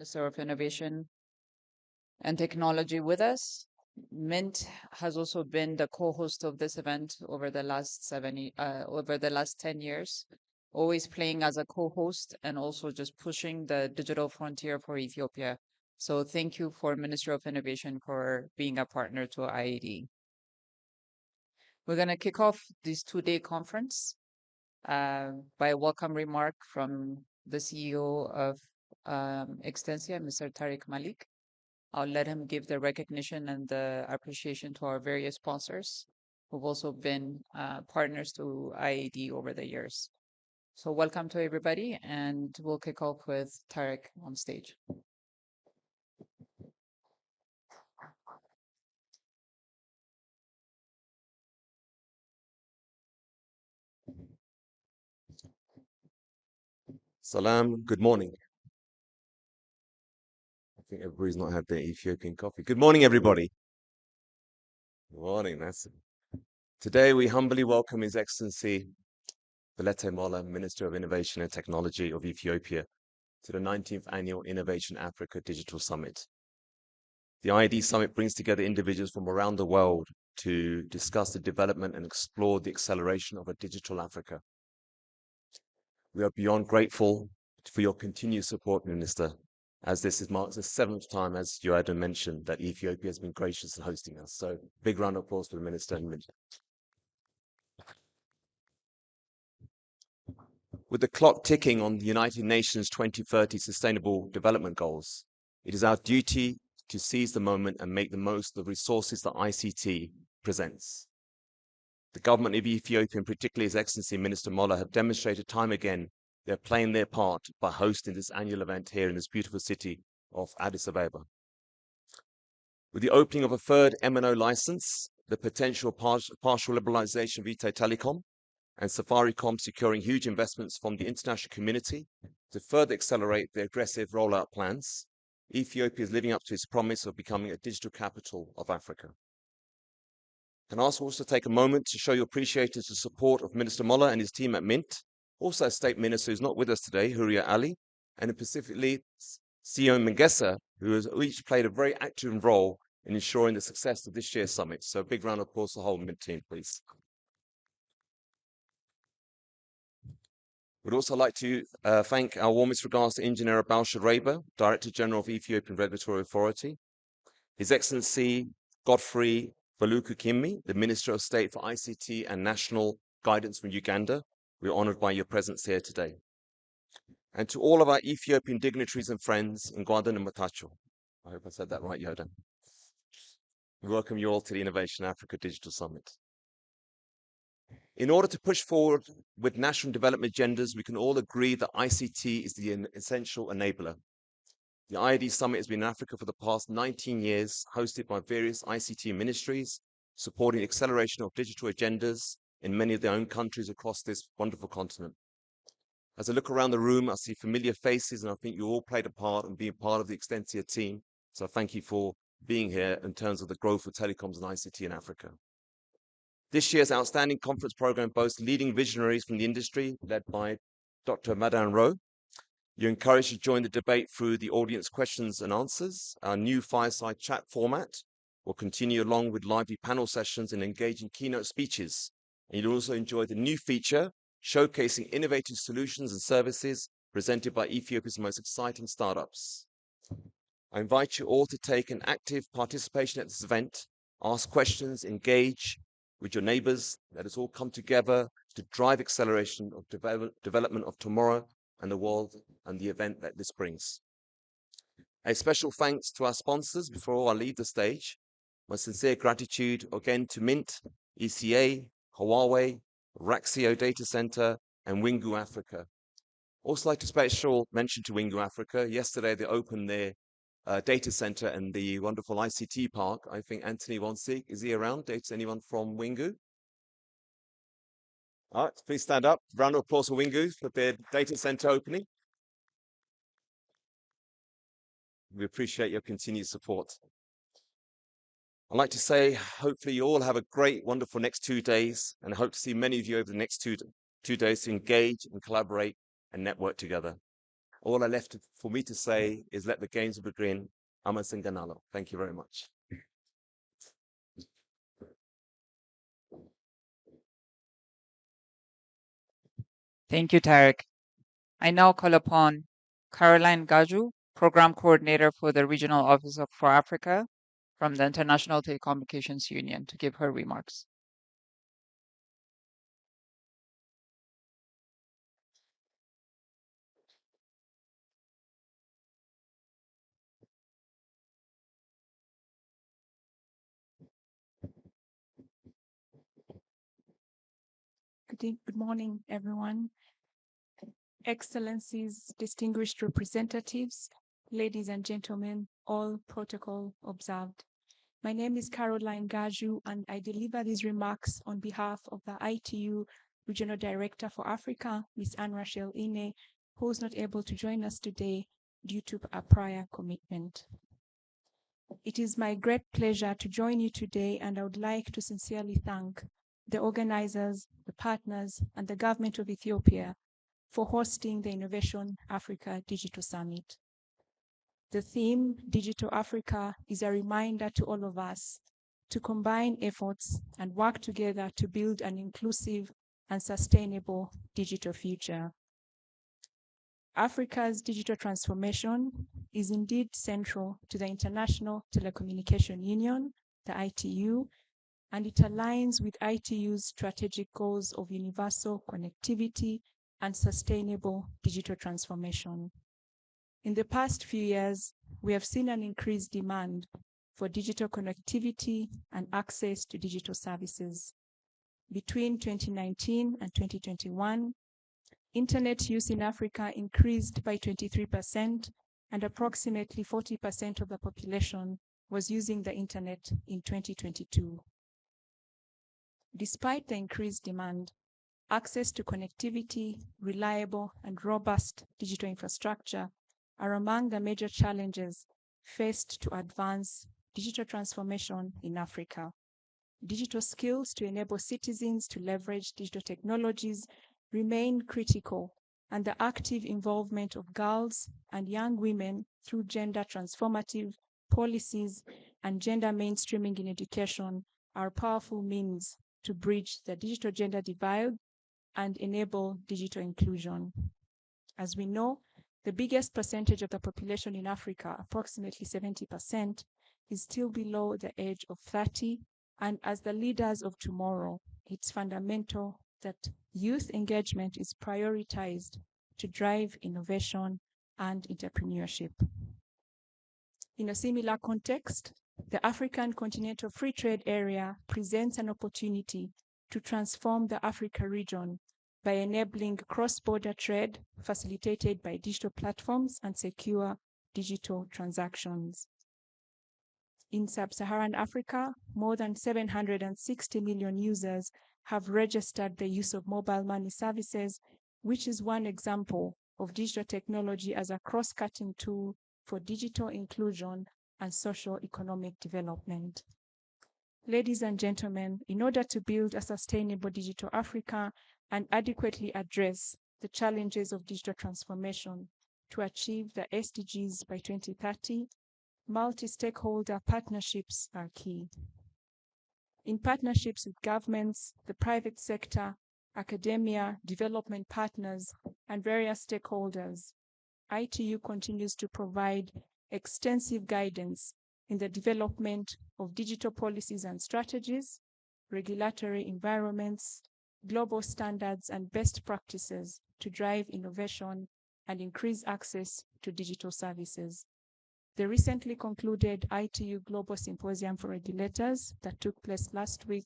Officer of Innovation and Technology with us. Mint has also been the co-host of this event over the last over the last 10 years, always playing as a co-host and also just pushing the digital frontier for Ethiopia. So thank you for Ministry of Innovation for being a partner to IAD. We're going to kick off this 2-day conference by a welcome remark from the CEO of Extensia, Mr. Tariq Malik. I'll let him give the recognition and the appreciation to our various sponsors who've also been partners to IAD over the years. So welcome to everybody, and we'll kick off with Tariq on stage. Salam, good morning. I think everybody's not had their Ethiopian coffee. Good morning, everybody. Good morning, that's it. Today, we humbly welcome His Excellency Belete Molla, Minister of Innovation and Technology of Ethiopia, to the 19th Annual Innovation Africa Digital Summit. The IAD Summit brings together individuals from around the world to discuss the development and explore the acceleration of a digital Africa. We are beyond grateful for your continued support, Minister, as this marks the 7th time, as IAD mentioned, that Ethiopia has been gracious in hosting us. So big round of applause for the Minister. With the clock ticking on the United Nations 2030 Sustainable Development Goals, it is our duty to seize the moment and make the most of the resources that ICT presents. The government of Ethiopia, and particularly His Excellency Minister Molla, have demonstrated time again they're playing their part by hosting this annual event here in this beautiful city of Addis Ababa. With the opening of a third MNO license, the potential partial liberalization of Ite Telecom, and Safaricom securing huge investments from the international community to further accelerate their aggressive rollout plans, Ethiopia is living up to its promise of becoming a digital capital of Africa. And also take a moment to show your appreciation to the support of Minister Molla and his team at Mint, also a State Minister who's not with us today, Huria Ali, and specifically CEO Mengesa, who has each played a very active role in ensuring the success of this year's summit. So a big round of applause to the whole Mint team, please. We'd also like to thank our warmest regards to Engineer Balsha Reba, Director General of Ethiopian Regulatory Authority, His Excellency Godfrey Valuku Kimmi, the Minister of State for ICT and National Guidance from Uganda. We're honored by your presence here today. And to all of our Ethiopian dignitaries and friends in Gwadan and Matacho. I hope I said that right, Yoda. We welcome you all to the Innovation Africa Digital Summit. In order to push forward with national development agendas, we can all agree that ICT is the essential enabler. The IAD Summit has been in Africa for the past 19 years, hosted by various ICT ministries, supporting the acceleration of digital agendas in many of their own countries across this wonderful continent. As I look around the room, I see familiar faces, and I think you all played a part and being part of the Extensia team. So thank you for being here in terms of the growth of telecoms and ICT in Africa. This year's outstanding conference program boasts leading visionaries from the industry, led by Dr. Madan Rowe. You're encouraged to join the debate through the audience questions and answers. Our new fireside chat format will continue along with lively panel sessions and engaging keynote speeches. And you'll also enjoy the new feature showcasing innovative solutions and services presented by Ethiopia's most exciting startups. I invite you all to take an active participation at this event, ask questions, engage with your neighbors. Let us all come together to drive acceleration of development of tomorrow and the world and the event that this brings. A special thanks to our sponsors before I leave the stage. My sincere gratitude again to Mint, ECA, Huawei, Raxio Data Center, and Wingu Africa. Also like to special mention to Wingu Africa. Yesterday they opened their data center and the wonderful ICT park. I think Anthony Wonsig, is he around? Anyone from Wingu? All right, please stand up. Round of applause for Wingu for their data center opening. We appreciate your continued support. I'd like to say, hopefully you all have a great, wonderful next 2 days, and I hope to see many of you over the next two days to engage and collaborate and network together. All left for me to say is let the games begin. Amasinganalo. Thank you very much. Thank you, Tarek. I now call upon Caroline Gaju, Program Coordinator for the Regional Office for Africa from the International Telecommunications Union, to give her remarks. Good morning, everyone. Excellencies, distinguished representatives, ladies and gentlemen, all protocol observed. My name is Caroline Gaju, and I deliver these remarks on behalf of the ITU Regional Director for Africa, Ms. Anne Rachel Ine, who is not able to join us today due to a prior commitment. It is my great pleasure to join you today, and I would like to sincerely thank the organizers, the partners, and the government of Ethiopia for hosting the Innovation Africa Digital Summit. The theme, Digital Africa, is a reminder to all of us to combine efforts and work together to build an inclusive and sustainable digital future. Africa's digital transformation is indeed central to the International Telecommunication Union, the ITU, and it aligns with ITU's strategic goals of universal connectivity and sustainable digital transformation. In the past few years, we have seen an increased demand for digital connectivity and access to digital services. Between 2019 and 2021, Internet use in Africa increased by 23%, and approximately 40% of the population was using the Internet in 2022. Despite the increased demand, access to connectivity, reliable and robust digital infrastructure are among the major challenges faced to advance digital transformation in Africa. Digital skills to enable citizens to leverage digital technologies remain critical, and the active involvement of girls and young women through gender transformative policies and gender mainstreaming in education are powerful means to bridge the digital gender divide and enable digital inclusion. As we know, the biggest percentage of the population in Africa, approximately 70%, is still below the age of 30, and as the leaders of tomorrow, it's fundamental that youth engagement is prioritized to drive innovation and entrepreneurship. In a similar context, the African Continental Free Trade Area presents an opportunity to transform the Africa region by enabling cross-border trade facilitated by digital platforms and secure digital transactions. In sub-Saharan Africa, more than 760 million users have registered the use of mobile money services, which is one example of digital technology as a cross-cutting tool for digital inclusion and socio-economic development. Ladies and gentlemen, in order to build a sustainable digital Africa and adequately address the challenges of digital transformation to achieve the SDGs by 2030, multi-stakeholder partnerships are key. In partnerships with governments, the private sector, academia, development partners, and various stakeholders, ITU continues to provide extensive guidance in the development of digital policies and strategies, regulatory environments, global standards, and best practices to drive innovation and increase access to digital services. The recently concluded ITU Global Symposium for Regulators that took place last week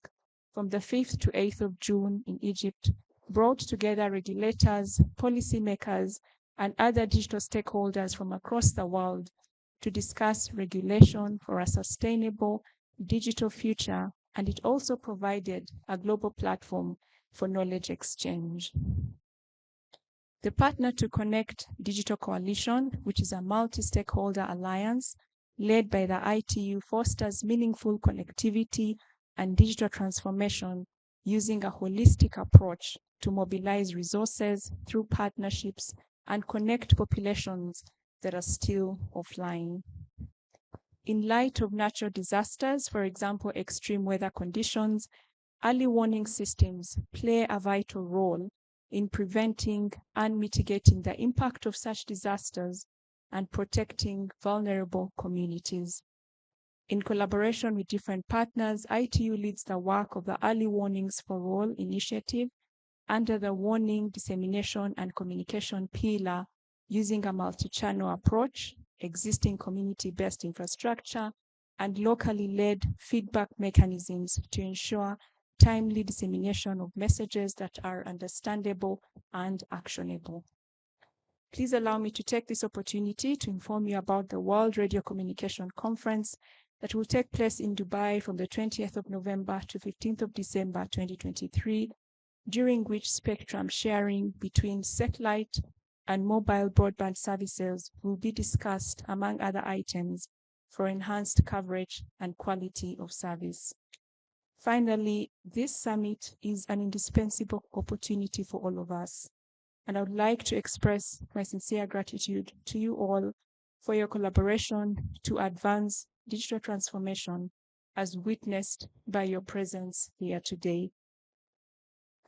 from the 5th to 8th of June in Egypt brought together regulators, policymakers, and other digital stakeholders from across the world to discuss regulation for a sustainable digital future, and it also provided a global platform for knowledge exchange. The Partner to Connect Digital Coalition, which is a multi-stakeholder alliance led by the ITU, fosters meaningful connectivity and digital transformation using a holistic approach to mobilize resources through partnerships and connect populations that are still offline. In light of natural disasters, for example, extreme weather conditions, early warning systems play a vital role in preventing and mitigating the impact of such disasters and protecting vulnerable communities. In collaboration with different partners, ITU leads the work of the Early Warnings for All initiative under the Warning, Dissemination, and Communication pillar, using a multi-channel approach, existing community-based infrastructure, and locally led feedback mechanisms to ensure timely dissemination of messages that are understandable and actionable. Please allow me to take this opportunity to inform you about the World Radio Communication Conference that will take place in Dubai from the 20th of November to 15th of December 2023, during which spectrum sharing between satellite and mobile broadband services will be discussed, among other items, for enhanced coverage and quality of service. Finally, this summit is an indispensable opportunity for all of us, and I would like to express my sincere gratitude to you all for your collaboration to advance digital transformation as witnessed by your presence here today.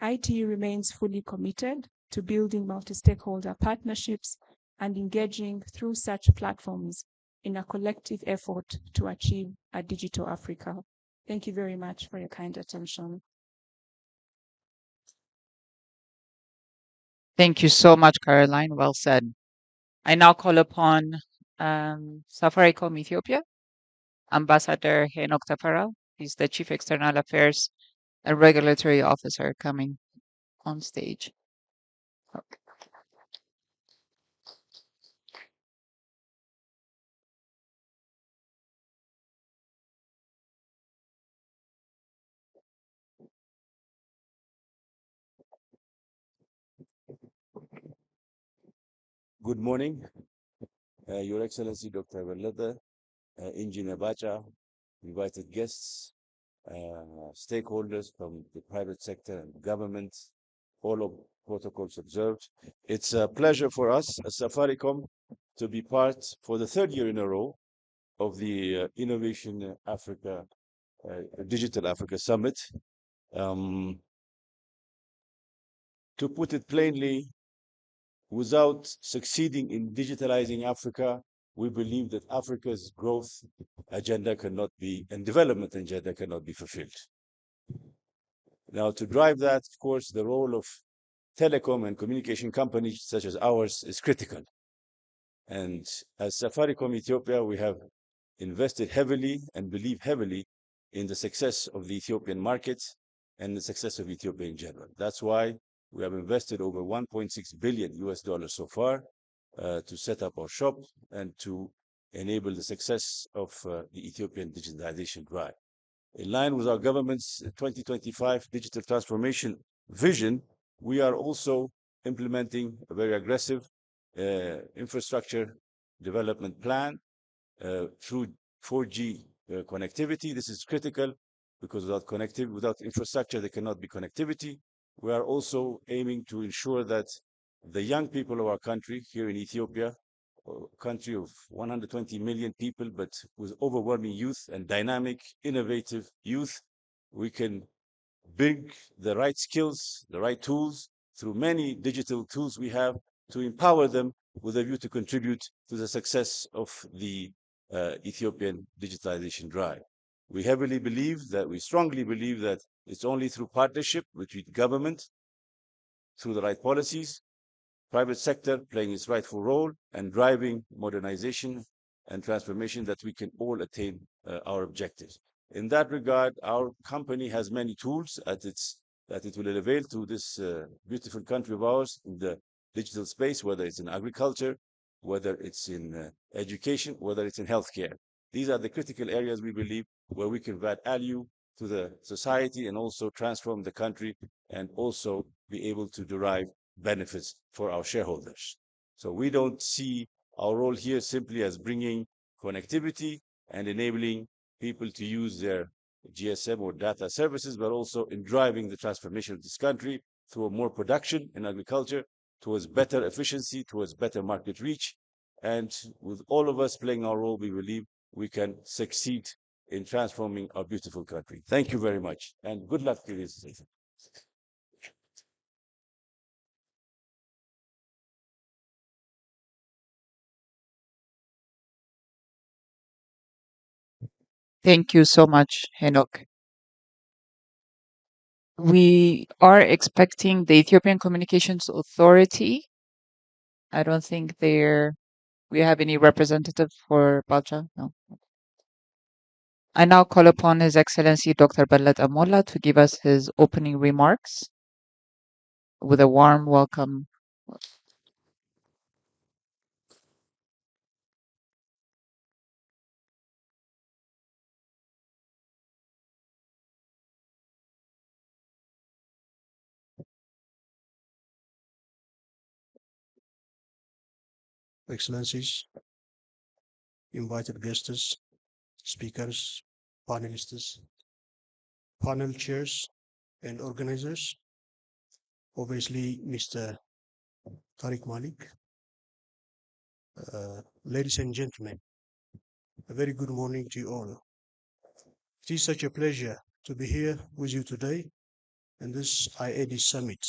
ITU remains fully committed to building multi-stakeholder partnerships and engaging through such platforms in a collective effort to achieve a digital Africa. Thank you very much for your kind attention. Thank you so much, Caroline. Well said. I now call upon Safaricom Ethiopia, Ambassador Henok Tafarel. He's the Chief External Affairs and Regulatory Officer coming on stage. Good morning, Your Excellency Dr. Belada, Engineer Bacha, invited guests, stakeholders from the private sector and government, all of protocols observed. It's a pleasure for us as Safaricom to be part for the third year in a row of the Innovation Africa, Digital Africa Summit. To put it plainly, without succeeding in digitalizing Africa, we believe that Africa's growth agenda cannot be, and development agenda cannot be fulfilled. Now, to drive that, of course, the role of telecom and communication companies such as ours is critical. And as Safaricom Ethiopia, we have invested heavily and believe heavily in the success of the Ethiopian market and the success of Ethiopia in general. That's why we have invested over $1.6 billion so far to set up our shop and to enable the success of the Ethiopian digitalization drive. In line with our government's 2025 digital transformation vision, we are also implementing a very aggressive infrastructure development plan through 4G connectivity. This is critical because without infrastructure, there cannot be connectivity. We are also aiming to ensure that the young people of our country here in Ethiopia, a country of 120 million people, but with overwhelming youth and dynamic, innovative youth, we can bring the right skills, the right tools through many digital tools we have to empower them with a view to contribute to the success of the Ethiopian digitalization drive. We strongly believe that it's only through partnership between government, through the right policies, private sector playing its rightful role and driving modernization and transformation that we can all attain our objectives. In that regard, our company has many tools that it will avail to this beautiful country of ours in the digital space, whether it's in agriculture, whether it's in education, whether it's in healthcare. These are the critical areas we believe where we can add value to the society and also transform the country and also be able to derive benefits for our shareholders. So we don't see our role here simply as bringing connectivity and enabling people to use their GSM or data services, but also in driving the transformation of this country through more production in agriculture, towards better efficiency, towards better market reach. And with all of us playing our role, we believe we can succeed in transforming our beautiful country. Thank you very much, and good luck to this. Thank you so much, Henok. We are expecting the Ethiopian Communications Authority. I don't think we have any representative for Balcha. No. I now call upon His Excellency Dr. Ballat Amola to give us his opening remarks with a warm welcome. Excellencies, invited guests, speakers, panelists, panel chairs, and organizers, obviously Mr. Tariq Malik. Ladies and gentlemen, a very good morning to you all. It is such a pleasure to be here with you today in this IAD summit,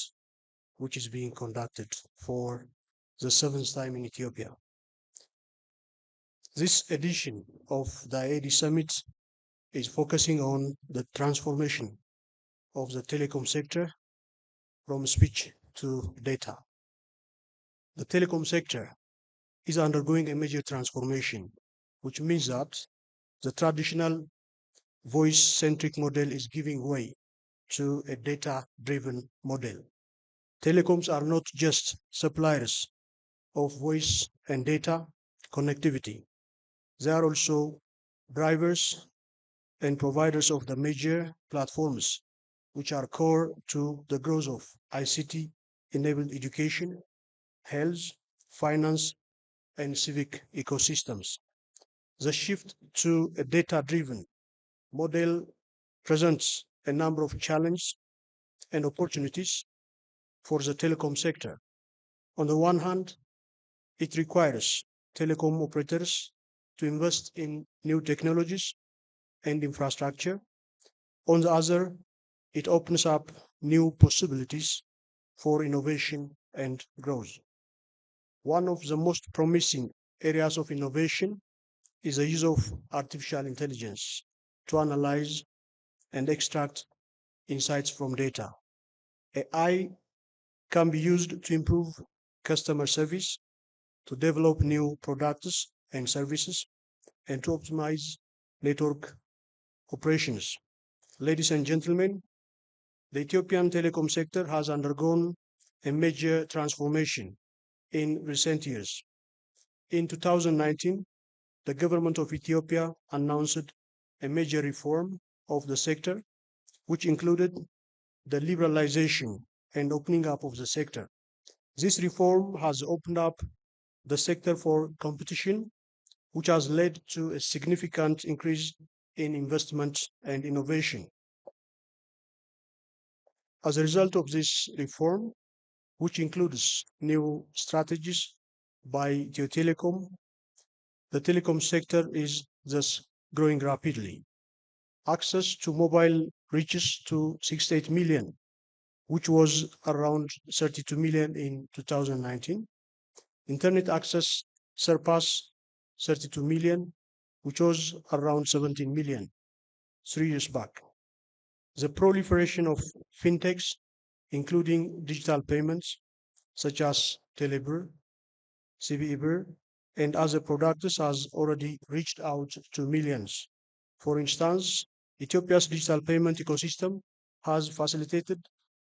which is being conducted for the seventh time in Ethiopia. This edition of the IAD summit is focusing on the transformation of the telecom sector from speech to data. The telecom sector is undergoing a major transformation, which means that the traditional voice-centric model is giving way to a data-driven model. Telecoms are not just suppliers of voice and data connectivity. They are also drivers and providers of the major platforms which are core to the growth of ICT-enabled education, health, finance, and civic ecosystems. The shift to a data-driven model presents a number of challenges and opportunities for the telecom sector. On the one hand, it requires telecom operators to invest in new technologies and infrastructure. On the other, it opens up new possibilities for innovation and growth. One of the most promising areas of innovation is the use of artificial intelligence to analyze and extract insights from data. AI can be used to improve customer service, to develop new products and services, and to optimize network operations. Ladies and gentlemen, the Ethiopian telecom sector has undergone a major transformation in recent years. In 2019, the government of Ethiopia announced a major reform of the sector, which included the liberalization and opening up of the sector. This reform has opened up the sector for competition, which has led to a significant increase in investment and innovation. As a result of this reform, which includes new strategies by Ethio Telecom, the telecom sector is thus growing rapidly. Access to mobile reaches to 68 million, which was around 32 million in 2019. Internet access surpassed 32 million, which was around 17 million 3 years back. The proliferation of fintechs, including digital payments such as Telebir, CBIBIR, and other products, has already reached out to millions. For instance, Ethiopia's digital payment ecosystem has facilitated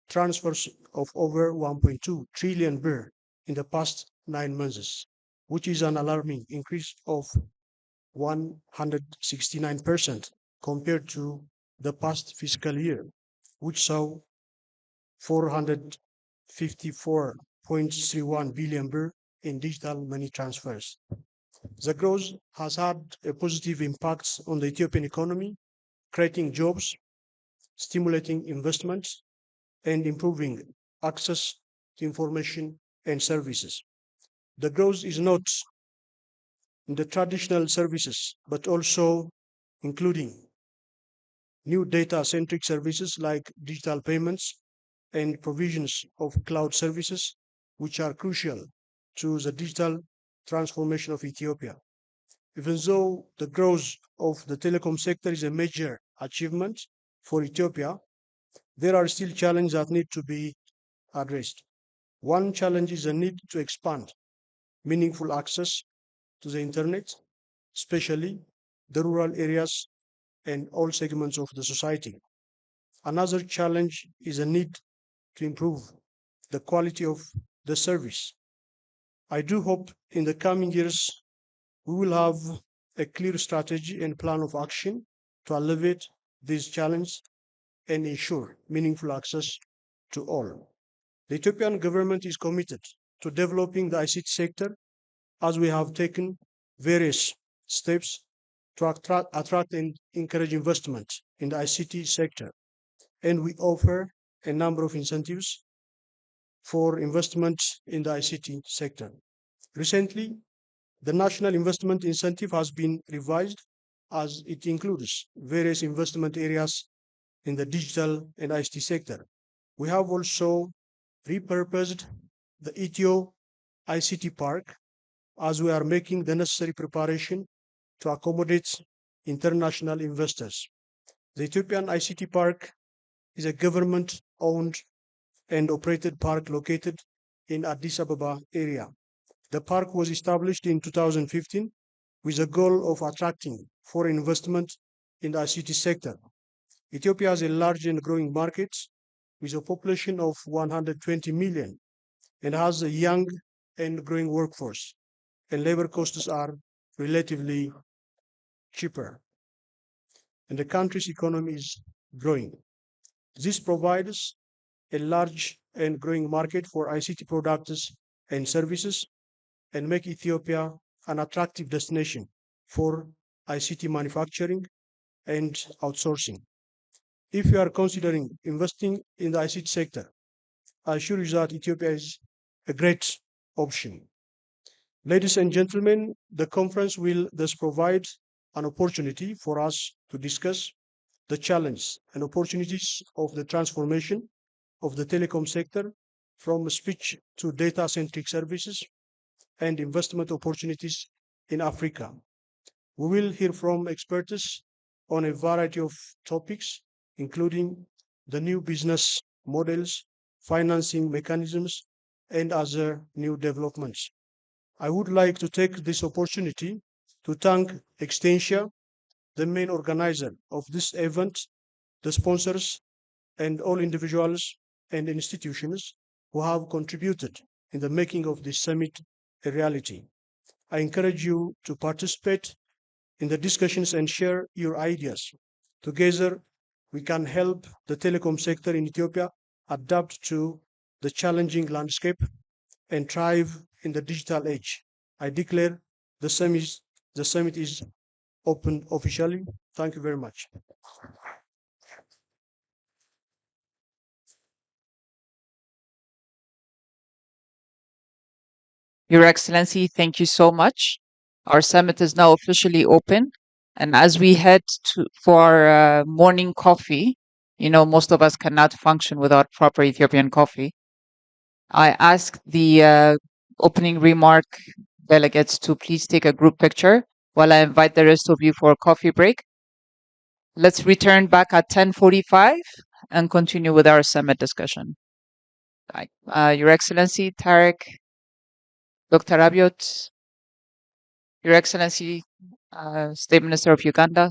transfers of over 1.2 trillion birr in the past 9 months, which is an alarming increase of 169% compared to the past fiscal year, which saw 454.31 billion birr in digital money transfers. The growth has had a positive impact on the Ethiopian economy, creating jobs, stimulating investments, and improving access to information and services. The growth is not in the traditional services, but also including new data-centric services like digital payments and provisions of cloud services, which are crucial to the digital transformation of Ethiopia. Even though the growth of the telecom sector is a major achievement for Ethiopia, there are still challenges that need to be addressed. One challenge is the need to expand meaningful access to the internet, especially the rural areas and all segments of the society. Another challenge is a need to improve the quality of the service. I do hope in the coming years we will have a clear strategy and plan of action to alleviate these challenges and ensure meaningful access to all. The Ethiopian government is committed to developing the ICT sector as we have taken various steps to attract and encourage investment in the ICT sector. And we offer a number of incentives for investment in the ICT sector. Recently, the National Investment Incentive has been revised as it includes various investment areas in the digital and ICT sector. We have also repurposed the Ethio ICT Park as we are making the necessary preparation to accommodate international investors. The Ethiopian ICT Park is a government-owned and operated park located in Addis Ababa area. The park was established in 2015 with the goal of attracting foreign investment in the ICT sector. Ethiopia has a large and growing market with a population of 120 million and has a young and growing workforce, and labor costs are relatively cheaper, and the country's economy is growing. This provides a large and growing market for ICT products and services and make Ethiopia an attractive destination for ICT manufacturing and outsourcing. If you are considering investing in the ICT sector, I assure you that Ethiopia is a great option. Ladies and gentlemen, the conference will thus provide an opportunity for us to discuss the challenges and opportunities of the transformation of the telecom sector from speech to data-centric services and investment opportunities in Africa. We will hear from experts on a variety of topics, including the new business models, financing mechanisms, and other new developments. I would like to take this opportunity to thank Extensia, the main organizer of this event, the sponsors, and all individuals and institutions who have contributed in the making of this summit a reality. I encourage you to participate in the discussions and share your ideas. Together, we can help the telecom sector in Ethiopia adapt to the challenging landscape and thrive in the digital age. I declare the summit is open officially. Thank you very much. Your Excellency, thank you so much. Our summit is now officially open. And as we head for our morning coffee, most of us cannot function without proper Ethiopian coffee. I ask the opening remark delegates to please take a group picture while I invite the rest of you for a coffee break. Let's return back at 10:45 and continue with our summit discussion. Your Excellency, Tarek, Dr. Abiot, Your Excellency, State Minister of Uganda,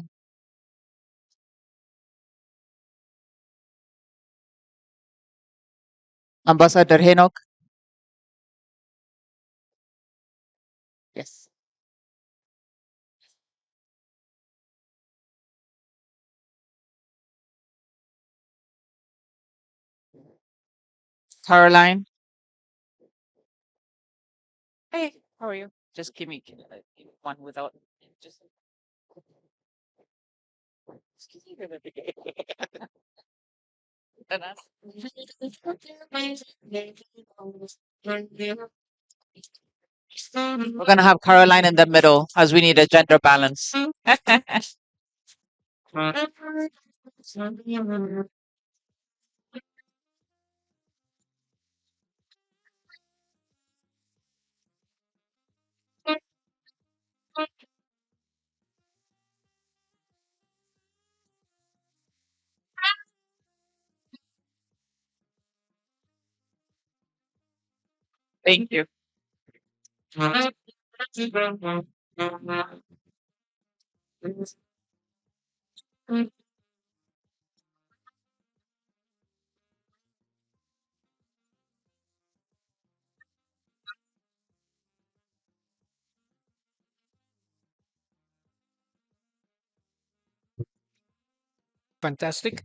Ambassador Henok. Yes. Caroline. Hey, how are you? Just give me one without just. Excuse me. We're going to have Caroline in the middle as we need a gender balance. Thank you. Fantastic.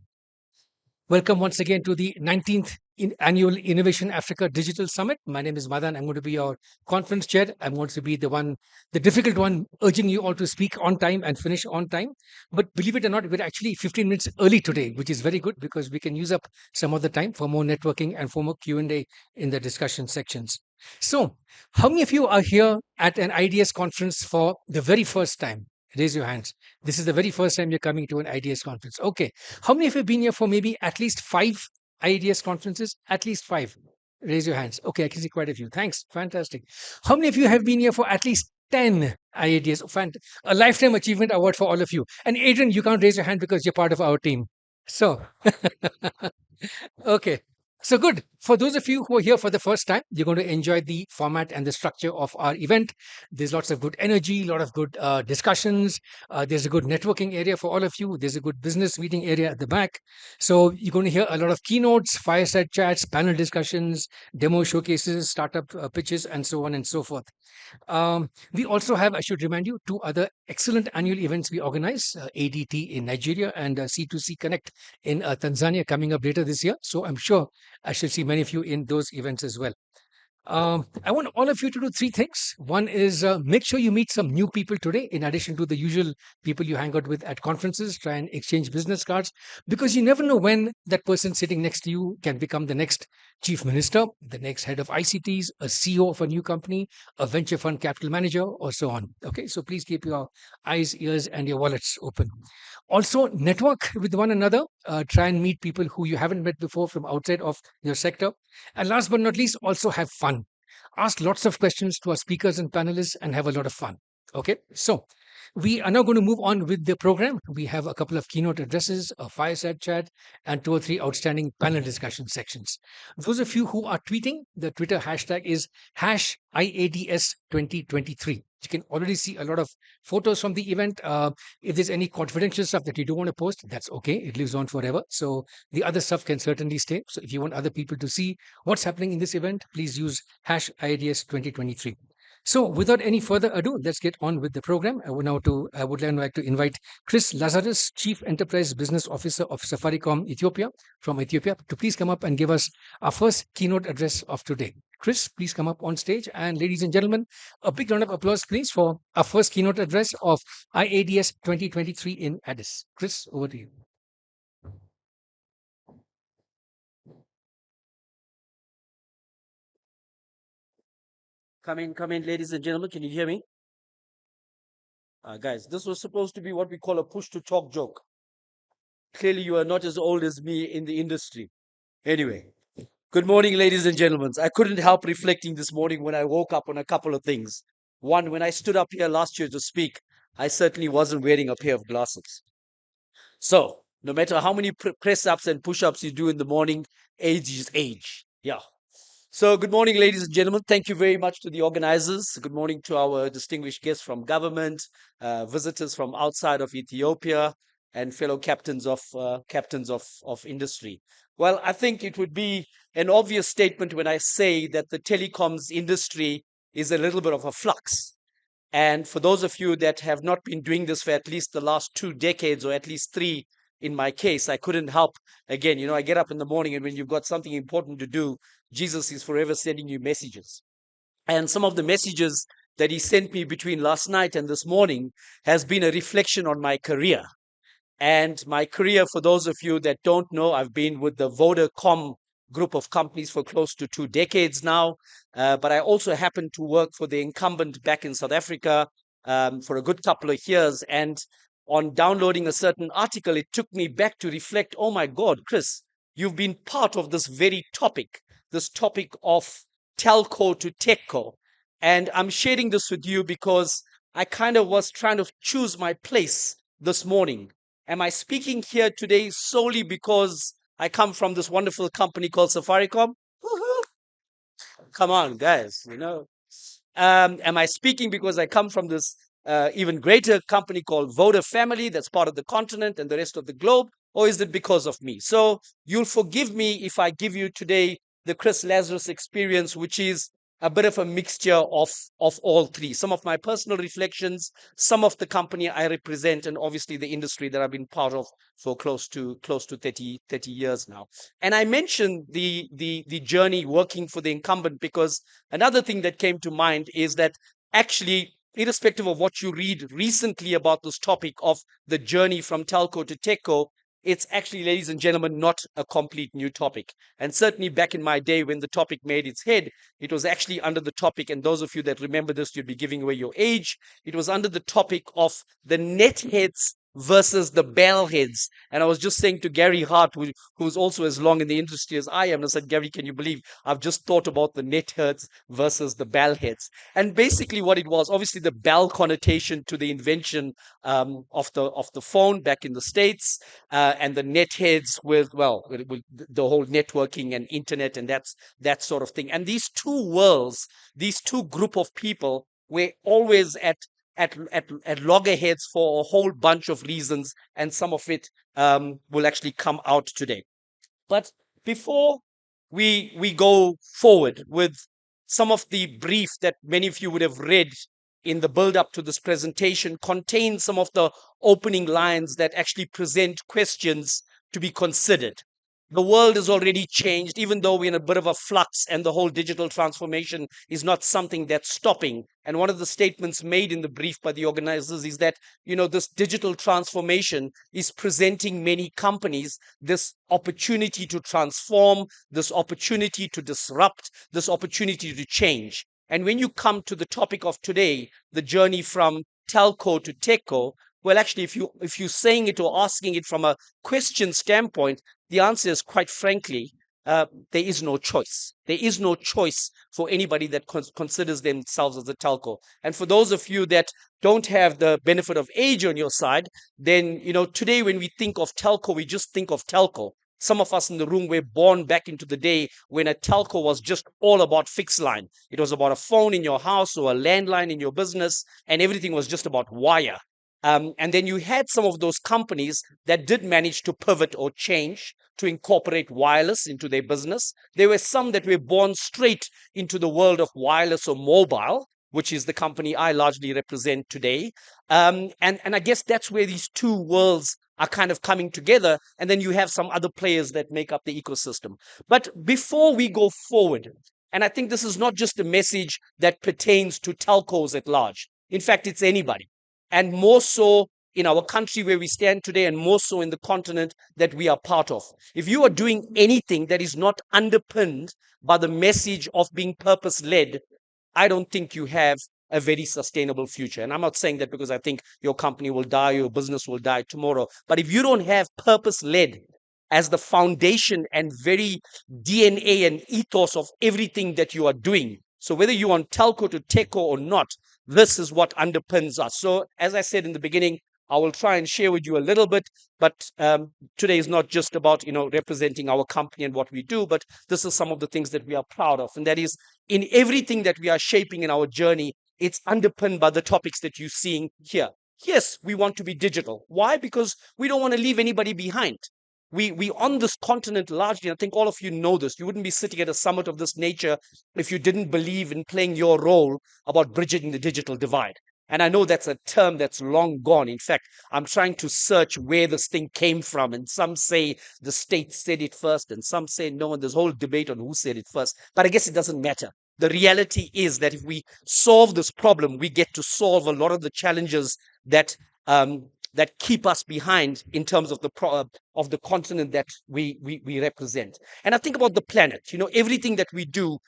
Welcome once again to the 19th Annual Innovation Africa Digital Summit. My name is Madan. I'm going to be your conference chair. I'm going to be the difficult one, urging you all to speak on time and finish on time. But believe it or not, we're actually 15 minutes early today, which is very good because we can use up some of the time for more networking and for more Q&A in the discussion sections. So, how many of you are here at an IDS conference for the very first time? Raise your hands. This is the very first time you're coming to an IDS conference. Okay. How many of you have been here for maybe at least 5 IDS conferences? At least 5. Raise your hands. Okay, I can see quite a few. Thanks. Fantastic. How many of you have been here for at least 10 IADs? A lifetime achievement award for all of you. And Adrian, you can't raise your hand because you're part of our team. So, okay. So good. For those of you who are here for the first time, you're going to enjoy the format and the structure of our event. There's lots of good energy, a lot of good discussions. There's a good networking area for all of you. There's a good business meeting area at the back. So you're going to hear a lot of keynotes, fireside chats, panel discussions, demo showcases, startup pitches, and so on and so forth. We also have, I should remind you, 2 other excellent annual events we organize, ADT in Nigeria and C2C Connect in Tanzania coming up later this year. So I'm sure I shall see many of you in those events as well. I want all of you to do 3 things. One is make sure you meet some new people today, in addition to the usual people you hang out with at conferences. Try and exchange business cards because you never know when that person sitting next to you can become the next chief minister, the next head of ICTs, a CEO of a new company, a venture fund capital manager, or so on. Okay, so please keep your eyes, ears, and your wallets open. Also, network with one another. Try and meet people who you haven't met before from outside of your sector. And last but not least, also have fun. Ask lots of questions to our speakers and panelists and have a lot of fun. Okay, so we are now going to move on with the program. We have a couple of keynote addresses, a fireside chat, and 2 or 3 outstanding panel discussion sections. Those of you who are tweeting, the Twitter hashtag is #IADS2023. You can already see a lot of photos from the event. If there's any confidential stuff that you don't want to post, that's okay. It lives on forever. So the other stuff can certainly stay. So if you want other people to see what's happening in this event, please use #IADS2023. So without any further ado, let's get on with the program. I would now like to invite Chris Lazarus, Chief Enterprise Business Officer of Safaricom Ethiopia, from Ethiopia, to please come up and give us our first keynote address of today. Chris, please come up on stage. And ladies and gentlemen, a big round of applause, please, for our first keynote address of IADS 2023 in Addis. Chris, over to you. Come in, ladies and gentlemen. Can you hear me? Guys, this was supposed to be what we call a push to talk joke. Clearly, you are not as old as me in the industry. Anyway, good morning, ladies and gentlemen. I couldn't help reflecting this morning when I woke up on a couple of things. One, when I stood up here last year to speak, I certainly wasn't wearing a pair of glasses. So, no matter how many press ups and push ups you do in the morning, age is age. Yeah. So, good morning, ladies and gentlemen. Thank you very much to the organizers. Good morning to our distinguished guests from government, visitors from outside of Ethiopia, and fellow captains of industry. Well, I think it would be an obvious statement when I say that the telecoms industry is a little bit of a flux. And for those of you that have not been doing this for at least the last 2 decades, or at least 3 in my case, I couldn't help. Again, I get up in the morning, and when you've got something important to do, Jesus is forever sending you messages. And some of the messages that he sent me between last night and this morning has been a reflection on my career. And my career, for those of you that don't know, I've been with the Vodacom group of companies for close to 2 decades now. But I also happened to work for the incumbent back in South Africa for a good couple of years. And on downloading a certain article, it took me back to reflect, oh my God, Chris, you've been part of this topic of telco to techco. And I'm sharing this with you because I kind of was trying to choose my place this morning. Am I speaking here today solely because I come from this wonderful company called Safaricom? Woohoo! Come on, guys, am I speaking because I come from this even greater company called Voda Family that's part of the continent and the rest of the globe? Or is it because of me? So you'll forgive me if I give you today the Chris Lazarus experience, which is a bit of a mixture of all three. Some of my personal reflections, some of the company I represent, and obviously the industry that I've been part of for close to 30 years now. And I mentioned the journey working for the incumbent because another thing that came to mind is that actually, irrespective of what you read recently about this topic of the journey from telco to techco, it's actually, ladies and gentlemen, not a complete new topic. And certainly back in my day when the topic made its head, it was actually under the topic, and those of you that remember this, you'd be giving away your age. It was under the topic of the net heads versus the bell heads. And I was just saying to Gary Hart, who's also as long in the industry as I am, and I said, Gary, can you believe I've just thought about the net heads versus the bell heads? And basically what it was, obviously the bell connotation to the invention of the phone back in the States, and the net heads with the whole networking and internet and that sort of thing. And these two worlds, these two group of people were always at loggerheads for a whole bunch of reasons, and some of it will actually come out today. But before we go forward with some of the brief that many of you would have read in the build up to this presentation contains some of the opening lines that actually present questions to be considered. The world has already changed, even though we're in a bit of a flux, and the whole digital transformation is not something that's stopping. And one of the statements made in the brief by the organizers is that, this digital transformation is presenting many companies this opportunity to transform, this opportunity to disrupt, this opportunity to change. And when you come to the topic of today, the journey from telco to techco, well, actually, if you're saying it or asking it from a question standpoint, the answer is quite frankly, there is no choice. There is no choice for anybody that considers themselves as a telco. And for those of you that don't have the benefit of age on your side, then, today when we think of telco, we just think of telco. Some of us in the room were born back into the day when a telco was just all about fixed line. It was about a phone in your house or a landline in your business, and everything was just about wire. And then you had some of those companies that did manage to pivot or change to incorporate wireless into their business. There were some that were born straight into the world of wireless or mobile, which is the company I largely represent today. And I guess that's where these two worlds are kind of coming together. And then you have some other players that make up the ecosystem. But before we go forward, and I think this is not just a message that pertains to telcos at large. In fact, it's anybody. And more so in our country where we stand today, and more so in the continent that we are part of. If you are doing anything that is not underpinned by the message of being purpose-led, I don't think you have a very sustainable future. And I'm not saying that because I think your company will die, your business will die tomorrow. But if you don't have purpose-led as the foundation and very DNA and ethos of everything that you are doing, so whether you're on telco to techco or not, this is what underpins us. So as I said in the beginning, I will try and share with you a little bit, but today is not just about, representing our company and what we do, but this is some of the things that we are proud of. And that is in everything that we are shaping in our journey, it's underpinned by the topics that you're seeing here. Yes, we want to be digital. Why? Because we don't want to leave anybody behind. We on this continent largely, and I think all of you know this, you wouldn't be sitting at a summit of this nature if you didn't believe in playing your role about bridging the digital divide. And I know that's a term that's long gone. In fact, I'm trying to search where this thing came from. And some say the state said it first, and some say no, and there's a whole debate on who said it first. But I guess it doesn't matter. The reality is that if we solve this problem, we get to solve a lot of the challenges that that keep us behind in terms of the continent that we represent. And I think about the planet. Everything that we do,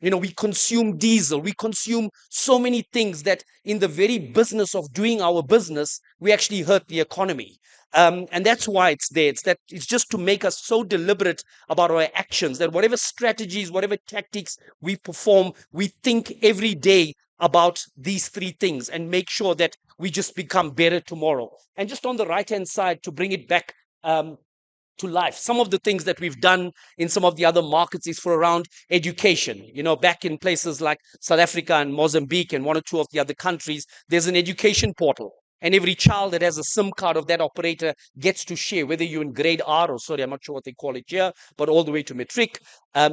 we consume diesel, we consume so many things that in the very business of doing our business, we actually hurt the economy. And that's why it's there. It's just to make us so deliberate about our actions that whatever strategies, whatever tactics we perform, we think every day about these three things and make sure that we just become better tomorrow. And just on the right-hand side, to bring it back to life, some of the things that we've done in some of the other markets is for around education. Back in places like South Africa and Mozambique and one or two of the other countries, there's an education portal. And every child that has a SIM card of that operator gets to share, whether you're in grade R or, sorry, I'm not sure what they call it here, but all the way to matric,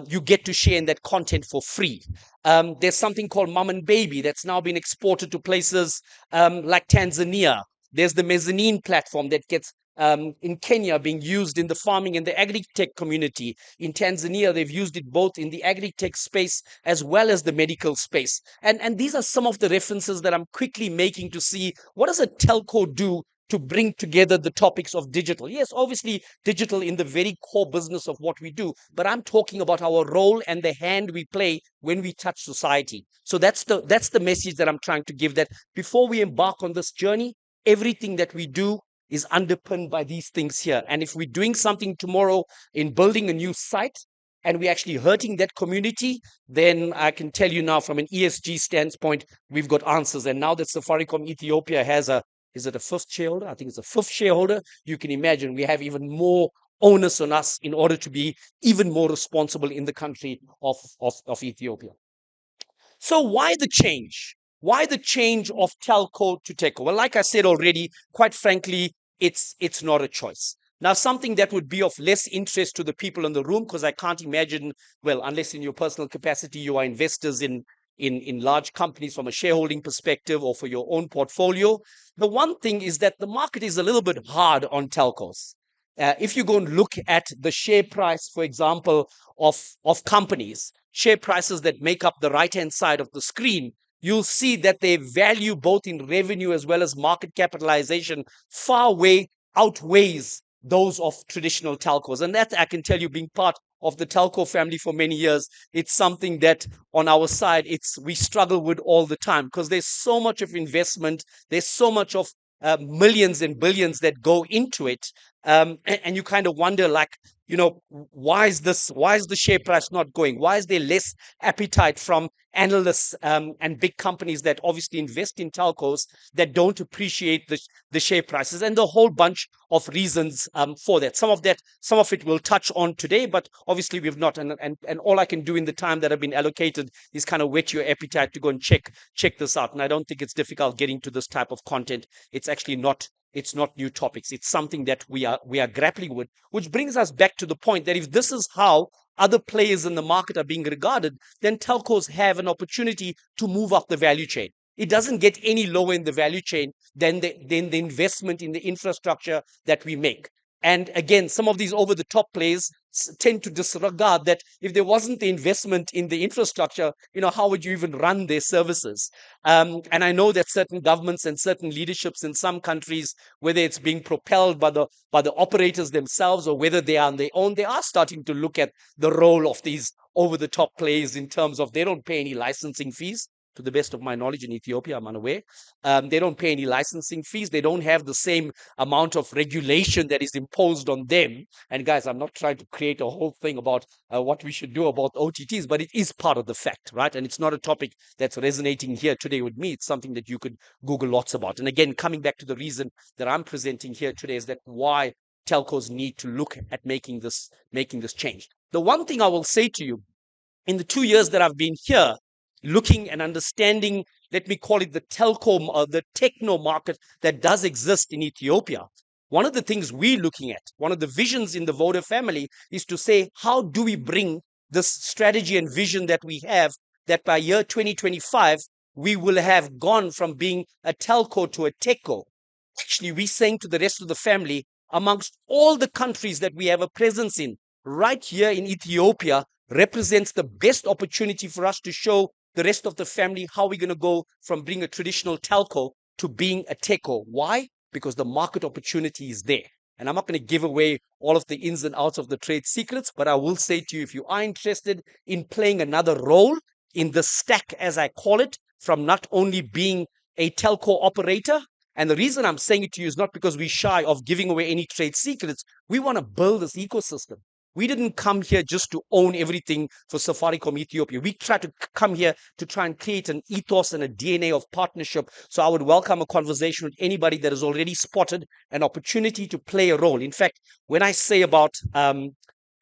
you get to share in that content for free. There's something called Mum and Baby that's now been exported to places like Tanzania. There's the mezzanine platform that gets in Kenya being used in the farming and the agri-tech community. In Tanzania, they've used it both in the agri-tech space as well as the medical space. And these are some of the references that I'm quickly making to see what does a telco do to bring together the topics of digital. Yes, obviously digital in the very core business of what we do, but I'm talking about our role and the hand we play when we touch society. So that's the message that I'm trying to give, that before we embark on this journey, everything that we do is underpinned by these things here. And if we're doing something tomorrow in building a new site and we're actually hurting that community, then I can tell you now from an ESG standpoint, we've got answers. And now that Safaricom Ethiopia has is it a fifth shareholder? I think it's a fifth shareholder. You can imagine we have even more onus on us in order to be even more responsible in the country of Ethiopia. So why the change? Why the change of telco to techco? Well, like I said already, quite frankly, it's not a choice. Now, something that would be of less interest to the people in the room, because I can't imagine, well, unless in your personal capacity you are investors in large companies from a shareholding perspective or for your own portfolio. The one thing is that the market is a little bit hard on telcos. If you go and look at the share price, for example, of companies, share prices that make up the right-hand side of the screen, you'll see that their value, both in revenue as well as market capitalization, outweighs those of traditional telcos. And that, I can tell you, being part of the telco family for many years, it's something that on our side, we struggle with all the time, because there's so much of investment, there's so much of millions and billions that go into it. And you kind of wonder, like, why is the share price not going? Why is there less appetite from analysts and big companies that obviously invest in telcos that don't appreciate the share prices? And the whole bunch of reasons for that. Some of it we'll touch on today, but obviously we've not. And all I can do in the time that I've been allocated is kind of whet your appetite to go and check this out. And I don't think it's difficult getting to this type of content. It's actually not. It's not new topics. It's something that we are grappling with, which brings us back to the point that if this is how other players in the market are being regarded, then telcos have an opportunity to move up the value chain. It doesn't get any lower in the value chain than the investment in the infrastructure that we make. And again, some of these over-the-top players tend to disregard that if there wasn't the investment in the infrastructure, how would you even run their services? And I know that certain governments and certain leaderships in some countries, whether it's being propelled by the operators themselves or whether they are on their own, they are starting to look at the role of these over-the-top players in terms of they don't pay any licensing fees. To the best of my knowledge, in Ethiopia, I'm unaware. They don't pay any licensing fees. They don't have the same amount of regulation that is imposed on them. And guys, I'm not trying to create a whole thing about what we should do about OTTs, but it is part of the fact, right? And it's not a topic that's resonating here today with me. It's something that you could Google lots about. And again, coming back to the reason that I'm presenting here today is that why telcos need to look at making this change. The one thing I will say to you, in the 2 years that I've been here, looking and understanding, let me call it the telco or the techno market that does exist in Ethiopia. One of the things we're looking at, one of the visions in the Voda family is to say, how do we bring this strategy and vision that we have, that by year 2025, we will have gone from being a telco to a techco. Actually, we're saying to the rest of the family, amongst all the countries that we have a presence in, right here in Ethiopia represents the best opportunity for us to show the rest of the family how we're going to go from being a traditional telco to being a techco. Why? because the market opportunity is there. And I'm not going to give away all of the ins and outs of the trade secrets, but I will say to you, if you are interested in playing another role in the stack, as I call it, from not only being a telco operator, and the reason I'm saying it to you is not because we're shy of giving away any trade secrets. We want to build this ecosystem. We didn't come here just to own everything for Safaricom Ethiopia. We try to come here to try and create an ethos and a DNA of partnership. So I would welcome a conversation with anybody that has already spotted an opportunity to play a role. In fact, when I say about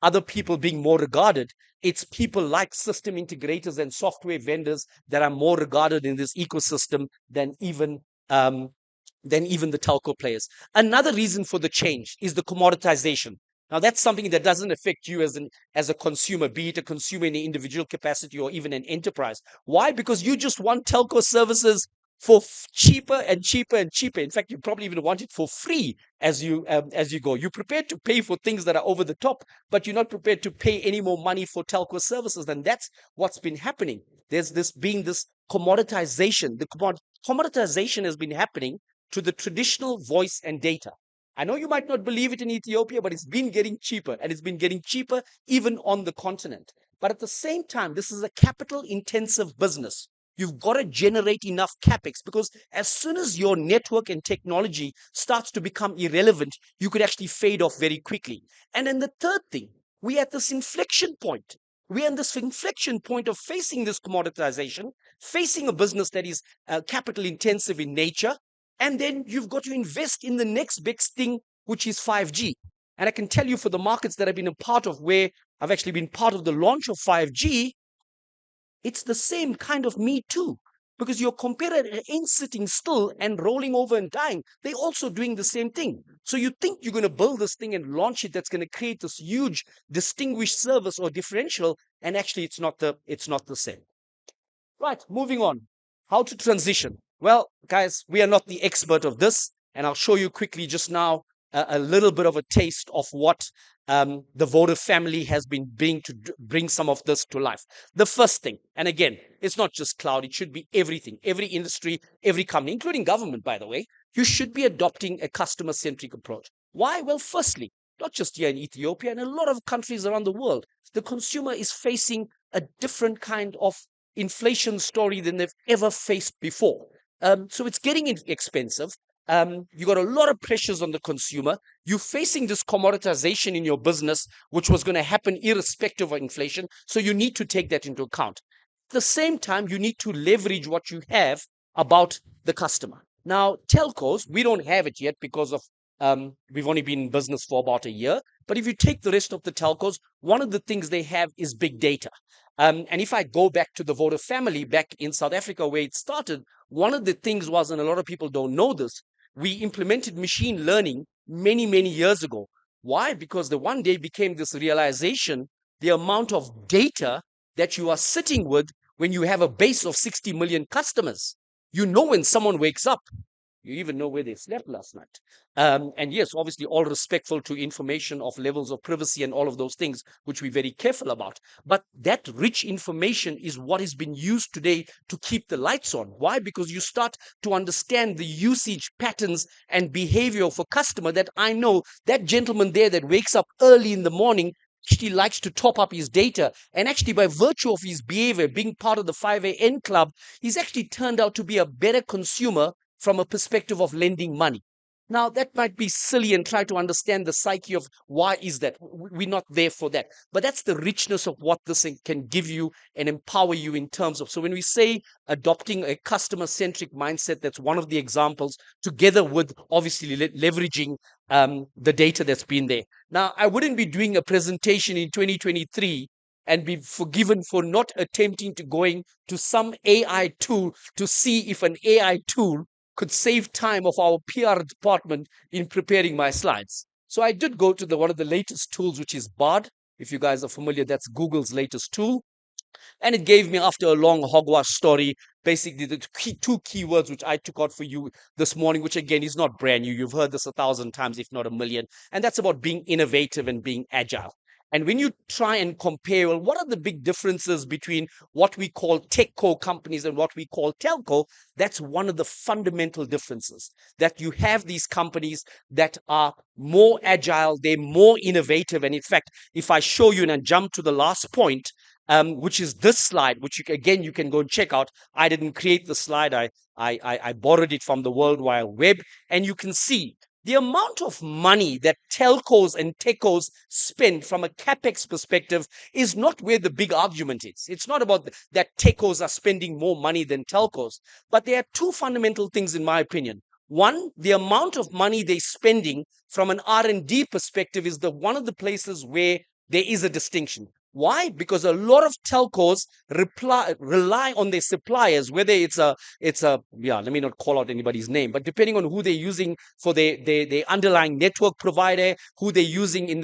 other people being more regarded, it's people like system integrators and software vendors that are more regarded in this ecosystem than even the telco players. Another reason for the change is the commoditization. Now, that's something that doesn't affect you as a consumer, be it a consumer in an individual capacity or even an enterprise. Why? Because you just want telco services for cheaper and cheaper and cheaper. In fact, you probably even want it for free as you go. You're prepared to pay for things that are over the top, but you're not prepared to pay any more money for telco services. And that's what's been happening. There's this commoditization. The commoditization has been happening to the traditional voice and data. I know you might not believe it in Ethiopia, but it's been getting cheaper, and it's been getting cheaper even on the continent. But at the same time, this is a capital intensive business. You've got to generate enough capex, because as soon as your network and technology starts to become irrelevant, you could actually fade off very quickly. And then the third thing, we're at this inflection point. We're in this inflection point of facing this commoditization, facing a business that is capital intensive in nature, and then you've got to invest in the next big thing, which is 5G. And I can tell you, for the markets that I've been a part of, where I've actually been part of the launch of 5G, it's the same kind of me too. Because your competitor ain't sitting still and rolling over and dying. They're also doing the same thing. So you think you're going to build this thing and launch it that's going to create this huge distinguished service or differential, and actually it's not the same. Right, moving on. How to transition? Well, guys, we are not the expert of this, and I'll show you quickly just now a little bit of a taste of what the Voda family has been being to bring some of this to life. The first thing, and again, it's not just cloud, it should be everything, every industry, every company, including government, by the way. You should be adopting a customer-centric approach. Why? Well, firstly, not just here in Ethiopia, and a lot of countries around the world, the consumer is facing a different kind of inflation story than they've ever faced before. So it's getting expensive. You got a lot of pressures on the consumer. You're facing this commoditization in your business, which was going to happen irrespective of inflation. So you need to take that into account. At the same time, you need to leverage what you have about the customer. Now, telcos, we don't have it yet because of we've only been in business for about a year. But if you take the rest of the telcos, one of the things they have is big data. And if I go back to the Voda family back in South Africa where it started, one of the things was, and a lot of people don't know this, we implemented machine learning many, many years ago. Why? Because the one day became this realization, the amount of data that you are sitting with when you have a base of 60 million customers. You know when someone wakes up. You even know where they slept last night. And yes, obviously, all respectful to information of levels of privacy and all of those things, which we're very careful about. But that rich information is what has been used today to keep the lights on. Why? Because you start to understand the usage patterns and behavior of a customer, that I know that gentleman there that wakes up early in the morning actually likes to top up his data. And actually, by virtue of his behavior, being part of the 5am club, he's actually turned out to be a better consumer from a perspective of lending money. Now, that might be silly and try to understand the psyche of why is that. We're not there for that. But that's the richness of what this can give you and empower you in terms of. So when we say adopting a customer-centric mindset, that's one of the examples, together with obviously leveraging the data that's been there. Now, I wouldn't be doing a presentation in 2023 and be forgiven for not attempting to going to some AI tool to see if an AI tool could save time of our PR department in preparing my slides. So I did go to one of the latest tools, which is Bard. If you guys are familiar, that's Google's latest tool. And it gave me, after a long hogwash story, basically the two keywords which I took out for you this morning, which again is not brand new. You've heard this 1,000 times, if not a million. And that's about being innovative and being agile. And when you try and compare, well, what are the big differences between what we call techco companies and what we call telco? That's one of the fundamental differences, that you have these companies that are more agile, they're more innovative. And in fact, if I show you and I jump to the last point, which is this slide, which again, you can go and check out. I didn't create the slide. I borrowed it from the World Wide Web. And you can see the amount of money that telcos and techos spend from a capex perspective is not where the big argument is. It's not about that techos are spending more money than telcos, but there are two fundamental things in my opinion. One, the amount of money they're spending from an R&D perspective is one of the places where there is a distinction. Why? Because a lot of telcos rely on their suppliers, whether it's a let me not call out anybody's name, but depending on who they're using for their underlying network provider, who they're using in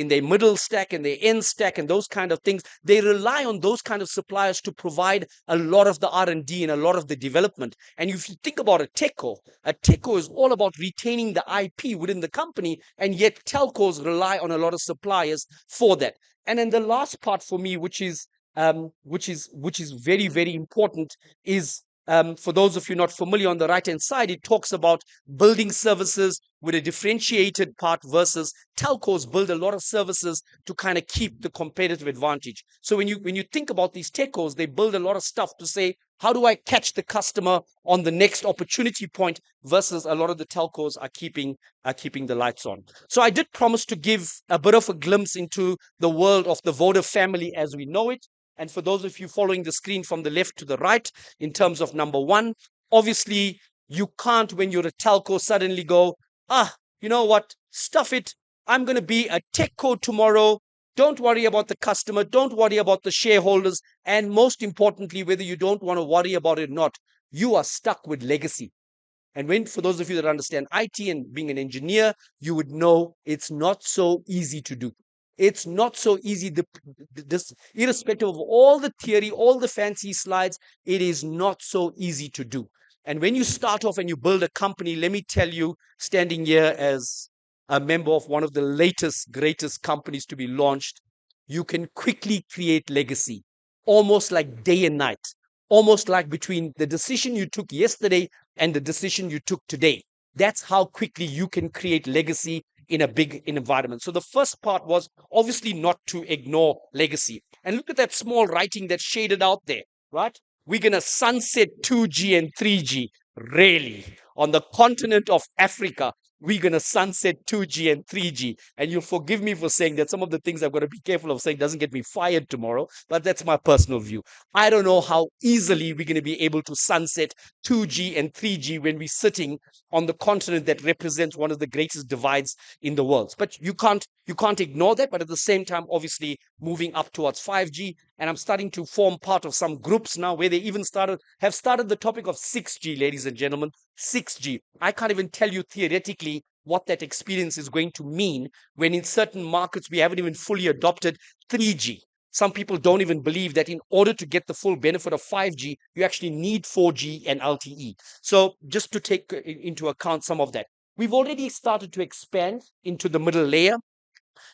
their middle stack and their end stack and those kind of things, they rely on those kind of suppliers to provide a lot of the R&D and a lot of the development. And if you think about a techco is all about retaining the IP within the company, and yet telcos rely on a lot of suppliers for that. And then the last part for me, which is very, very important, is for those of you not familiar, on the right hand side, it talks about building services with a differentiated part versus telcos build a lot of services to kind of keep the competitive advantage. So when you think about these techcos, they build a lot of stuff to say, how do I catch the customer on the next opportunity point, versus a lot of the telcos are keeping the lights on. So I did promise to give a bit of a glimpse into the world of the Voda family as we know it. And for those of you following the screen from the left to the right, in terms of number one, obviously you can't, when you're a telco, suddenly go, you know what, stuff it, I'm going to be a techco tomorrow. Don't worry about the customer. Don't worry about the shareholders. And most importantly, whether you don't want to worry about it or not, you are stuck with legacy. And for those of you that understand IT and being an engineer, you would know it's not so easy to do. It's not so easy. Irrespective of all the theory, all the fancy slides, it is not so easy to do. And when you start off and you build a company, let me tell you, standing here as a member of one of the latest, greatest companies to be launched, you can quickly create legacy, almost like day and night, almost like between the decision you took yesterday and the decision you took today. That's how quickly you can create legacy in a big environment. So the first part was obviously not to ignore legacy. And look at that small writing that's shaded out there, right? We're going to sunset 2G and 3G. Really? On the continent of Africa, we're going to sunset 2G and 3G. And you'll forgive me for saying that some of the things I've got to be careful of saying doesn't get me fired tomorrow, but that's my personal view. I don't know how easily we're going to be able to sunset 2G and 3G when we're sitting on the continent that represents one of the greatest divides in the world. But you can't ignore that. But at the same time, obviously moving up towards 5G. And I'm starting to form part of some groups now where they even have started the topic of 6G, ladies and gentlemen. 6G. I can't even tell you theoretically what that experience is going to mean when in certain markets we haven't even fully adopted 3G. Some people don't even believe that in order to get the full benefit of 5G, you actually need 4G and LTE. So just to take into account some of that. We've already started to expand into the middle layer,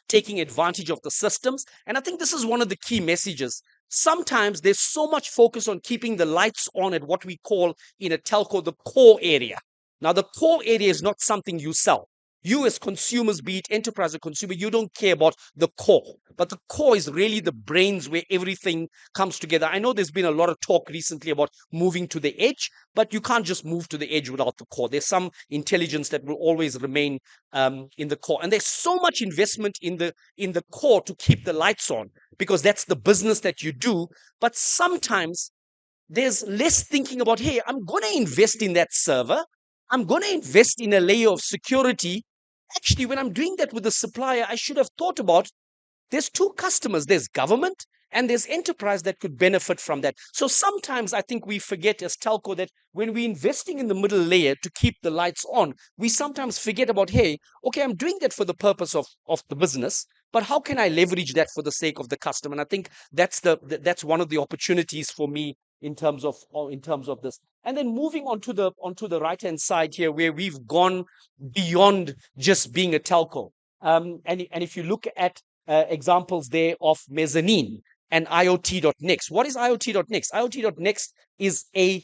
taking advantage of the systems. And I think this is one of the key messages. Sometimes there's so much focus on keeping the lights on at what we call in a telco the core area. Now, the core area is not something you sell. You as consumers, be it enterprise or consumer, you don't care about the core. But the core is really the brains where everything comes together. I know there's been a lot of talk recently about moving to the edge, but you can't just move to the edge without the core. There's some intelligence that will always remain in the core. And there's so much investment in the core to keep the lights on, because that's the business that you do. But sometimes there's less thinking about, hey, I'm going to invest in that server. I'm going to invest in a layer of security. Actually, when I'm doing that with the supplier, I should have thought about there's two customers. There's government and there's enterprise that could benefit from that. So sometimes I think we forget as telco that when we're investing in the middle layer to keep the lights on, we sometimes forget about, hey, okay, I'm doing that for the purpose of the business, but how can I leverage that for the sake of the customer? And I think that's one of the opportunities for me in terms of this. And then moving onto the right hand side here, where we've gone beyond just being a telco. And if you look at examples there of mezzanine and IoT.next. What is IoT.next? IoT.next is a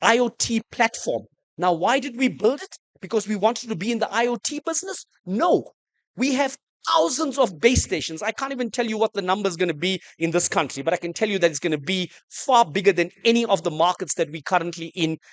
IoT platform. Now, why did we build it? Because we wanted to be in the IoT business? No. We have thousands of base stations. I can't even tell you what the number is going to be in this country, but I can tell you that it's going to be far bigger than any of the markets that we currently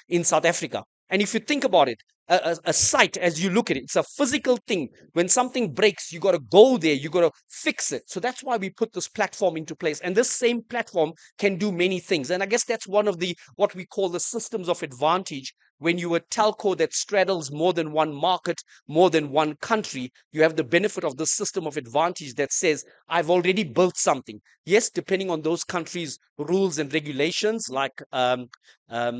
in South Africa. And if you think about it, a site, as you look at it, it's a physical thing. When something breaks, you got to go there, you got to fix it. So that's why we put this platform into place. And this same platform can do many things. And I guess that's one of the what we call the systems of advantage. When you're a telco that straddles more than one market, more than one country, you have the benefit of the system of advantage that says, I've already built something. Yes, depending on those countries' rules and regulations, like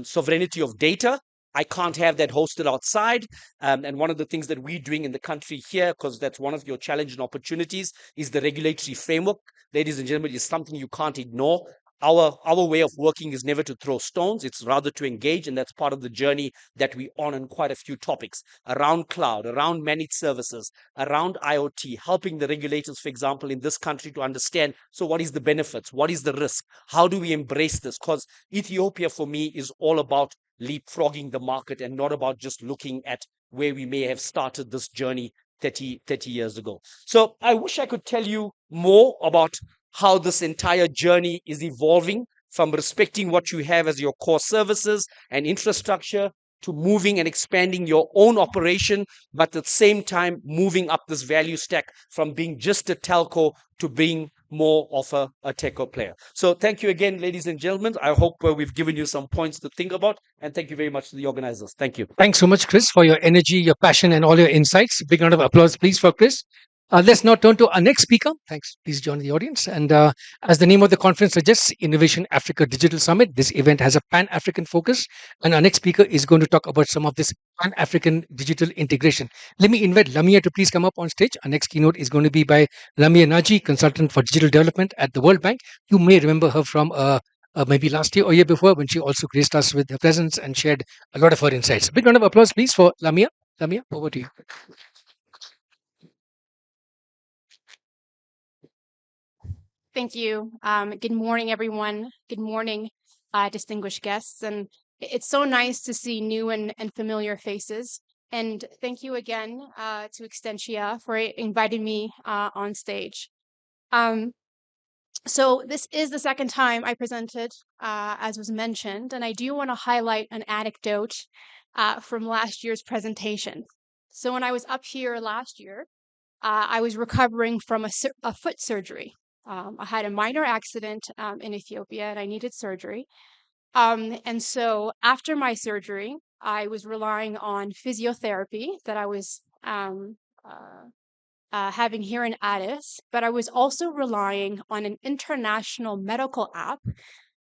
sovereignty of data, I can't have that hosted outside. And one of the things that we're doing in the country here, because that's one of your challenge and opportunities, is the regulatory framework. Ladies and gentlemen, is something you can't ignore. Our way of working is never to throw stones. It's rather to engage. And that's part of the journey that we're on quite a few topics around cloud, around managed services, around IoT, helping the regulators, for example, in this country to understand, so what is the benefits? What is the risk? How do we embrace this? Because Ethiopia, for me, is all about leapfrogging the market and not about just looking at where we may have started this journey 30 years ago. So I wish I could tell you more about how this entire journey is evolving from respecting what you have as your core services and infrastructure to moving and expanding your own operation, but at the same time moving up this value stack from being just a telco to being more of a telco player. So thank you again, ladies and gentlemen. I hope we've given you some points to think about, and thank you very much to the organizers. Thank you. Thanks so much, Chris, for your energy, your passion, and all your insights. Big round of applause, please, for Chris. Let's now turn to our next speaker. Thanks. Please join the audience. And as the name of the conference suggests, Innovation Africa Digital Summit, this event has a pan-African focus. And our next speaker is going to talk about some of this pan-African digital integration. Let me invite Lamia to please come up on stage. Our next keynote is going to be by Lamia Naji, consultant for digital development at the World Bank. You may remember her from maybe last year or year before, when she also graced us with her presence and shared a lot of her insights. Big round of applause, please, for Lamia. Lamia, over to you. Thank you. Good morning, everyone. Good morning, distinguished guests. And it's so nice to see new and familiar faces. And thank you again to Extentia for inviting me on stage. So this is the second time I presented, as was mentioned, and I do want to highlight an anecdote from last year's presentation. So when I was up here last year, I was recovering from a foot surgery. I had a minor accident in Ethiopia and I needed surgery. And so after my surgery, I was relying on physiotherapy that I was having here in Addis, but I was also relying on an international medical app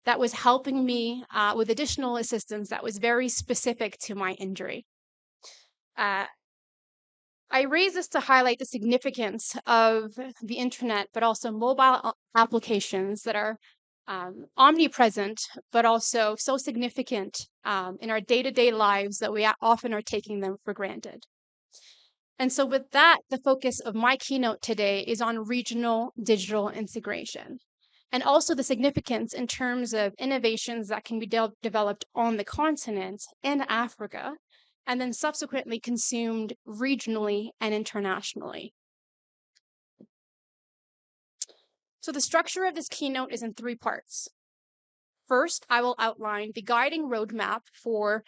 that was helping me with additional assistance that was very specific to my injury. I raise this to highlight the significance of the internet, but also mobile applications that are omnipresent, but also so significant in our day-to-day lives that we often are taking them for granted. And so with that, the focus of my keynote today is on regional digital integration, and also the significance in terms of innovations that can be developed on the continent in Africa, and then subsequently consumed regionally and internationally. So the structure of this keynote is in three parts. First, I will outline the guiding roadmap for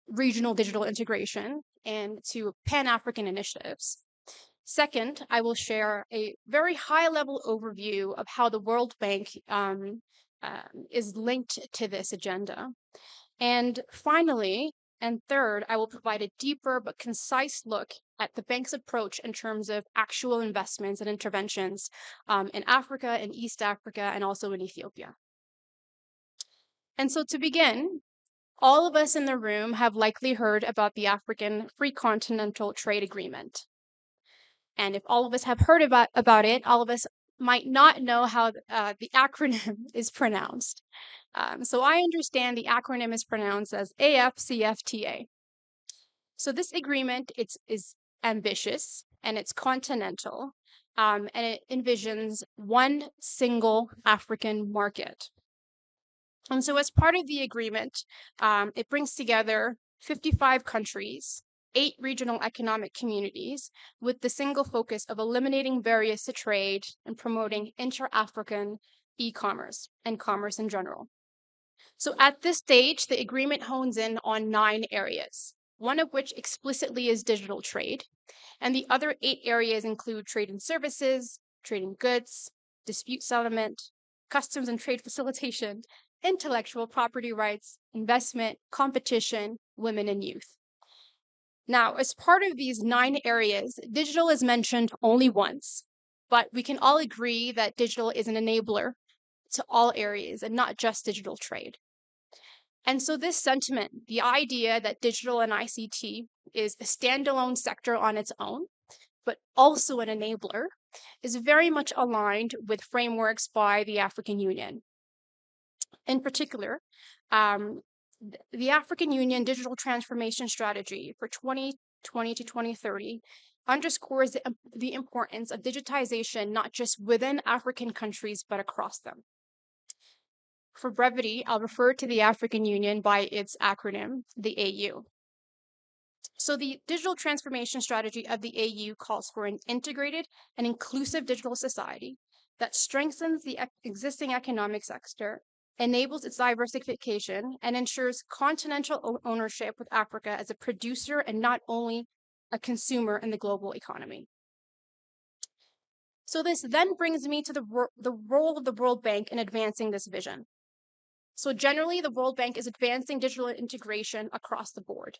regional digital integration and to Pan-African initiatives. Second, I will share a very high-level overview of how the World Bank is linked to this agenda. And finally, and third, I will provide a deeper but concise look at the bank's approach in terms of actual investments and interventions in Africa, in East Africa, and also in Ethiopia. And so to begin, all of us in the room have likely heard about the African Free Continental Trade Agreement. And if all of us have heard about it, all of us might not know how the acronym is pronounced. So I understand the acronym is pronounced as AFCFTA. So this agreement is ambitious and it's continental, and it envisions one single African market. And so as part of the agreement, it brings together 55 countries, 8 regional economic communities, with the single focus of eliminating barriers to trade and promoting inter-African e-commerce and commerce in general. So at this stage, the agreement hones in on 9 areas, one of which explicitly is digital trade, and the other 8 areas include trade in services, trade in goods, dispute settlement, customs and trade facilitation, intellectual property rights, investment, competition, women and youth. Now, as part of these 9 areas, digital is mentioned only once, but we can all agree that digital is an enabler to all areas and not just digital trade. And so this sentiment, the idea that digital and ICT is a standalone sector on its own, but also an enabler, is very much aligned with frameworks by the African Union. In particular, the African Union Digital Transformation Strategy for 2020 to 2030 underscores the importance of digitization, not just within African countries, but across them. For brevity, I'll refer to the African Union by its acronym, the AU. So the digital transformation strategy of the AU calls for an integrated and inclusive digital society that strengthens the existing economic sector, enables its diversification, and ensures continental ownership with Africa as a producer and not only a consumer in the global economy. So this then brings me to the role of the World Bank in advancing this vision. So generally, the World Bank is advancing digital integration across the board.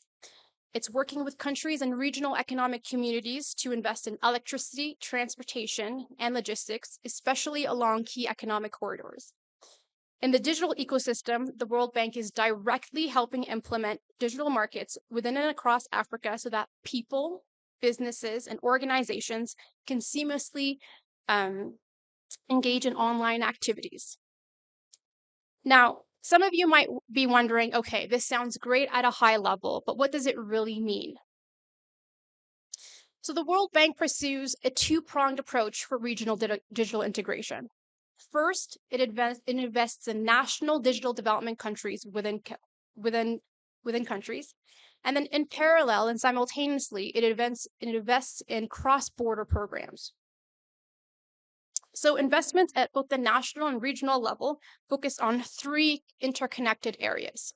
It's working with countries and regional economic communities to invest in electricity, transportation, and logistics, especially along key economic corridors. In the digital ecosystem, the World Bank is directly helping implement digital markets within and across Africa so that people, businesses, and organizations can seamlessly engage in online activities. Now, some of you might be wondering, okay, this sounds great at a high level, but what does it really mean? So the World Bank pursues a two-pronged approach for regional digital integration. First, it invests in national digital development countries within countries. And then in parallel and simultaneously, it invests in cross-border programs. So investments at both the national and regional level focus on 3 interconnected areas.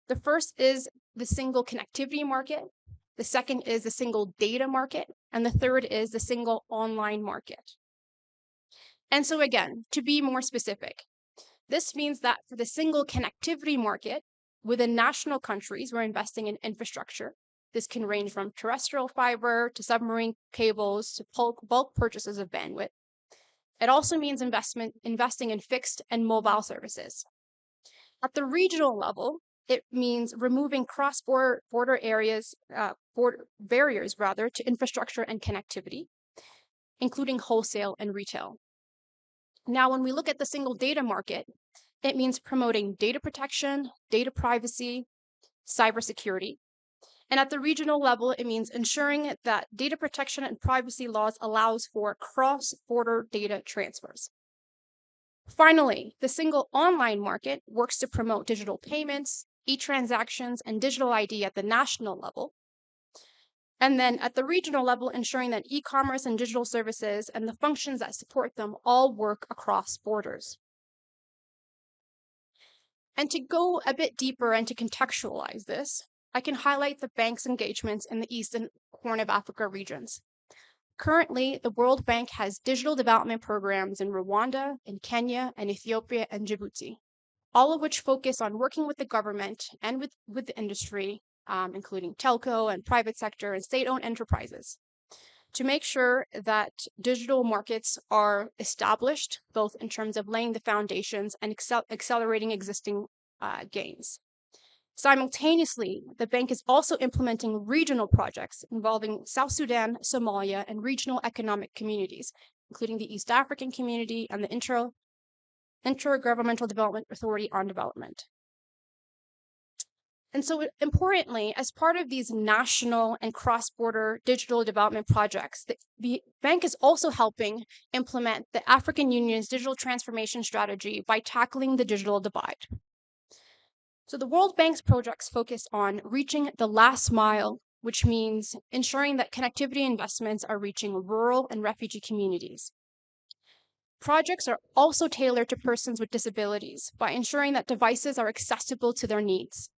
The first is the single connectivity market, the second is the single data market, and the third is the single online market. And so again, to be more specific, this means that for the single connectivity market, within national countries, we're investing in infrastructure. This can range from terrestrial fiber to submarine cables to bulk purchases of bandwidth. It also means investing in fixed and mobile services. At the regional level, it means removing cross-border barriers to infrastructure and connectivity, including wholesale and retail. Now, when we look at the single data market, it means promoting data protection, data privacy, cybersecurity. And at the regional level, it means ensuring that data protection and privacy laws allows for cross-border data transfers. Finally, the single online market works to promote digital payments, e-transactions, and digital ID at the national level. And then at the regional level, ensuring that e-commerce and digital services and the functions that support them all work across borders. And to go a bit deeper and to contextualize this, I can highlight the bank's engagements in the Eastern Horn of Africa regions. Currently, the World Bank has digital development programs in Rwanda, in Kenya, and Ethiopia, and Djibouti, all of which focus on working with the government and with the industry, including telco and private sector and state-owned enterprises, to make sure that digital markets are established, both in terms of laying the foundations and accelerating existing gains. Simultaneously, the bank is also implementing regional projects involving South Sudan, Somalia, and regional economic communities, including the East African Community and the Intergovernmental Development Authority on Development. And so, importantly, as part of these national and cross-border digital development projects, the bank is also helping implement the African Union's digital transformation strategy by tackling the digital divide. So the World Bank's projects focus on reaching the last mile, which means ensuring that connectivity investments are reaching rural and refugee communities. Projects are also tailored to persons with disabilities by ensuring that devices are accessible to their needs.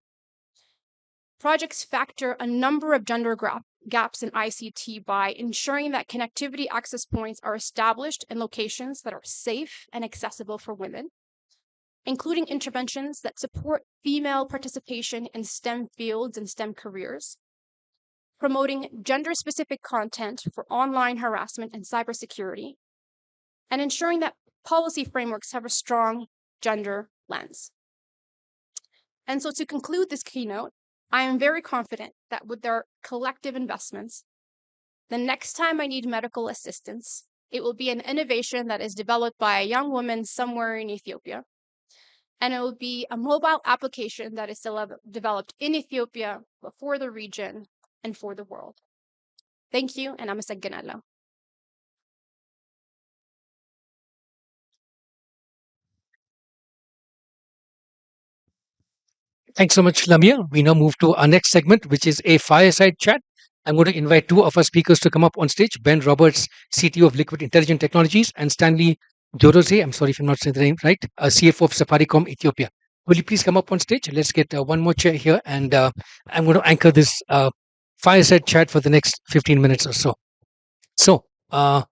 Projects factor a number of gender gaps in ICT by ensuring that connectivity access points are established in locations that are safe and accessible for women, including interventions that support female participation in STEM fields and STEM careers, promoting gender-specific content for online harassment and cybersecurity, and ensuring that policy frameworks have a strong gender lens. And so to conclude this keynote, I am very confident that with their collective investments, the next time I need medical assistance, it will be an innovation that is developed by a young woman somewhere in Ethiopia. And it will be a mobile application that is developed in Ethiopia, but for the region and for the world. Thank you, and አመሰግናለሁ. Thanks so much, Lamia. We now move to our next segment, which is a fireside chat. I'm going to invite two of our speakers to come up on stage, Ben Roberts, CTO of Liquid Intelligent Technologies, and Stanley Jorose, I'm sorry if I'm not saying the name right, CFO of Safaricom Ethiopia. Will you please come up on stage? Let's get one more chair here, and I'm going to anchor this fireside chat for the next 15 minutes or so. So, one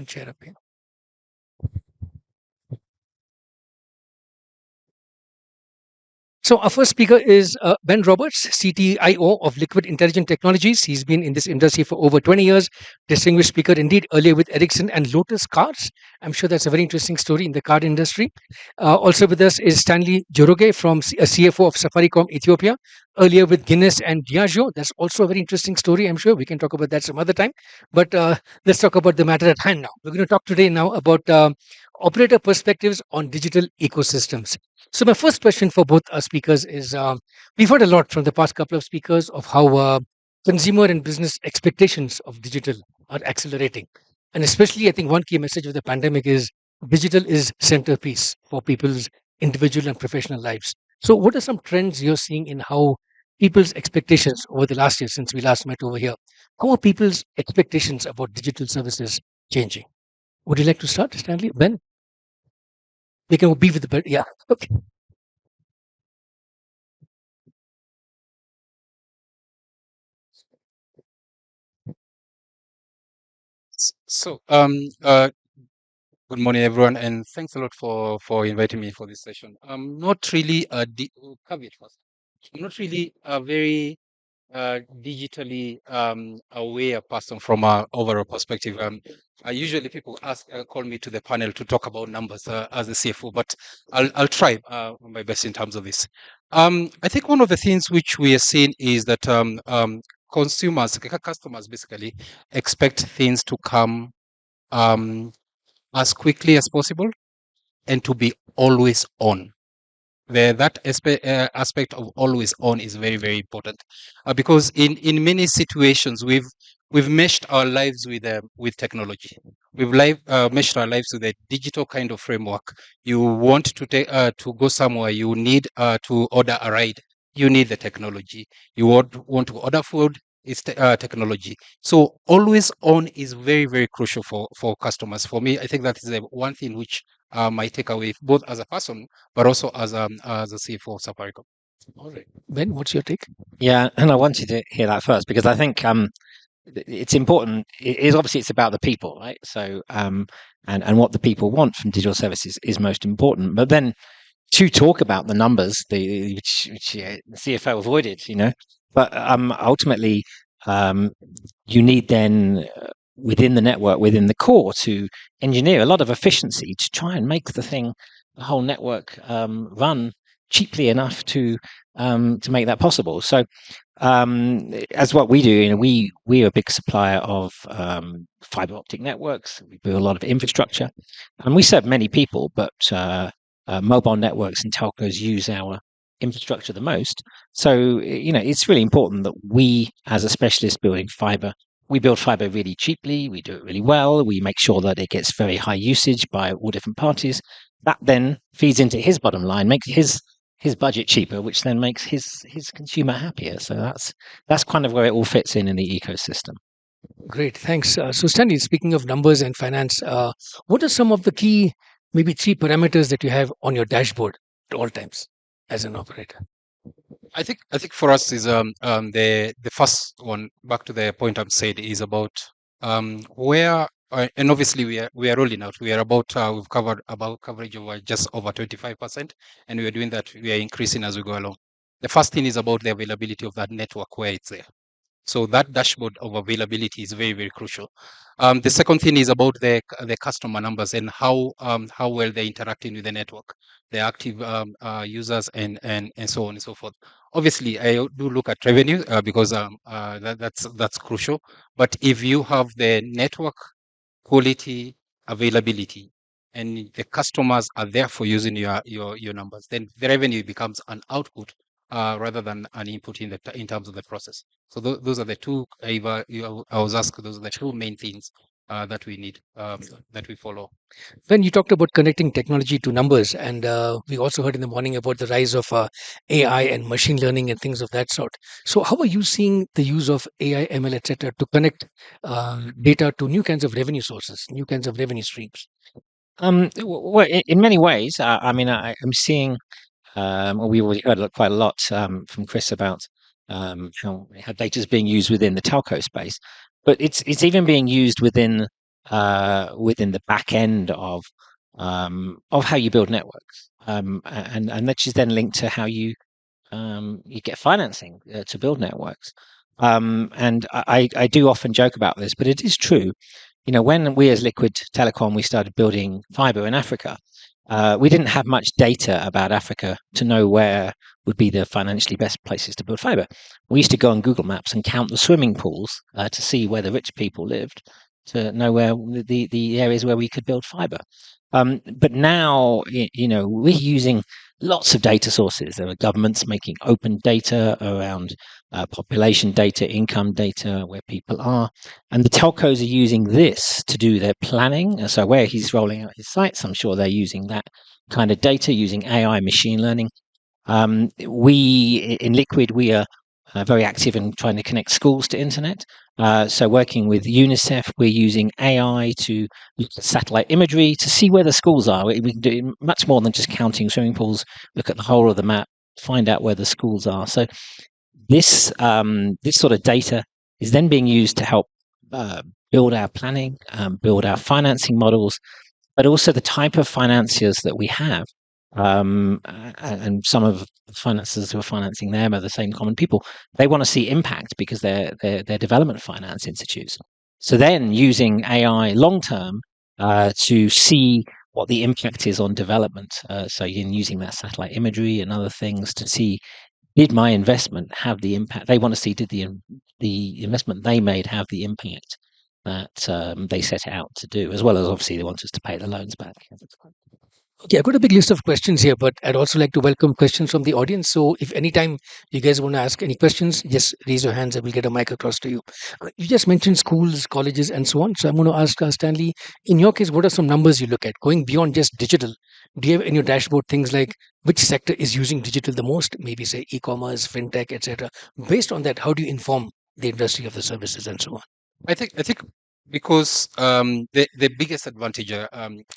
chair up here. So our first speaker is Ben Roberts, CTIO of Liquid Intelligent Technologies. He's been in this industry for over 20 years. Distinguished speaker indeed, earlier with Ericsson and Lotus Cars. I'm sure that's a very interesting story in the car industry. Also with us is Stanley Joroge, from CFO of Safaricom Ethiopia. Earlier with Guinness and Diageo. That's also a very interesting story. I'm sure we can talk about that some other time. But let's talk about the matter at hand now. We're going to talk today now about operator perspectives on digital ecosystems. So my first question for both our speakers is, we've heard a lot from the past couple of speakers of how consumer and business expectations of digital are accelerating. And especially, I think one key message of the pandemic is digital is centerpiece for people's individual and professional lives. So what are some trends you're seeing in how people's expectations over the last year since we last met over here? How are people's expectations about digital services changing? Would you like to start, Stanley? Ben? We can be with the bed. Yeah. Okay. So, good morning, everyone, and thanks a lot for inviting me for this session. I'm not really caveat first. I'm not really a very digitally aware person from an overall perspective. Usually people call me to the panel to talk about numbers as a CFO, but I'll try my best in terms of this. I think one of the things which we are seeing is that customers basically expect things to come as quickly as possible and to be always on. That aspect of always on is very, very important because in many situations we've meshed our lives with technology. We've meshed our lives with a digital kind of framework. You want to take to go somewhere, you need to order a ride. You need the technology. You want to order food. It's technology. So always on is very, very crucial for customers. For me, I think that is the one thing which my takeaway, both as a person but also as a CFO of Safaricom. All right, Ben, what's your take? Yeah, and I wanted to hear that first because I think it's important. It is obviously it's about the people, right? So and what the people want from digital services is most important. But then to talk about the numbers, which the CFO avoided, but ultimately you need then within the network, within the core, to engineer a lot of efficiency to try and make the whole network run cheaply enough to make that possible. So as what we do, we're a big supplier of fiber optic networks. We build a lot of infrastructure, and we serve many people, but mobile networks and telcos use our infrastructure the most. So, it's really important that we, as a specialist building fiber, we build fiber really cheaply, we do it really well, we make sure that it gets very high usage by all different parties. That then feeds into his bottom line, makes his budget cheaper, which then makes his consumer happier. So that's kind of where it all fits in the ecosystem. Great, thanks. So, Stanley, speaking of numbers and finance, what are some of the key, maybe 3 parameters that you have on your dashboard at all times as an operator? I think for us is the first one, back to the point I've said, is about where and obviously we are rolling out. We are about we've covered about coverage of just over 25%, and we are doing that. We are increasing as we go along. The first thing is about the availability of that network where it's there. So that dashboard of availability is very, very crucial. The second thing is about the customer numbers and how well they're interacting with the network, the active users and so on and so forth. Obviously, I do look at revenue because that's crucial. But if you have the network quality, availability, and the customers are therefore using your numbers, then the revenue becomes an output rather than an input in terms of the process. So those are the two. I was asked, those are the two main things that we need that we follow. When you talked about connecting technology to numbers, and we also heard in the morning about the rise of AI and machine learning and things of that sort. So, how are you seeing the use of AI, ML, etc., to connect data to new kinds of revenue sources, new kinds of revenue streams? Well, in many ways, I mean, I'm seeing. We already heard quite a lot from Chris about how data is being used within the telco space, but it's even being used within the back end of how you build networks, and that is then linked to how you get financing to build networks. And I do often joke about this, but it is true. When we as Liquid Telecom we started building fiber in Africa, we didn't have much data about Africa to know where would be the financially best places to build fiber. We used to go on Google Maps and count the swimming pools to see where the rich people lived, to know where the areas where we could build fiber. But now, we're using lots of data sources. There are governments making open data around population data, income data, where people are. And the telcos are using this to do their planning. So where he's rolling out his sites, I'm sure they're using that kind of data, using AI, machine learning. We in Liquid, we are very active in trying to connect schools to internet. So working with UNICEF, we're using AI to look at satellite imagery to see where the schools are. We can do much more than just counting swimming pools, look at the whole of the map, find out where the schools are. So this sort of data is then being used to help build our planning, build our financing models, but also the type of financiers that we have. And some of the financiers who are financing them are the same common people. They want to see impact because they're development finance institutes. So then using AI long term to see what the impact is on development. So in using that satellite imagery and other things to see, did my investment have the impact they want to see? Did the investment they made have the impact that they set out to do, as well as obviously they want us to pay the loans back. Okay, I've got a big list of questions here, but I'd also like to welcome questions from the audience. So if anytime you guys want to ask any questions, just raise your hands and we'll get a mic across to you. You just mentioned schools, colleges, and so on. So I'm going to ask Stanley, in your case, what are some numbers you look at? Going beyond just digital, do you have in your dashboard things like which sector is using digital the most? Maybe say e-commerce, fintech, etc. Based on that, how do you inform the industry of the services and so on? I think because the biggest advantage,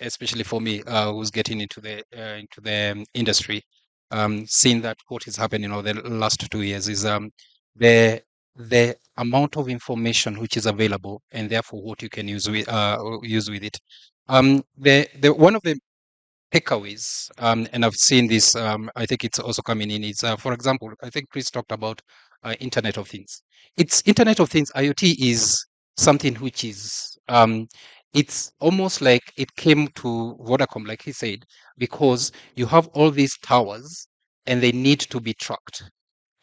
especially for me, who's getting into the industry, seeing that what is happening over the last 2 years is the amount of information which is available, and therefore what you can use with it. The one of the takeaways, and I've seen this. I think it's also coming in. Is for example, I think Chris talked about Internet of Things. It's Internet of Things. IoT is something which is it's almost like it came to Vodacom, like he said, because you have all these towers and they need to be tracked.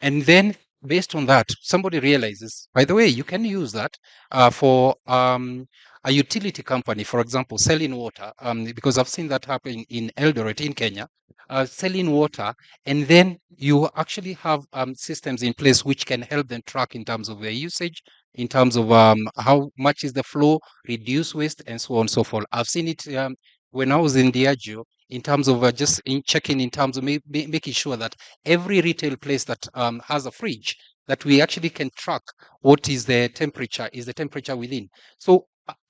And then based on that, somebody realizes, by the way, you can use that for a utility company, for example, selling water, because I've seen that happen in Eldoret in Kenya, selling water, and then you actually have systems in place which can help them track in terms of their usage, in terms of how much is the flow, reduce waste, and so on and so forth. I've seen it when I was in Diageo, in terms of just in checking, in terms of making sure that every retail place that has a fridge, that we actually can track what is the temperature within. So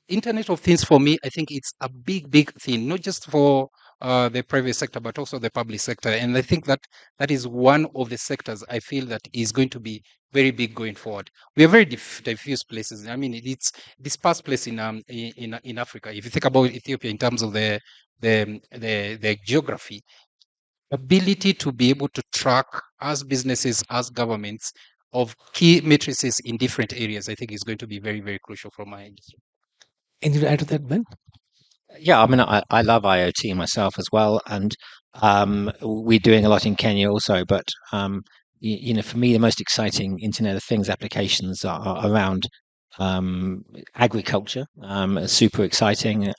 Internet of Things for me, I think it's a big thing, not just for the private sector, but also the public sector. And I think that that is one of the sectors I feel that is going to be very big going forward. We are very diffuse places. I mean, it's dispersed place in Africa. If you think about Ethiopia in terms of the geography, ability to be able to track as businesses, as governments, of key matrices in different areas, I think is going to be very crucial for my industry. Anything to add to that, Ben? Yeah, I mean, I love IoT myself as well, and we're doing a lot in Kenya also. But you know, for me, the most exciting Internet of Things applications are around agriculture. Super exciting.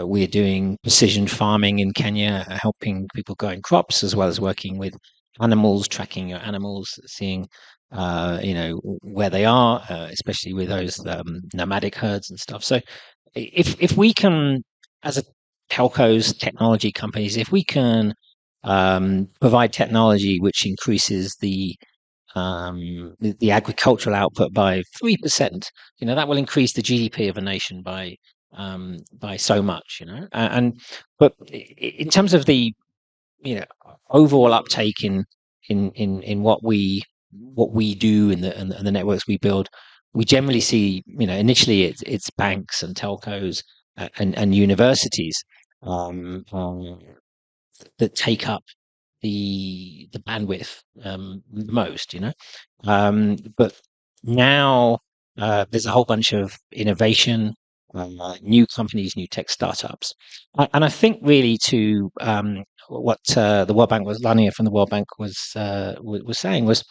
We're doing precision farming in Kenya, helping people growing crops as well as working with animals, tracking your animals, seeing you know where they are, especially with those nomadic herds and stuff. So if we can, as a telcos, technology companies, if we can provide technology which increases the agricultural output by 3%, you know, that will increase the GDP of a nation by so much, you know. And but in terms of the, you know, overall uptake in what we do and the networks we build, we generally see, you know, initially it's banks and telcos and universities that take up the bandwidth the most, you know. But now there's a whole bunch of innovation, new companies, new tech startups, and I think really to what the World Bank was, Lania from the World Bank was saying was,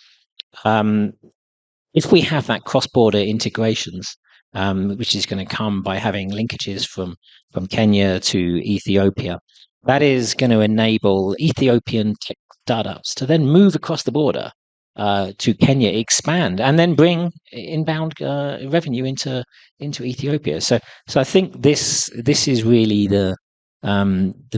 um, if we have that cross-border integrations, which is going to come by having linkages from Kenya to Ethiopia, that is going to enable Ethiopian tech startups to then move across the border to Kenya, expand, and then bring inbound revenue into Ethiopia. So I think this is really the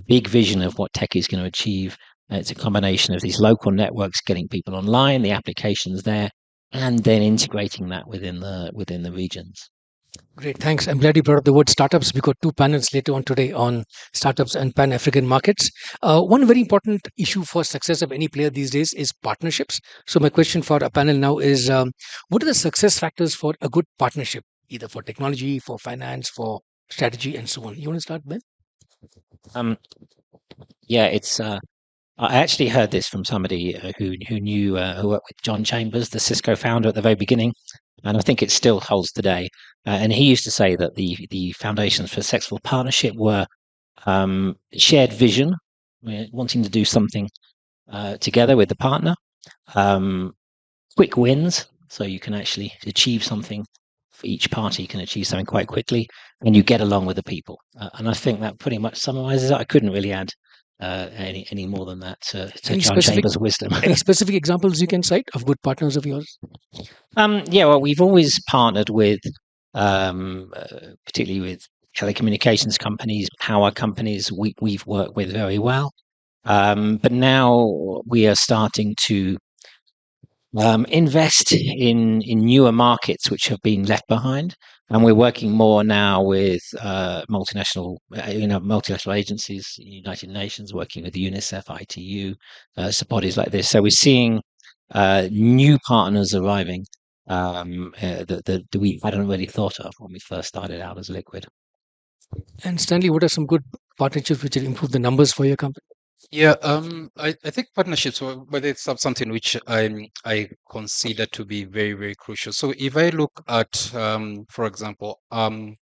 big vision of what tech is going to achieve. It's a combination of these local networks getting people online, the applications there, and then integrating that within the regions. Great, thanks. I'm glad you brought up the word startups. We've got two panels later on today on startups and Pan-African markets. One very important issue for success of any player these days is partnerships. So my question for a panel now is, what are the success factors for a good partnership, either for technology, for finance, for strategy, and so on? You want to start, Ben? Yeah, it's. I actually heard this from somebody who knew who worked with John Chambers, the Cisco founder at the very beginning, and I think it still holds today. And he used to say that the foundations for successful partnership were shared vision, wanting to do something together with the partner, quick wins, so you can actually achieve something. For each party can achieve something quite quickly, and you get along with the people. And I think that pretty much summarizes it. I couldn't really add any more than that to John Chambers' wisdom. Any specific examples you can cite of good partners of yours? Yeah, well, we've always partnered with, particularly with telecommunications companies, power companies. We've worked with very well, but now we are starting to invest in newer markets which have been left behind, and we're working more now with multinational agencies, United Nations, working with UNICEF, ITU, so bodies like this. So we're seeing new partners arriving that we hadn't really thought of when we first started out as Liquid. And Stanley, what are some good partnerships which will improve the numbers for your company? Yeah, I think partnerships, but it's something which I consider to be very crucial. So if I look at, for example,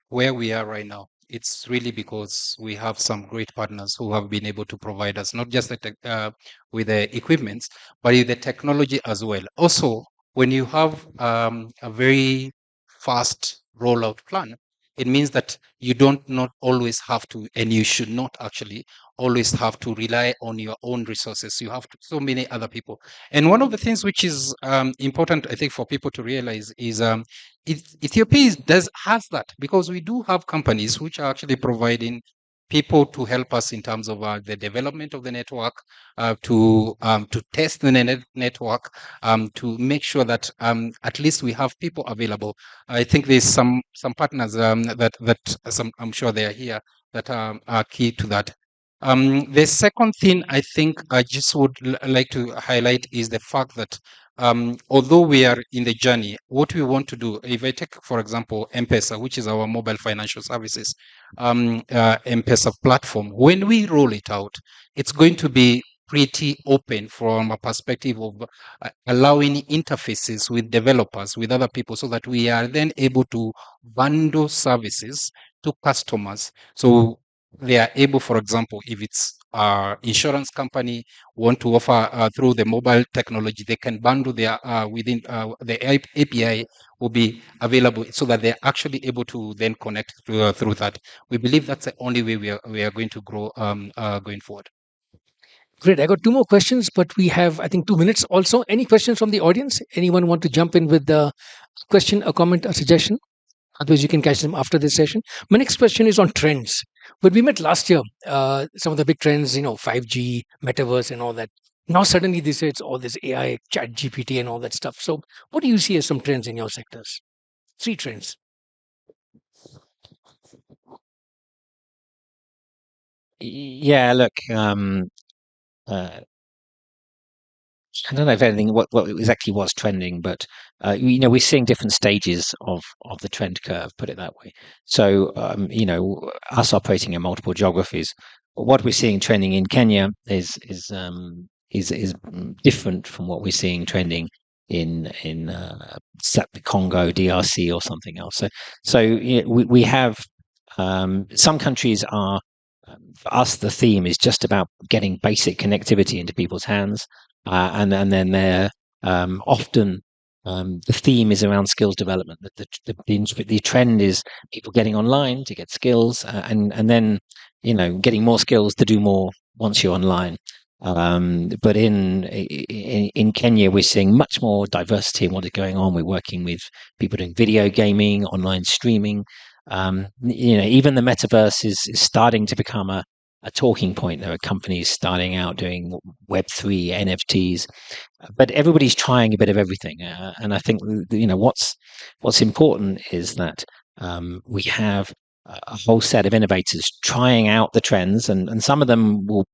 where we are right now it's really because we have some great partners who have been able to provide us not just with the equipments, but with the technology as well. Also, when you have a very fast rollout plan, it means that you don't not always have to, and you should not actually always have to rely on your own resources. You have so many other people. And one of the things which is important, I think, for people to realize is Ethiopia has that, because we do have companies which are actually providing people to help us in terms of the development of the network, to test the network, to make sure that at least we have people available. I think there's some partners that some, I'm sure they are here, that are key to that. The second thing I think I just would like to highlight is the fact that although we are in the journey, what we want to do, if I take, for example, M-Pesa, which is our mobile financial services, M-Pesa platform, when we roll it out, it's going to be pretty open from a perspective of allowing interfaces with developers, with other people, so that we are then able to bundle services to customers. So they are able, for example, if it's insurance company want to offer through the mobile technology, they can bundle their within the API will be available, so that they're actually able to then connect through that. We believe that's the only way we are going to grow going forward. Great. I got two more questions, but we have, I think, 2 minutes also. Any questions from the audience? Anyone want to jump in with a question, a comment, a suggestion? Otherwise, you can catch them after this session. My next question is on trends. When we met last year, some of the big trends, 5G, metaverse, and all that. Now, suddenly, they say it's all this AI, chat GPT, and all that stuff. So, what do you see as some trends in your sectors? 3 trends. Yeah, look, I don't know if anything what exactly was trending, but we're seeing different stages of the trend curve. Put it that way. So us operating in multiple geographies, what we're seeing trending in Kenya is different from what we're seeing trending in the Congo, DRC, or something else. So we have some countries are. For us, the theme is just about getting basic connectivity into people's hands, and then they're often the theme is around skills development. The trend is people getting online to get skills, and then getting more skills to do more once you're online. But in Kenya, we're seeing much more diversity in what is going on. We're working with people doing video gaming, online streaming. Even the metaverse is starting to become a talking point. There are companies starting out doing Web3 NFTs, but everybody's trying a bit of everything. And I think what's important is that we have a whole set of innovators trying out the trends, and some of them will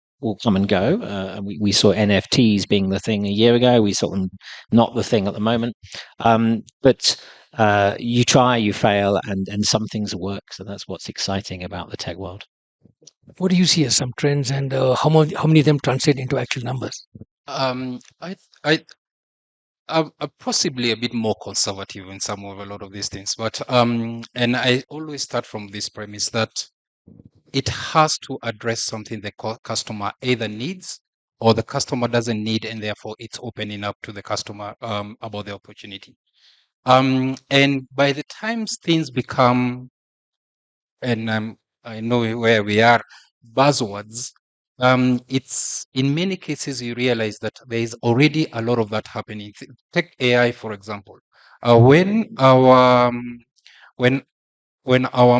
come and go. We saw NFTs being the thing a year ago. We saw them not the thing at the moment. But you try, you fail, and some things work. So that's what's exciting about the tech world. What do you see as some trends, and how many of them translate into actual numbers? I'm possibly a bit more conservative in a lot of these things, but and I always start from this premise that it has to address something the customer either needs or the customer doesn't need, and therefore it's opening up to the customer about the opportunity. And by the time things become, and I know where we are, buzzwords, it's in many cases you realize that there is already a lot of that happening. Take AI, for example. When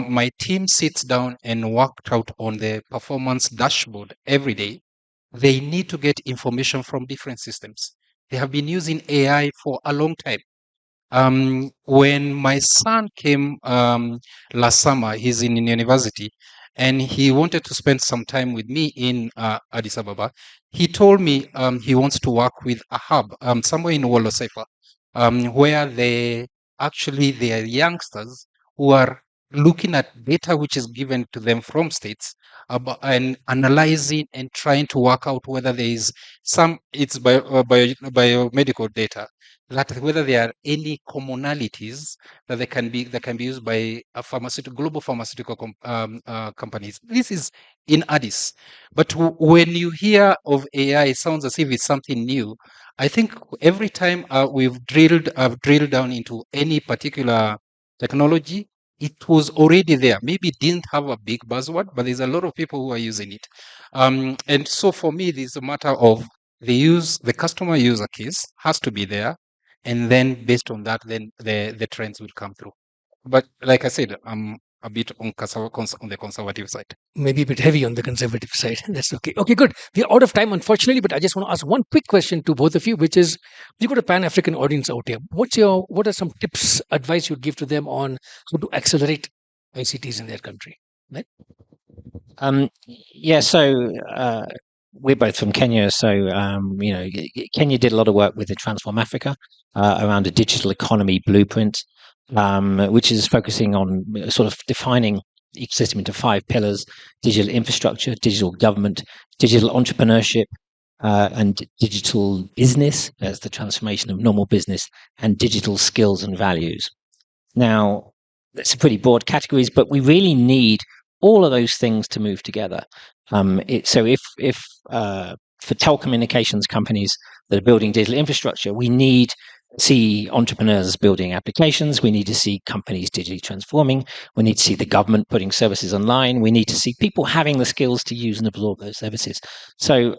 my team sits down and worked out on the performance dashboard every day, they need to get information from different systems. They have been using AI for a long time. When my son came last summer, he's in university, and he wanted to spend some time with me in Addis Ababa. He told me he wants to work with a hub somewhere in Wolo Sefa, where they are youngsters who are looking at data which is given to them from states and analyzing and trying to work out whether there is it's biomedical data. that whether there are any commonalities that can be used by a global pharmaceutical companies. This is in Addis, but when you hear of AI, it sounds as if it's something new. I think every time we've drilled down into any particular technology, it was already there. Maybe it didn't have a big buzzword, but there's a lot of people who are using it. And so for me, it's a matter of the customer user case has to be there, and then based on that, then the trends will come through. But like I said, I'm a bit on the conservative side. Maybe a bit heavy on the conservative side. That's okay. Okay, good. We're out of time, unfortunately, but I just want to ask one quick question to both of you, which is, you got a Pan-African audience out here. What are some tips, advice you'd give to them on how to accelerate ICTs in their country? Right? Yeah, so we're both from Kenya, so Kenya did a lot of work with the Transform Africa around a digital economy blueprint, which is focusing on sort of defining ecosystem into 5 pillars: digital infrastructure, digital government, digital entrepreneurship, and digital business as the transformation of normal business, and digital skills and values. Now, that's a pretty broad categories, but we really need all of those things to move together. So if for telecommunications companies that are building digital infrastructure, we need to see entrepreneurs building applications. We need to see companies digitally transforming. We need to see the government putting services online. We need to see people having the skills to use and absorb those services. So,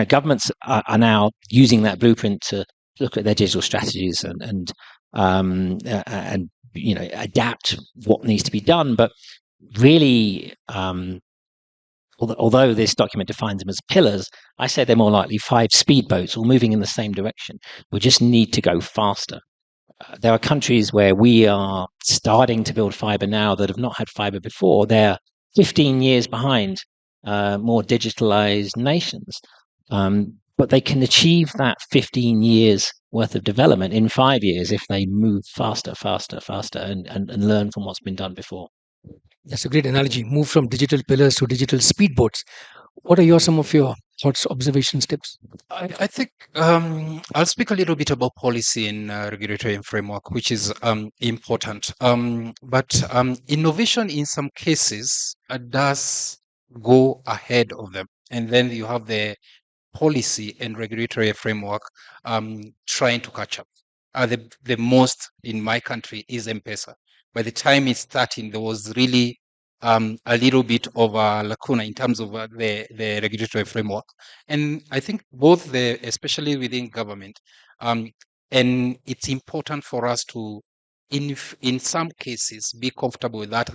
governments are now using that blueprint to look at their digital strategies and adapt what needs to be done. But really, although this document defines them as pillars, I say they're more likely 5 speedboats all moving in the same direction. We just need to go faster. There are countries where we are starting to build fiber now that have not had fiber before. They're 15 years behind more digitalized nations. But they can achieve that 15 years worth of development in 5 years if they move faster, and learn from what's been done before. That's a great analogy. Move from digital pillars to digital speedboats. What are some of your thoughts, observations, tips? I think I'll speak a little bit about policy and regulatory framework, which is important. But innovation in some cases does go ahead of them. And then you have the policy and regulatory framework trying to catch up. The most in my country is M-Pesa. By the time it's starting, there was really a little bit of a lacuna in terms of the regulatory framework. And I think both especially within government, and it's important for us to, in some cases, be comfortable with that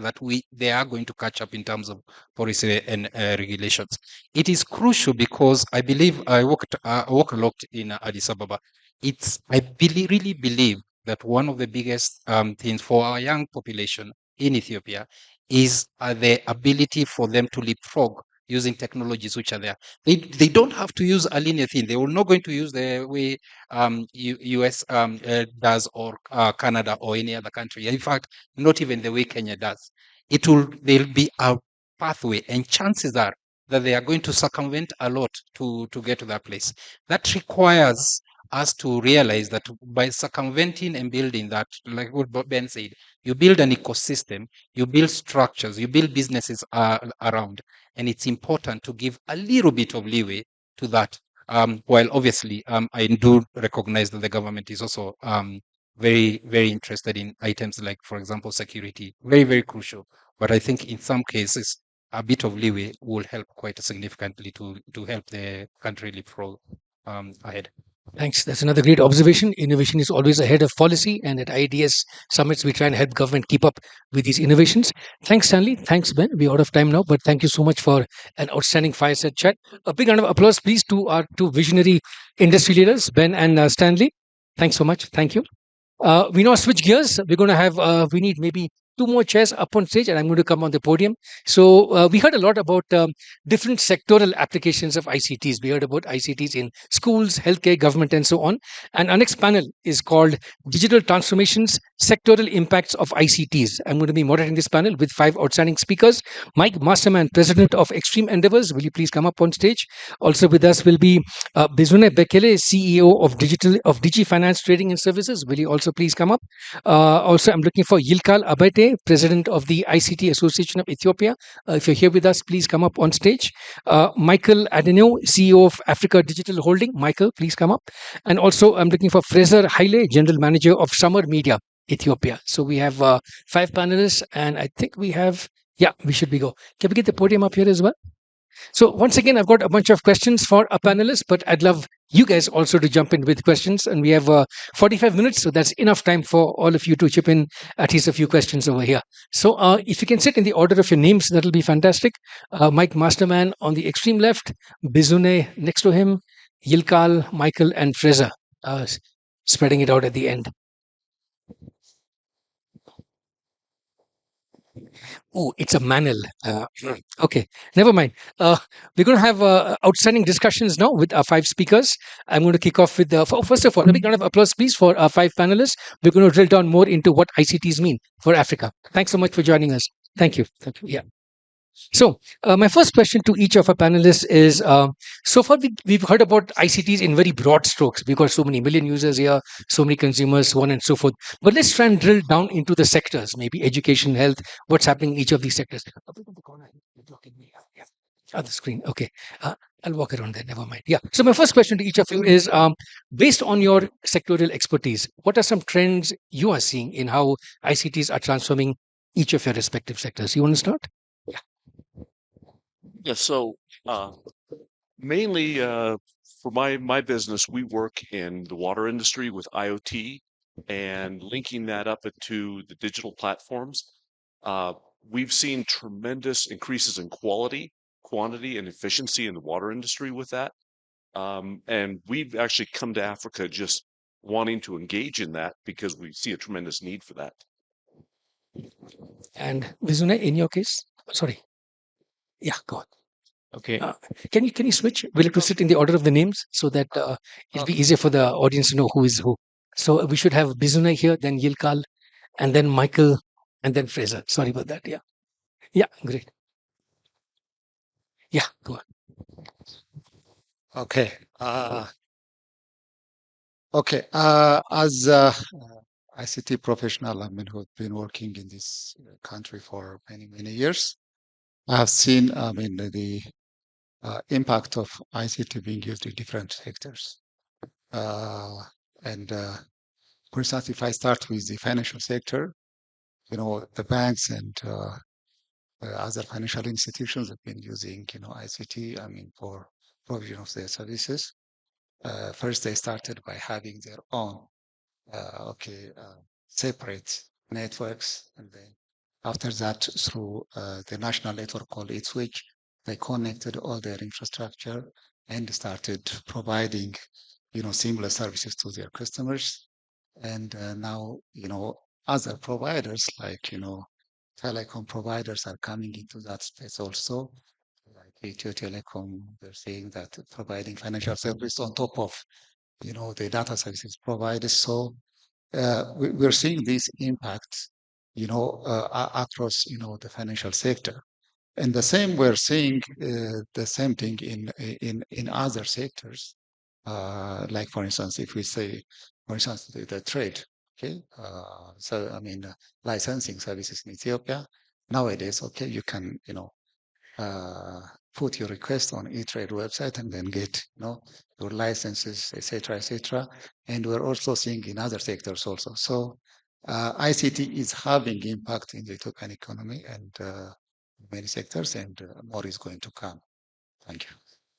they are going to catch up in terms of policy and regulations. It is crucial because I believe I work a lot in Addis Ababa. Really believe that one of the biggest things for our young population in Ethiopia is the ability for them to leapfrog using technologies which are there. They don't have to use a linear thing. They are not going to use the way US does, or Canada or any other country. In fact, not even the way Kenya does. There'll be a pathway, and chances are that they are going to circumvent a lot to get to that place. That requires us to realize that by circumventing and building that, like what Ben said, you build an ecosystem, you build structures, you build businesses around, and it's important to give a little bit of leeway to that. While obviously, I do recognize that the government is also very, very interested in items like, for example, security, very, very crucial. But I think in some cases, a bit of leeway will help quite significantly to help the country leapfrog ahead. Thanks. That's another great observation. Innovation is always ahead of policy, and at IADS summits, we try and help government keep up with these innovations. Thanks, Stanley. Thanks, Ben. We're out of time now, but thank you so much for an outstanding fireside chat. A big round of applause, please, to our 2 visionary industry leaders, Ben and Stanley. Thanks so much. Thank you. We now switch gears. We're going to have, we need maybe two more chairs up on stage, and I'm going to come on the podium. So we heard a lot about different sectoral applications of ICTs. We heard about ICTs in schools, healthcare, government, and so on. And our next panel is called Digital Transformations, Sectoral Impacts of ICTs. I'm going to be moderating this panel with 5 outstanding speakers. Mike Masterman, President of Extreme Endeavors, will you please come up on stage? Also with us will be Bizune Bekele, CEO of Digi Finance Trading and Services. Will you also please come up? Also, I'm looking for Yilkal Abete, President of the ICT Association of Ethiopia. If you're here with us, please come up on stage. Michael Adeno, CEO of Africa Digital Holding. Michael, please come up. And also, I'm looking for Fraser Haile, General Manager of Summer Media, Ethiopia. So we have 5 panelists, and I think we have, yeah, we should be go. Can we get the podium up here as well? So once again, I've got a bunch of questions for our panelists, but I'd love you guys also to jump in with questions. And we have 45 minutes, so that's enough time for all of you to chip in at least a few questions over here. So if you can sit in the order of your names, that'll be fantastic. Mike Masterman on the extreme left, Bizune next to him, Yilkal, Michael, and Fraser, spreading it out at the end. Oh, it's a manel. Okay, never mind. We're going to have outstanding discussions now with our 5 speakers. I'm going to kick off with first of all, let me round of applause, please, for our 5 panelists. We're going to drill down more into what ICTs mean for Africa. Thanks so much for joining us. Thank you. Thank you. Yeah. So, my first question to each of our panelists is, so far we've heard about ICTs in very broad strokes. We've got so many million users here, so many consumers, so on and so forth. But let's try and drill down into the sectors, maybe education, health, what's happening in each of these sectors. Other screen. Okay. I'll walk around there. Never mind. Yeah. So my first question to each of you is, based on your sectorial expertise, what are some trends you are seeing in how ICTs are transforming each of your respective sectors? You want to start? Yeah. Yeah, so mainly for my business, we work in the water industry with IoT and linking that up into the digital platforms. We've seen tremendous increases in quality, quantity, and efficiency in the water industry with that. And we've actually come to Africa just wanting to engage in that because we see a tremendous need for that. And Vizune, in your case, sorry. Yeah, go on. Okay. Can you switch? We'll have to sit in the order of the names so that it'll be easier for the audience to know who is who. So we should have Bizune here, then Yilkal, and then Michael, and then Fraser. Sorry about that. Yeah. Yeah, great. Yeah, go on. Okay. Okay. As ICT professional, I mean, who've been working in this country for many years, I have seen, I mean, the impact of ICT being used in different sectors. And for instance, if I start with the financial sector, you know, the banks and other financial institutions have been using, you know, ICT, I mean, for provision of their services. First, they started by having their own, separate networks, and then after that, through the national network called eSwitch, they connected all their infrastructure and started providing, you know, seamless services to their customers. And now, you know, other providers like, you know, telecom providers are coming into that space also. Like Ethio Telecom, they're saying that providing financial service on top of, you know, the data services provided. So we're seeing these impacts, you know, across, you know, the financial sector. And the same, we're seeing the same thing in other sectors. Like, for instance, if we say, for instance, the trade, okay? So, I mean, licensing services in Ethiopia, nowadays, okay, you can, you know, put your request on e-trade website and then get, you know, your licenses, etc., etc. And we're also seeing in other sectors also. So ICT is having impact in the Ethiopian economy and many sectors, and more is going to come. Thank you.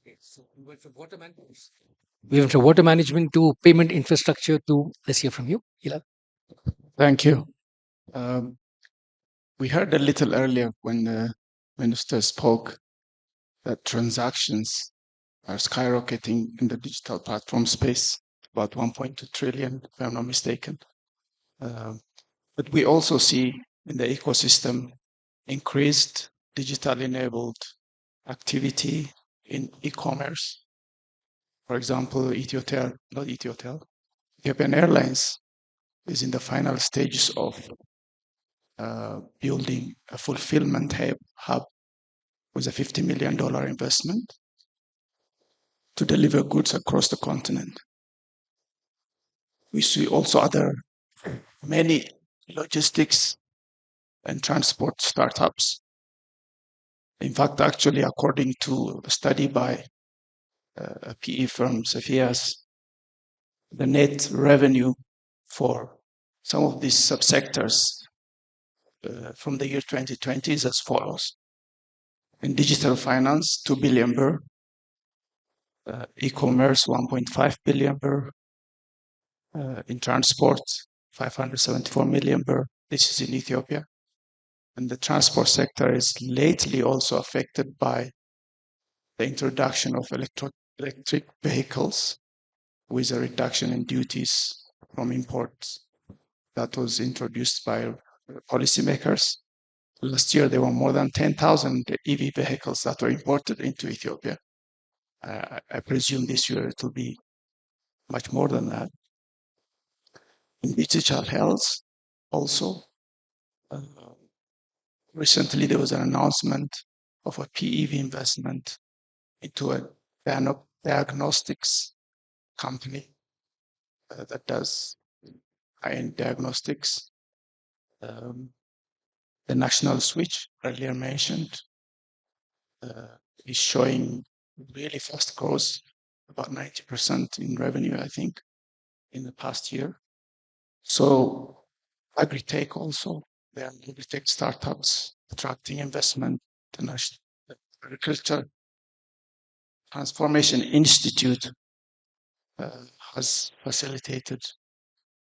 Okay, so we went from water management to payment infrastructure to, let's hear from you, Hilal. Thank you. We heard a little earlier when the minister spoke that transactions are skyrocketing in the digital platform space, about 1.2 trillion, if I'm not mistaken. But we also see in the ecosystem, increased digital-enabled activity in e-commerce. For example, Ethiopian Airlines is in the final stages of building a fulfillment hub with a $50 million investment to deliver goods across the continent. We see also many logistics and transport startups. In fact, actually, according to a study by a PE firm, Cepheus, the net revenue for some of these subsectors from the year 2020 is as follows. In digital finance, 2 billion birr, e-commerce, 1.5 billion birr, in transport, 574 million birr. This is in Ethiopia. And the transport sector is lately also affected by the introduction of electric vehicles with a reduction in duties from imports that was introduced by policymakers. Last year, there were more than 10,000 EV vehicles that were imported into Ethiopia. I presume this year it will be much more than that. In digital health, also, recently there was an announcement of a PEV investment into a diagnostics company that does high-end diagnostics. The national switch earlier mentioned is showing really fast growth, about 90% in revenue, I think, in the past year. So agri-tech also, there are agri-tech startups attracting investment. The National Agriculture Transformation Institute has facilitated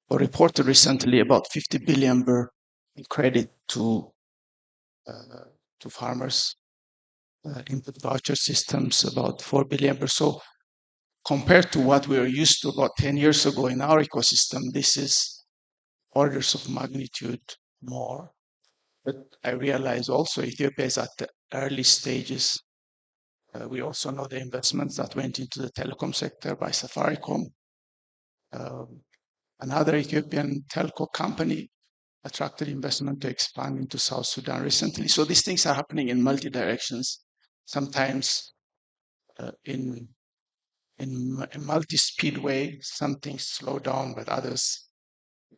or reported recently about 50 billion birr in credit to farmers. Input voucher systems, about 4 billion birr. So compared to what we were used to about 10 years ago in our ecosystem, this is orders of magnitude more. But I realize also Ethiopia is at the early stages. We also know the investments that went into the telecom sector by Safaricom. Another Ethiopian telco company attracted investment to expand into South Sudan recently. So these things are happening in multi directions, sometimes in a multi-speed way. Some things slow down, but others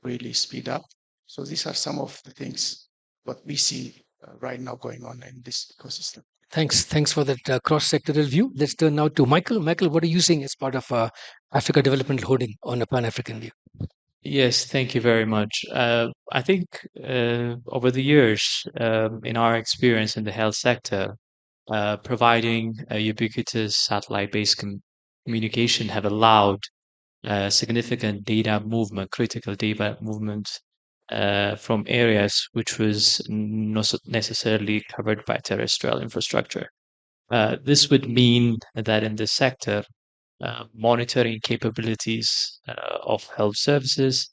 really speed up. So these are some of the things what we see right now going on in this ecosystem. Thanks for that cross-sectoral view. Let's turn now to Michael. Michael, what are you seeing as part of Africa Development Holding on a Pan-African view? Yes, thank you very much. I think over the years, in our experience in the health sector, providing a ubiquitous satellite-based communication have allowed significant data movement, critical data movement from areas which was not necessarily covered by terrestrial infrastructure. This would mean that in this sector, monitoring capabilities of health services,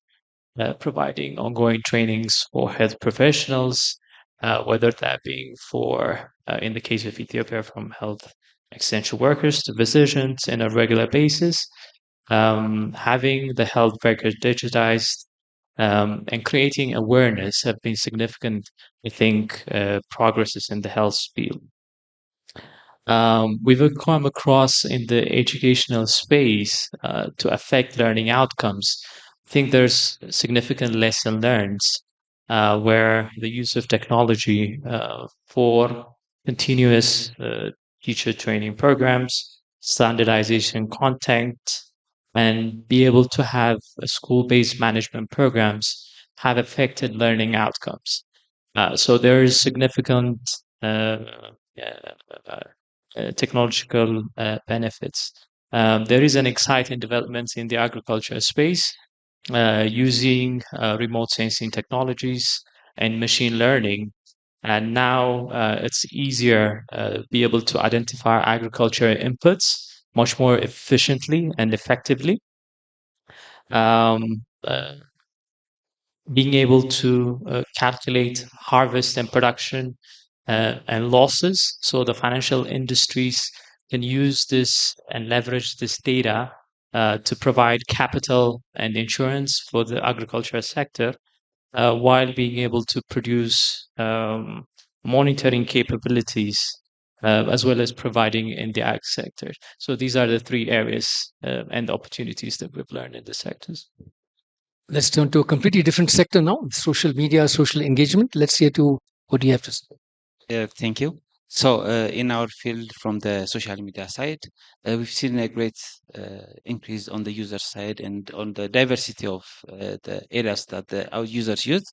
providing ongoing trainings for health professionals, whether that being for, in the case of Ethiopia, from health extension workers to physicians on a regular basis, having the health record digitized, and creating awareness have been significant, I think, progresses in the health field. We've come across in the educational space to affect learning outcomes. I think there's significant lesson learned where the use of technology for continuous teacher training programs, standardization content, and be able to have school-based management programs have affected learning outcomes. So there is significant technological benefits. There is an exciting development in the agriculture space using remote sensing technologies and machine learning. And now it's easier be able to identify agriculture inputs much more efficiently and effectively. being able to calculate harvest and production and losses, so the financial industries can use this and leverage this data to provide capital and insurance for the agricultural sector, while being able to produce monitoring capabilities as well as providing in the ag sector. So these are the three areas and opportunities that we've learned in the sectors. Let's turn to a completely different sector now, social media, social engagement. Let's hear to what do you have to say? Thank you. So, in our field, from the social media side, we've seen a great increase on the user side and on the diversity of the areas that our users use.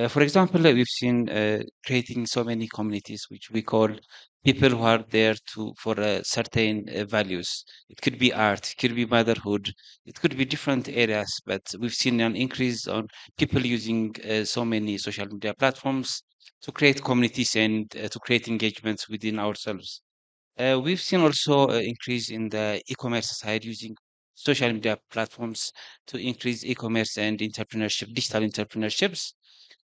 For example, we've seen creating so many communities, which we call people who are there to for certain values. It could be art, it could be motherhood, it could be different areas. But we've seen an increase on people using so many social media platforms to create communities and to create engagements within ourselves. We've seen also increase in the e-commerce side using social media platforms to increase e-commerce and entrepreneurship, digital entrepreneurships.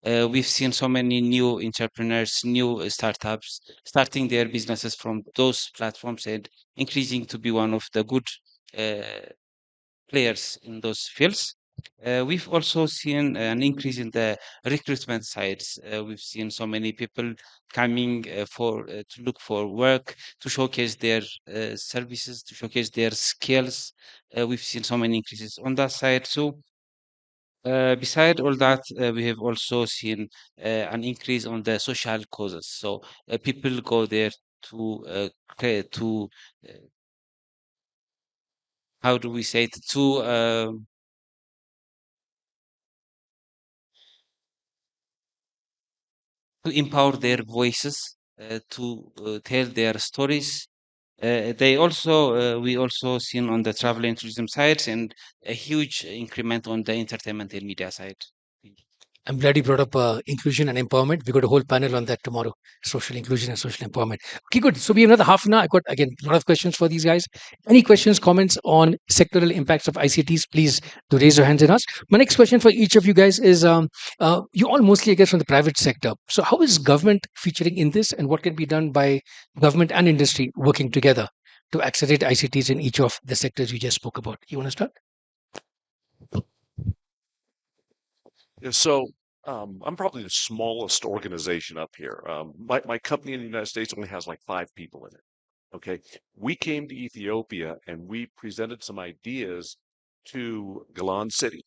We've seen so many new entrepreneurs, new startups starting their businesses from those platforms and increasing to be one of the good uh, players in those fields. We've also seen an increase in the recruitment sides. We've seen so many people coming to look for work, to showcase their services, to showcase their skills. We've seen so many increases on that side. So beside all that, we have also seen an increase on the social causes. So people go there to uh, how do we say it, to empower their voices, to tell their stories. We also seen on the travel and tourism sides and a huge increment on the entertainment and media side. I'm glad you brought up inclusion and empowerment. We got a whole panel on that tomorrow, social inclusion and social empowerment. Okay, good. So we have another half an hour. I got, again, a lot of questions for these guys. Any questions, comments on sectoral impacts of ICTs, please do raise your hands and ask. My next question for each of you guys is, you all mostly, I guess, from the private sector. So how is government featuring in this, and what can be done by government and industry working together to accelerate ICTs in each of the sectors you just spoke about? You want to start? Yeah, so I'm probably the smallest organization up here. My company in the United States only has like 5 people in it. Okay. We came to Ethiopia and we presented some ideas to Galan City,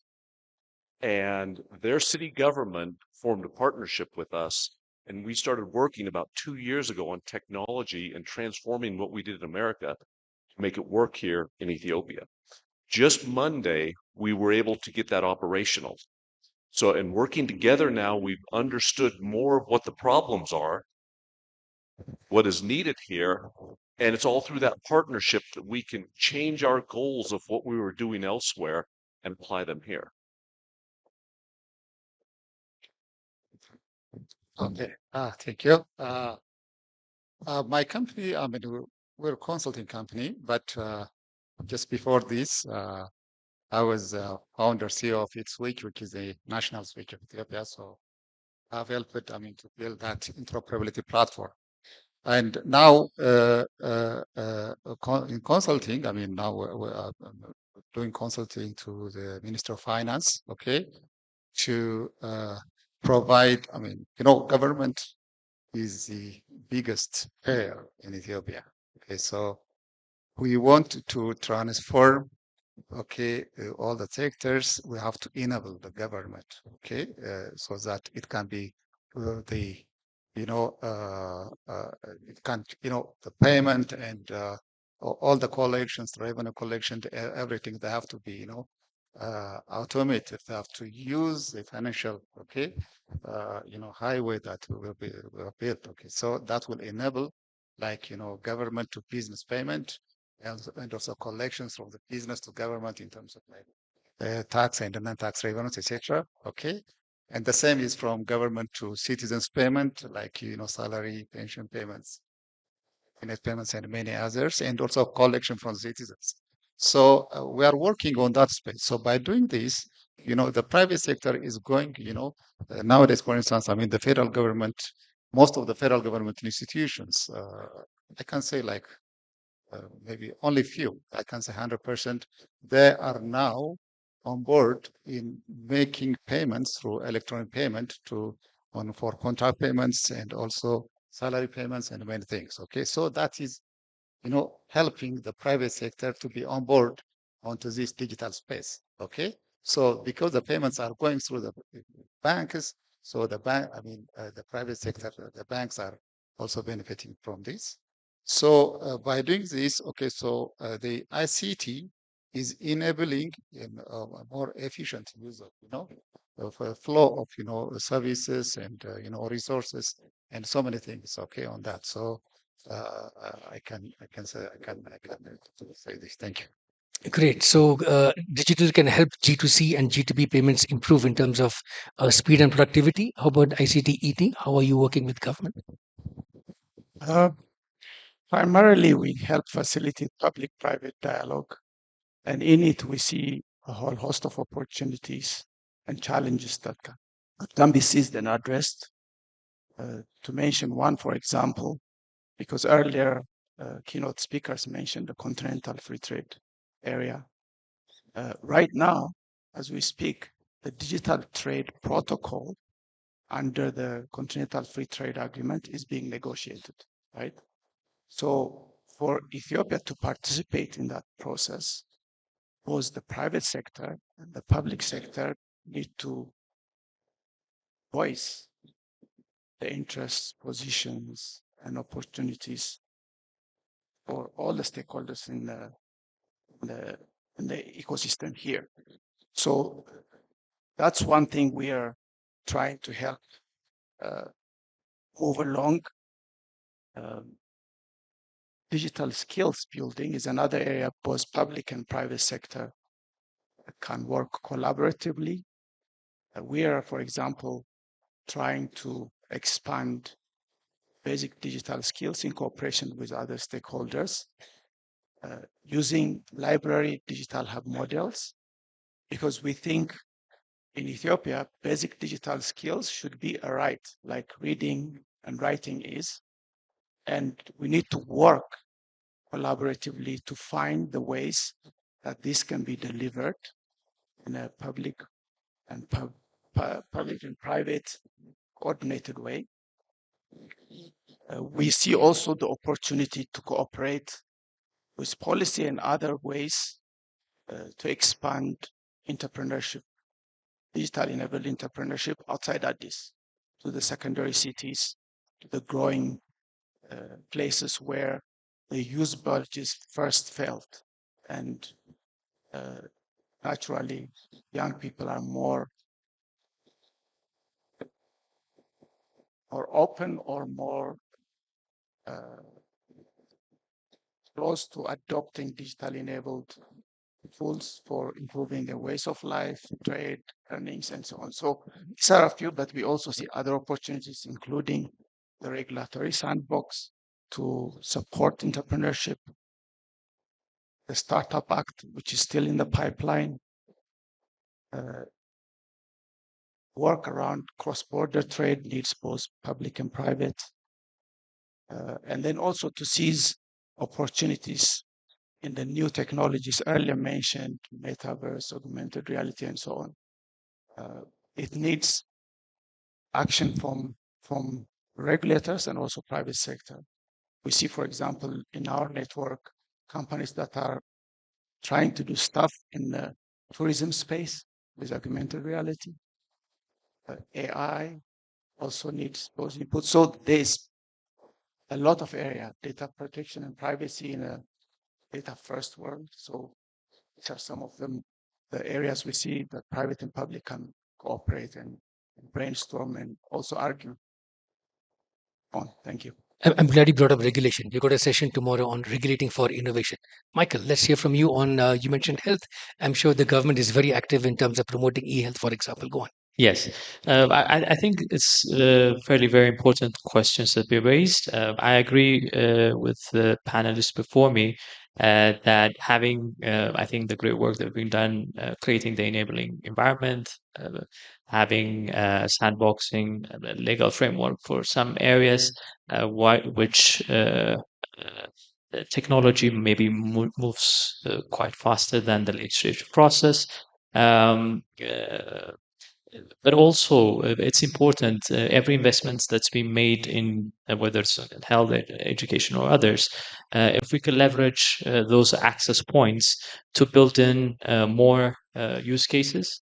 and their city government formed a partnership with us. And we started working about 2 years ago on technology and transforming what we did in America to make it work here in Ethiopia. Just Monday, we were able to get that operational. So, in working together now, we've understood more of what the problems are, what is needed here, and it's all through that partnership that we can change our goals of what we were doing elsewhere and apply them here. Okay. Thank you. My company, we're a consulting company, but just before this, I was founder CEO of Switch, which is a national switch of Ethiopia. So I've helped, to build that interoperability platform. And now, in consulting, now we're doing consulting to the Minister of Finance, okay, to provide, government is the biggest player in Ethiopia. Okay, so we want to transform, okay, all the sectors. We have to enable the government, okay, so that it can be the, it can, the payment and all the collections, the revenue collection, everything, they have to be, automated. They have to use the financial, okay, highway that will build. Okay, so that will enable, like, government to business payment, and also collections from the business to government in terms of like tax and non-tax revenues, etc. Okay, and the same is from government to citizens payment, like salary, pension payments, net payments, and many others, and also collection from citizens. So we are working on that space. So by doing this, the private sector is going, nowadays, for instance, I mean, the federal government, most of the federal government institutions, I can say like maybe only few, I can say 100%, they are now on board in making payments through electronic payment for contract payments and also salary payments and many things. Okay, so that is helping the private sector to be on board onto this digital space. Okay, so because the payments are going through the banks, so the private sector, the banks are also benefiting from this. So by doing this, okay, so the ICT is enabling a more efficient use of a flow of services and resources and so many things. Okay, on that. So I can say this. Thank you. Great. So digital can help G2C and G2B payments improve in terms of speed and productivity. How about ICT ET? How are you working with government? Primarily, we help facilitate public-private dialogue, and in it, we see a whole host of opportunities and challenges that can be seized and addressed. To mention one, for example, because earlier keynote speakers mentioned the continental free trade area. Right now, as we speak, the digital trade protocol under the continental free trade agreement is being negotiated, right? So for Ethiopia to participate in that process, both the private sector and the public sector need to voice the interests, positions, and opportunities for all the stakeholders in the ecosystem here. So that's one thing we are trying to help move along. Digital skills building is another area both public and private sector can work collaboratively. We are, for example, trying to expand basic digital skills in cooperation with other stakeholders using library digital hub models, because we think in Ethiopia, basic digital skills should be a right, like reading and writing is. And we need to work collaboratively to find the ways that this can be delivered in a public and private coordinated way. We see also the opportunity to cooperate with policy and other ways to expand entrepreneurship, digital enabled entrepreneurship outside Addis, to the secondary cities, to the growing places where the youth bulge is first felt. And naturally, young people are more open or more close to adopting digital enabled tools for improving their ways of life, trade, earnings, and so on. So these are a few, but we also see other opportunities, including the regulatory sandbox to support entrepreneurship, the Startup Act, which is still in the pipeline, work around cross-border trade needs both public and private, and then also to seize opportunities in the new technologies earlier mentioned, metaverse, augmented reality, and so on. It needs action from regulators and also private sector. We see, for example, in our network, companies that are trying to do stuff in the tourism space with augmented reality. AI also needs both input. So there's a lot of area, data protection and privacy in a data first world. So these are some of the areas we see that private and public can cooperate and brainstorm and also argue on. Thank you. I'm glad you brought up regulation. We've got a session tomorrow on regulating for innovation. Michael, let's hear from you on, you mentioned health. I'm sure the government is very active in terms of promoting e-health, for example. Go on. Yes, I think it's fairly very important questions that we raised. I agree with the panelists before me that having, I think, the great work that have been done, creating the enabling environment, having sandboxing, legal framework for some areas, which technology maybe moves quite faster than the legislative process. Um, uh, but also, it's important, every investment that's been made in whether it's in health, education, or others, if we can leverage those access points to build in more use cases,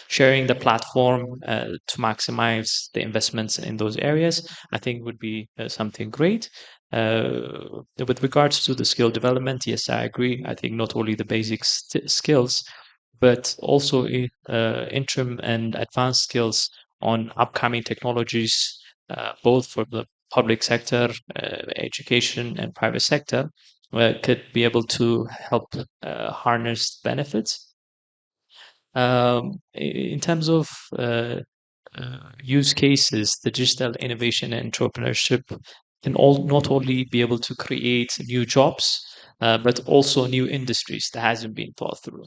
sharing the platform to maximize the investments in those areas, I think would be something great. With regards to the skill development, yes, I agree. I think not only the basic skills, but also interim and advanced skills on upcoming technologies, both for the public sector, education, and private sector, could be able to help harness benefits. In terms of use cases, the digital innovation and entrepreneurship can not only be able to create new jobs, but also new industries that hasn't been thought through.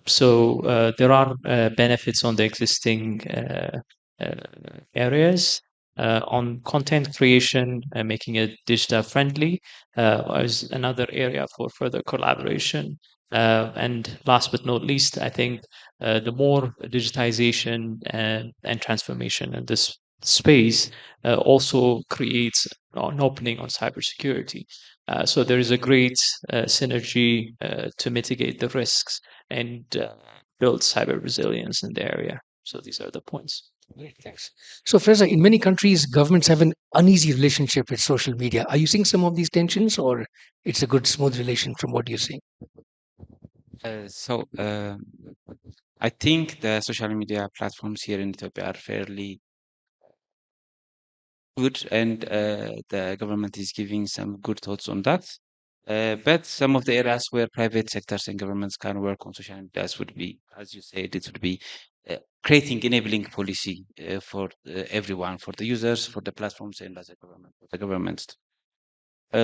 So there are benefits on the existing uh, areas. On content creation, making it digital friendly is another area for further collaboration. And last but not least, I think the more digitization and transformation in this space also creates an opening on cybersecurity. So there is a great synergy to mitigate the risks and build cyber resilience in the area. So these are the points. Great, thanks. So, Fraser, in many countries, governments have an uneasy relationship with social media. Are you seeing some of these tensions, or it's a good, smooth relation from what you're seeing? I think the social media platforms here in Ethiopia are fairly good, and the government is giving some good thoughts on that. But some of the areas where private sectors and governments can work on social media would be, as you said, it would be creating enabling policy for everyone, for the users, for the platforms, and as a government, for the governments.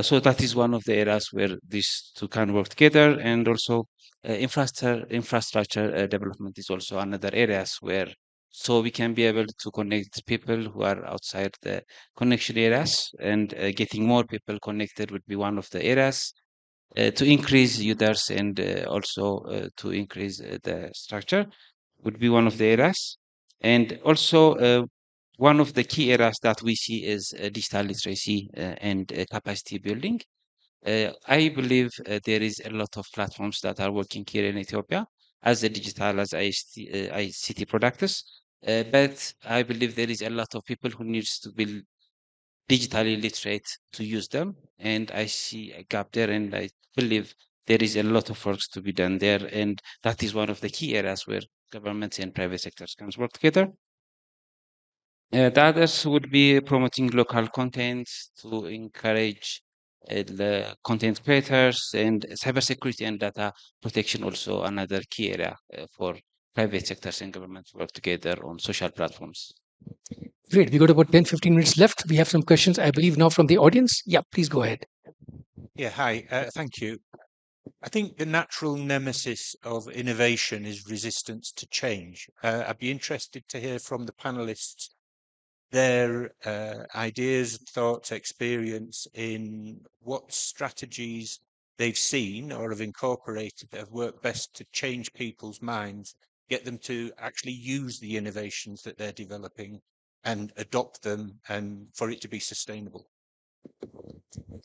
So that is one of the areas where these two can work together, and also infrastructure development is also another areas where so we can be able to connect people who are outside the connection areas, and getting more people connected would be one of the areas to increase users, and also to increase the structure would be one of the areas. And also one of the key areas that we see is digital literacy and capacity building. I believe there is a lot of platforms that are working here in Ethiopia as a digital, as ICT products. But I believe there is a lot of people who needs to be digitally literate to use them. And I see a gap there, and I believe there is a lot of work to be done there. And that is one of the key areas where governments and private sectors can work together. The others would be promoting local content to encourage the content creators, and cybersecurity and data protection, also another key area for private sectors and governments to work together on social platforms. Great. We got about 10, 15 minutes left. We have some questions, I believe, now from the audience. Yeah, please go ahead. Yeah, hi. Thank you. I think the natural nemesis of innovation is resistance to change. I'd be interested to hear from the panelists their ideas, thoughts, experience in what strategies they've seen or have incorporated that have worked best to change people's minds, get them to actually use the innovations that they're developing and adopt them, and for it to be sustainable.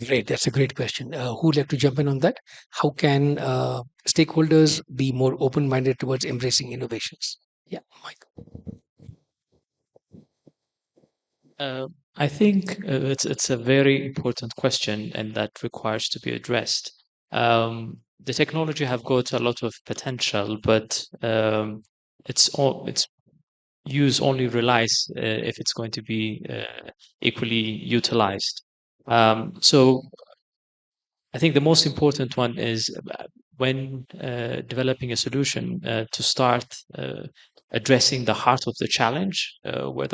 Great. That's a great question. Who would like to jump in on that? How can stakeholders be more open minded towards embracing innovations? Yeah, Mike. I think it's a very important question, and that requires to be addressed. The technology have got a lot of potential, but its use only relies if it's going to be equally utilized. So I think the most important one is when developing a solution to start addressing the heart of the challenge, where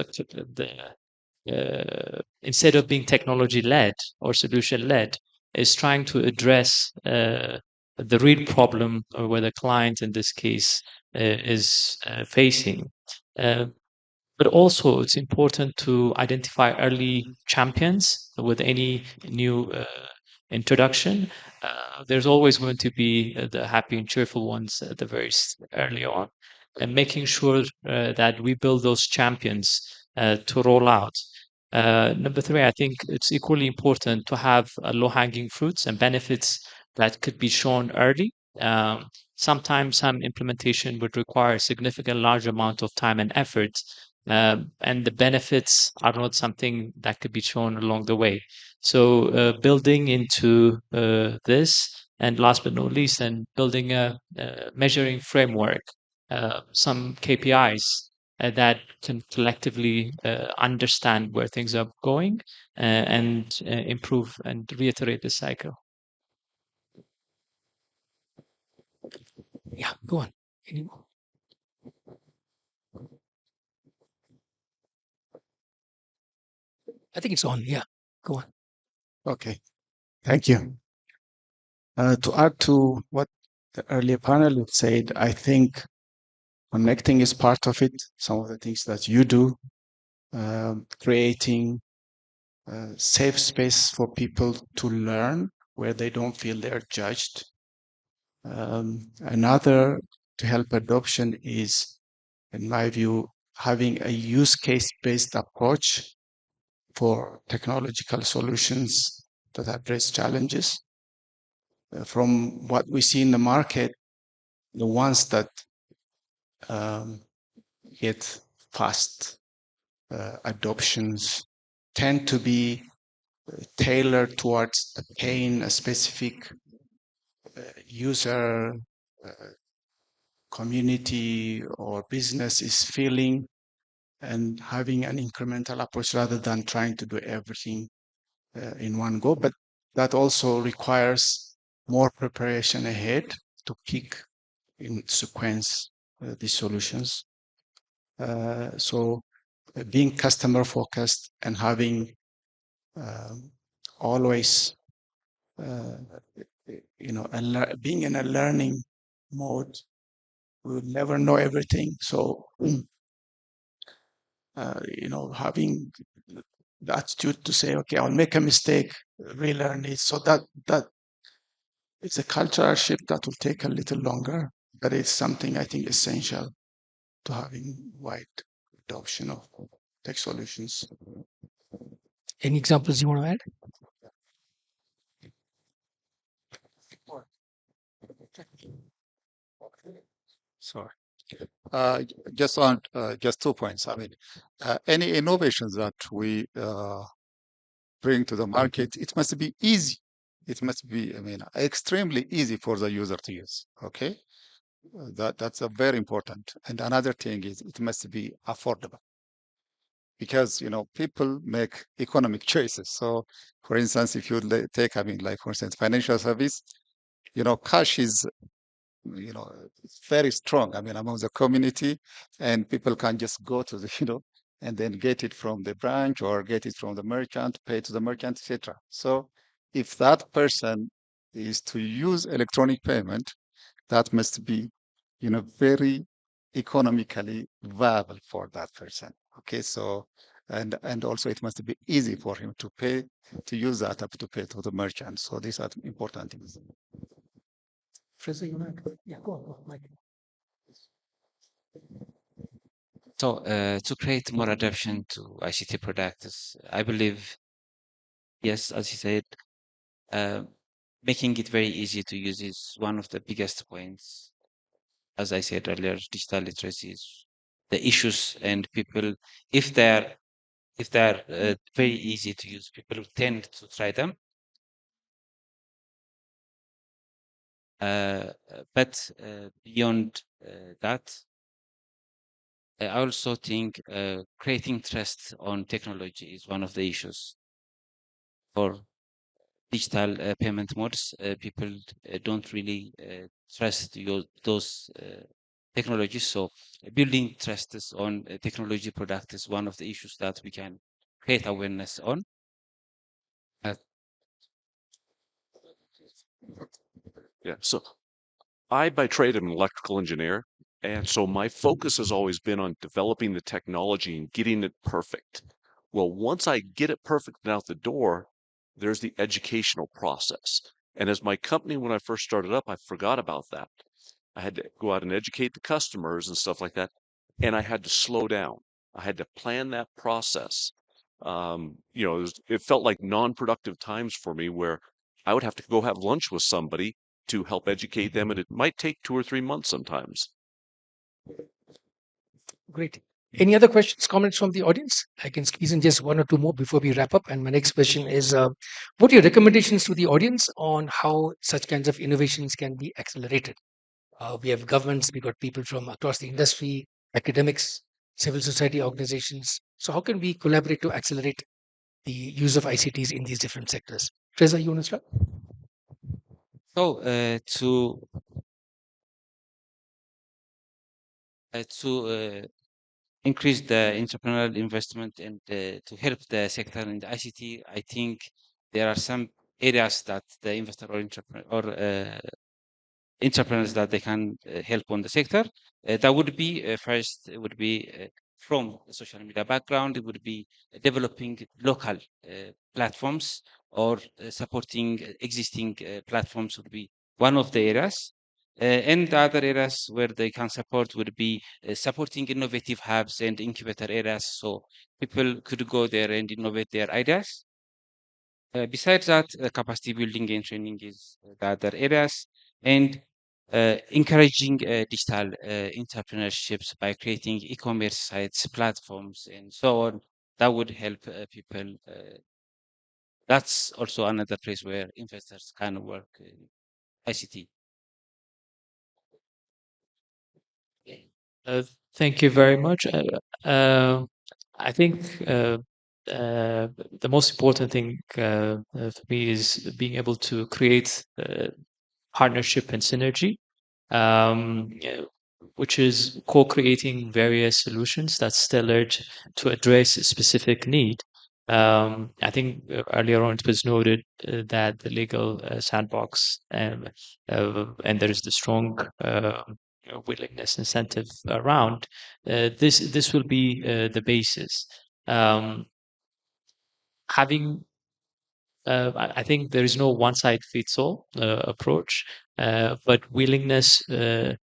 instead of being technology led or solution led, is trying to address the real problem or where the client in this case is facing. But also, it's important to identify early champions with any new introduction. There's always going to be the happy and cheerful ones at the early on, and making sure that we build those champions to roll out. Number three, I think it's equally important to have low-hanging fruits and benefits that could be shown early. Sometimes some implementation would require a significant large amount of time and effort, and the benefits are not something that could be shown along the way. So building into this, and last but not least, and building a measuring framework, some KPIs that can collectively understand where things are going and improve and reiterate the cycle. Yeah, go on. Any more? I think it's on. Yeah, go on. Okay, thank you. To add to what the earlier panel said, I think connecting is part of it. Some of the things that you do, creating a safe space for people to learn where they don't feel they're judged. Another to help adoption is, in my view, having a use case based approach for technological solutions that address challenges. From what we see in the market, the ones that get fast adoptions tend to be tailored towards the pain a specific user, community, or business is feeling, and having an incremental approach rather than trying to do everything in one go. But that also requires more preparation ahead to pick in sequence these solutions. So being customer focused and having always being in a learning mode. We will never know everything. So having the attitude to say, okay, I'll make a mistake, relearn it. So that it's a cultural shift that will take a little longer, but it's something I think essential to having wide adoption of tech solutions. Any examples you want to add? Sorry. Just 2 points. I mean, any innovations that we bring to the market, it must be easy. It must be, I mean, extremely easy for the user to use. Okay, that's a very important. And another thing is it must be affordable, because people make economic choices. So, for instance, if you take, I mean, like for instance, financial service, cash is it's very strong. I mean, among the community, and people can just go to the, and then get it from the branch or get it from the merchant, pay to the merchant, etc. So if that person is to use electronic payment, that must be, very economically viable for that person. Okay, so and also it must be easy for him to pay, to use that app to pay to the merchant. So these are important things. Fraser, you want to? Yeah, go on, Mike. So to create more adoption to ICT products, I believe, yes, as you said, making it very easy to use is one of the biggest points. As I said earlier, digital literacy is the issues, and people, if they're very easy to use, people tend to try them. But beyond that, I also think creating trust on technology is one of the issues for digital payment modes. People don't really trust those technologies. So building trust on technology product is one of the issues that we can create awareness on. Yeah. So I, by trade, am an electrical engineer. And so my focus has always been on developing the technology and getting it perfect. Well, once I get it perfect and out the door, there's the educational process. And as my company, when I first started up, I forgot about that. I had to go out and educate the customers and stuff like that. And I had to slow down. I had to plan that process. It felt like non-productive times for me where I would have to go have lunch with somebody to help educate them, and it might take 2 or 3 months sometimes. Great. Any other questions, comments from the audience? I can squeeze in just one or two more before we wrap up. And my next question is, what are your recommendations to the audience on how such kinds of innovations can be accelerated? We have governments, we got people from across the industry, academics, civil society organizations. So how can we collaborate to accelerate the use of ICTs in these different sectors? Treza, you want to start? So to increase the entrepreneurial investment and to help the sector in the ICT, I think there are some areas that the investor or entrepreneurs that they can help on the sector. That would be first, it would be from the social media background, it would be developing local platforms or supporting existing platforms would be one of the areas. And the other areas where they can support would be supporting innovative hubs and incubator areas. So people could go there and innovate their ideas. Besides that, capacity building and training is the other areas, and encouraging digital entrepreneurships by creating e-commerce sites, platforms, and so on. That would help people. That's also another place where investors can work in ICT. Uh, Thank you very much. I think the most important thing for me is being able to create partnership and synergy, yeah, which is co-creating various solutions that's tailored to address a specific need. I think earlier on it was noted that the legal sandbox and there is the strong willingness incentive around this will be the basis. Um, Having I think there is no one size fits all approach, but willingness to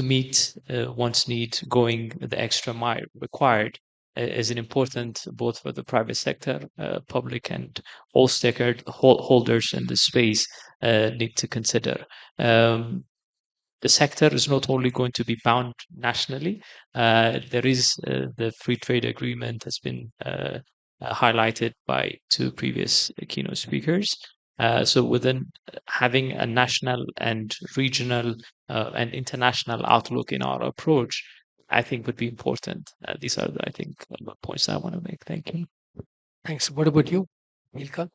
meet one's need, going the extra mile required is an important both for the private sector, public, and all stakeholders in the space need to consider. The sector is not only going to be bound nationally. There is the free trade agreement has been highlighted by two previous keynote speakers. So within having a national and regional and international outlook in our approach, I think would be important. These are, I think, the points I want to make. Thank you. Thanks. What about you, Milka?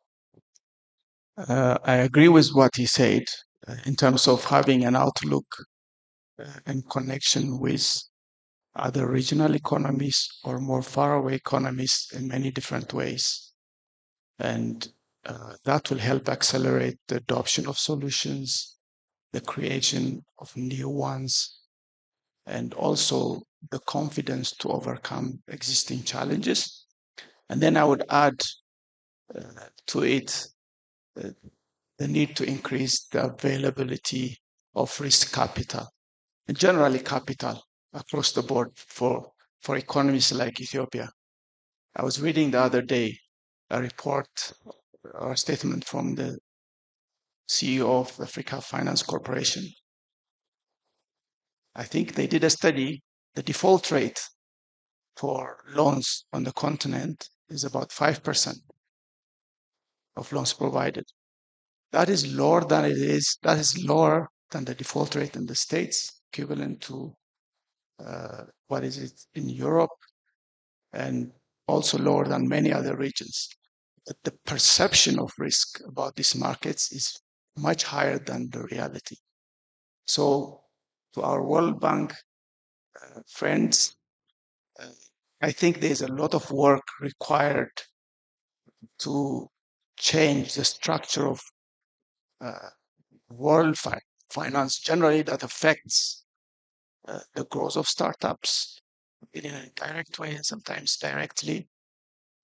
I agree with what he said in terms of having an outlook and connection with other regional economies or more faraway economies in many different ways. And that will help accelerate the adoption of solutions, the creation of new ones, and also the confidence to overcome existing challenges. And then I would add to it the need to increase the availability of risk capital and generally capital across the board for economies like Ethiopia. I was reading the other day a report or a statement from the CEO of Africa Finance Corporation. I think they did a study. The default rate for loans on the continent is about 5% of loans provided. That is lower than the default rate in the States, equivalent to what is it in Europe, and also lower than many other regions. But the perception of risk about these markets is much higher than the reality. So, to our World Bank friends, I think there's a lot of work required to change the structure of world finance generally that affects the growth of startups in an indirect way and sometimes directly,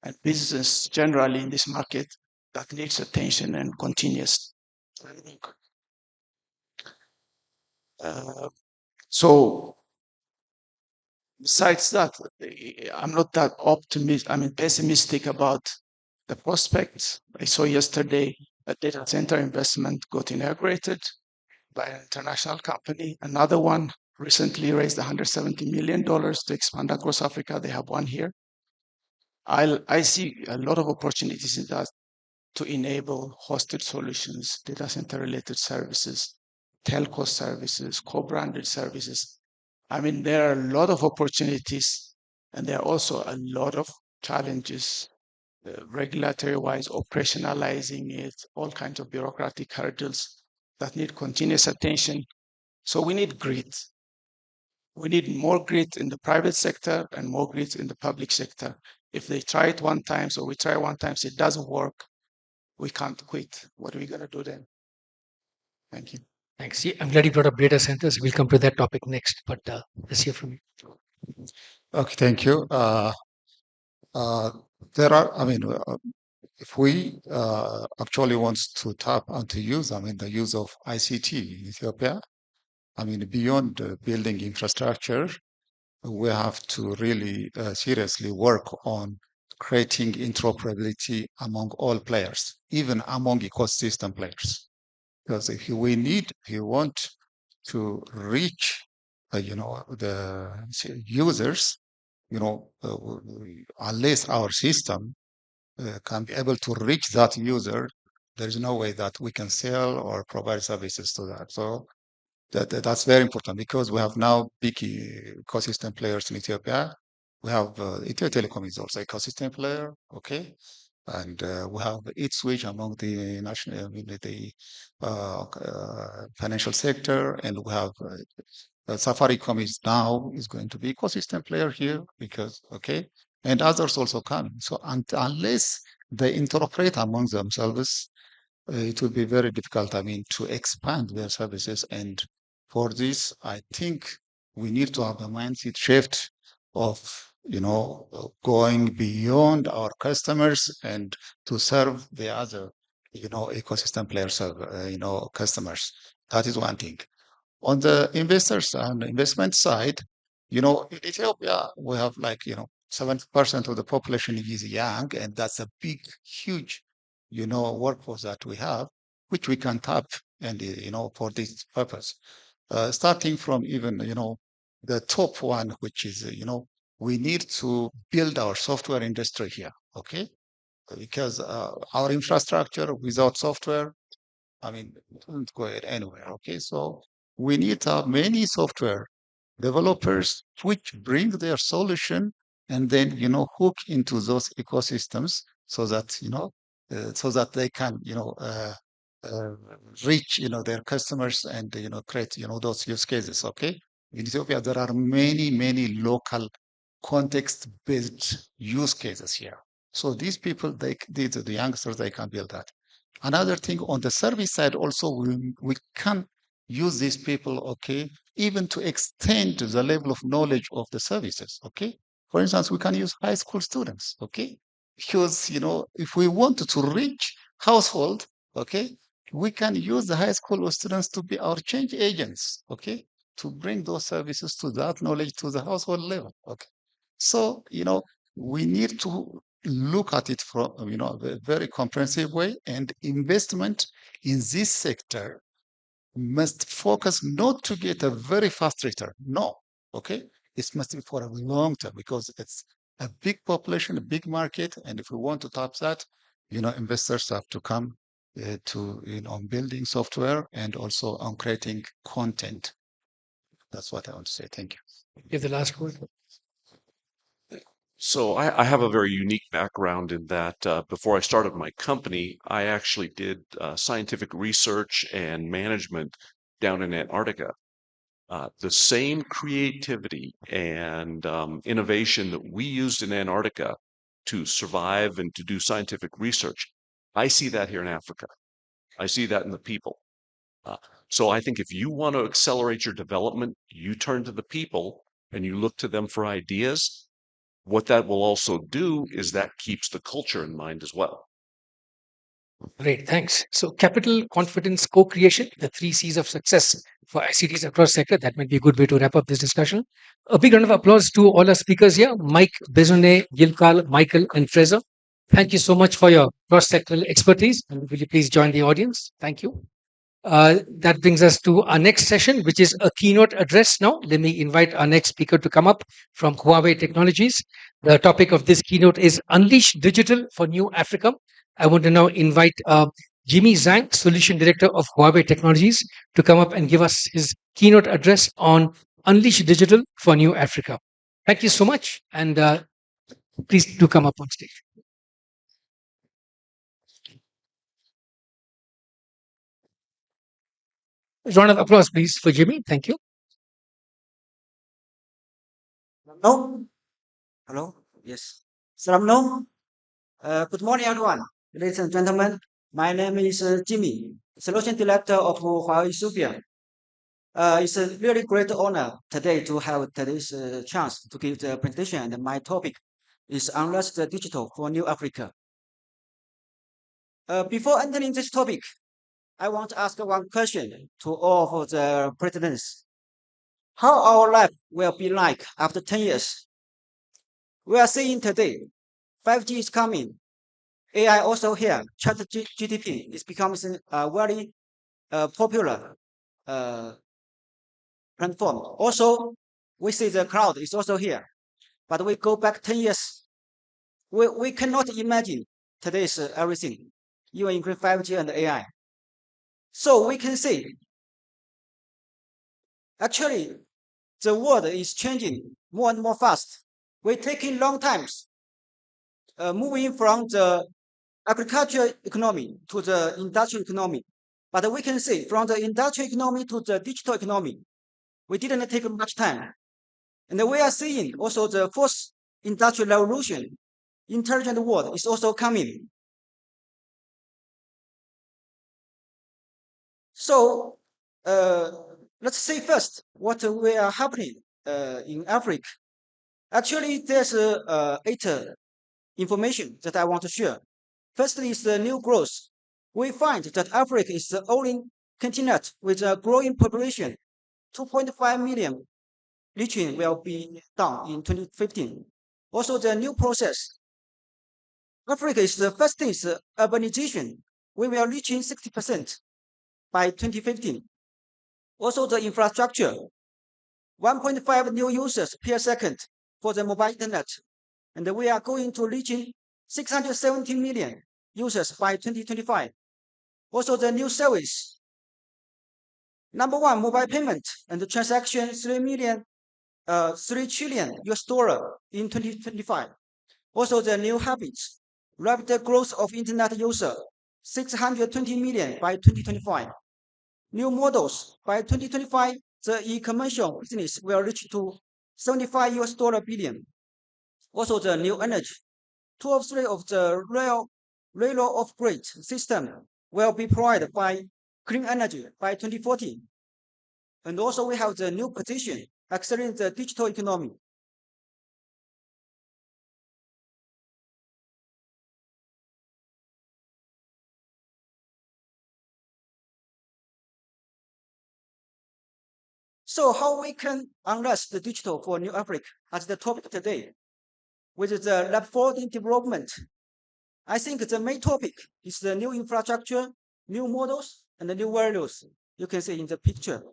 and business generally in this market that needs attention and continuous learning. So besides that, I'm not that pessimistic about the prospects. I saw yesterday a data center investment got inaugurated by an international company. Another one recently raised $170 million to expand across Africa. They have one here. I see a lot of opportunities in that to enable hosted solutions, data center related services, telco services, co-branded services. I mean, there are a lot of opportunities and there are also a lot of challenges, regulatory wise, operationalizing it, all kinds of bureaucratic hurdles that need continuous attention. So we need grit. We need more grit in the private sector and more grit in the public sector. If they try it one time, so we try one time, so it doesn't work, we can't quit. What are we going to do then? Thank you. Thanks. Yeah, I'm glad you brought up data centers. We'll come to that topic next, but let's hear from you. Okay, thank you. There are, I mean, if we actually wants to tap onto use, I mean, the use of ICT in Ethiopia, I mean, beyond building infrastructure, we have to really seriously work on creating interoperability among all players, even among ecosystem players. Because if you want to reach, the users, unless our system can be able to reach that user, there is no way that we can sell or provide services to that. So that's very important because we have now big ecosystem players in Ethiopia. We have Ethio Telecom is also ecosystem player, okay, and we have Switch among the national, I mean, the financial sector, and we have Safaricom is going to be ecosystem player here because okay, and others also come. So unless they interoperate among themselves, it will be very difficult, I mean, to expand their services. And for this, I think we need to have a mindset shift of, going beyond our customers and to serve the other, ecosystem players, customers. That is one thing. On the investors and investment side, in Ethiopia, we have like, 70% of the population is young, and that's a big, huge, workforce that we have, which we can tap and, for this purpose. Starting from even, the top one, which is, we need to build our software industry here, okay? Because our infrastructure without software, I mean, it doesn't go anywhere. Okay, so we need to have many software developers which bring their solution and then hook into those ecosystems so that so that they can uh, reach their customers and create those use cases. Okay, in Ethiopia there are many local context based use cases here. So these people, the youngsters, they can build that. Another thing on the service side also, we can use these people, okay, even to extend the level of knowledge of the services, okay? For instance, we can use high school students, okay? Because, if we want to reach household, okay, we can use the high school students to be our change agents, okay? To bring those services to that knowledge to the household level, okay? So, we need to look at it from, a very comprehensive way, and investment in this sector must focus not to get a very fast return. No, okay? It must be for a long term because it's a big population, a big market. And if we want to tap that, investors have to come to, on building software and also on creating content. That's what I want to say. Thank you. Give the last word. So I have a very unique background in that before I started my company, I actually did scientific research and management down in Antarctica. The same creativity and innovation that we used in Antarctica to survive and to do scientific research, I see that here in Africa. I see that in the people. So I think if you want to accelerate your development, you turn to the people and you look to them for ideas. What that will also do is that keeps the culture in mind as well. Great, thanks. So, capital, confidence, co-creation, the 3 C's of success for ICTs across sector. That might be a good way to wrap up this discussion. A big round of applause to all our speakers here, Mike, Besone, Gilkal, Michael, and Fraser. Thank you so much for your cross-sectoral expertise. And will you please join the audience? Thank you. That brings us to our next session, which is a keynote address now. Let me invite our next speaker to come up from Huawei Technologies. The topic of this keynote is Unleash Digital for New Africa. I want to now invite Jimmy Zhang, Solution Director of Huawei Technologies, to come up and give us his keynote address on Unleash Digital for New Africa. Thank you so much, and please do come up on stage. Round of applause, please, for Jimmy. Thank you. Hello? Hello? Yes. Salam. Good morning, everyone. Ladies and gentlemen, my name is Jimmy, Solution Director of Huawei Ethiopia. It's a really great honor today to have today's chance to give the presentation, and my topic is Unleash the Digital for New Africa. Before entering this topic, I want to ask one question to all of the presidents. How our life will be like after 10 years? We are seeing today, 5G is coming. AI also here. Chat GTP is becoming a very popular platform. Also, we see the cloud is also here. But we go back 10 years. We cannot imagine today's everything, even including 5G and AI. So we can see, actually, the world is changing more and more fast. We're taking long times, moving from the agricultural economy to the industrial economy. But we can see from the industrial economy to the digital economy, we didn't take much time. And we are seeing also the fourth industrial revolution, intelligent world is also coming. So let's see first what we are happening in Africa. Actually, there's 8 information that I want to share. Firstly is the new growth. We find that Africa is the only continent with a growing population. 2.5 million reaching will be done in 2015. Also, the new process. Africa is the fastest urbanization. We will reaching 60% by 2015. Also, the infrastructure. 1.5 new users per second for the mobile internet. And we are going to reaching 670 million users by 2025. Also, the new service. Number one, mobile payment and the transaction 3 trillion US dollar in 2025. Also, the new habits. Rapid growth of internet user, 620 million by 2025. New models by 2025, the e-commercial business will reach to 75 US dollar billion. Also, the new energy. 2 of 3 of the railroad upgrade system will be provided by clean energy by 2040. And also we have the new position, accelerating the digital economy. So how we can unleash the digital for New Africa as the topic today? With the lab forwarding development, I think the main topic is the new infrastructure, new models, and the new values you can see in the picture.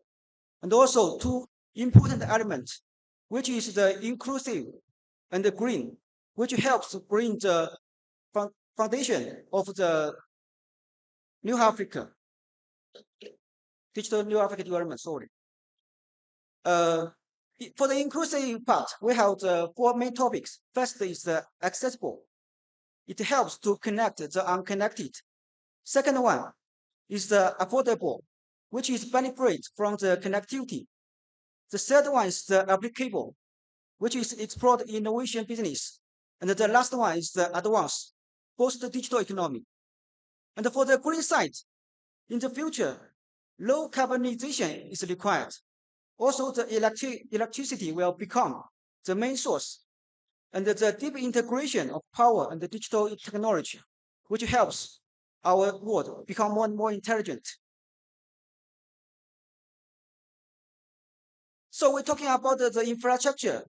And also 2 important elements, which is the inclusive and the green, which helps bring the foundation of the New Africa, digital New Africa development, sorry. For the inclusive part, we have the 4 main topics. First is the accessible. It helps to connect the unconnected. Second one is the affordable, which is benefit from the connectivity. The third one is the applicable, which is explored innovation business. And the last one is the advanced, post-digital economy. And for the green side, in the future, Low carbonization is required. Also, the electricity will become the main source, and the deep integration of power and the digital technology, which helps our world become more and more intelligent. So we're talking about the infrastructure.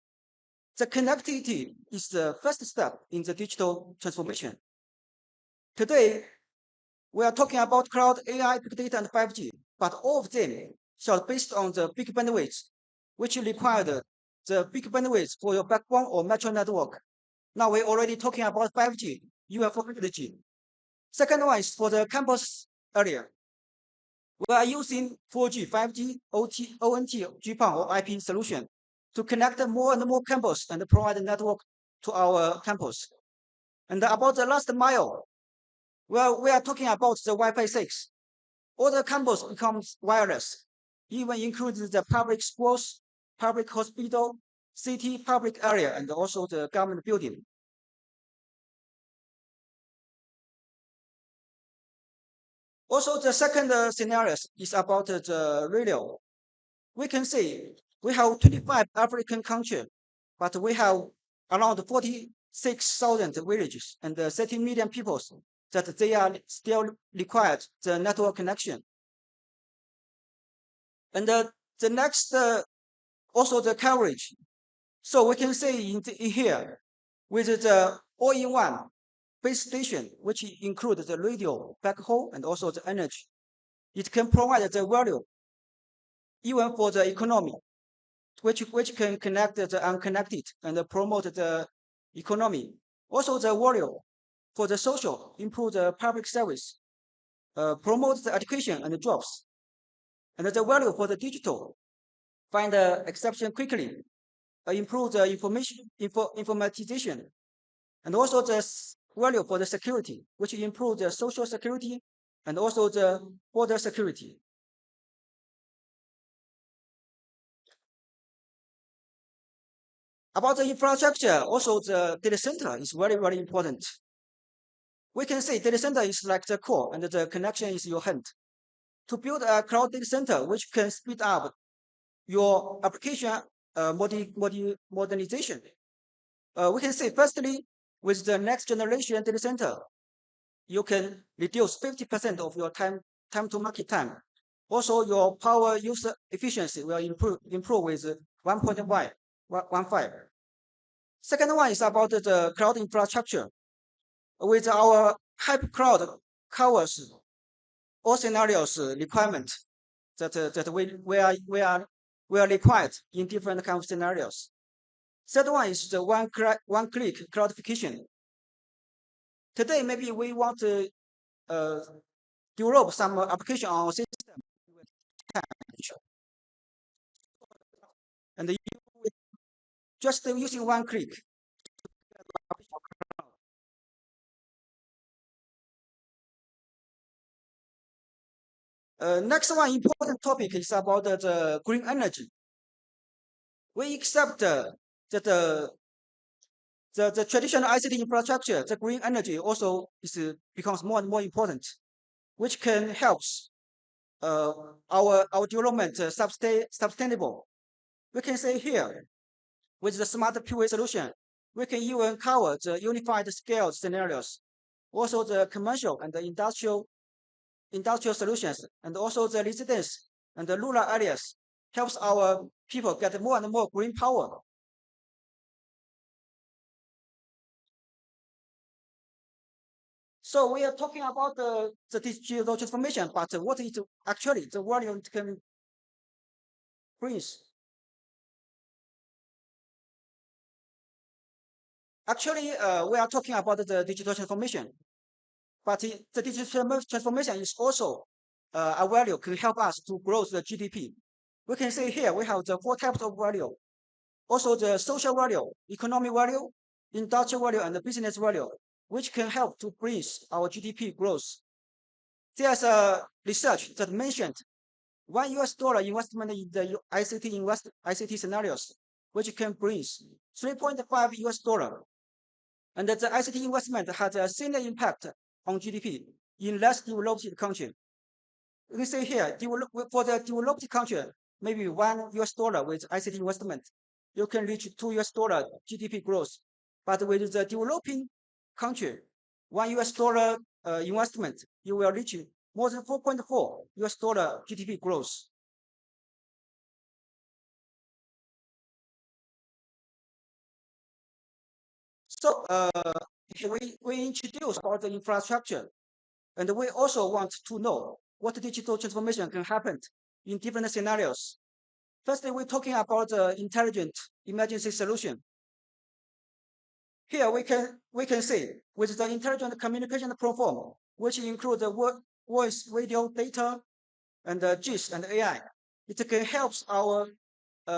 The connectivity is the first step in the digital transformation. Today, we are talking about cloud, AI, big data, and 5G, but all of them are based on the big bandwidth, which require the big bandwidth for your backbone or metro network. Now we're already talking about 5G, even 4G. Second one is for the campus area. We are using 4G, 5G, OT, ONT, GPON, or IP solution to connect more and more campus and provide a network to our campus. And about the last mile, well, we are talking about the Wi-Fi 6. All the campus becomes wireless, even includes the public schools, public hospital, city public area, and also the government building. Also, the second scenario is about the radio. We can see we have 25 African countries, but we have around 46,000 villages and 30 million people that they are still required the network connection. And the next, also the coverage. So we can say in here, with the all-in-one base station, which includes the radio, backhaul, and also the energy, it can provide the value even for the economy, which can connect the unconnected and promote the economy. Also the value for the social, improve the public service, promote the education and the jobs. And the value for the digital, find the exception quickly, improve the informatization, and also the value for the security, which improve the social security and also the border security. About the infrastructure, also the data center is very, very important. We can say data center is like the core and the connection is your hand. To build a cloud data center, which can speed up your application modernization. We can say firstly, with the next generation data center, you can reduce 50% of your time to market time. Also, your power user efficiency will improve with 1.15. Second one is about the cloud infrastructure. With our hyper cloud covers all scenarios requirement that we are required in different kind of scenarios. Third one is the one-click cloudification. Today, maybe we want to develop some application on our system, and just using one click. Next one important topic is about the green energy. We accept that the traditional ICT infrastructure, the green energy also becomes more and more important, which can help our development sustainable. We can say here, with the smart PUA solution, we can even cover the unified scale scenarios, also the commercial and the industrial solutions, and also the residence and the rural areas helps our people get more and more green power. So we are talking about the digital transformation, but what is actually the value it can bring? Actually, we are talking about the digital transformation, but the digital transformation is also a value can help us to grow the GDP. We can say here we have the 4 types of value. Also the social value, economic value, industrial value, and the business value, which can help to bring our GDP growth. There's a research that mentioned $1 investment in the ICT scenarios, which can bring $3.5. And the ICT investment has a similar impact on GDP in less developed countries. you can say here, for the developed country, maybe $1 with ICT investment, you can reach $2 GDP growth. But with the developing country, $1 investment, you will reach more than $4.4 GDP growth. So we introduced about the infrastructure, and we also want to know what digital transformation can happen in different scenarios. Firstly, we're talking about intelligent emergency solution. Here we can see with the intelligent communication platform, which includes the voice, video, data, and GIS and AI. It can help our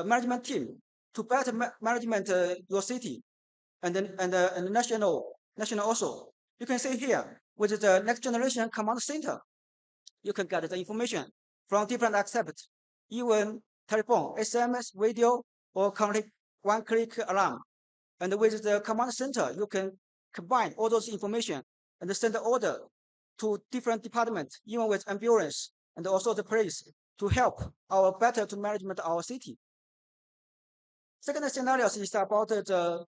management team to better management your city and national also. You can see here with the next generation command center, you can get the information from different aspects, even telephone, SMS, video, or one-click alarm. And with the command center, you can combine all those information and send the order to different departments, even with ambulance and also the police, to help our better to management our city. Second scenario is about the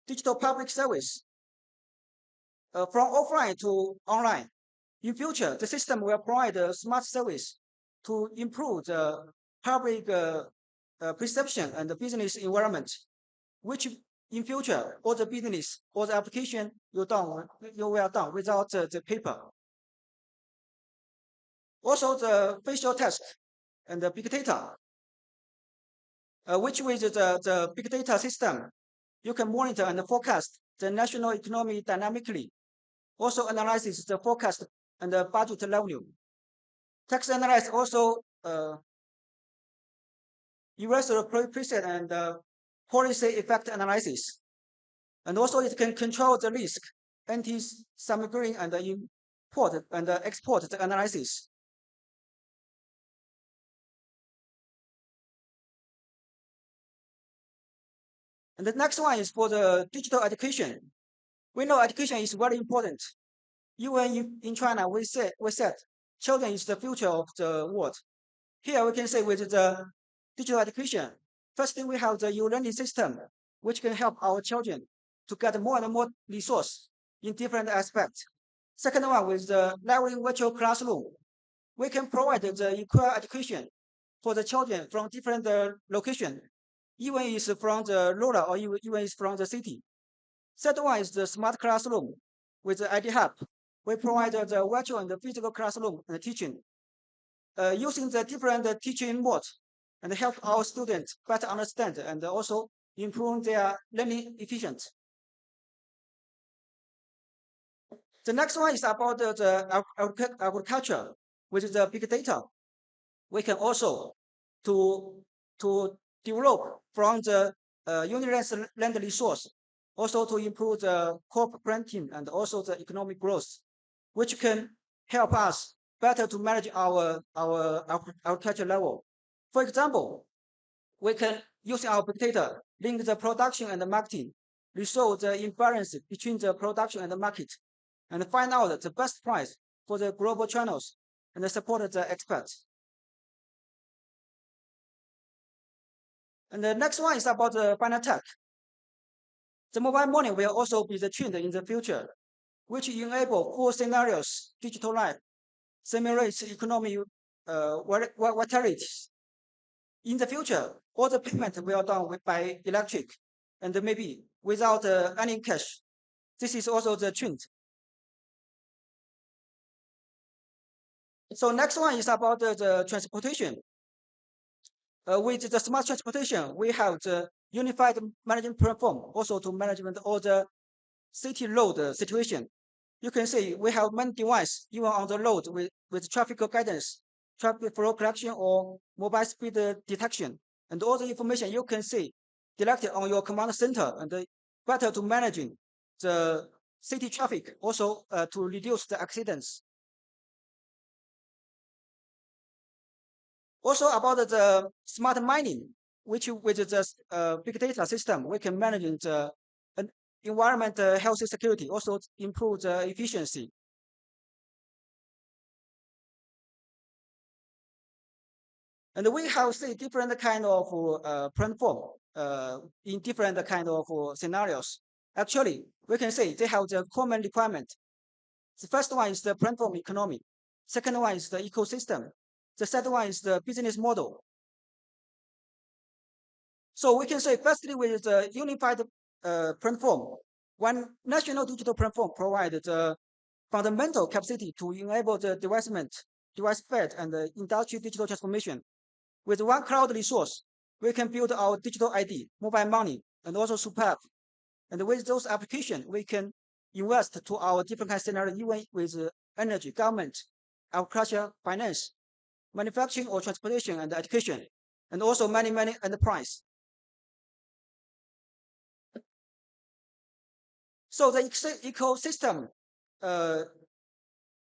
digital public service. From offline to online. In future, the system will provide a smart service to improve the public perception and the business environment, which in future, all the business, all the application you will done without the paper. Also, the facial test and the big data, which with the big data system, you can monitor and forecast the national economy dynamically. Also analyzes the forecast and the budget revenue. Tax analysis also erase the preset and policy effect analysis. And also it can control the risk, anti-smuggling and import and export the analysis. And the next one is for the digital education. We know education is very important. Even in China, we said children is the future of the world. Here we can say with the digital education, first thing we have the e-learning system, which can help our children to get more and more resource in different aspects. Second one with the learning virtual classroom, we can provide the equal education for the children from different locations, even is from the rural or even is from the city. Third one is the smart classroom with the ID Hub. We provide the virtual and the physical classroom and teaching, using the different teaching modes and help our students better understand and also improve their learning efficiency. The next one is about the agriculture, which is the big data. We can also to develop from the unit land resource, also to improve the crop planting and also the economic growth, which can help us better to manage our agriculture level. For example, we can use our big data, link the production and the marketing, resolve the imbalance between the production and the market, and find out the best price for the global channels and support the experts. And the next one is about the final tech. The mobile money will also be the trend in the future, which enable full scenarios, digital life, simulates economic volatilities. In the future, all the payment will done by electric and maybe without any cash. This is also the trend. So next one is about the transportation. With the smart transportation, we have the unified management platform also to management all the city road situation. You can see we have many devices even on the road with traffic guidance, traffic flow collection, or mobile speed detection. And all the information you can see directly on your command center and better to managing the city traffic, also to reduce the accidents. Also about the smart mining, which with the big data system, we can manage the environment, health security, also improve the efficiency. And we have say different kind of platform in different kind of scenarios. Actually, we can say they have the common requirement. The first one is the platform economy. Second one is the ecosystem. The third one is the business model. So we can say firstly with the unified platform, one national digital platform provides the fundamental capacity to enable the development, device-fed and industry digital transformation. With one cloud resource, we can build our digital ID, mobile money, and also super app. And with those applications, we can invest to our different kind of scenario, even with energy, government, agriculture, finance, manufacturing or transportation and education, and also many enterprise. So the ecosystem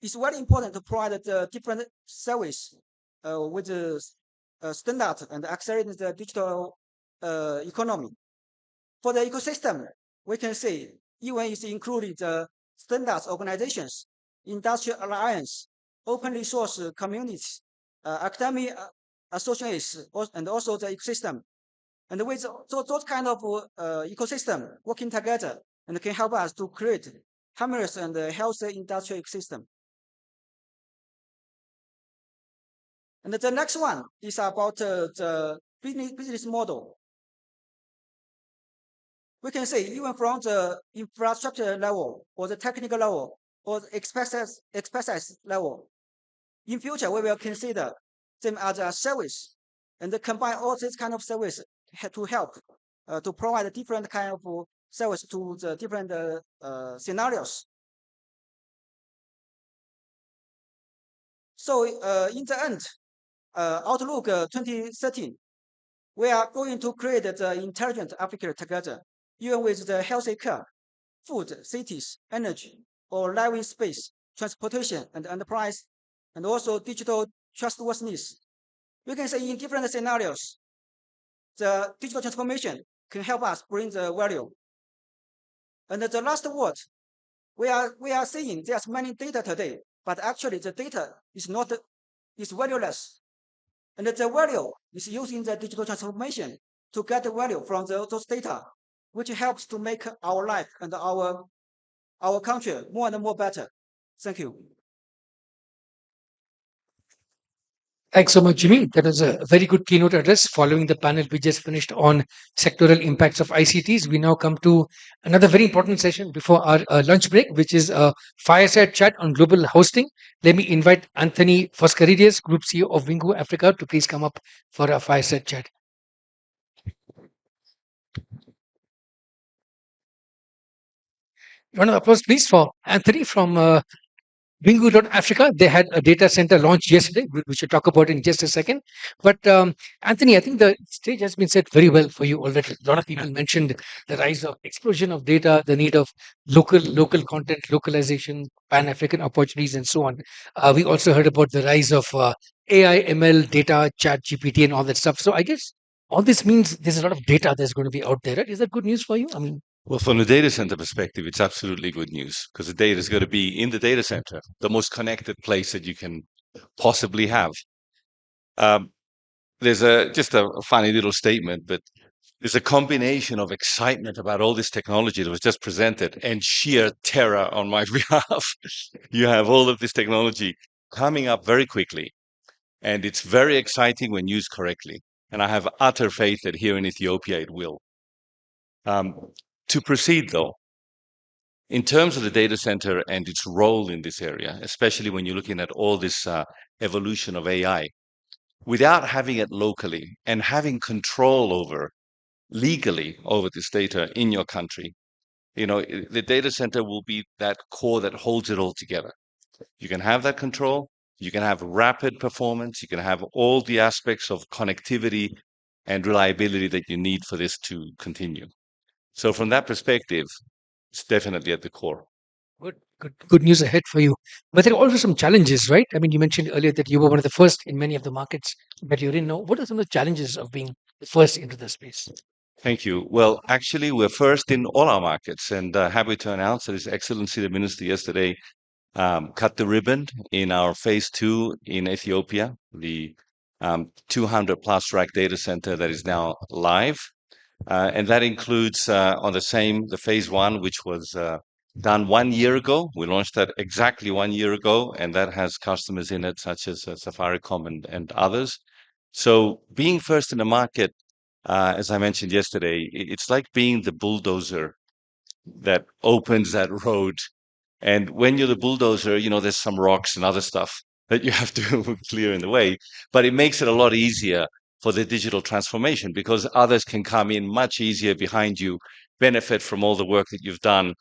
is very important to provide the different service with the standard and accelerating the digital economy. For the ecosystem, we can say even is included the standards organizations, industrial alliance, open resource communities, academic associations, and also the ecosystem. And with those kind of ecosystem working together and can help us to create harmonious and healthy industrial ecosystem. And the next one is about the business model. We can say even from the infrastructure level or the technical level or the expertise level, in future we will consider them as a service and combine all these kind of service to help to provide different kind of service to the different scenarios. So in the end, Outlook 2013, we are going to create the intelligent Africa together, even with the healthy care, food, cities, energy, or living space, transportation, and enterprise, and also digital trustworthiness. We can say in different scenarios, the digital transformation can help us bring the value. And the last word, we are seeing there's many data today, but actually the data is valueless. And the value is using the digital transformation to get the value from those data, which helps to make our life and our country more and more better. Thank you. Thanks so much, Jimmy. That was a very good keynote address following the panel we just finished on sectoral impacts of ICTs. We now come to another very important session before our lunch break, which is a fireside chat on global hosting. Let me invite Anthony Foscarides, Group CEO of Wingu Africa, to please come up for a fireside chat. Round of applause, please, for Anthony from Wingu.Africa. They had a data center launch yesterday, which we'll talk about in just a second. But Anthony, I think the stage has been set very well for you already. A lot of people mentioned the rise of explosion of data, the need of local content, localization, pan-African opportunities, and so on. We also heard about the rise of AI, ML, data, chat, GPT, and all that stuff. So I guess all this means there's a lot of data that's going to be out there, right? Is that good news for you? I mean, well, from the data center perspective, it's absolutely good news because the data is going to be in the data center, the most connected place that you can possibly have. There's just a funny little statement, but there's a combination of excitement about all this technology that was just presented and sheer terror on my behalf. You have all of this technology coming up very quickly, and it's very exciting when used correctly. And I have utter faith that here in Ethiopia it will. To proceed, though, in terms of the data center and its role in this area, especially when you're looking at all this evolution of AI, without having it locally and having control legally over this data in your country, the data center will be that core that holds it all together. You can have that control, you can have rapid performance, you can have all the aspects of connectivity and reliability that you need for this to continue. So from that perspective, it's definitely at the core. Good news ahead for you. But there are also some challenges, right? I mean, you mentioned earlier that you were one of the first in many of the markets that you're in now. What are some of the challenges of being the first into the space? Thank you. Well, actually, we're first in all our markets, and happy to announce that His Excellency the Minister yesterday cut the ribbon in our phase 2 in Ethiopia, the 200 plus rack data center that is now live. And that includes on the phase one, which was done 1 year ago. We launched that exactly 1 year ago, and that has customers in it such as Safaricom and others. So being first in the market, as I mentioned yesterday, it's like being the bulldozer that opens that road. And when you're the bulldozer, there's some rocks and other stuff that you have to clear in the way, but it makes it a lot easier for the digital transformation because others can come in much easier behind you, benefit from all the work that you've done.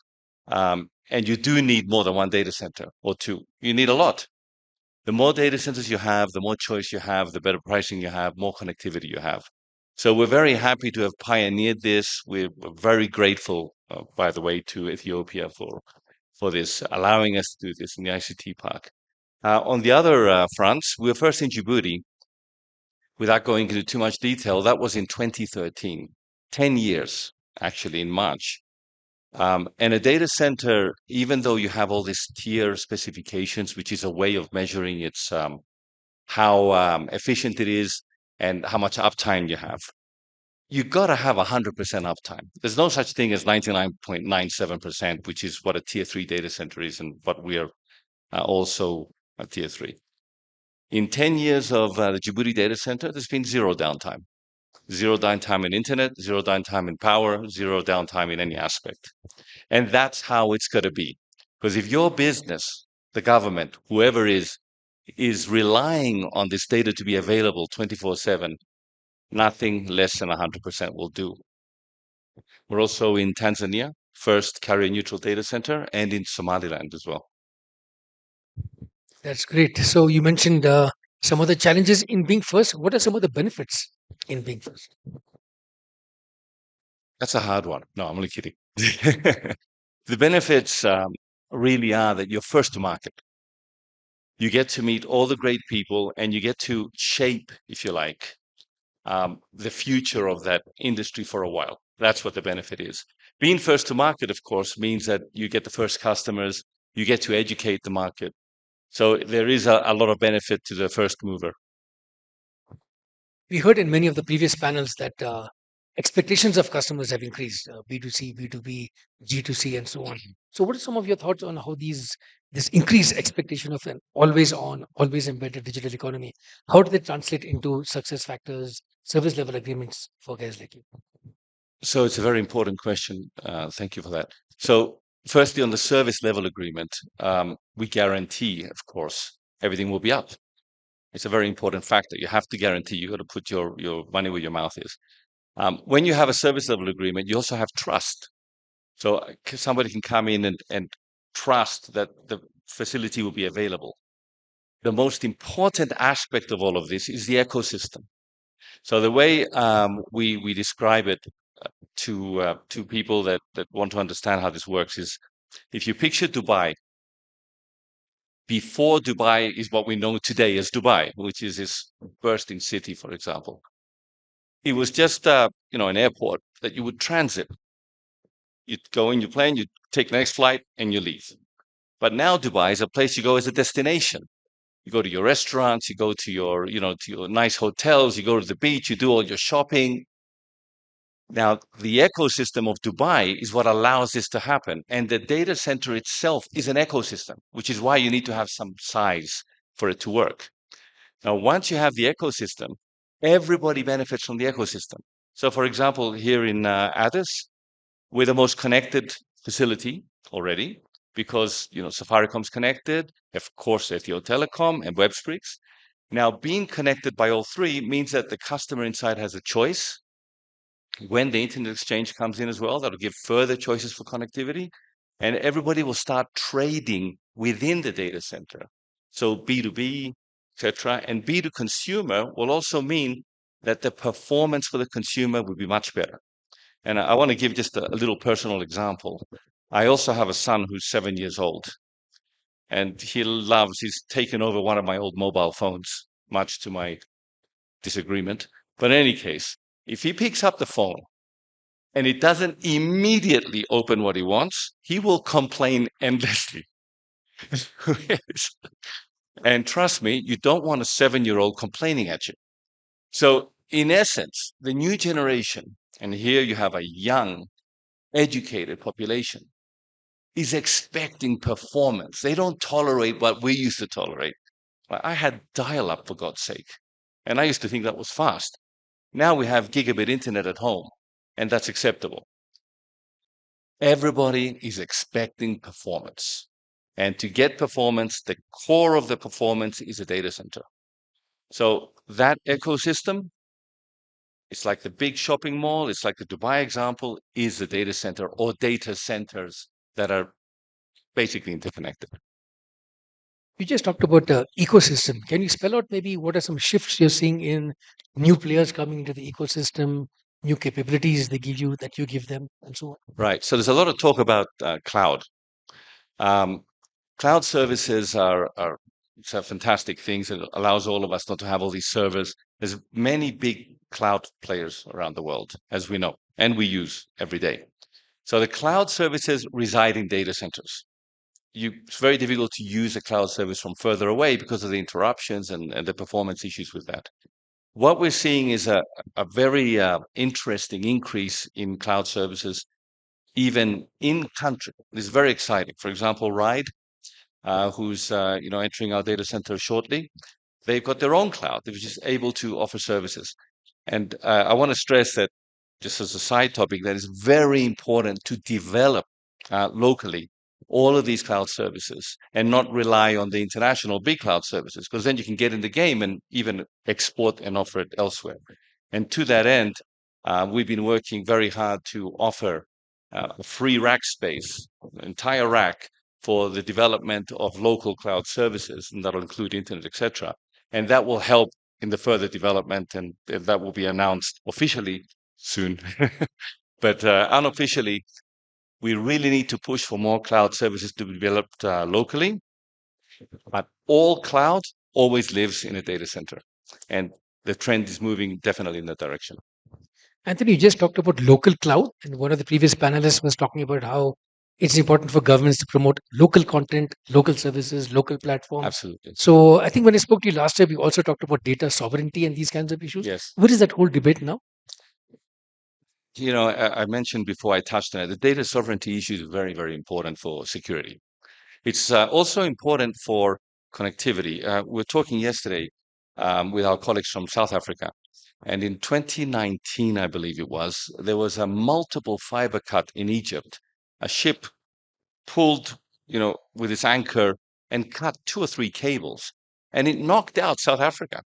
And you do need more than one data center or two. You need a lot. The more data centers you have, the more choice you have, the better pricing you have, more connectivity you have. So we're very happy to have pioneered this. We're very grateful, by the way, to Ethiopia for this, allowing us to do this in the ICT Park. On the other fronts, we were first in Djibouti. Without going into too much detail, that was in 2013, 10 years, actually, in March. And a data center, even though you have all these tier specifications, which is a way of measuring its how efficient it is and how much uptime you have, you got to have 100% uptime. There's no such thing as 99.97%, which is what a tier 3 data center is and what we are also a tier 3. In 10 years of the Djibouti data center, there's been zero downtime. Zero downtime in internet, zero downtime in power, zero downtime in any aspect. And that's how it's going to be. Because if your business, the government, whoever is relying on this data to be available 24/7, nothing less than 100% will do. We're also in Tanzania, first carrier neutral data center, and in Somaliland as well. That's great. So you mentioned some of the challenges in being first. What are some of the benefits in being first? That's a hard one. No, I'm only kidding. The benefits really are that you're first to market. You get to meet all the great people and you get to shape, if you like, the future of that industry for a while. That's what the benefit is. Being first to market, of course, means that you get the first customers, you get to educate the market. So there is a lot of benefit to the first mover. We heard in many of the previous panels that expectations of customers have increased, B2C, B2B, G2C, and so on. So what are some of your thoughts on how this increased expectation of an always on, always embedded digital economy, how do they translate into success factors, service level agreements for guys like you? So it's a very important question. Thank you for that. So firstly, on the service level agreement, we guarantee, of course, everything will be up. It's a very important factor. You have to guarantee, you got to put your money where your mouth is. When you have a service level agreement, you also have trust. So somebody can come in and trust that the facility will be available. The most important aspect of all of this is the ecosystem. So the way we describe it to people that want to understand how this works is, if you picture Dubai, before Dubai is what we know today as Dubai, which is this bursting city, for example. It was just an airport that you would transit. You'd go in your plane, you take the next flight, and you leave. But now Dubai is a place you go as a destination. You go to your restaurants, you go to your, to your nice hotels, you go to the beach, you do all your shopping. Now, the ecosystem of Dubai is what allows this to happen. And the data center itself is an ecosystem, which is why you need to have some size for it to work. Now, once you have the ecosystem, everybody benefits from the ecosystem. So, for example, here in Addis, we're the most connected facility already because, Safaricom's connected, of course, Ethio Telecom and Websprix. Now, being connected by all three means that the customer inside has a choice. When the internet exchange comes in as well, that'll give further choices for connectivity, and everybody will start trading within the data center. So B2B, etc., and B2 consumer will also mean that the performance for the consumer will be much better. And I want to give just a little personal example. I also have a son who's 7 years old, and he's taken over one of my old mobile phones, much to my disagreement. But in any case, if he picks up the phone and it doesn't immediately open what he wants, he will complain endlessly. And trust me, you don't want a 7-year-old complaining at you. So, in essence, the new generation, and here you have a young, educated population, is expecting performance. They don't tolerate what we used to tolerate. I had dial up, for God's sake, and I used to think that was fast. Now we have gigabit internet at home, and that's acceptable. Everybody is expecting performance. And to get performance, the core of the performance is a data center. So that ecosystem, it's like the big shopping mall, it's like the Dubai example, is the data center or data centers that are basically interconnected. You just talked about ecosystem. Can you spell out maybe what are some shifts you're seeing in new players coming into the ecosystem, new capabilities they give you that you give them, and so on? Right. So there's a lot of talk about cloud. Cloud services are it's a fantastic things. It allows all of us not to have all these servers. There's many big cloud players around the world, as we know, and we use every day. So the cloud services reside in data centers. It's very difficult to use a cloud service from further away because of the interruptions and the performance issues with that. What we're seeing is a very interesting increase in cloud services, even in country. This is very exciting. For example, Ride, who's entering our data center shortly, they've got their own cloud. They're just able to offer services. And I want to stress that, just as a side topic, that is very important to develop locally all of these cloud services and not rely on the international big cloud services, because then you can get in the game and even export and offer it elsewhere. And to that end, we've been working very hard to offer a free rack space, an entire rack for the development of local cloud services, and that'll include internet, etc. And that will help in the further development, and that will be announced officially soon. But unofficially, we really need to push for more cloud services to be developed locally. But all cloud always lives in a data center, and the trend is moving definitely in that direction. Anthony, you just talked about local cloud, and one of the previous panelists was talking about how it's important for governments to promote local content, local services, local platforms. Absolutely. So I think when I spoke to you last time, we also talked about data sovereignty and these kinds of issues. Yes. What is that whole debate now? I mentioned before, I touched on it, the data sovereignty issue is very, very important for security. It's also important for connectivity. We were talking yesterday with our colleagues from South Africa, and in 2019, I believe it was, there was a multiple fiber cut in Egypt. A ship pulled, with its anchor and cut 2 or 3 cables, and it knocked out South Africa.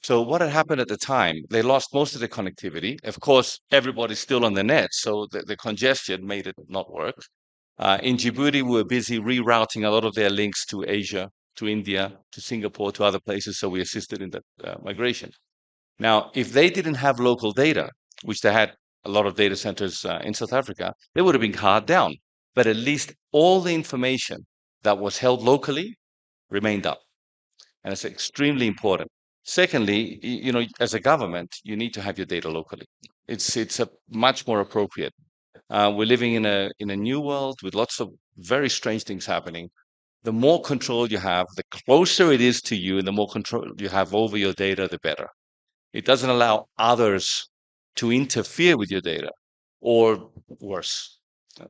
So what had happened at the time, they lost most of the connectivity. Of course, everybody's still on the net, so the congestion made it not work. In Djibouti, we were busy rerouting a lot of their links to Asia, to India, to Singapore, to other places, so we assisted in that migration. Now, if they didn't have local data, which they had a lot of data centers in South Africa, they would have been hard down. But at least all the information that was held locally remained up. And it's extremely important. Secondly, as a government, you need to have your data locally. It's a much more appropriate. We're living in a new world with lots of very strange things happening. The more control you have, the closer it is to you, and the more control you have over your data, the better. It doesn't allow others to interfere with your data, or worse.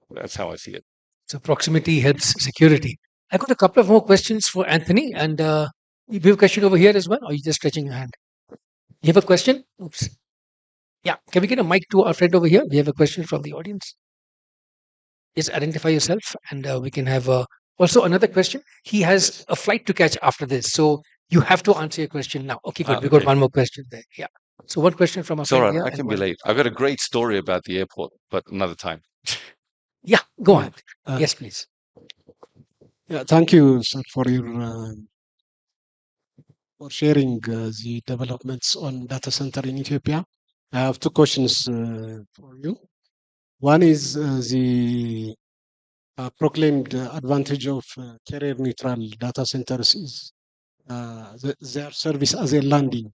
That's how I see it. So proximity helps security. I got a couple of more questions for Anthony, and you have a question over here as well, or are you just stretching your hand? You have a question? Oops. Yeah, can we get a mic to our friend over here? We have a question from the audience. Just identify yourself, and we can have also another question. He has a flight to catch after this, so you have to answer your question now. Okay, good. We got Okay. one more question there. Yeah. So one question from our It's all friend right. here. I and can be one- late. I've got a great story about the airport, but another time. Yeah, go on. Yes, please. Yeah, thank you, sir, for sharing the developments on data center in Ethiopia. I have two questions for you. One is the proclaimed advantage of carrier neutral data centers is their service as a landing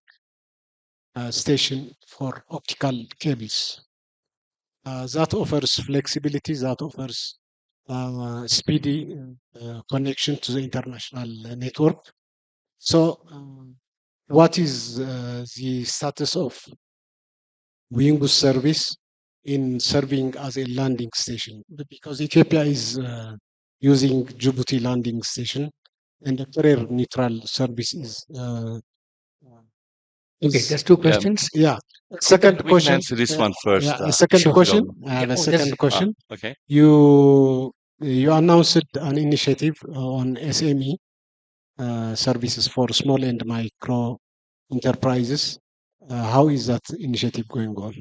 station for optical cables. That offers flexibility, that offers speedy connection to the international network. So what is the status of Wingus service in serving as a landing station? Because Ethiopia is using Djibouti landing station, and the carrier neutral service is. Okay, that's two Yeah. questions. Yeah. We Second can question. answer this one first. Yeah. A second Sure. question. Don't- I have a Oh, second question. okay. You announced an initiative on SME services for small and micro enterprises. How is that initiative going on?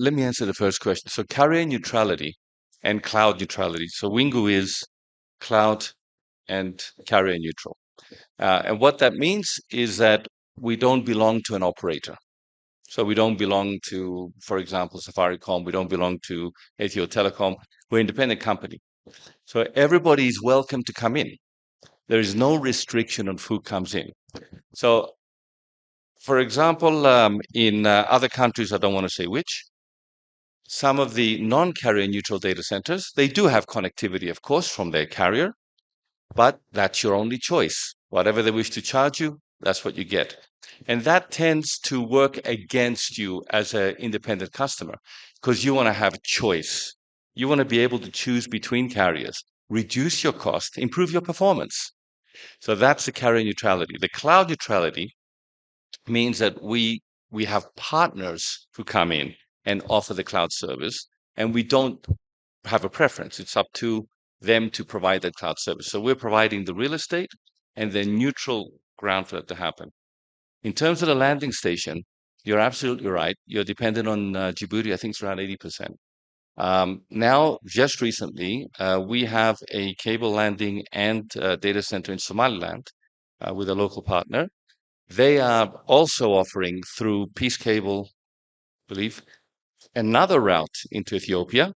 Let me answer the first question. So carrier neutrality and cloud neutrality. So Wingu is cloud and carrier neutral. And what that means is that we don't belong to an operator. So we don't belong to, for example, Safaricom. We don't belong to Ethio Telecom. We're an independent company. So everybody is welcome to come in. There is no restriction on who comes in. So, for example, in other countries, I don't want to say which, some of the non-carrier neutral data centers, they do have connectivity, of course, from their carrier, but that's your only choice. Whatever they wish to charge you, that's what you get. And that tends to work against you as an independent customer because you want to have a choice. You want to be able to choose between carriers, reduce your cost, improve your performance. So that's the carrier neutrality. The cloud neutrality means that we have partners who come in and offer the cloud service, and we don't have a preference. It's up to them to provide that cloud service. So we're providing the real estate and the neutral ground for that to happen. In terms of the landing station, you're absolutely right. You're dependent on Djibouti. I think it's around 80%. Now, just recently, we have a cable landing and data center in Somaliland with a local partner. They are also offering through Peace Cable, I believe, another route into Ethiopia,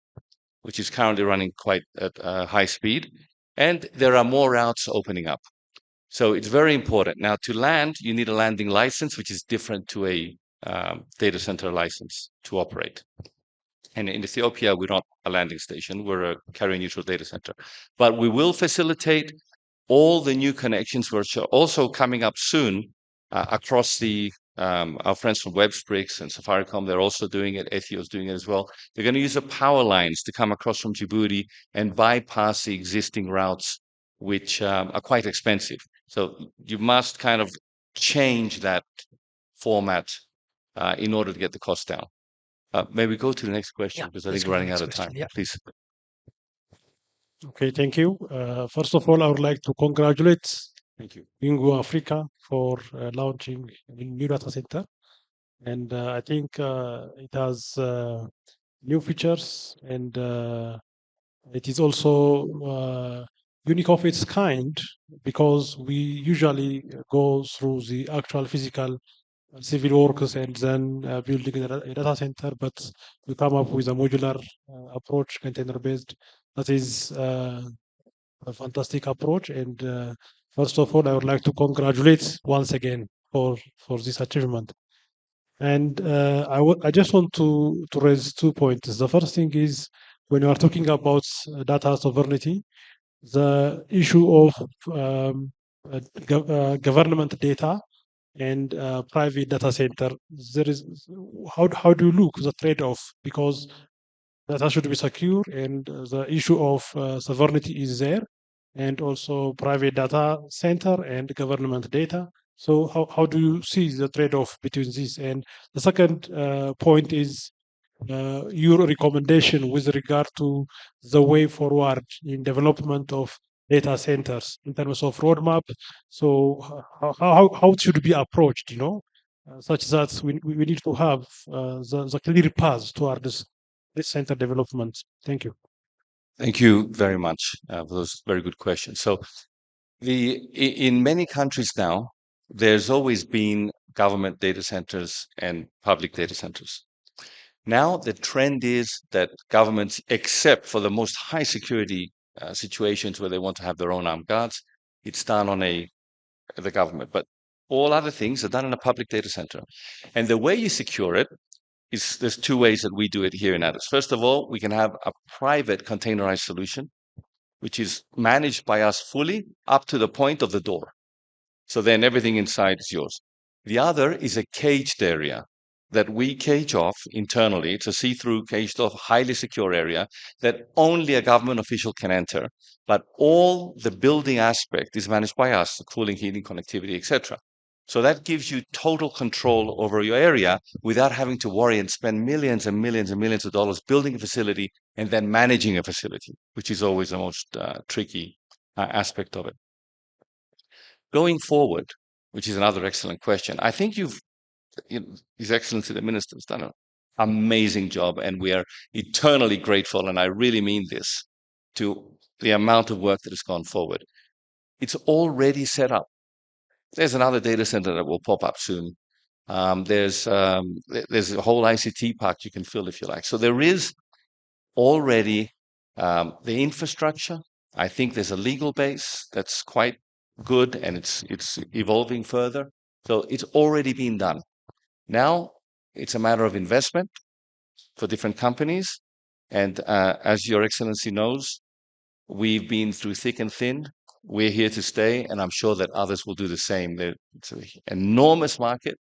which is currently running quite at high speed. And there are more routes opening up. So it's very important. Now, to land, you need a landing license, which is different to a data center license to operate. And in Ethiopia, we're not a landing station, we're a carrier neutral data center. But we will facilitate all the new connections, which are also coming up soon across our friends from Websprix and Safaricom, they're also doing it. Ethio is doing it as well. They're going to use the power lines to come across from Djibouti and bypass the existing routes, which are quite expensive. So you must kind of change that format in order to get the cost down. May we go to the next question because I think we're running out of time. Please. Okay, thank you. First of all, I would like to congratulate Thank you. Bingo Africa for launching a new data center. And I think it has new features and it is also unique of its kind because we usually go through the actual physical civil works and then building a data center, but we come up with a modular approach, container based. That is a fantastic approach. And first of all, I would like to congratulate once again for this achievement. And I just want to raise 2 points. The first thing is when you are talking about data sovereignty, the issue of government data and private data center. There is how do you look the trade-off because data should be secure and the issue of sovereignty is there, and also private data center and government data. So how do you see the trade-off between these? And the second point is your recommendation with regard to the way forward in development of data centers in terms of roadmap. So how it should be approached, such that we need to have the clear path towards this center development. Thank you. Thank you very much for those very good questions. So in many countries now, there's always been government data centers and public data centers. Now the trend is that governments, except for the most high security situations where they want to have their own armed guards, it's done on the government. But all other things are done in a public data center. And the way you secure it is there's two ways that we do it here in ADIS. First of all, we can have a private containerized solution, which is managed by us fully up to the point of the door. So then everything inside is yours. The other is a caged area that we cage off internally. It's a see-through, caged off, highly secure area that only a government official can enter. But all the building aspect is managed by us, the cooling, heating, connectivity, etc. So that gives you total control over your area without having to worry and spend millions and millions and millions of dollars building a facility and then managing a facility, which is always the most tricky aspect of it. Going forward, which is another excellent question, I think His Excellency the Minister has done an amazing job, and we are eternally grateful, and I really mean this, to the amount of work that has gone forward. It's already set up. There's another data center that will pop up soon. There's a whole ICT park you can fill if you like. So there is already the infrastructure. I think there's a legal base that's quite good, and it's evolving further. So it's already been done. Now it's a matter of investment for different companies. And as Your Excellency knows, we've been through thick and thin. We're here to stay, and I'm sure that others will do the same. It's an enormous market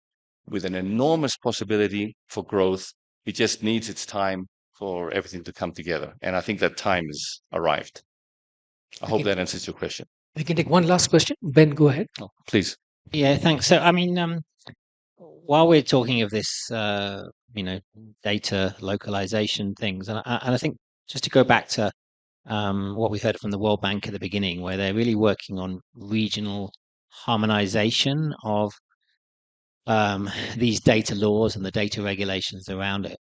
with an enormous possibility for growth. It just needs its time for everything to come together. And I think that time has arrived. I hope that answers your question. We can take one last question. Ben, go ahead. Oh, please. Yeah, thanks. So, I mean, while we're talking of this, data localization things, and I think just to go back to what we heard from the World Bank at the beginning, where they're really working on regional harmonization of these data laws and the data regulations around it.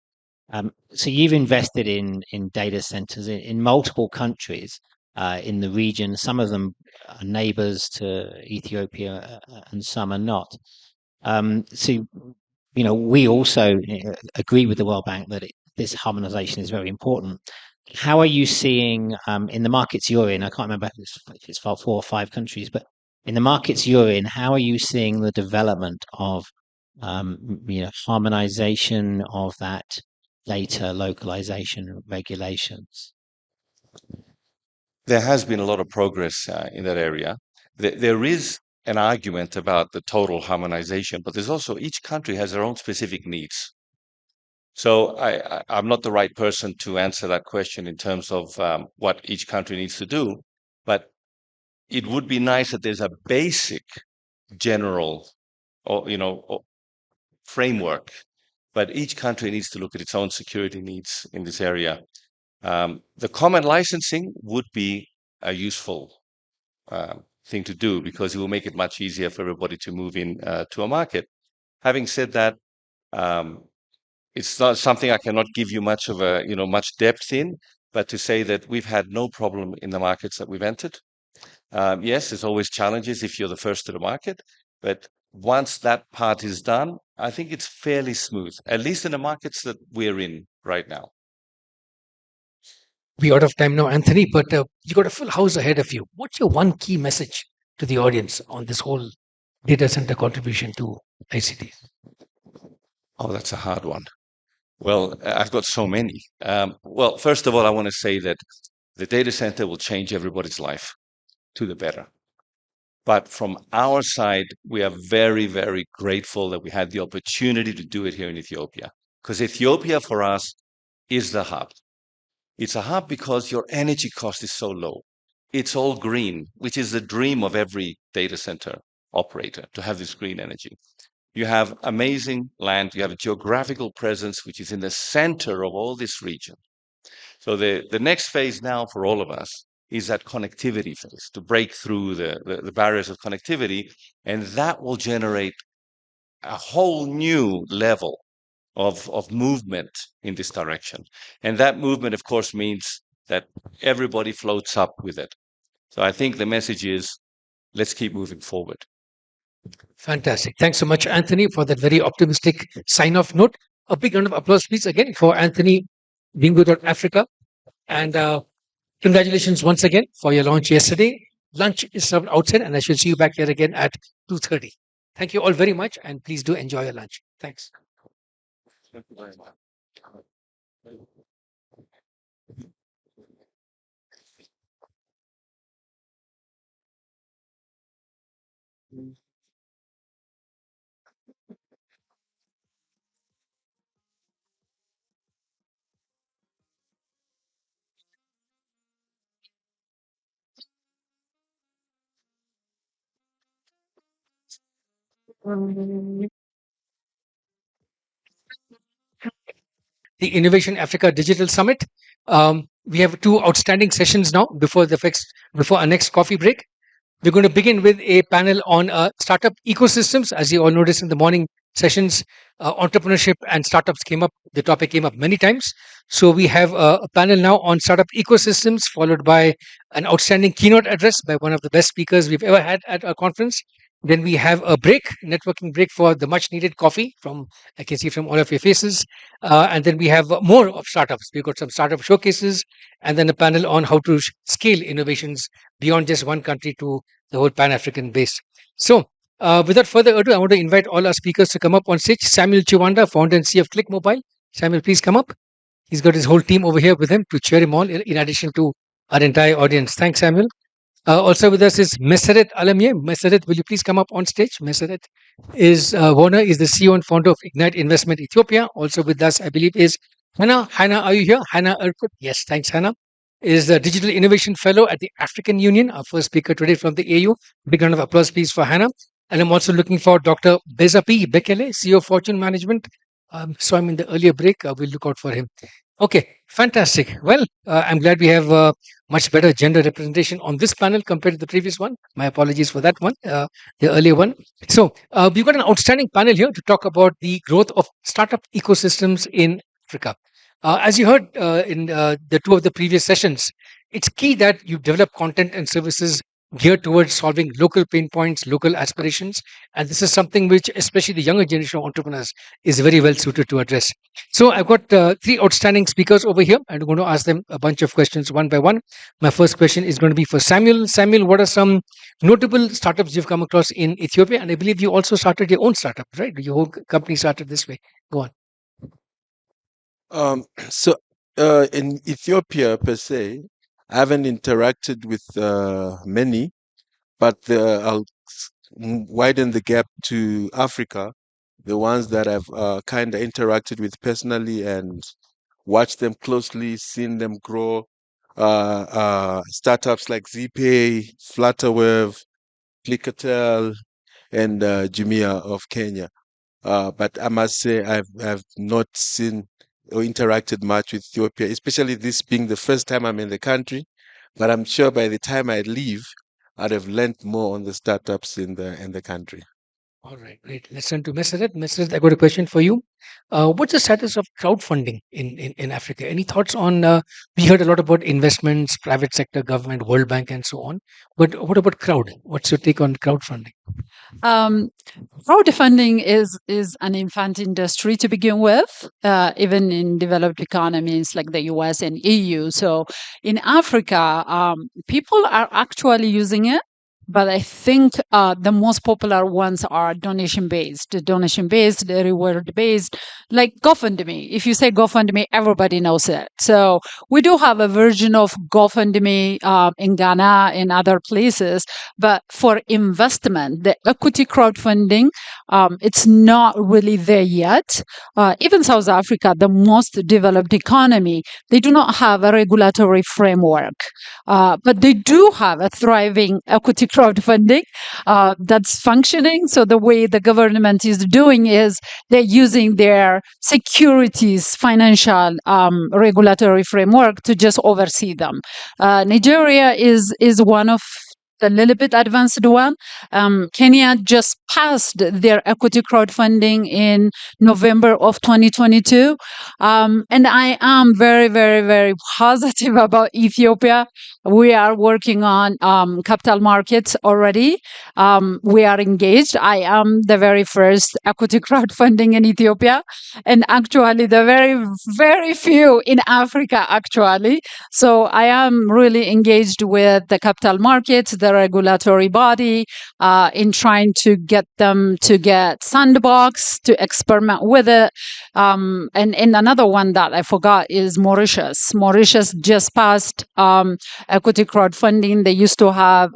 So you've invested in data centers in multiple countries in the region. Some of them are neighbors to Ethiopia, and some are not. So, we also agree with the World Bank that this harmonization is very important. How are you seeing in the markets you're in? I can't remember if it's 4 or 5 countries, but in the markets you're in, how are you seeing the development of harmonization of that data localization regulations? There has been a lot of progress in that area. There is an argument about the total harmonization, but there's also each country has their own specific needs. So I'm not the right person to answer that question in terms of what each country needs to do, but it would be nice that there's a basic general framework, but each country needs to look at its own security needs in this area. The common licensing would be a useful thing to do because it will make it much easier for everybody to move in to a market. Having said that, it's not something I cannot give you much of much depth in, but to say that we've had no problem in the markets that we've entered. Yes, there's always challenges if you're the first to the market, but once that part is done, I think it's fairly smooth, at least in the markets that we're in right now. We're out of time now, Anthony, but you got a full house ahead of you. What's your one key message to the audience on this whole data center contribution to ICT? Oh, that's a hard one. Well, I've got so many. Well, first of all, I want to say that the data center will change everybody's life to the better. But from our side, we are very, very grateful that we had the opportunity to do it here in Ethiopia. Because Ethiopia for us is the hub. It's a hub because your energy cost is so low. It's all green, which is the dream of every data center operator, to have this green energy. You have amazing land. You have a geographical presence, which is in the center of all this region. So the next phase now for all of us is that connectivity phase, to break through the barriers of connectivity, and that will generate a whole new level of movement in this direction. And that movement, of course, means that everybody floats up with it. So I think the message is, let's keep moving forward. Fantastic. Thanks so much, Anthony, for that very optimistic sign-off note. A big round of applause, please, again for Anthony being with Africa. And congratulations once again for your launch yesterday. Lunch is served outside, and I shall see you back here again at 2:30. Thank you all very much, and please do enjoy your lunch. Thanks. Thank you very much. The Innovation Africa Digital Summit. We have two outstanding sessions now before our next coffee break. We're going to begin with a panel on startup ecosystems. As you all noticed in the morning sessions, entrepreneurship and startups came up. The topic came up many times. So we have a panel now on startup ecosystems, followed by an outstanding keynote address by one of the best speakers we've ever had at our conference. Then we have a break, networking break for the much needed coffee from, I can see from all of your faces. And then we have more of startups. We've got some startup showcases and then a panel on how to scale innovations beyond just one country to the whole Pan-African base. So without further ado, I want to invite all our speakers to come up on stage. Samuel Chiwanda, founder and CEO of Click Mobile. Samuel, please come up. He's got his whole team over here with him to cheer him on in addition to our entire audience. Thanks, Samuel. Also with us is Meseret Alamieh. Meseret, will you please come up on stage? Meseret is Warner, is the CEO and founder of Ignite Investment Ethiopia. Also with us, I believe, is Hannah. Hannah, are you here? Hannah Erkut. Yes, thanks, Hannah. Is the Digital Innovation Fellow at the African Union, our first speaker today from the AU. Big round of applause, please, for Hannah. And I'm also looking for Dr. Bezapi Bekele, CEO of Fortune Management. Saw him in the earlier break. We'll look out for him. Okay, fantastic. Well, I'm glad we have much better gender representation on this panel compared to the previous one. My apologies for that one, the earlier one. So we've got an outstanding panel here to talk about the growth of startup ecosystems in Africa. As you heard in the two of the previous sessions, it's key that you develop content and services geared towards solving local pain points, local aspirations. And this is something which, especially the younger generation of entrepreneurs, is very well suited to address. So I've got three outstanding speakers over here. I'm going to ask them a bunch of questions one by one. My first question is going to be for Samuel. Samuel, what are some notable startups you've come across in Ethiopia? And I believe you also started your own startup, right? Your whole company started this way. Go on. So in Ethiopia per se, I haven't interacted with many, but I'll widen the gap to Africa. The ones that I've kind of interacted with personally and watched them closely, seen them grow. Startups like ZPay, Flutterwave, Clickatell, and Jumia of Kenya. But I must say I've not seen or interacted much with Ethiopia, especially this being the first time I'm in the country. But I'm sure by the time I leave, I'd have learned more on the startups in the country. All right, great. Let's turn to Meseret. Meseret, I got a question for you. What's the status of crowdfunding in Africa? Any thoughts on? We heard a lot about investments, private sector, government, World Bank, and so on. But what about crowd? What's your take on crowdfunding? Crowdfunding is an infant industry to begin with, even in developed economies like the US and EU. So in Africa, people are actually using it. But I think the most popular ones are donation-based, reward-based, like GoFundMe. If you say GoFundMe, everybody knows it. So we do have a version of GoFundMe in Ghana and other places. But for investment, the equity crowdfunding, it's not really there yet. Even South Africa, the most developed economy, they do not have a regulatory framework. But they do have a thriving equity crowdfunding that's functioning. So the way the government is doing is they're using their securities financial regulatory framework to just oversee them. Nigeria is one of a little bit advanced one. Kenya just passed their equity crowdfunding in November of 2022. And I am very, very, very positive about Ethiopia. We are working on capital markets already. We are engaged. I am the very first equity crowdfunding in Ethiopia, and actually the very, very few in Africa, actually. So I am really engaged with the capital markets, the regulatory body, in trying to get them to get sandbox, to experiment with it. And another one that I forgot is Mauritius. Mauritius just passed equity crowdfunding. They used to have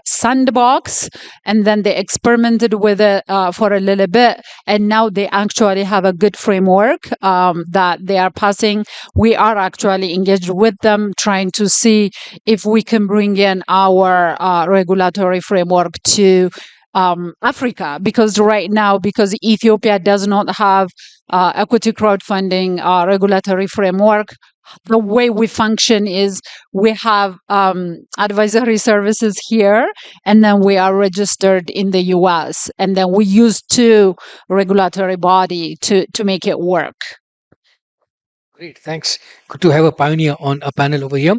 sandbox, and then they experimented with it for a little bit, and now they actually have a good framework that they are passing. We are actually engaged with them, trying to see if we can bring in our regulatory framework to Africa, because right now, because Ethiopia does not have equity crowdfunding regulatory framework, the way we function is we have advisory services here, and then we are registered in the US, and then we use two regulatory body to make it work. Great, thanks. Good to have a pioneer on a panel over here.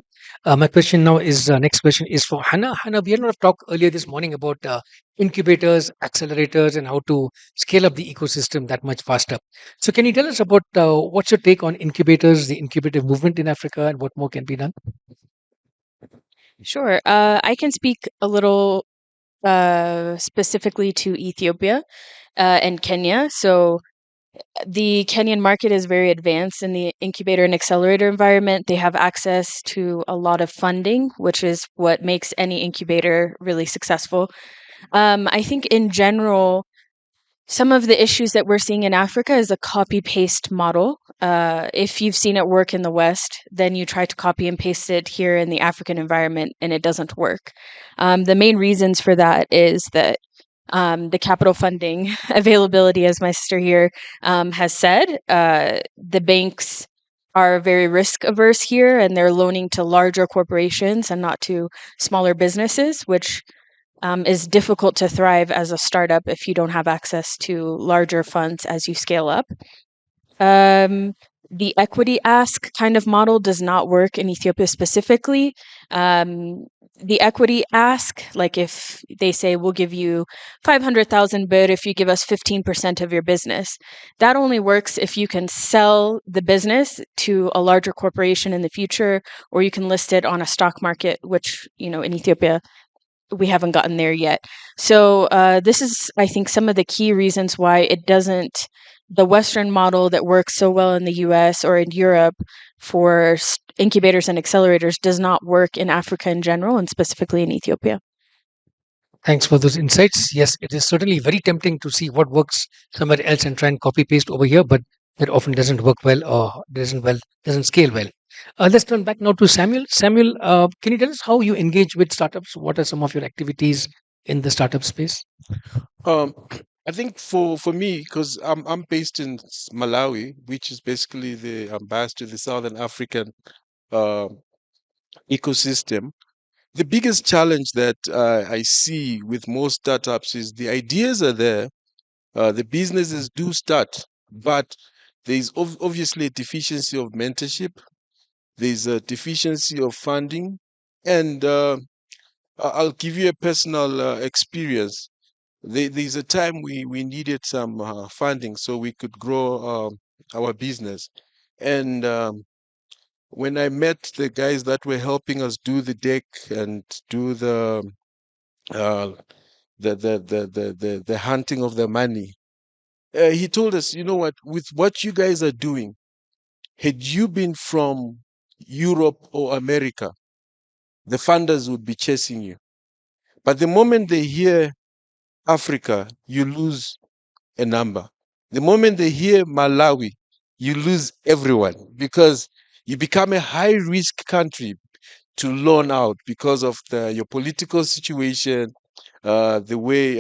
My question now is next question is for Hannah. Hannah, we had a lot of talk earlier this morning about incubators, accelerators, and how to scale up the ecosystem that much faster. So, can you tell us about what's your take on incubators, the incubator movement in Africa, and what more can be done? Sure. I can speak a little specifically to Ethiopia and Kenya. So the Kenyan market is very advanced in the incubator and accelerator environment. They have access to a lot of funding, which is what makes any incubator really successful. I think in general, some of the issues that we're seeing in Africa is a copy paste model. If you've seen it work in the West, then you try to copy and paste it here in the African environment and it doesn't work. The main reasons for that is that the capital funding availability, as my sister here has said, the banks are very risk averse here and they're loaning to larger corporations and not to smaller businesses, which is difficult to thrive as a startup if you don't have access to larger funds as you scale up. The equity ask kind of model does not work in Ethiopia specifically. The equity ask, like if they say, we'll give you 500,000 birr if you give us 15% of your business, that only works if you can sell the business to a larger corporation in the future, or you can list it on a stock market, which, in Ethiopia, we haven't gotten there yet. So this is, I think, some of the key reasons why it doesn't, the Western model that works so well in the US or in Europe for incubators and accelerators does not work in Africa in general and specifically in Ethiopia. Thanks for those insights. Yes, it is certainly very tempting to see what works somewhere else and try and copy paste over here, but that often doesn't work well or doesn't scale well. Let's turn back now to Samuel. Samuel, can you tell us how you engage with startups? What are some of your activities in the startup space? I think for me, because I'm based in Malawi, which is basically the ambassador to the Southern African uh, ecosystem. The biggest challenge that I see with most startups is the ideas are there, the businesses do start, but there is obviously a deficiency of mentorship. There's a deficiency of funding, and I'll give you a personal experience. There's a time we needed some funding so we could grow our business. And when I met the guys that were helping us do the deck and do uh, the hunting of the money, he told us, you know what, with what you guys are doing, had you been from Europe or America, the funders would be chasing you. But the moment they hear Africa, you lose a number. The moment they hear Malawi, you lose everyone because you become a high risk country to loan out because of your political situation, the way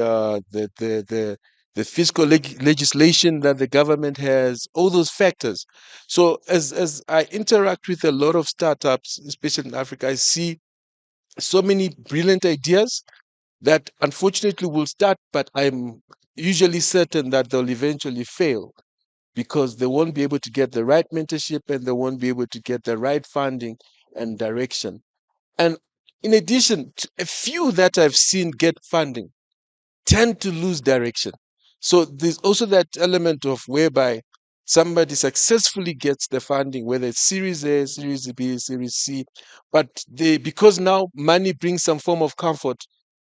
the fiscal legislation that the government has, all those factors. So as I interact with a lot of startups, especially in Africa, I see so many brilliant ideas that unfortunately will start, but I'm usually certain that they'll eventually fail because they won't be able to get the right mentorship and they won't be able to get the right funding and direction. And in addition, a few that I've seen get funding tend to lose direction. So there's also that element of whereby somebody successfully gets the funding, whether it's Series A, Series B, Series C, but because now money brings some form of comfort.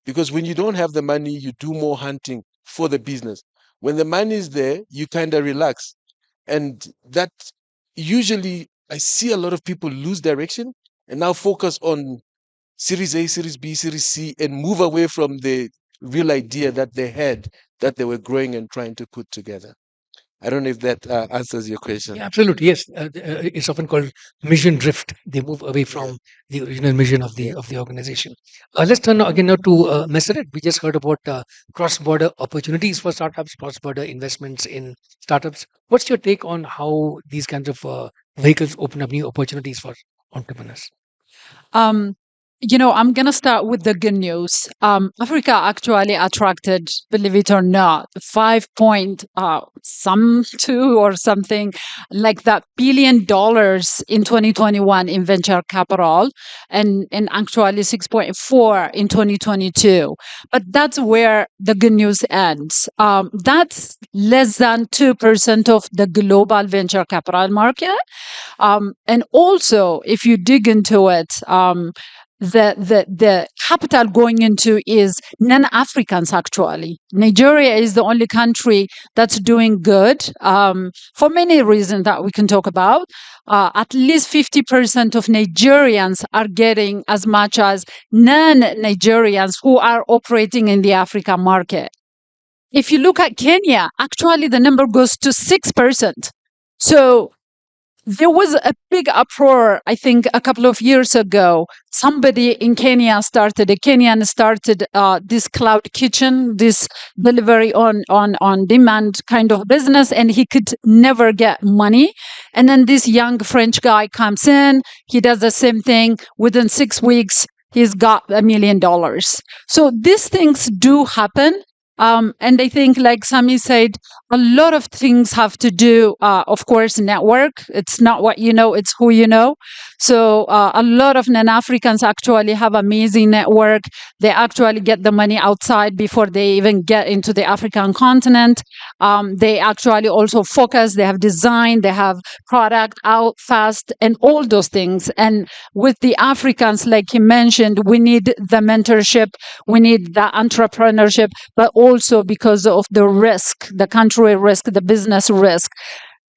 Because when you don't have the money, you do more hunting for the business. When the money is there, you kind of relax. And that usually I see a lot of people lose direction and now focus on Series A, Series B, Series C, and move away from the real idea that they had that they were growing and trying to put together. I don't know if that answers your question. Yeah, absolutely. Yes, it's often called mission drift. They move away from the original mission of the organization. Let's turn now again now to Meseret. We just heard about cross-border opportunities for startups, cross-border investments in startups. What's your take on how these kinds of vehicles open up new opportunities for entrepreneurs? Um, I'm going to start with the good news. Africa actually attracted, believe it or not, 5 point some two or something like that $1 billion in 2021 in venture capital, and actually 6.4 in 2022. But that's where the good news ends. That's less than 2% of the global venture capital market. And also, if you dig into it, the capital going into is non-Africans actually. Nigeria is the only country that's doing good for many reasons that we can talk about. At least 50% of Nigerians are getting as much as non-Nigerians who are operating in the African market. If you look at Kenya, actually the number goes to 6%. So there was a big uproar, I think, a couple of years ago. Somebody in Kenya started, a Kenyan started this cloud kitchen, this delivery on demand kind of business, and he could never get money. And then this young French guy comes in, he does the same thing. Within 6 weeks, he's got $1 million. So these things do happen. And I think, like Sami said, a lot of things have to do, of course, network. It's not what you know, it's who you know. So a lot of non-Africans actually have amazing network. They actually get the money outside before they even get into the African continent. They actually also focus, they have design, they have product out fast and all those things. And with the Africans, like he mentioned, we need the mentorship, we need the entrepreneurship, but also because of the risk, the country risk, the business risk.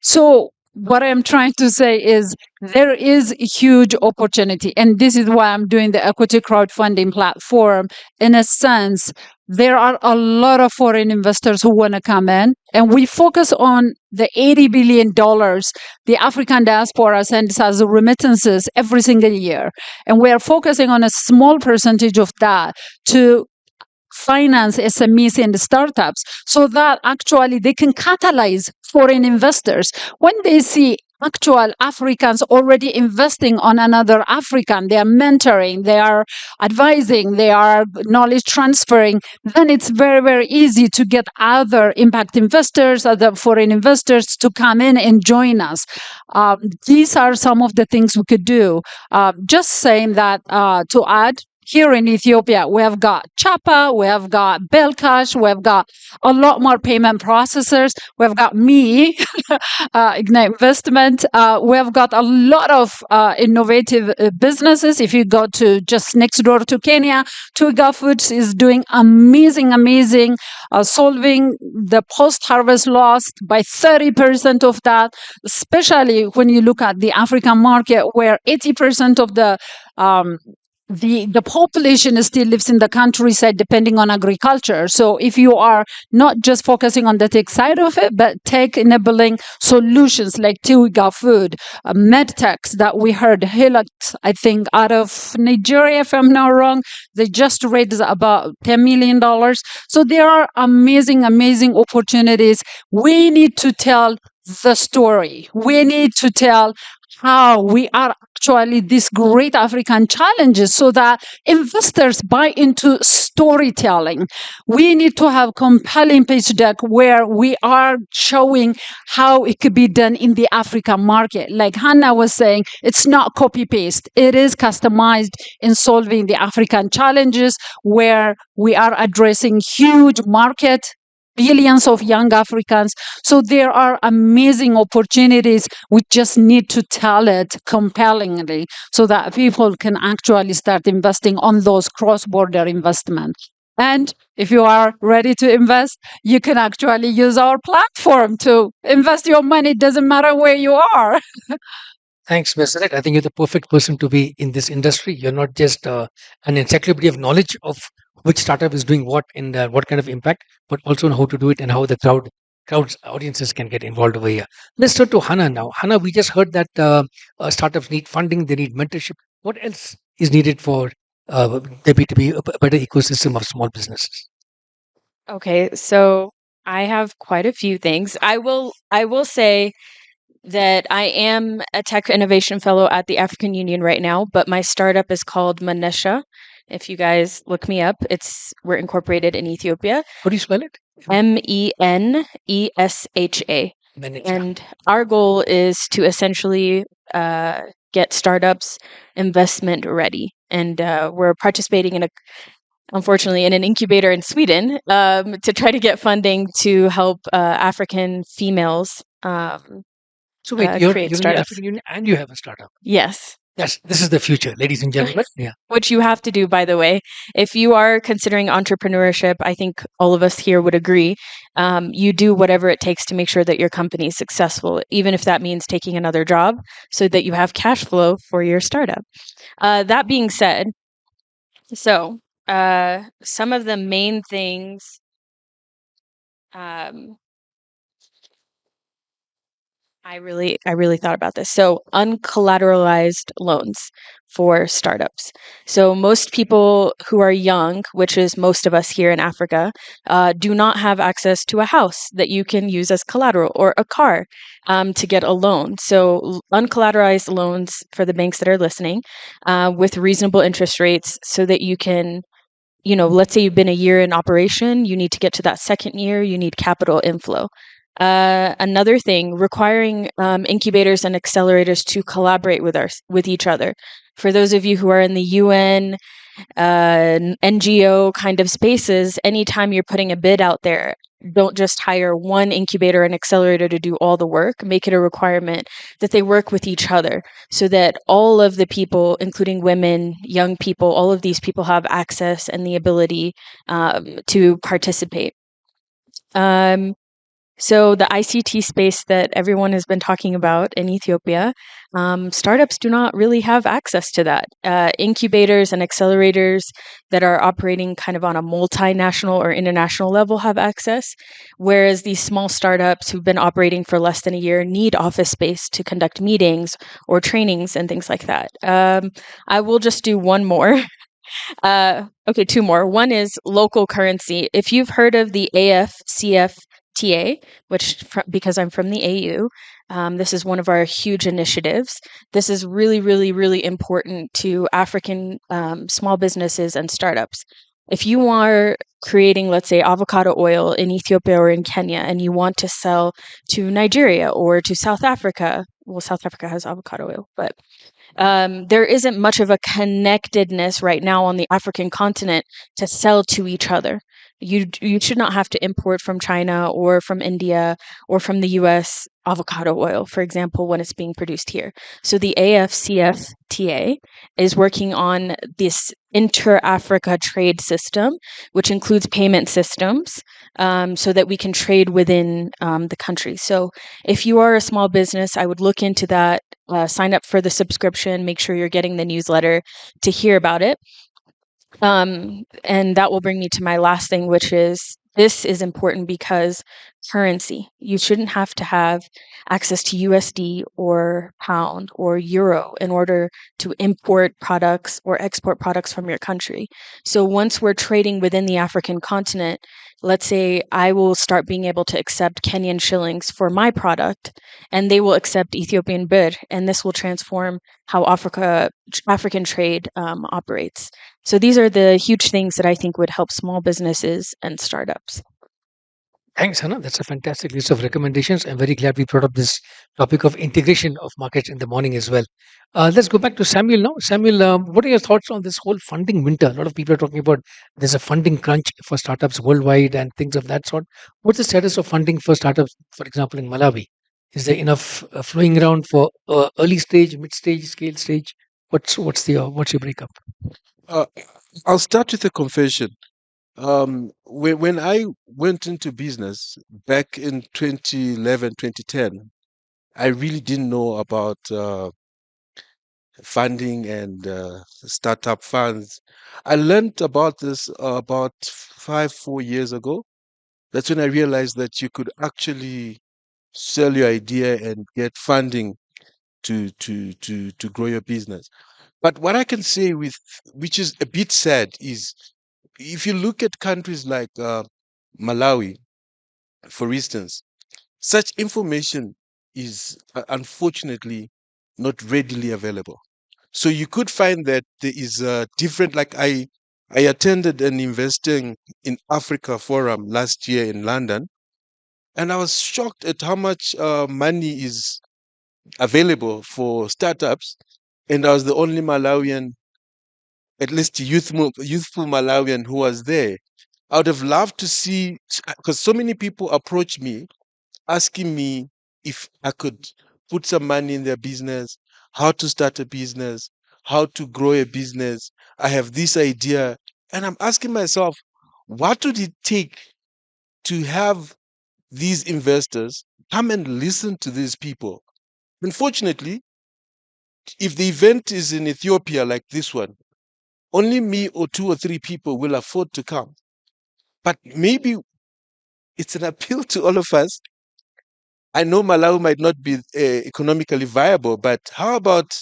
So what I'm trying to say is there is a huge opportunity. And this is why I'm doing the equity crowdfunding platform. In a sense, there are a lot of foreign investors who want to come in. And we focus on the $80 billion the African diaspora sends as remittances every single year. And we are focusing on a small percentage of that to finance SMEs and startups so that actually they can catalyze foreign investors. When they see actual Africans already investing on another African, they are mentoring, they are advising, they are knowledge transferring, then it's very, very easy to get other impact investors, other foreign investors to come in and join us. These are some of the things we could do. Just saying that to add, here in Ethiopia, we have got Chapa, we have got Belcash, we have got a lot more payment processors. We have got me, Ignite Investment. We have got a lot of innovative businesses. If you go to just next door to Kenya, Twiga Foods is doing amazing, solving the post-harvest loss by 30% of that, especially when you look at the African market where 80% of the population still lives in the countryside depending on agriculture. So if you are not just focusing on the tech side of it, but tech enabling solutions like Twiga Food, medtechs that we heard, Hilux, I think out of Nigeria, if I'm not wrong, they just raised about $10 million. So there are amazing opportunities. We need to tell the story. We need to tell how we are actually these great African challenges so that investors buy into storytelling. We need to have compelling pitch deck where we are showing how it could be done in the African market. Like Hannah was saying, it's not copy paste. It is customized in solving the African challenges where we are addressing huge market, billions of young Africans. So there are amazing opportunities. We just need to tell it compellingly so that people can actually start investing on those cross-border investments. And if you are ready to invest, you can actually use our platform to invest your money. It doesn't matter where you are. Thanks, Meseret. I think you're the perfect person to be in this industry. You're not just an encyclopedia of knowledge of which startup is doing what and what kind of impact, but also on how to do it and how the crowd crowds, audiences can get involved over here. Let's turn to Hannah now. Hannah, we just heard that startups need funding, they need mentorship. What else is needed for there to be a better ecosystem of small businesses? Okay, so I have quite a few things. I will say that I am a tech innovation fellow at the African Union right now, but my startup is called Manesha. If you guys look me up, we're incorporated in Ethiopia. How do you spell it? MENESHA. And our goal is to essentially get startups investment ready. And we're participating unfortunately, in an incubator in Sweden to try to get funding to help African females So wait, you're create in the startups. African Union and you have a startup. Yes. Yes, this is the future, ladies and gentlemen. Yeah. Which you have to do, by the way. If you are considering entrepreneurship, I think all of us here would agree. You do whatever it takes to make sure that your company is successful, even if that means taking another job so that you have cash flow for your startup. That being said, so some of the main things um, I really thought about this. So uncollateralized loans for startups. So most people who are young, which is most of us here in Africa, do not have access to a house that you can use as collateral or a car to get a loan. So uncollateralized loans for the banks that are listening with reasonable interest rates so that you can let's say you've been a year in operation, you need to get to that second year, you need capital inflow. Another thing, requiring incubators and accelerators to collaborate with each other. For those of you who are in the UN, NGO kind of spaces, anytime you're putting a bid out there, don't just hire one incubator and accelerator to do all the work. Make it a requirement that they work with each other so that all of the people, including women, young people, all of these people have access and the ability to participate. So the ICT space that everyone has been talking about in Ethiopia, startups do not really have access to that. Incubators and accelerators that are operating kind of on a multinational or international level have access, whereas these small startups who've been operating for less than a year need office space to conduct meetings or trainings and things like that. I will just do one more. Okay, two more. One is local currency. If you've heard of the AFCFTA, which because I'm from the AU, this is one of our huge initiatives. This is really, really, really important to African small businesses and startups. If you are creating, let's say, avocado oil in Ethiopia or in Kenya, and you want to sell to Nigeria or to South Africa, well, South Africa has avocado oil, but there isn't much of a connectedness right now on the African continent to sell to each other. You should not have to import from China or from India or from the US avocado oil, for example, when it's being produced here. So the AFCFTA is working on this inter-Africa trade system, which includes payment systems, so that we can trade within the country. So if you are a small business, I would look into that, sign up for the subscription, make sure you're getting the newsletter to hear about it. And that will bring me to my last thing, which is this is important because currency. You shouldn't have to have access to USD or pound or euro in order to import products or export products from your country. So once we're trading within the African continent, let's say I will start being able to accept Kenyan shillings for my product, and they will accept Ethiopian birr, and this will transform how African trade operates. So these are the huge things that I think would help small businesses and startups. Thanks, Hannah. That's a fantastic list of recommendations. I'm very glad we brought up this topic of integration of markets in the morning as well. Let's go back to Samuel now. Samuel, what are your thoughts on this whole funding winter? A lot of people are talking about there's a funding crunch for startups worldwide and things of that sort. What's the status of funding for startups, for example, in Malawi? Is there enough flowing around for early stage, mid stage, scale stage? What's your breakup? Uh, I'll start with a confession. When I went into business back in 2011, 2010, I really didn't know about funding and startup funds. I learned about this about 4 years ago That's when I realized that you could actually sell your idea and get funding to grow your business. But what I can say with, which is a bit sad, is if you look at countries like Malawi, for instance, such information is unfortunately not readily available. So you could find that there is a different, like I attended an Investing in Africa forum last year in London, and I was shocked at how much money is available for startups. And I was the only Malawian, at least youthful Malawian, who was there. I would have loved to see, because so many people approach me asking me if I could put some money in their business, how to start a business, how to grow a business. I have this idea. And I'm asking myself, what would it take to have these investors come and listen to these people? Unfortunately, if the event is in Ethiopia like this one, only me or two or three people will afford to come. But maybe it's an appeal to all of us. I know Malawi might not be economically viable, but how about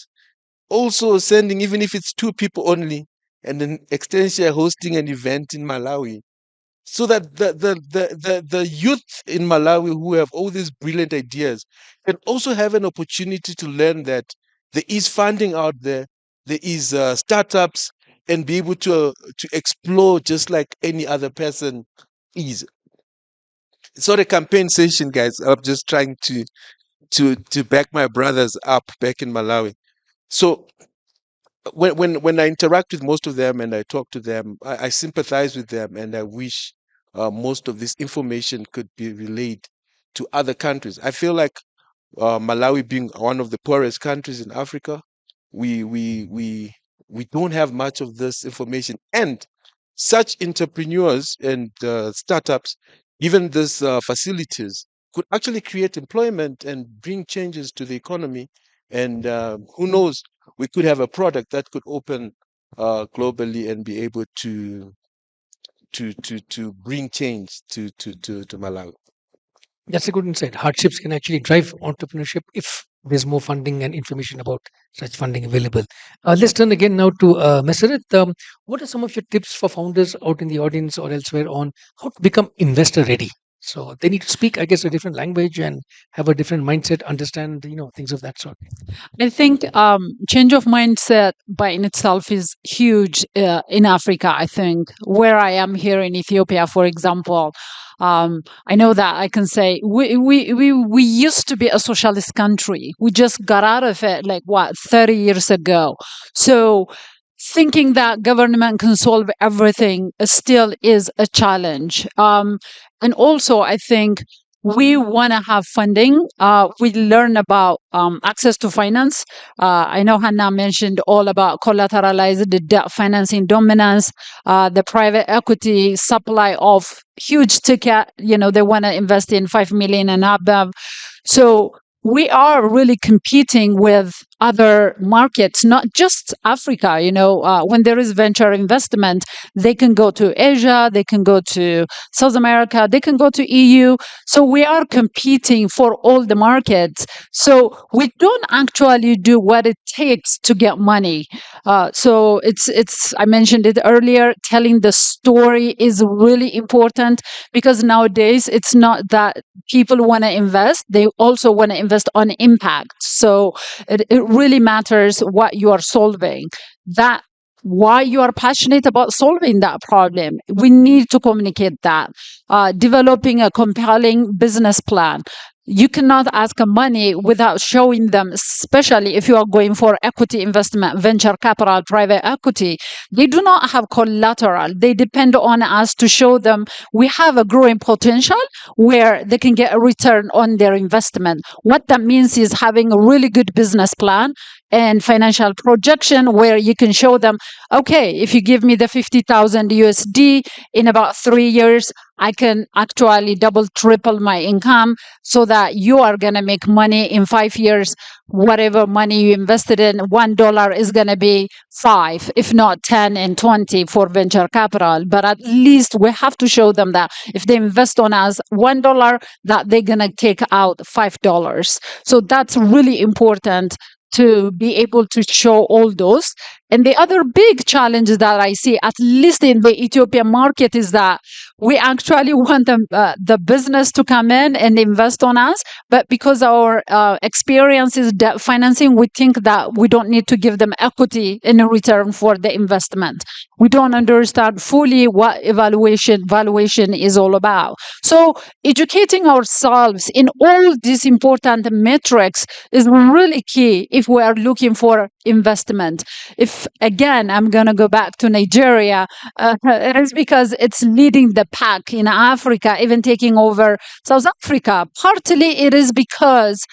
also sending, even if it's two people only, and then Extensia hosting an event in Malawi, so that the youth in Malawi who have all these brilliant ideas can also have an opportunity to learn that there is funding out there, there is startups, and be able to explore just like any other person is. It's not a campaign session, guys. I'm just trying to back my brothers up back in Malawi. So when I interact with most of them and I talk to them, I sympathize with them, and I wish most of this information could be relayed to other countries. I feel like Malawi being one of the poorest countries in Africa, we we we we don't have much of this information, and such entrepreneurs and startups, given these facilities, could actually create employment and bring changes to the economy. And who knows, we could have a product that could open globally and be able to bring change to Malawi. That's a good insight. Hardships can actually drive entrepreneurship if there's more funding and information about such funding available. Let's turn again now to Meseret. What are some of your tips for founders out in the audience or elsewhere on how to become investor ready? So they need to speak, I guess, a different language and have a different mindset, understand, things of that sort. I think change of mindset by in itself is huge in Africa. I think where I am here in Ethiopia, for example, I know that I can say we used to be a socialist country. We just got out of it like what 30 years ago. So thinking that government can solve everything still is a challenge. And also, I think we want to have funding. We learn about access to finance. I know Hannah mentioned all about collateralized debt financing dominance, the private equity supply of huge ticket. They want to invest in 5 million and above. So we are really competing with other markets, not just Africa. When there is venture investment, they can go to Asia, they can go to South America, they can go to EU. So we are competing for all the markets. So we don't actually do what it takes to get money. So it's I mentioned it earlier. Telling the story is really important, because nowadays it's not that people want to invest; they also want to invest on impact. So it really matters what you are solving. That why you are passionate about solving that problem. We need to communicate that. Developing a compelling business plan. You cannot ask money without showing them, especially if you are going for equity investment, venture capital, private equity. They do not have collateral. They depend on us to show them we have a growing potential where they can get a return on their investment. What that means is having a really good business plan and financial projection where you can show them, okay, if you give me the 50,000 USD in about 3 years, I can actually double, triple my income so that you are going to make money in 5 years. Whatever money you invested in, $1 is going to be 5, if not 10 and 20 for venture capital. But at least we have to show them that if they invest on us $1, that they're going to take out $5. So that's really important to be able to show all those. And the other big challenge that I see, at least in the Ethiopian market, is that we actually want the business to come in and invest on us. But because our experience is debt financing, we think that we don't need to give them equity in return for the investment. We don't understand fully what valuation is all about. So educating ourselves in all these important metrics is really key if we are looking for investment. If again, I'm going to go back to Nigeria, it is because it's leading the pack in Africa, even taking over South Africa. Partly it is because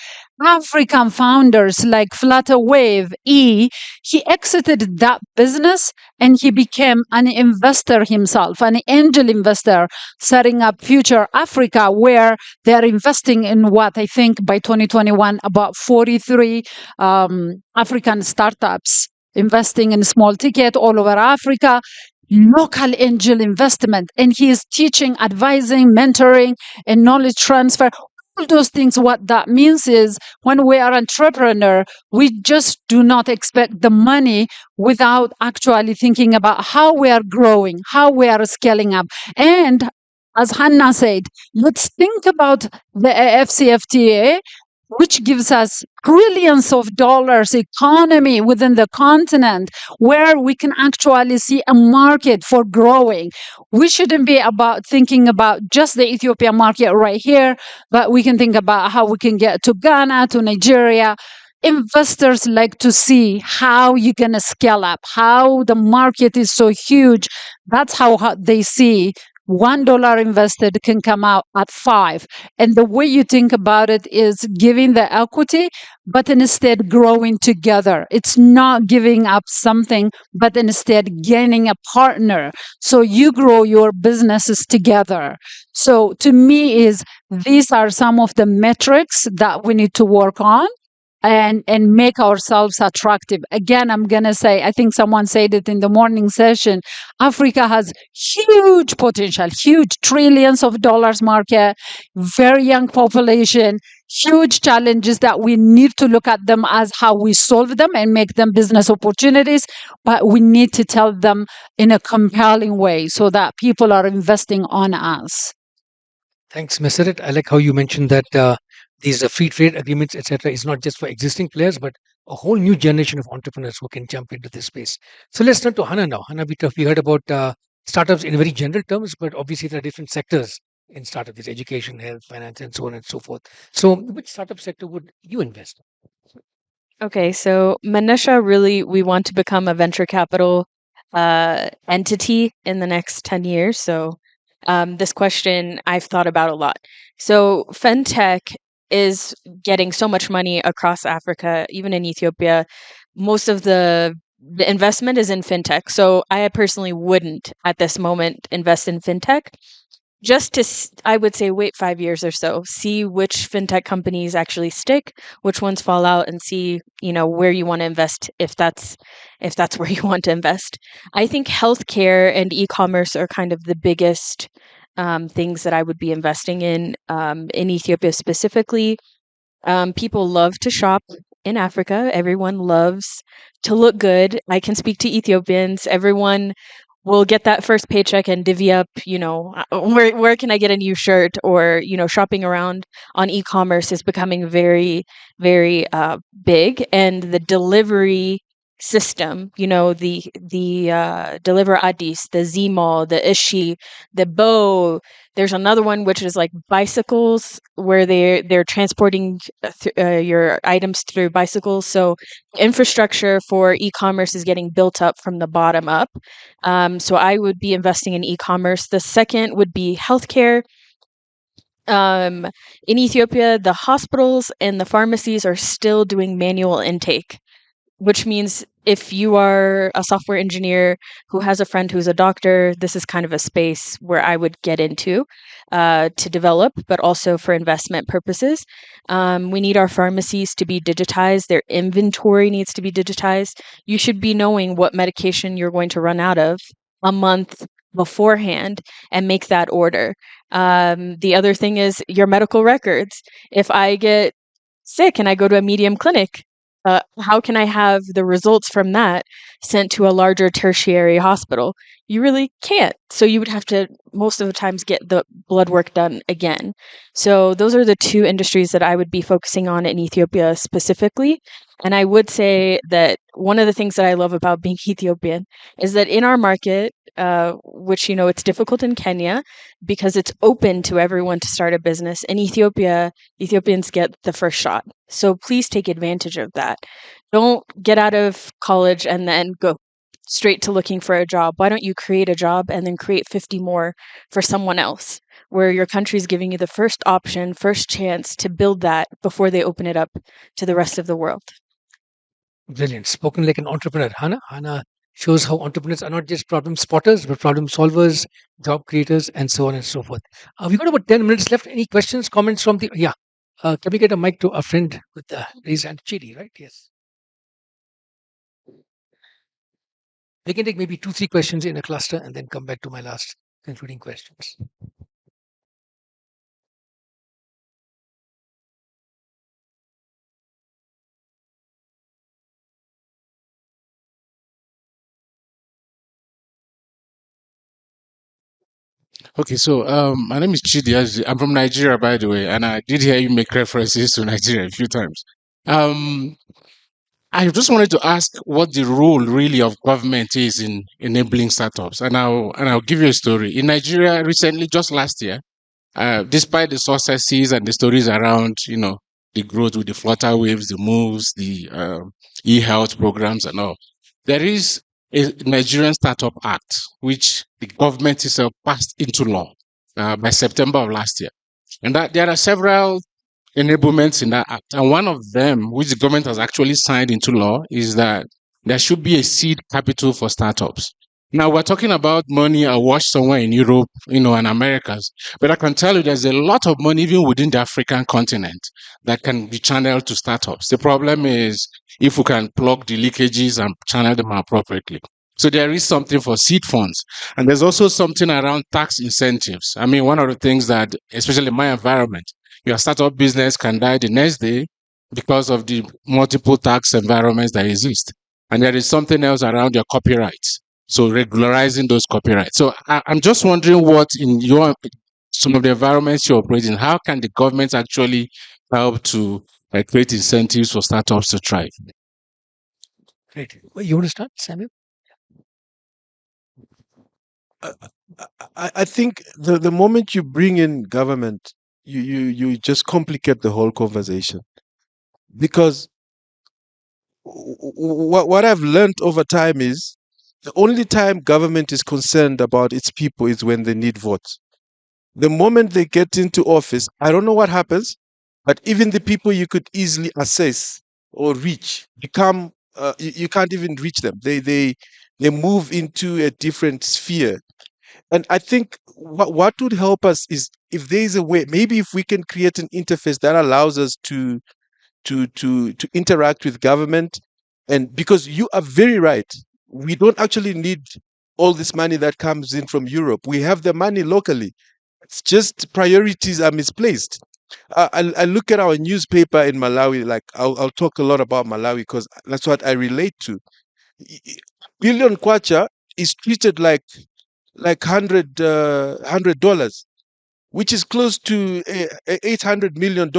African founders like Flutterwave E, he exited that business and he became an investor himself, an angel investor, setting up Future Africa, where they're investing in what I think by 2021, about 43 African startups investing in small ticket all over Africa. Local angel investment. And he is teaching, advising, mentoring, and knowledge transfer. All those things, what that means is when we are entrepreneur, we just do not expect the money without actually thinking about how we are growing, how we are scaling up. And as Hannah said, let's think about the AFCFTA, which gives us trillions of dollars economy within the continent, where we can actually see a market for growing. We shouldn't be about thinking about just the Ethiopian market right here, but we can think about how we can get to Ghana, to Nigeria. Investors like to see how you're going to scale up, how the market is so huge. That's how they see $1 invested can come out at 5. And the way you think about it is giving the equity, but instead growing together. It's not giving up something, but instead gaining a partner. So you grow your businesses together. So to me is these are some of the metrics that we need to work on and make ourselves attractive. Again, I'm going to say, I think someone said it in the morning session, Africa has huge potential, huge trillions of dollars market, very young population, huge challenges that we need to look at them as how we solve them and make them business opportunities, but we need to tell them in a compelling way so that people are investing on us. Thanks, Meseret. I like how you mentioned that these free trade agreements, etc., is not just for existing players, but a whole new generation of entrepreneurs who can jump into this space. So let's turn to Hannah now. Hannah, we heard about startups in very general terms, but obviously there are different sectors in startups: there's education, health, finance, and so on and so forth. So which startup sector would you invest in? Okay, so Manisha, really, we want to become a venture capital entity in the next 10 years. So this question I've thought about a lot. So FinTech is getting so much money across Africa, even in Ethiopia. Most of the investment is in FinTech. So I personally wouldn't at this moment invest in FinTech. Just to, I would say, wait 5 years or so, see which fintech companies actually stick, which ones fall out, and see, where you want to invest if that's where you want to invest. I think healthcare and e-commerce are kind of the biggest things that I would be investing in Ethiopia specifically. People love to shop in Africa. Everyone loves to look good. I can speak to Ethiopians. Everyone will get that first paycheck and divvy up, where can I get a new shirt? Or, shopping around on e-commerce is becoming very, very big. And the delivery system, the Deliver Addis, the Z-Mall, the Ishi, the Bo. There's another one which is like bicycles, where they're transporting your items through bicycles. So infrastructure for e-commerce is getting built up from the bottom up. So I would be investing in e-commerce. The second would be healthcare. In Ethiopia, the hospitals and the pharmacies are still doing manual intake. which means if you are a software engineer who has a friend who's a doctor, this is kind of a space where I would get into to develop, but also for investment purposes. We need our pharmacies to be digitized. Their inventory needs to be digitized. You should be knowing what medication you're going to run out of a month beforehand and make that order. The other thing is your medical records. If I get sick and I go to a medium clinic, how can I have the results from that sent to a larger tertiary hospital? You really can't. So you would have to, most of the times, get the blood work done again. So those are the two industries that I would be focusing on in Ethiopia specifically. And I would say that one of the things that I love about being Ethiopian is that in our market, which, you know, it's difficult in Kenya because it's open to everyone to start a business. In Ethiopia, Ethiopians get the first shot. So please take advantage of that. Don't get out of college and then go straight to looking for a job. Why don't you create a job and then create 50 more for someone else, where your country is giving you the first option, first chance to build that before they open it up to the rest of the world. Brilliant. Spoken like an entrepreneur. Hannah shows how entrepreneurs are not just problem spotters, but problem solvers, job creators, and so on and so forth. We've got about 10 minutes left. Any questions, comments from the. Yeah. Can we get a mic to a friend with the raised hand? Chidi, right? Yes. We can take maybe 2, 3 questions in a cluster and then come back to my last concluding questions. Okay, so my name is Chidi. I'm from Nigeria, by the way, and I did hear you make references to Nigeria a few times. I just wanted to ask what the role really of government is in enabling startups, and I'll give you a story. In Nigeria, recently, just last year, despite the successes and the stories around, you know, the growth with the flutter waves, the moves, the e-health programs, and all, there is a Nigerian Startup Act, which the government itself passed into law by September of last year. And that there are several enablements in that act. And one of them, which the government has actually signed into law, is that there should be a seed capital for startups. Now we're talking about money awash somewhere in Europe, you know, and Americas, but I can tell you there's a lot of money even within the African continent that can be channeled to startups. The problem is if we can plug the leakages and channel them appropriately. So there is something for seed funds. And there's also something around tax incentives. I mean, one of the things that, especially in my environment, your startup business can die the next day because of the multiple tax environments that exist. And there is something else around your copyrights. So regularizing those copyrights. So I'm just wondering what in your some of the environments you operate in, how can the government actually help to create incentives for startups to thrive? Great. Well, you want to start, Samuel? I think the moment you bring in government, you just complicate the whole conversation, because what I've learned over time is the only time government is concerned about its people is when they need votes. The moment they get into office, I don't know what happens, but even the people you could easily assess or reach become you can't even reach them. They move into a different sphere. And I think what would help us is if there is a way, maybe if we can create an interface that allows us to interact with government. And because you are very right, we don't actually need all this money that comes in from Europe. We have the money locally. It's just priorities are misplaced. I look at our newspaper in Malawi. Like I'll talk a lot about Malawi because that's what I relate to. Billion kwacha is treated like $100, which is close to $800 million.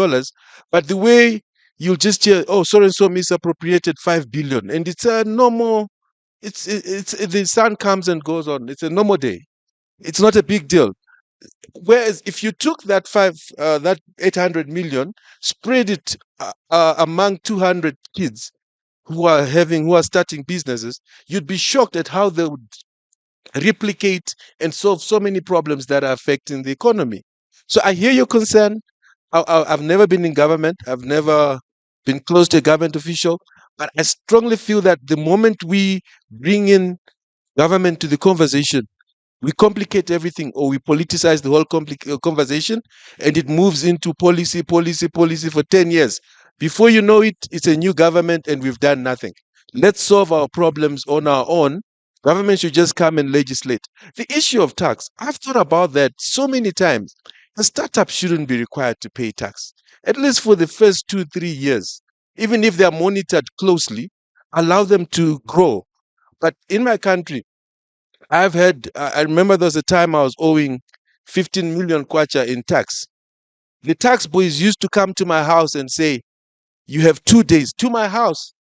But the way you'll just hear, oh, so and so misappropriated 5 billion, and it's a normal. It's the sun comes and goes on. It's a normal day. It's not a big deal. Whereas if you took that 800 million, spread it among 200 kids who are starting businesses, you'd be shocked at how they would replicate and solve so many problems that are affecting the economy. So I hear your concern. I've never been in government. I've never been close to a government official. But I strongly feel that the moment we bring in government to the conversation, we complicate everything, or we politicize the whole conversation, and it moves into policy for 10 years. Before you know it, it's a new government and we've done nothing. Let's solve our problems on our own. Government should just come and legislate. The issue of tax, I've thought about that so many times. A startup shouldn't be required to pay tax, at least for the first 2-3 years. Even if they are monitored closely, allow them to grow. But in my country, I remember there was a time I was owing 15 million kwacha in tax. The tax boys used to come to my house and say, you have 2 days to my house.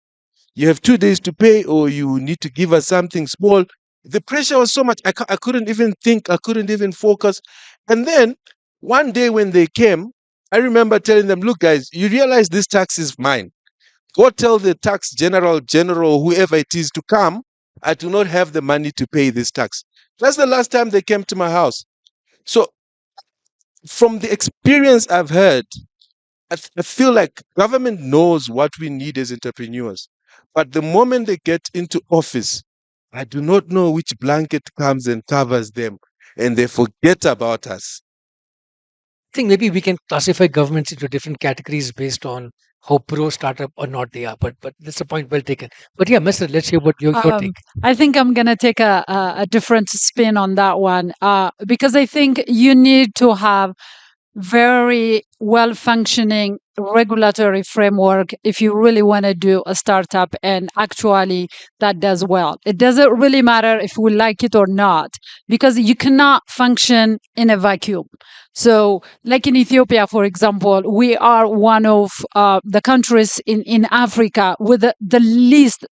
You have 2 days to pay, or you need to give us something small. The pressure was so much, I couldn't even think, I couldn't even focus. And then one day when they came, I remember telling them, look, guys, you realize this tax is mine. Go tell the tax general, whoever it is, to come. I do not have the money to pay this tax. That's the last time they came to my house. So, from the experience I've heard, I feel like government knows what we need as entrepreneurs. But the moment they get into office, I do not know which blanket comes and covers them, and they forget about us. I think maybe we can classify governments into different categories based on how pro startup or not they are. But that's a point well taken. But yeah, Mister, let's hear what your take. I think I'm going to take a different spin on that one because I think you need to have very well functioning regulatory framework if you really want to do a startup and actually that does well. It doesn't really matter if we like it or not because you cannot function in a vacuum. So, like in Ethiopia, for example, we are one of the countries in Africa with the least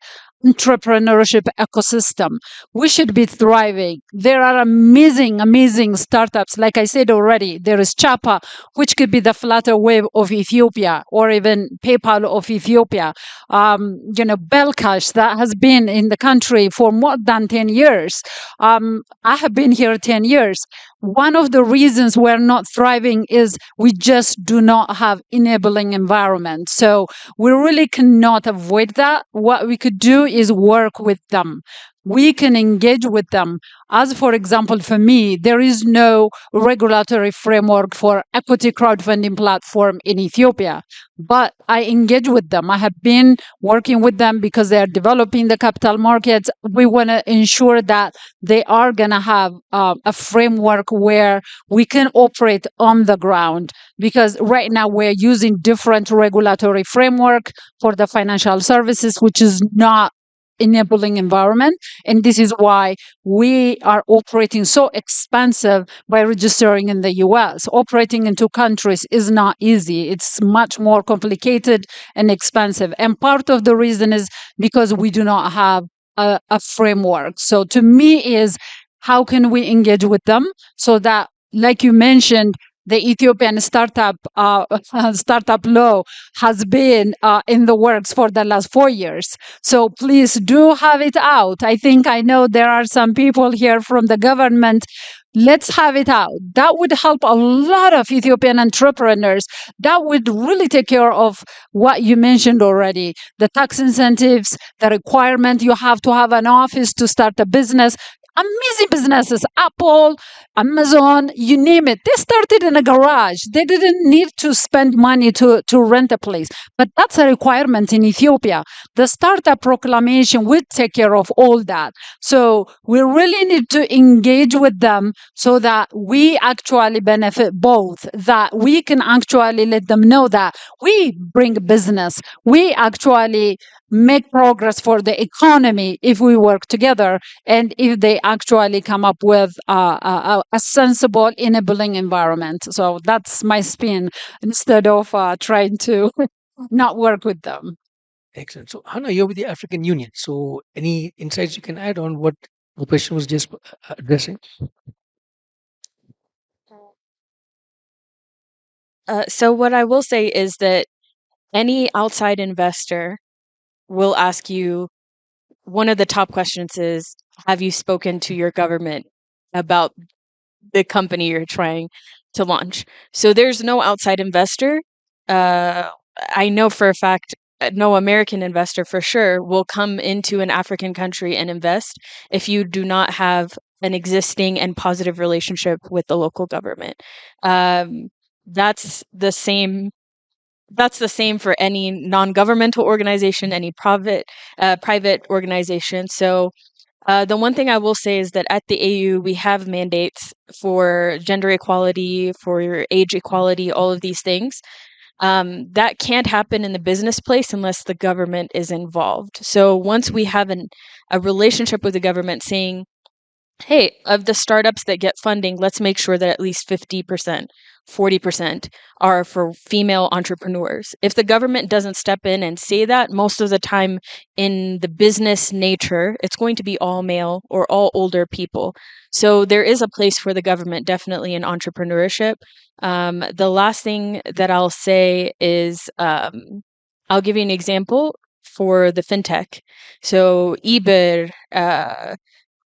entrepreneurship ecosystem. We should be thriving. There are amazing startups. Like I said already, there is Chapa, which could be the flutter wave of Ethiopia, or even PayPal of Ethiopia. Belcash that has been in the country for more than 10 years. I have been here 10 years. One of the reasons we're not thriving is we just do not have enabling environment. So we really cannot avoid that. What we could do is work with them. We can engage with them. As for example, for me, there is no regulatory framework for equity crowdfunding platform in Ethiopia, but I engage with them. I have been working with them because they are developing the capital markets. We want to ensure that they are going to have a framework where we can operate on the ground, because right now we're using different regulatory framework for the financial services, which is not enabling environment. And this is why we are operating so expensive by registering in the US. Operating in two countries is not easy. It's much more complicated and expensive. And part of the reason is because we do not have a framework. So to me is, how can we engage with them so that, like you mentioned, the Ethiopian startup law has been in the works for the last 4 years. So please do have it out. I know there are some people here from the government. Let's have it out. That would help a lot of Ethiopian entrepreneurs. That would really take care of what you mentioned already, the tax incentives, the requirement you have to have an office to start a business. Amazing businesses, Apple, Amazon, you name it. They started in a garage. They didn't need to spend money to rent a place. But that's a requirement in Ethiopia. The startup proclamation will take care of all that. So we really need to engage with them so that we actually benefit both, that we can actually let them know that we bring business. We actually make progress for the economy if we work together, and if they actually come up with a sensible enabling environment. So that's my spin, instead of trying to not work with them. Excellent. So Hannah, you're with the African Union. So any insights you can add on what the question was just addressing? So what I will say is that any outside investor will ask you, one of the top questions is, have you spoken to your government about the company you're trying to launch? So there's no outside investor. I know for a fact no American investor for sure will come into an African country and invest if you do not have an existing and positive relationship with the local government. Um, that's the same. That's the same for any non-governmental organization, any private organization. So the one thing I will say is that at the AU, we have mandates for gender equality, for age equality, all of these things. That can't happen in the business place unless the government is involved. So once we have a relationship with the government saying, hey, of the startups that get funding, let's make sure that at least 50%, 40% are for female entrepreneurs. If the government doesn't step in and say that, most of the time in the business nature, it's going to be all male or all older people. So there is a place for the government definitely in entrepreneurship. The last thing that I'll say is I'll give you an example for the fintech. So Iber,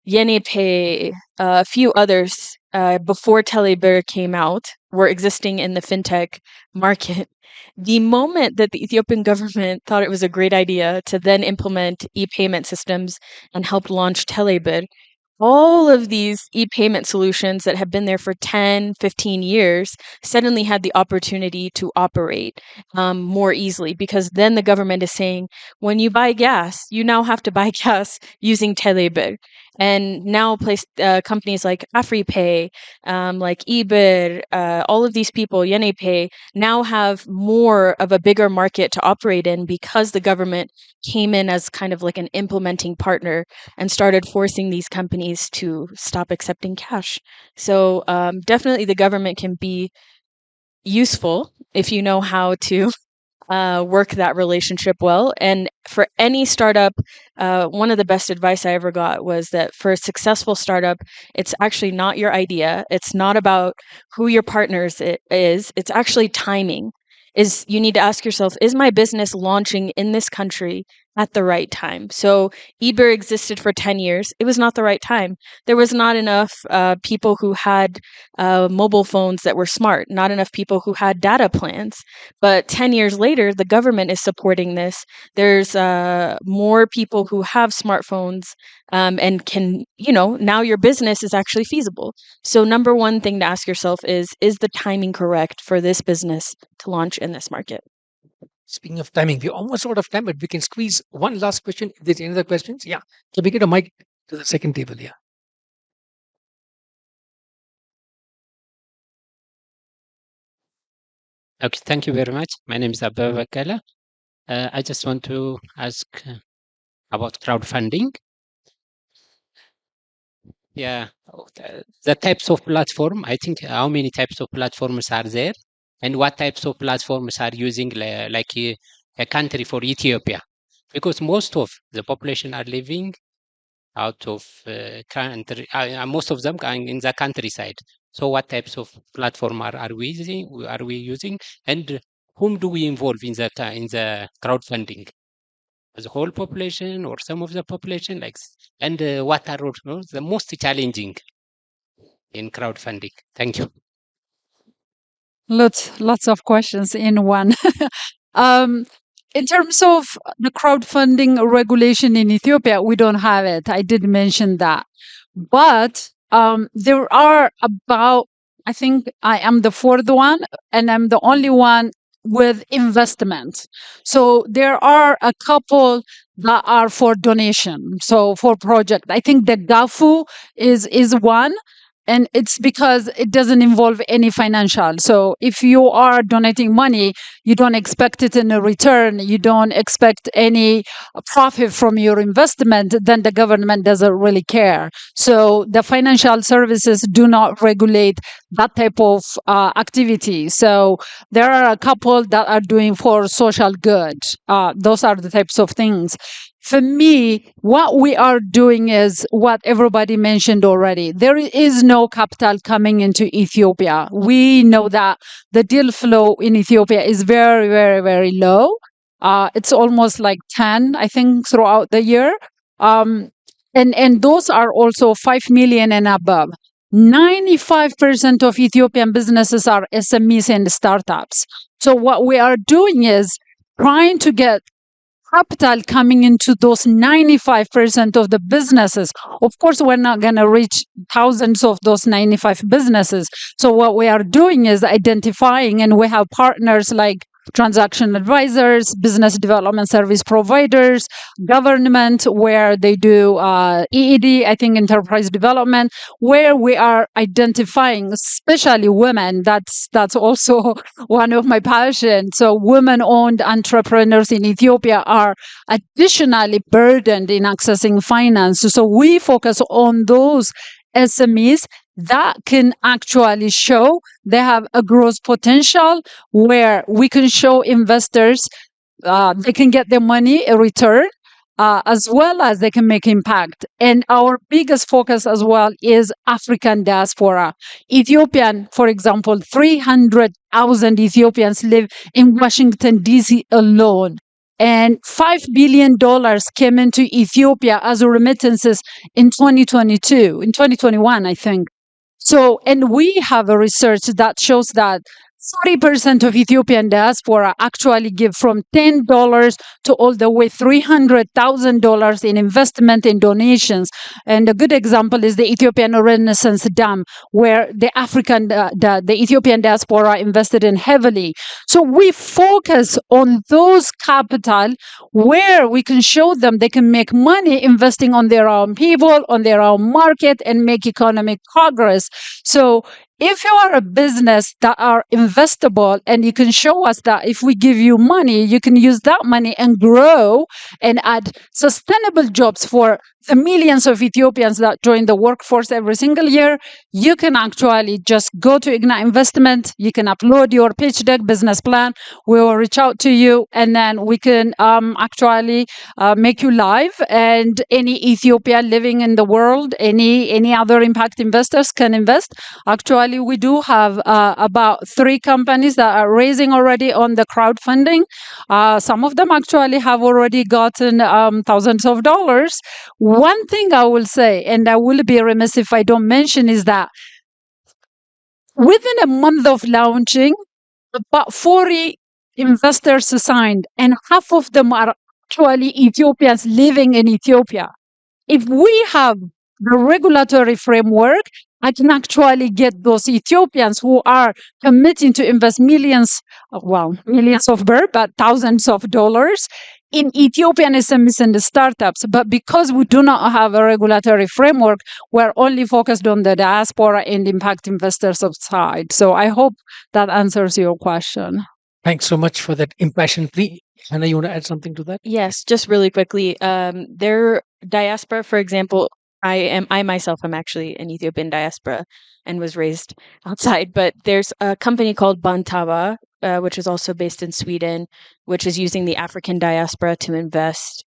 YenePay, a few others before Telebir came out were existing in the fintech market. The moment that the Ethiopian government thought it was a great idea to then implement e-payment systems and help launch Telebir, all of these e-payment solutions that have been there for 10, 15 years suddenly had the opportunity to operate more easily, because then the government is saying, when you buy gas, you now have to buy gas using Telebir. And now companies like AfriPay, like Iber, all of these people, YenePay, now have more of a bigger market to operate in because the government came in as kind of like an implementing partner and started forcing these companies to stop accepting cash. So definitely the government can be useful if you know how to work that relationship well. And for any startup, one of the best advice I ever got was that for a successful startup, it's actually not your idea. It's not about who your partners is. It's actually timing. Is you need to ask yourself, is my business launching in this country at the right time? So Eber existed for 10 years. It was not the right time. There was not enough people who had mobile phones that were smart, not enough people who had data plans. But 10 years later, the government is supporting this. There's more people who have smartphones and can, now your business is actually feasible. So number one thing to ask yourself is the timing correct for this business to launch in this market? Speaking of timing, we're almost out of time, but we can squeeze one last question. If there's any other questions, yeah. Can we get a mic to the second table? Yeah. Okay, thank you very much. My name is Abba Vakala. I just want to ask about crowdfunding. Yeah, the types of platform, I think how many types of platforms are there, and what types of platforms are using like a country for Ethiopia? Because most of the population are living out of country, most of them are in the countryside. So what types of platform are we using, and whom do we involve in the crowdfunding? The whole population or some of the population, and what are the most challenging in crowdfunding? Thank you. Lots of questions in one. um, in terms of the crowdfunding regulation in Ethiopia, we don't have it. I did mention that. But there are about, I think I am the fourth one, and I'm the only one with investment. So there are a couple that are for donation. So for project, I think the GAFU is one, and it's because it doesn't involve any financial. So if you are donating money, you don't expect it in a return, you don't expect any profit from your investment, then the government doesn't really care. So the financial services do not regulate that type of activity. So there are a couple that are doing for social good. Those are the types of things. For me, what we are doing is what everybody mentioned already. There is no capital coming into Ethiopia. We know that the deal flow in Ethiopia is very, very, very low. It's almost like 10, I think, throughout the year. And those are also 5 million and above. 95% of Ethiopian businesses are SMEs and startups. So what we are doing is trying to get capital coming into those 95% of the businesses. Of course, we're not going to reach thousands of those 95 businesses. So what we are doing is identifying, and we have partners like transaction advisors, business development service providers, government, where they do EAD, I think enterprise development, where we are identifying, especially women. That's also one of my passions. So women-owned entrepreneurs in Ethiopia are additionally burdened in accessing finance. So we focus on those SMEs that can actually show they have a growth potential, where we can show investors they can get their money a return, as well as they can make impact. And our biggest focus as well is African diaspora. Ethiopian, for example, 300,000 Ethiopians live in Washington, D.C. alone. And $5 billion came into Ethiopia as remittances in 2021, I think. So, and we have a research that shows that 40% of Ethiopian diaspora actually give from $10 to all the way $300,000 in investment in donations. And a good example is the Ethiopian Renaissance Dam, where the Ethiopian diaspora invested in heavily. So we focus on those capital where we can show them they can make money investing on their own people, on their own market, and make economic progress. So if you are a business that are investable, and you can show us that if we give you money, you can use that money and grow and add sustainable jobs for the millions of Ethiopians that join the workforce every single year, you can actually just go to Ignite Investment. You can upload your pitch deck, business plan. We will reach out to you, and then we can actually make you live. And any Ethiopian living in the world, any other impact investors can invest. Actually, we do have about 3 companies that are raising already on the crowdfunding. Some of them actually have already gotten thousands of dollars. One thing I will say, and I will be remiss if I don't mention, is that within a month of launching, about 40 investors signed, and half of them are actually Ethiopians living in Ethiopia. If we have the regulatory framework, I can actually get those Ethiopians who are committing to invest millions of birr, but thousands of dollars in Ethiopian SMEs and the startups. But because we do not have a regulatory framework, we're only focused on the diaspora and impact investors side. So I hope that answers your question. Thanks so much for that impassioned plea. Hannah, you want to add something to that? Yes, just really quickly. Their diaspora, for example, I myself am actually an Ethiopian diaspora and was raised outside, but there's a company called Bantaba, which is also based in Sweden, which is using the African diaspora to invest.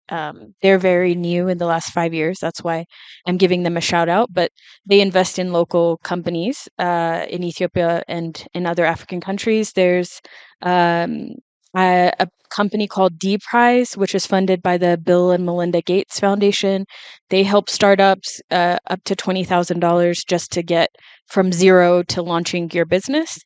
They're very new in the last 5 years. That's why I'm giving them a shout out, but they invest in local companies in Ethiopia and in other African countries. There's a company called D Prize, which is funded by the Bill and Melinda Gates Foundation. They help startups up to $20,000 just to get from zero to launching your business.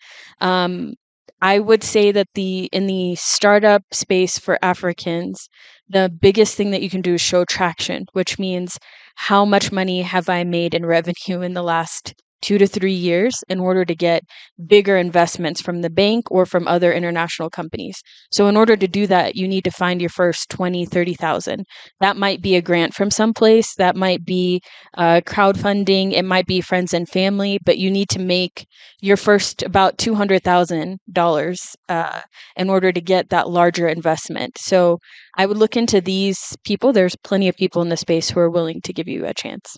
I would say that in the startup space for Africans, the biggest thing that you can do is show traction, which means how much money have I made in revenue in the last 2 to 3 years in order to get bigger investments from the bank or from other international companies. So in order to do that, you need to find your first 20, 30,000. That might be a grant from someplace. That might be crowdfunding. It might be friends and family, but you need to make your first about $200,000 in order to get that larger investment. So I would look into these people. There's plenty of people in the space who are willing to give you a chance.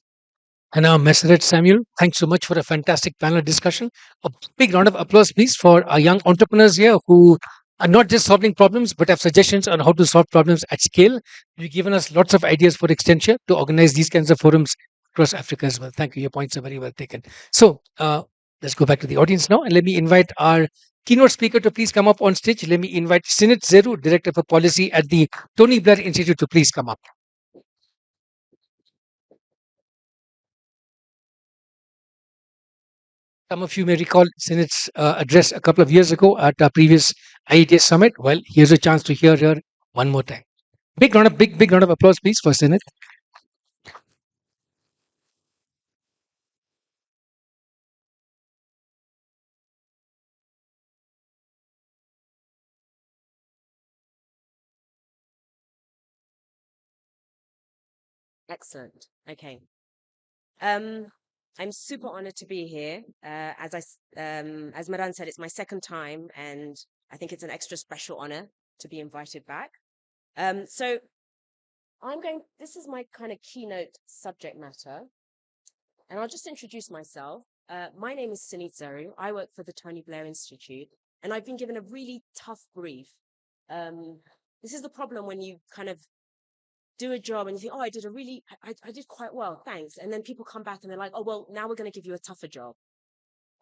And now, Messeret Samuel, thanks so much for a fantastic panel discussion. A big round of applause, please, for our young entrepreneurs here who are not just solving problems, but have suggestions on how to solve problems at scale. You've given us lots of ideas for Extenture to organize these kinds of forums across Africa as well. Thank you. Your points are very well taken. So let's go back to the audience now, and let me invite our keynote speaker to please come up on stage. Let me invite Sinet Zeru, Director for Policy at the Tony Blair Institute, to please come up. Some of you may recall Senate's address a couple of years ago at our previous IAD summit. Well, here's a chance to hear her one more time. Big round of applause, please, for Senate. Excellent. Okay. I'm super honored to be here. As Madan said, it's my second time, and I think it's an extra special honor to be invited back. So this is my kind of keynote subject matter, and I'll just introduce myself. My name is Sunit Zaru. I work for the Tony Blair Institute, and I've been given a really tough brief. This is the problem when you kind of do a job and you think, oh, I did quite well, thanks. And then people come back and they're like, oh, well, now we're going to give you a tougher job.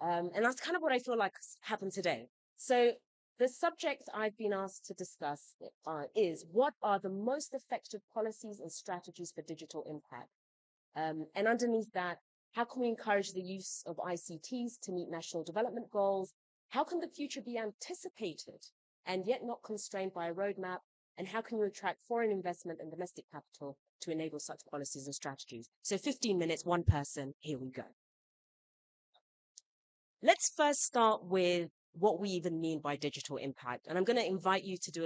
And that's kind of what I feel like happened today. So the subject I've been asked to discuss is what are the most effective policies and strategies for digital impact? And underneath that, how can we encourage the use of ICTs to meet national development goals? How can the future be anticipated and yet not constrained by a roadmap? And how can you attract foreign investment and domestic capital to enable such policies and strategies? So 15 minutes, one person, here we go. Let's first start with what we even mean by digital impact. And I'm going to invite you to do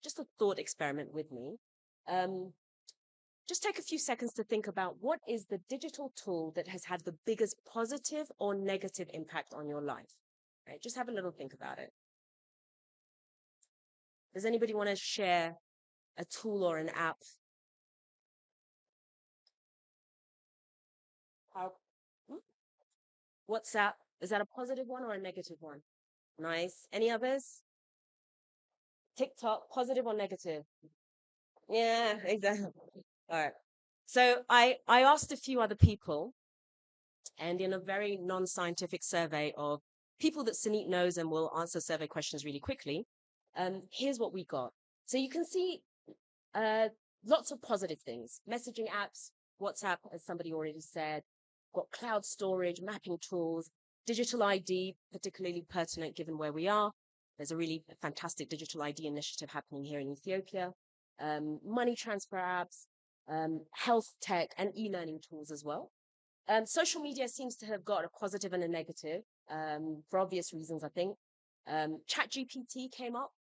just a thought experiment with me. Just take a few seconds to think about what is the digital tool that has had the biggest positive or negative impact on your life, right? Just have a little think about it. Does anybody want to share a tool or an app? WhatsApp, is that a positive one or a negative one? Nice. Any others? TikTok, positive or negative? Yeah, exactly. All right. So I asked a few other people, and in a very non-scientific survey of people that Sunit knows and will answer survey questions really quickly, here's what we got. So you can see lots of positive things. Messaging apps, WhatsApp, as somebody already said, got cloud storage, mapping tools, digital ID, particularly pertinent given where we are. There's a really fantastic digital ID initiative happening here in Ethiopia. Money transfer apps, health tech, and e-learning tools as well. Social media seems to have got a positive and a negative for obvious reasons, I think. ChatGPT came up.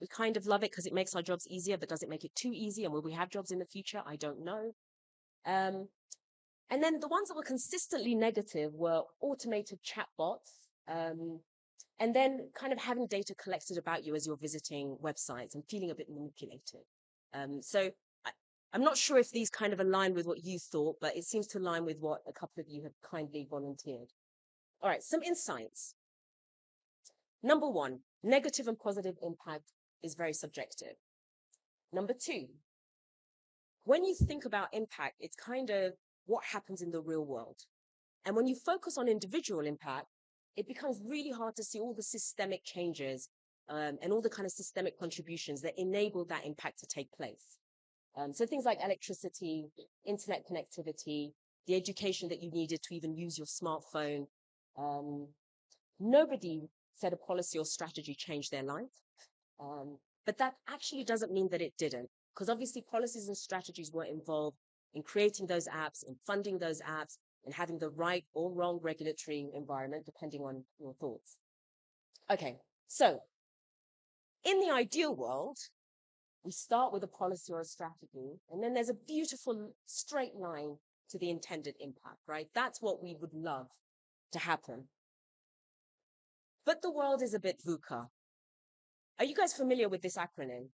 We kind of love it because it makes our jobs easier, but does it make it too easy? And will we have jobs in the future? I don't know. And then the ones that were consistently negative were automated chatbots, and then kind of having data collected about you as you're visiting websites and feeling a bit manipulated. So I'm not sure if these kind of align with what you thought, but it seems to align with what a couple of you have kindly volunteered. All right, some insights. Number one, negative and positive impact is very subjective. Number two, when you think about impact, it's kind of what happens in the real world. And when you focus on individual impact, it becomes really hard to see all the systemic changes and all the kind of systemic contributions that enable that impact to take place. So things like electricity, internet connectivity, the education that you needed to even use your smartphone. Nobody said a policy or strategy changed their life. But that actually doesn't mean that it didn't, because obviously policies and strategies were involved in creating those apps, in funding those apps, and having the right or wrong regulatory environment, depending on your thoughts. Okay, so in the ideal world, we start with a policy or a strategy, and then there's a beautiful straight line to the intended impact, right? That's what we would love to happen. But the world is a bit VUCA. Are you guys familiar with this acronym?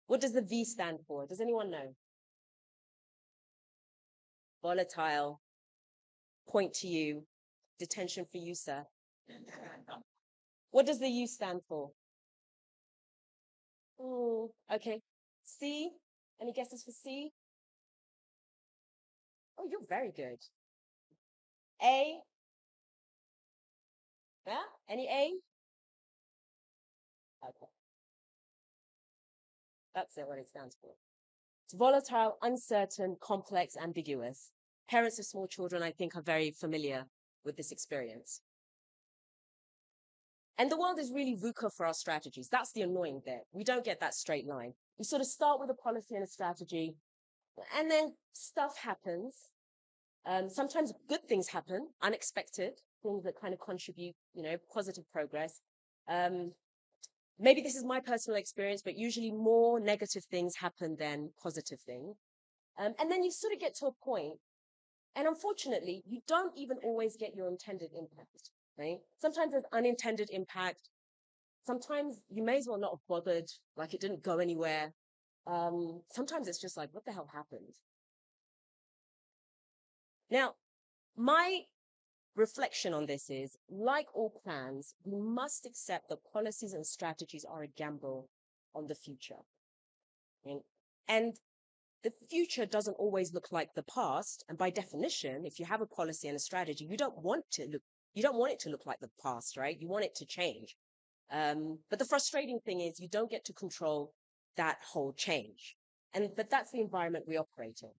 What does the V stand for? Does anyone know? Volatile. Point to you. Detention for you, sir. What does the U stand for? Oh, okay. C? Any guesses for C? Oh, you're very good. A? Yeah? Any A? Okay. That's it, what it stands for. It's volatile, uncertain, complex, ambiguous. Parents of small children, I think, are very familiar with this experience. And the world is really VUCA for our strategies. That's the annoying bit. We don't get that straight line. We sort of start with a policy and a strategy, and then stuff happens. Sometimes good things happen, unexpected things that kind of contribute, positive progress. Maybe this is my personal experience, but usually more negative things happen than positive things. And then you sort of get to a point, and unfortunately, you don't even always get your intended impact, right? Sometimes there's unintended impact. Sometimes you may as well not have bothered, like it didn't go anywhere. Sometimes it's just like, what the hell happened? Now, my reflection on this is, like all plans, we must accept that policies and strategies are a gamble on the future. And the future doesn't always look like the past. And by definition, if you have a policy and a strategy, you don't want it to look like the past, right? You want it to change. But the frustrating thing is you don't get to control that whole change. But that's the environment we operate in.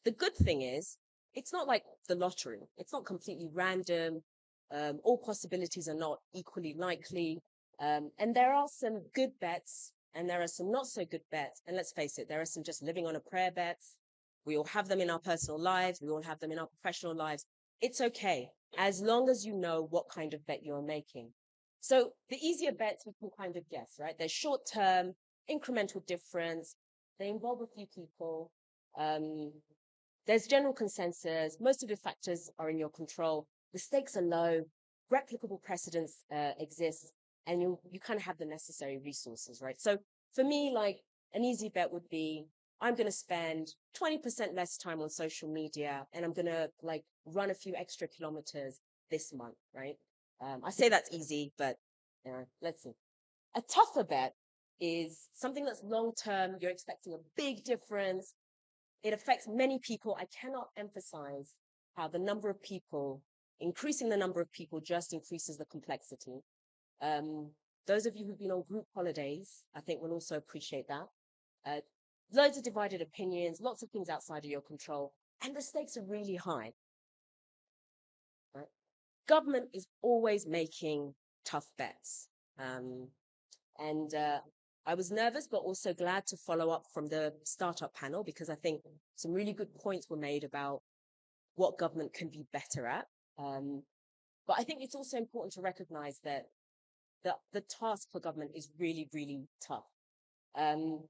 The good thing is, it's not like the lottery. It's not completely random. All possibilities are not equally likely. And there are some good bets and there are some not so good bets. And let's face it, there are some just living on a prayer bets. We all have them in our personal lives. We all have them in our professional lives. It's okay, as long as you know what kind of bet you're making. So the easier bets we can kind of guess, right? They're short-term, incremental difference. They involve a few people. There's general consensus. Most of the factors are in your control. The stakes are low. Replicable precedents exist, and you kind of have the necessary resources, right? So for me, like an easy bet would be, I'm going to spend 20% less time on social media, and I'm going to like run a few extra kilometers this month, right? I say that's easy, but let's see. A tougher bet is something that's long-term. You're expecting a big difference. It affects many people. I cannot emphasize how increasing the number of people just increases the complexity. Those of you who've been on group holidays, I think will also appreciate that. Loads of divided opinions, lots of things outside of your control, and the stakes are really high. Right? Government is always making tough bets. I was nervous, but also glad to follow up from the startup panel because I think some really good points were made about what government can be better at. But I think it's also important to recognize that the task for government is really, really tough. In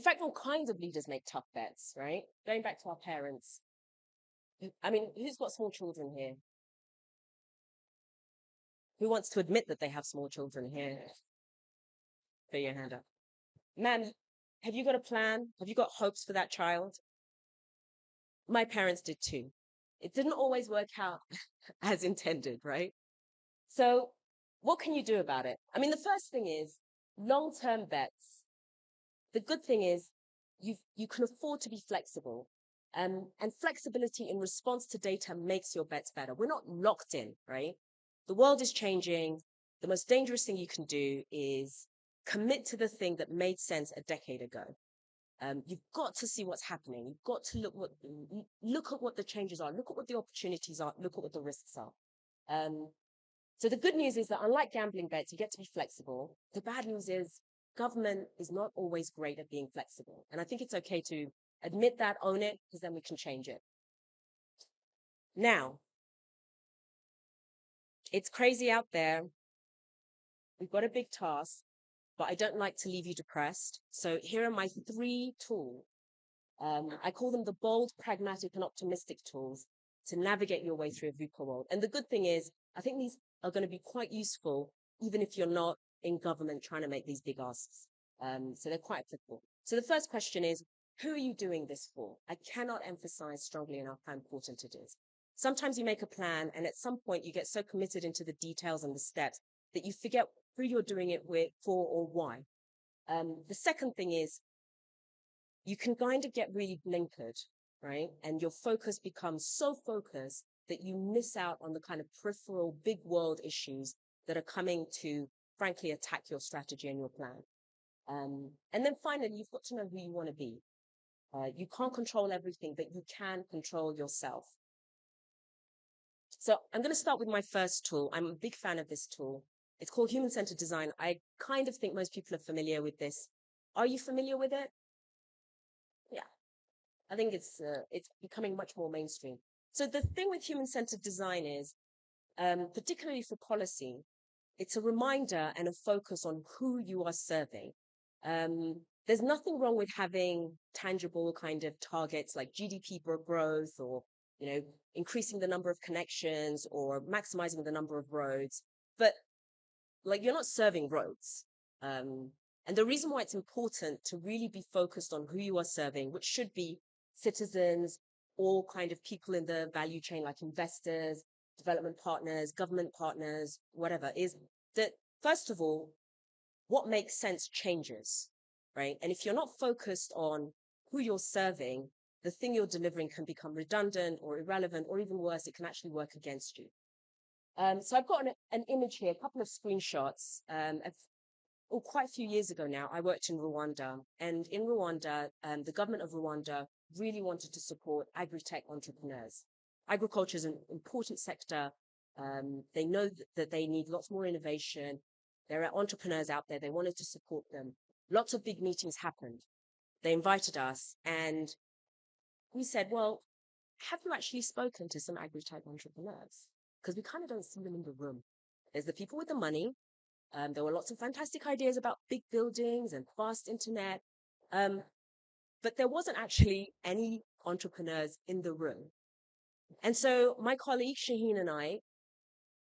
fact, all kinds of leaders make tough bets, right? Going back to our parents. I mean, who's got small children here? Who wants to admit that they have small children here? Put your hand up. Ma'am, have you got a plan? Have you got hopes for that child? My parents did too. It didn't always work out as intended, right? So what can you do about it? I mean, the first thing is long-term bets. The good thing is you can afford to be flexible. And flexibility in response to data makes your bets better. We're not locked in, right? The world is changing. The most dangerous thing you can do is commit to the thing that made sense a decade ago. You've got to see what's happening. You've got to look at what the changes are. Look at what the opportunities are. Look at what the risks are. So the good news is that unlike gambling bets, you get to be flexible. The bad news is government is not always great at being flexible. And I think it's okay to admit that, own it, because then we can change it. Now, it's crazy out there. We've got a big task, but I don't like to leave you depressed. So here are my 3 tools. I call them the bold, pragmatic, and optimistic tools to navigate your way through a VUCA world. And the good thing is, I think these are going to be quite useful, even if you're not in government trying to make these big asks. So they're quite applicable. So the first question is, who are you doing this for? I cannot emphasize strongly enough how important it is. Sometimes you make a plan, and at some point you get so committed into the details and the steps that you forget who you're doing it for or why. The second thing is, you can kind of get really blinkered, right? And your focus becomes so focused that you miss out on the kind of peripheral big world issues that are coming to, frankly, attack your strategy and your plan. And then finally, you've got to know who you want to be, You can't control everything, but you can control yourself. So I'm going to start with my first tool. I'm a big fan of this tool. It's called human-centered design. I kind of think most people are familiar with this. Are you familiar with it? Yeah, I think it's becoming much more mainstream. So the thing with human-centered design is, particularly for policy, it's a reminder and a focus on who you are serving. There's nothing wrong with having tangible kind of targets like GDP growth, or increasing the number of connections, or maximizing the number of roads, but like you're not serving roads. And the reason why it's important to really be focused on who you are serving, which should be citizens, all kind of people in the value chain, like investors, development partners, government partners, whatever, is that first of all, what makes sense changes, right? And if you're not focused on who you're serving, the thing you're delivering can become redundant or irrelevant, or even worse, it can actually work against you. So I've got an image here, a couple of screenshots. Quite a few years ago now, I worked in Rwanda. And in Rwanda, the government of Rwanda really wanted to support agri-tech entrepreneurs. Agriculture is an important sector. They know that they need lots more innovation. There are entrepreneurs out there. They wanted to support them. Lots of big meetings happened. They invited us, and we said, well, have you actually spoken to some agri-tech entrepreneurs? Because we kind of don't see them in the room. There's the people with the money. There were lots of fantastic ideas about big buildings and fast internet. But there wasn't actually any entrepreneurs in the room. And so my colleague Shaheen and I,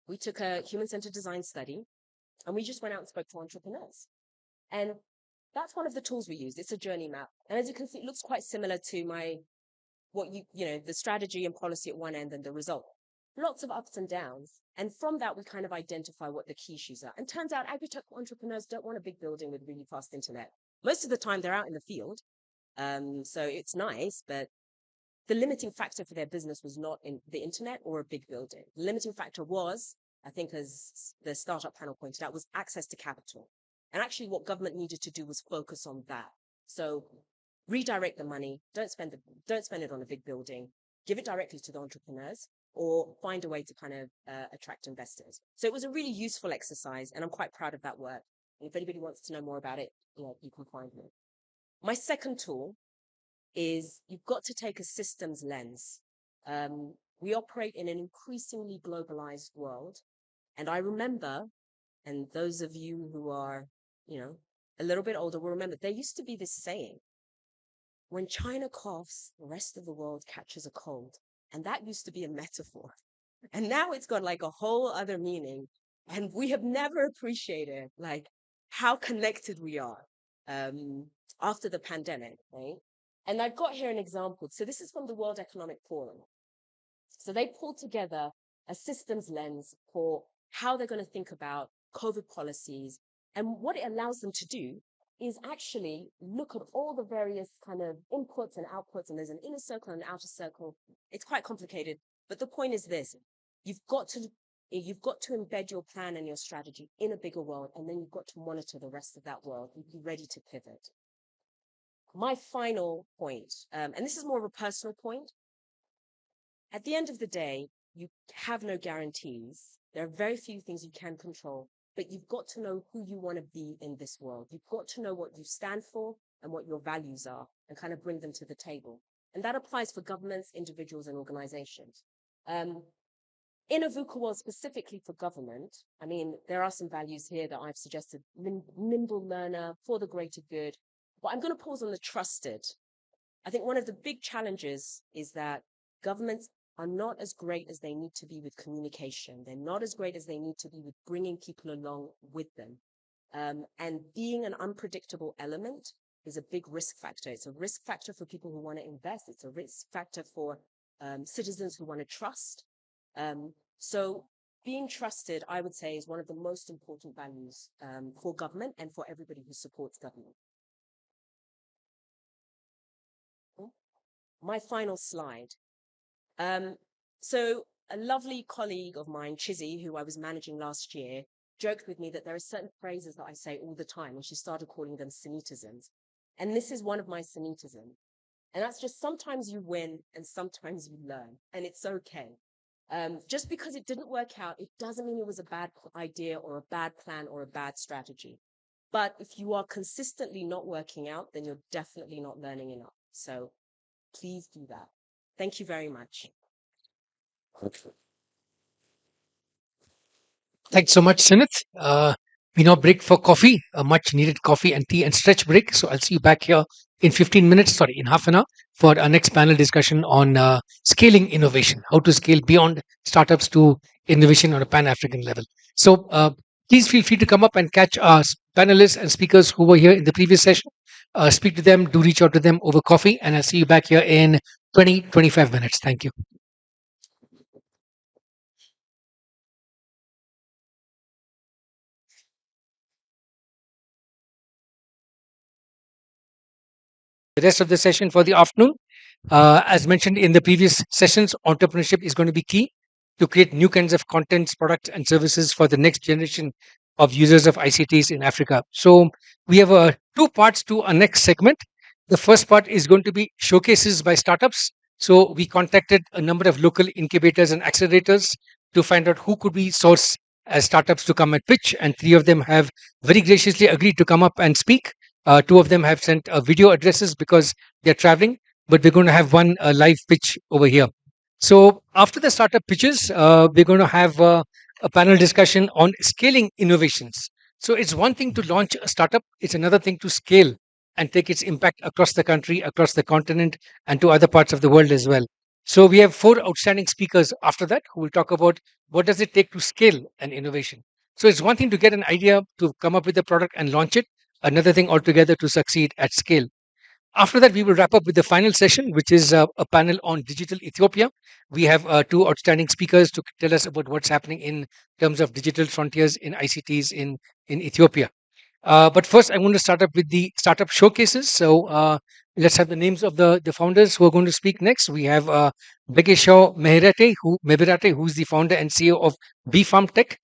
we took a human-centered design study, and we just went out and spoke to entrepreneurs. And that's one of the tools we used. It's a journey map. And as you can see, it looks quite similar to the strategy and policy at one end and the result. Lots of ups and downs. And from that, we kind of identify what the key issues are. And turns out agri-tech entrepreneurs don't want a big building with really fast internet. Most of the time, they're out in the field. So it's nice, but the limiting factor for their business was not in the internet or a big building. The limiting factor was, I think, as the startup panel pointed out, was access to capital. And actually what government needed to do was focus on that. So redirect the money, don't spend it on a big building, give it directly to the entrepreneurs, or find a way to kind of attract investors. So it was a really useful exercise, and I'm quite proud of that work. And if anybody wants to know more about it, you can find me. My second tool is you've got to take a systems lens. We operate in an increasingly globalized world. And I remember, and those of you who are, a little bit older will remember, there used to be this saying, when China coughs, the rest of the world catches a cold. And that used to be a metaphor. And now it's got like a whole other meaning. And we have never appreciated like how connected we are after the pandemic, right? And I've got here an example. So this is from the World Economic Forum. So they pulled together a systems lens for how they're going to think about COVID policies. And what it allows them to do is actually look at all the various kind of inputs and outputs. And there's an inner circle and an outer circle. It's quite complicated. But the point is this, you've got to embed your plan and your strategy in a bigger world. And then you've got to monitor the rest of that world and be ready to pivot. My final point, and this is more of a personal point, at the end of the day, you have no guarantees. There are very few things you can control, but you've got to know who you want to be in this world. You've got to know what you stand for and what your values are, and kind of bring them to the table. And that applies for governments, individuals, and organizations. In a VUCA world, specifically for government, I mean, there are some values here that I've suggested: nimble learner, for the greater good. But I'm going to pause on the trusted. I think one of the big challenges is that governments are not as great as they need to be with communication. They're not as great as they need to be with bringing people along with them. And being an unpredictable element is a big risk factor. It's a risk factor for people who want to invest. It's a risk factor for citizens who want to trust. So being trusted, I would say, is one of the most important values for government and for everybody who supports government. My final slide. So a lovely colleague of mine, Chizzy, who I was managing last year, joked with me that there are certain phrases that I say all the time, and she started calling them Sanitisms. And this is one of my Sanitisms. And that's just sometimes you win and sometimes you learn, and it's okay. Just because it didn't work out, it doesn't mean it was a bad idea or a bad plan or a bad strategy. But if you are consistently not working out, then you're definitely not learning enough. So please do that. Thank you very much. Thanks so much, Sinith. We now break for coffee, a much needed coffee and tea and stretch break. So I'll see you back here in 15 minutes, sorry, in half an hour for our next panel discussion on scaling innovation, how to scale beyond startups to innovation on a Pan-African level. So please feel free to come up and catch our panelists and speakers who were here in the previous session. Speak to them, do reach out to them over coffee, and I'll see you back here in 25 minutes. Thank you. The rest of the session for the afternoon. As mentioned in the previous sessions, entrepreneurship is going to be key to create new kinds of contents, products, and services for the next generation of users of ICTs in Africa. So we have two parts to our next segment. The first part is going to be showcases by startups. So we contacted a number of local incubators and accelerators to find out who could we source as startups to come and pitch, and three of them have very graciously agreed to come up and speak. Two of them have sent video addresses because they're traveling, but we're going to have one live pitch over here. So after the startup pitches, we're going to have a panel discussion on scaling innovations. So it's one thing to launch a startup, it's another thing to scale and take its impact across the country, across the continent, and to other parts of the world as well. So we have four outstanding speakers after that who will talk about what does it take to scale an innovation. So it's one thing to get an idea to come up with a product and launch it, another thing altogether to succeed at scale. After that, we will wrap up with the final session, which is a panel on digital Ethiopia. We have two outstanding speakers to tell us about what's happening in terms of digital frontiers in ICTs in Ethiopia. But first, I want to start up with the startup showcases. So let's have the names of the founders who are going to speak next. We have Begeshaw Meberate, who's the founder and CEO of BFarm Tech.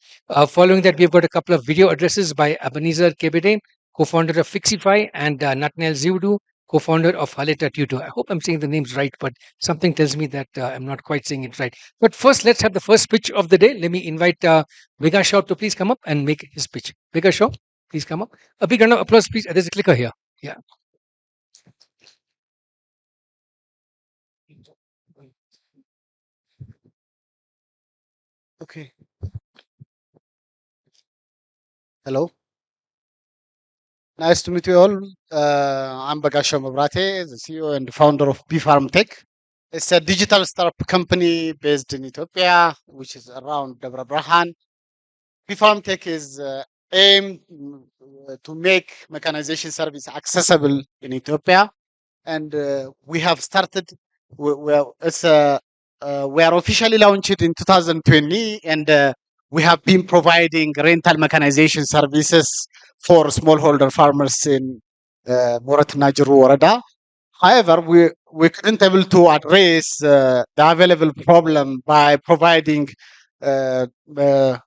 Following that, we've got a couple of video addresses by Ebenezer Kebede, co-founder of Fixify, and Natnael Ziudu, co-founder of Haleta Tutor. I hope I'm saying the names right, but something tells me that I'm not quite saying it right. But first, let's have the first pitch of the day. Let me invite Begeshaw to please come up and make his pitch. Begeshaw, please come up. A big round of applause, please. There's a clicker here. Yeah. Okay. Hello. Nice to meet you all. I'm Begeshaw Meberate, the CEO and founder of BFarm Tech. It's a digital startup company based in Ethiopia, which is around Debre Brahan. BFarm Tech is aimed to make mechanization service accessible in Ethiopia, and we have started. We are officially launched in 2020, and we have been providing rental mechanization services for smallholder farmers in Morat Najru Warada. However, we couldn't able to address the available problem by providing uh, uh,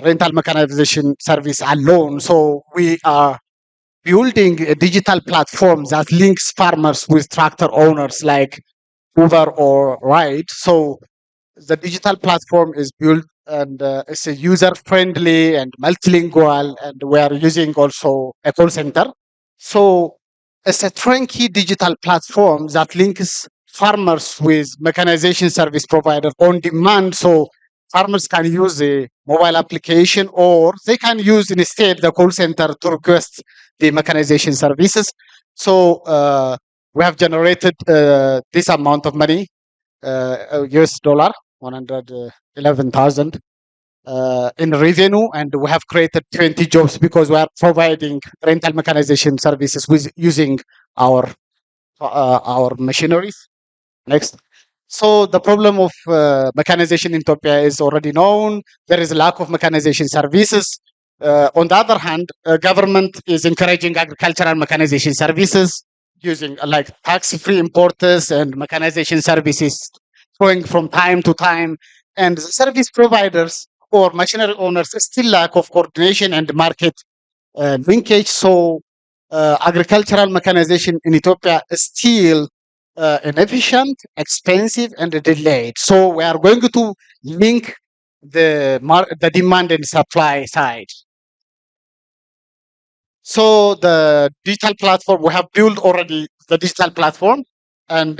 rental mechanization service alone. So we are building a digital platform that links farmers with tractor owners like Uber or Ride. So the digital platform is built, and it's a user friendly and multilingual, and we are using also a call center. So it's a turnkey digital platform that links farmers with mechanization service provider on demand. So farmers can use a mobile application, or they can use instead the call center to request the mechanization services. So we have generated this amount of money, US dollar, 111,000 in revenue, and we have created 20 jobs because we are providing rental mechanization services with using our machineries. Next. So the problem of mechanization in Ethiopia is already known. There is a lack of mechanization services. On the other hand, government is encouraging agricultural mechanization services using like tax-free importers and mechanization services going from time to time. And the service providers or machinery owners still lack of coordination and market linkage. So agricultural mechanization in Ethiopia still inefficient, expensive, and delayed. So we are going to link the demand and supply side. So the digital platform, we have built already the digital platform, and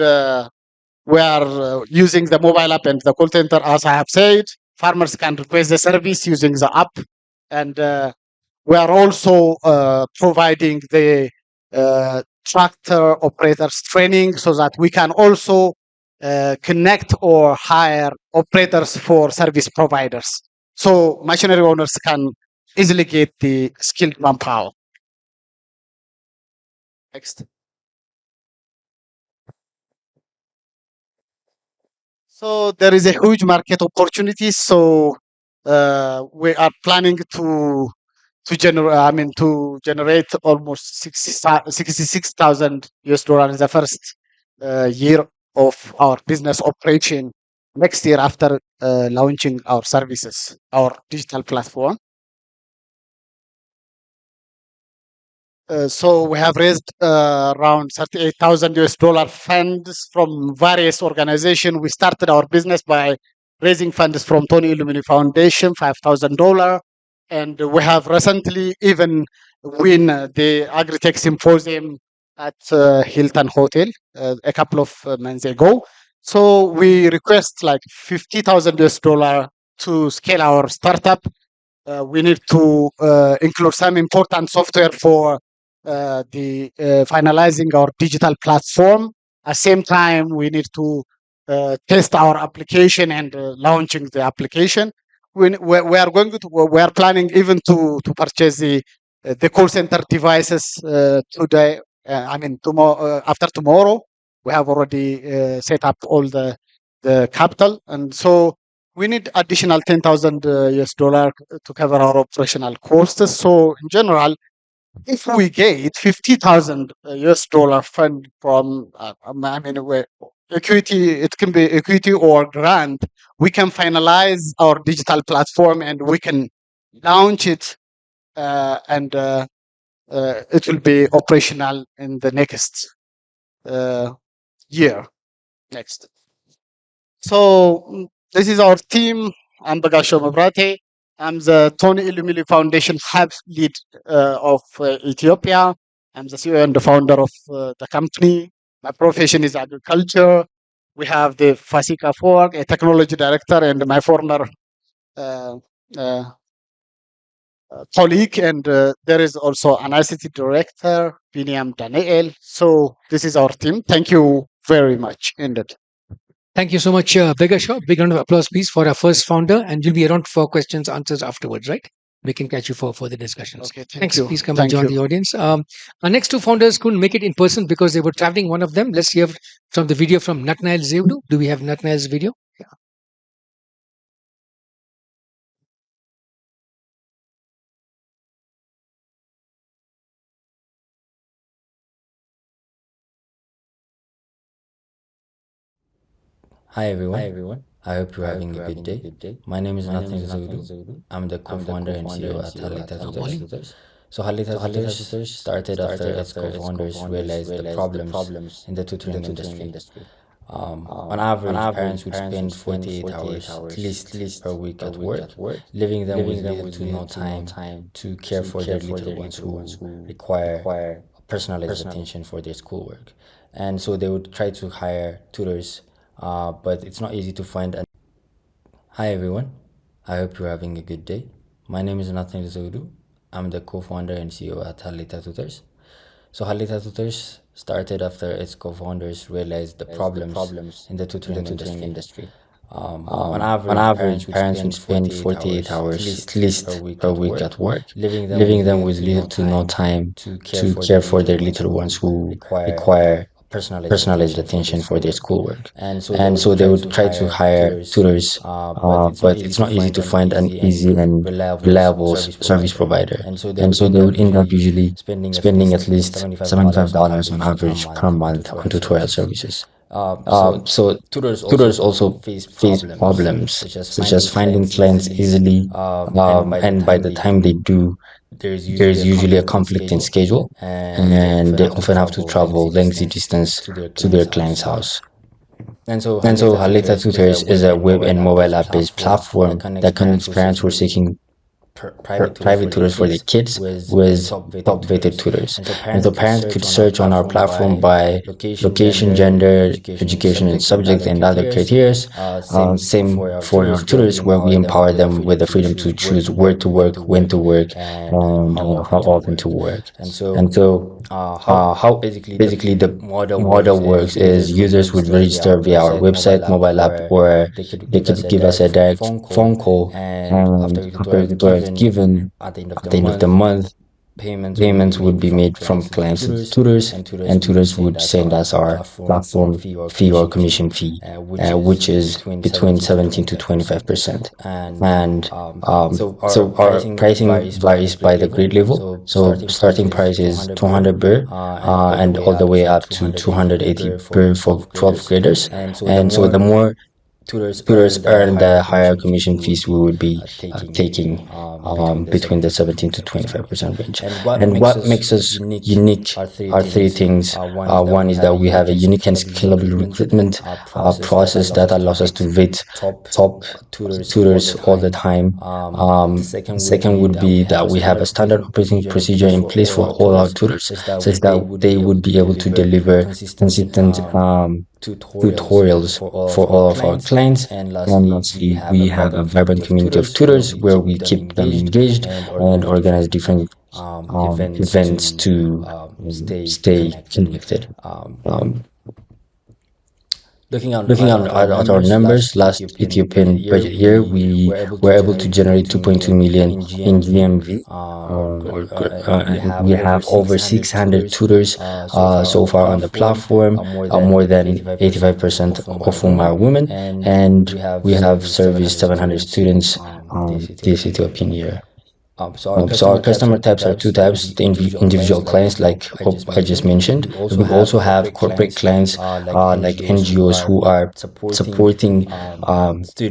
we are using the mobile app and the call center. As I have said, farmers can request the service using the app, and we are also providing the tractor operators training so that we can also connect or hire operators for service providers. So machinery owners can easily get the skilled manpower. Next. So there is a huge market opportunity. So we are planning to generate almost 66,000 US dollars in the first year of our business operation. Next year, after launching our services, our digital platform. So we have raised around 38,000 US dollar funds from various organizations. We started our business by raising funds from Tony Illumini Foundation, $5,000. And we have recently even win the Agritech Symposium at Hilton Hotel a couple of months ago. So we request like 50,000 US dollar to scale our startup. We need to include some important software for the finalizing our digital platform. At the same time, we need to test our application and launching the application. We are going to we are planning even to purchase the call center devices today. Tomorrow after tomorrow. We have already set up all the capital, and so we need additional 10,000 US dollar to cover our operational costs. So in general, if we get 50,000 US dollar fund from, equity, it can be equity or grant, we can finalize our digital platform and we can launch it, and it will be operational in the next year. Next. So this is our team. I'm Bagasho Mabrate. I'm the Tony Illumili Foundation Hub lead of Ethiopia. I'm the CEO and the founder of the company. My profession is agriculture. We have the Fasika Fork, a technology director, and my former uh, uh, colleague. And there is also an ICT director, Biniam Daniel. So this is our team. Thank you very much indeed. Thank you so much, Begashaw. Big round of applause, please, for our first founder. And you'll be around for questions, answers afterwards, right? We can catch you for further discussions. Okay, Thanks. you. Please come Thank and join you. the audience. Our next two founders couldn't make it in person because they were traveling. One of them. Let's hear from the video from Natnael Zewdu. Do we have Natnael's video? Yeah. Hi everyone. I hope you're having a good day. My name is Nathan Zoudu. I'm the co-founder and CEO at Halita Tutors. So Halita Tutors started after its co-founders realized the problems in the tutoring industry. On average, parents would spend 48 hours at least per week at work, leaving them with little to no time to care for their little ones who require personalized attention for their schoolwork. And so they would try to hire tutors, but it's not easy to find. Hi everyone, I hope you're having a good day. My name is Nathan Zoudu. I'm the co-founder and CEO at Halita Tutors. So Halita Tutors started after its co-founders realized the problems in the tutoring industry. On average, parents would spend 48 hours at least per week at work, leaving them with little to no time to care for their little ones who require personalized attention for their schoolwork. And so they would try to hire tutors, but it's not easy to find an easy and reliable service provider. And so they would end up usually spending at least $75 on average per month on tutorial services. So tutors also face problems such as finding clients easily, and by the time they do, there's usually a conflict in schedule, and they often have to travel lengthy distance to their client's house. And so Halita Tutors is a web and mobile app-based platform that connects parents who are seeking private tutors for their kids with top vetted tutors. And so parents could search on our platform by location, gender, education and subject, and other criteria. Same for our tutors, where we empower them with the freedom to choose where to work, when to work, and how often to work. And so how basically the model works is users would register via our website, mobile app, or they could give us a direct phone call, and after the tour is given, at the end of the month, payments would be made from clients to tutors, and tutors would send us our platform fee or commission fee, which is between 17 to 25%. And so our pricing varies by the grade level. So starting price is 200 birr, and all the way up to 280 birr for 12 graders. And so the more tutors earn, the higher commission fees we would be taking between the 17 to 25% range. And what makes us unique are three things. One is that we have a unique and scalable recruitment process that allows us to vet top tutors all the time. Second would be that we have a standard operating procedure in place for all our tutors, such that they would be able to deliver consistent tutorials for all of our clients. And lastly, we have a vibrant community of tutors where we keep them engaged and organize different events to stay connected. Looking at our numbers, last Ethiopian budget year, we were able to generate 2.2 million in GMV. And we have over 600 tutors so far on the platform, more than 85% of whom are women, and we have serviced 700 students this Ethiopian year. So our customer types are two types: the individual clients, like I just mentioned. We also have corporate clients, like NGOs who are supporting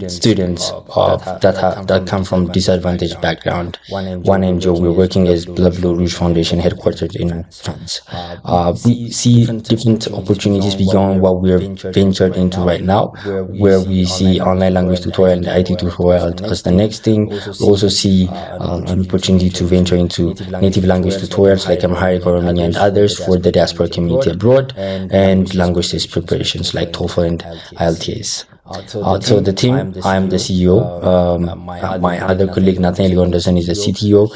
students that come from disadvantaged background. One NGO we're working is Bleu Rouge Foundation, headquartered in France. We see different opportunities beyond what we're ventured into right now, where we see online language tutorial and IT tutorial as the next thing. We also see an opportunity to venture into native language tutorials like Amharic or Romanian and others for the diaspora community abroad, and language test preparations like TOEFL and IELTS. So the team, I'm the CEO. My other colleague, Nathaniel Gonderson, is the CTO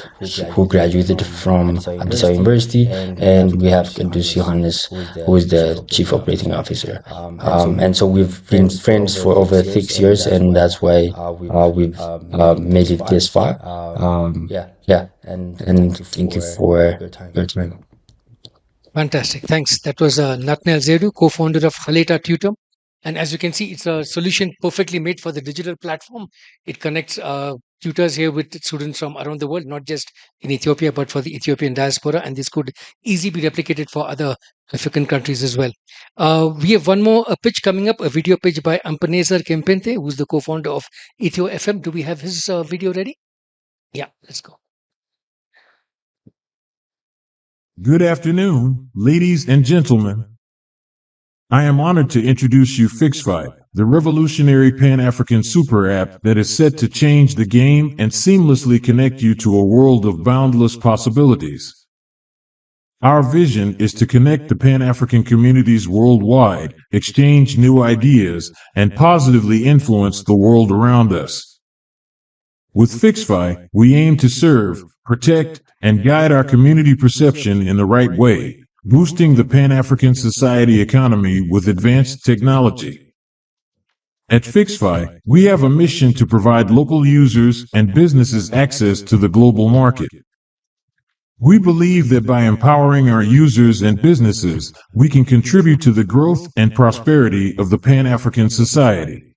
who graduated from Addis Ababa University, and we have Kadus Johannes, who is the Chief Operating Officer. And so we've been friends for over 6 years, and that's why we've made it this far. And thank you for your time. Fantastic. Thanks. That was Nathaniel Zedu, co-founder of Haleta Tutor. And as you can see, it's a solution perfectly made for the digital platform. It connects tutors here with students from around the world, not just in Ethiopia, but for the Ethiopian diaspora. And this could easily be replicated for other African countries as well. We have one more pitch coming up, a video pitch by Ampanezar Kempente, who's the co-founder of Ethio FM. Do we have his video ready? Yeah, let's go. Good afternoon, ladies and gentlemen. I am honored to introduce you FixFi, the revolutionary Pan-African super app that is set to change the game and seamlessly connect you to a world of boundless possibilities. Our vision is to connect the Pan-African communities worldwide, exchange new ideas, and positively influence the world around us. With FixFi, we aim to serve, protect, and guide our community perception in the right way, boosting the Pan-African society economy with advanced technology. At FixFi, we have a mission to provide local users and businesses access to the global market. We believe that by empowering our users and businesses, we can contribute to the growth and prosperity of the Pan-African society.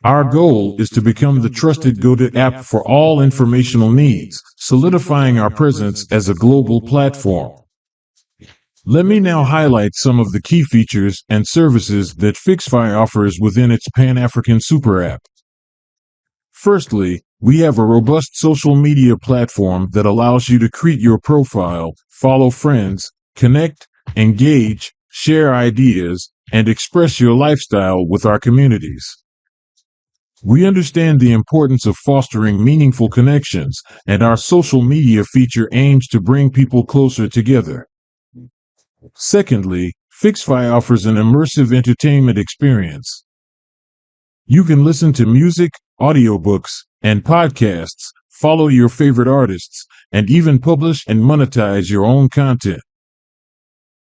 Our goal is to become the trusted go-to app for all informational needs, solidifying our presence as a global platform. Let me now highlight some of the key features and services that FixFi offers within its Pan-African super app. Firstly, We have a robust social media platform that allows you to create your profile, follow friends, connect, engage, share ideas, and express your lifestyle with our communities. We understand the importance of fostering meaningful connections, and our social media feature aims to bring people closer together. Secondly, FixFi offers an immersive entertainment experience. You can listen to music, audiobooks, and podcasts, follow your favorite artists, and even publish and monetize your own content.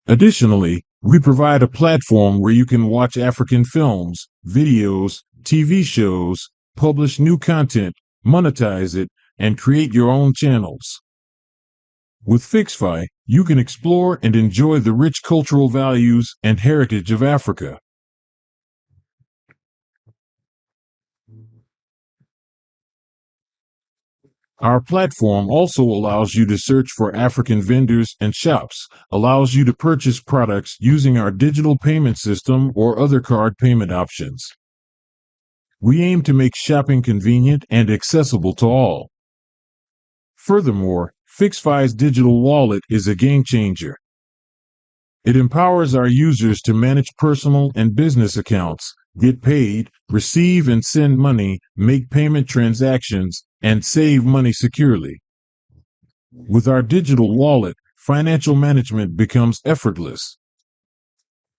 Additionally, we provide a platform where you can watch African films, videos, TV shows, publish new content, monetize it, and create your own channels. With FixFi, you can explore and enjoy the rich cultural values and heritage of Africa. Our platform also allows you to search for African vendors and shops, allows you to purchase products using our digital payment system or other card payment options. We aim to make shopping convenient and accessible to all. Furthermore, FixFi's digital wallet is a game changer. It empowers our users to manage personal and business accounts, get paid, receive and send money, make payment transactions, and save money securely. With our digital wallet, financial management becomes effortless.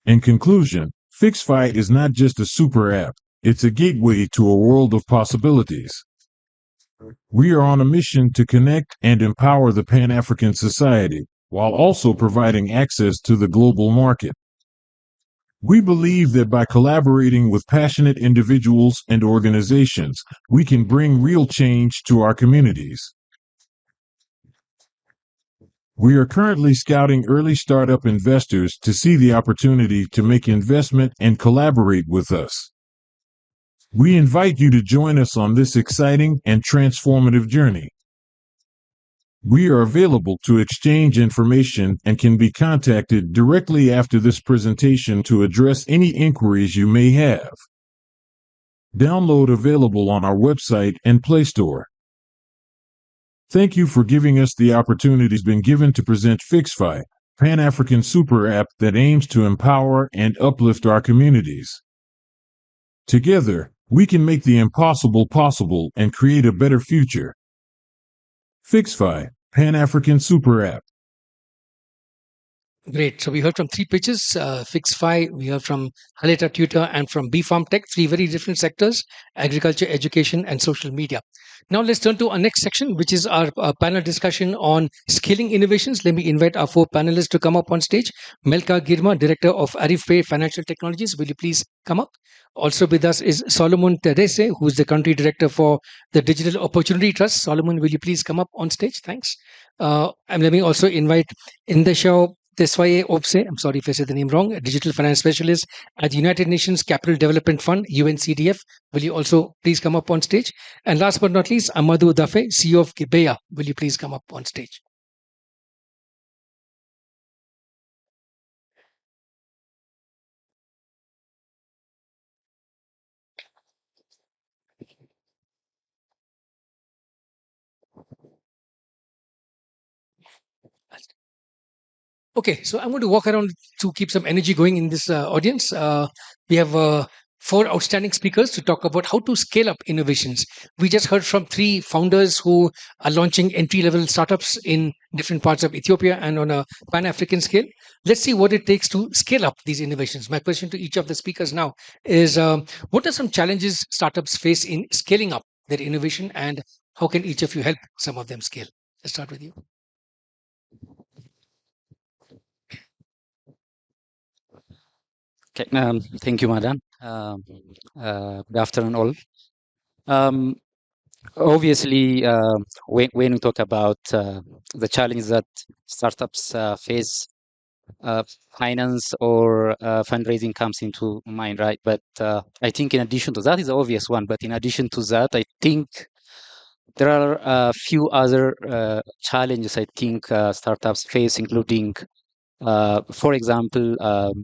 In conclusion, FixFi is not just a super app, it's a gateway to a world of possibilities. We are on a mission to connect and empower the Pan-African society, while also providing access to the global market. We believe that by collaborating with passionate individuals and organizations, we can bring real change to our communities. We are currently scouting early startup investors to see the opportunity to make investment and collaborate with us. We invite you to join us on this exciting and transformative journey. We are available to exchange information and can be contacted directly after this presentation to address any inquiries you may have. Download available on our website and Play Store. Thank you for giving us the opportunity been given to present FixFi, Pan-African super app that aims to empower and uplift our communities. Together, we can make the impossible possible and create a better future. FixFi, Pan-African super app. Great. So we heard from three pitches, FixFi, we heard from Haleta Tutor, and from BFarm Tech, three very different sectors: agriculture, education, and social media. Now let's turn to our next section, which is our panel discussion on scaling innovations. Let me invite our four panelists to come up on stage. Melka Girma, Director of Arifpay Financial Technologies. Will you please come up? Also with us is Solomon Terese, who is the Country Director for the Digital Opportunity Trust. Solomon, will you please come up on stage? Thanks. And let me also invite Indeshaw Tesfaye Opse, I'm sorry if I said the name wrong, a digital finance specialist at the United Nations Capital Development Fund, UNCDF. Will you also please come up on stage? And last but not least, Amadou Dafe, CEO of Kibeya. Will you please come up on stage? Okay, so I'm going to walk around to keep some energy going in this audience. We have four outstanding speakers to talk about how to scale up innovations. We just heard from three founders who are launching entry-level startups in different parts of Ethiopia and on a pan-African scale. Let's see what it takes to scale up these innovations. My question to each of the speakers now is, what are some challenges startups face in scaling up their innovation, and how can each of you help some of them scale? Let's start with you. Okay, thank you, Madam. Good afternoon, all. Obviously, when we talk about the challenges that startups face, finance or fundraising comes into mind, right? But I think in addition to that is the obvious one. But in addition to that, I think there are a few other challenges I think startups face, including, for example,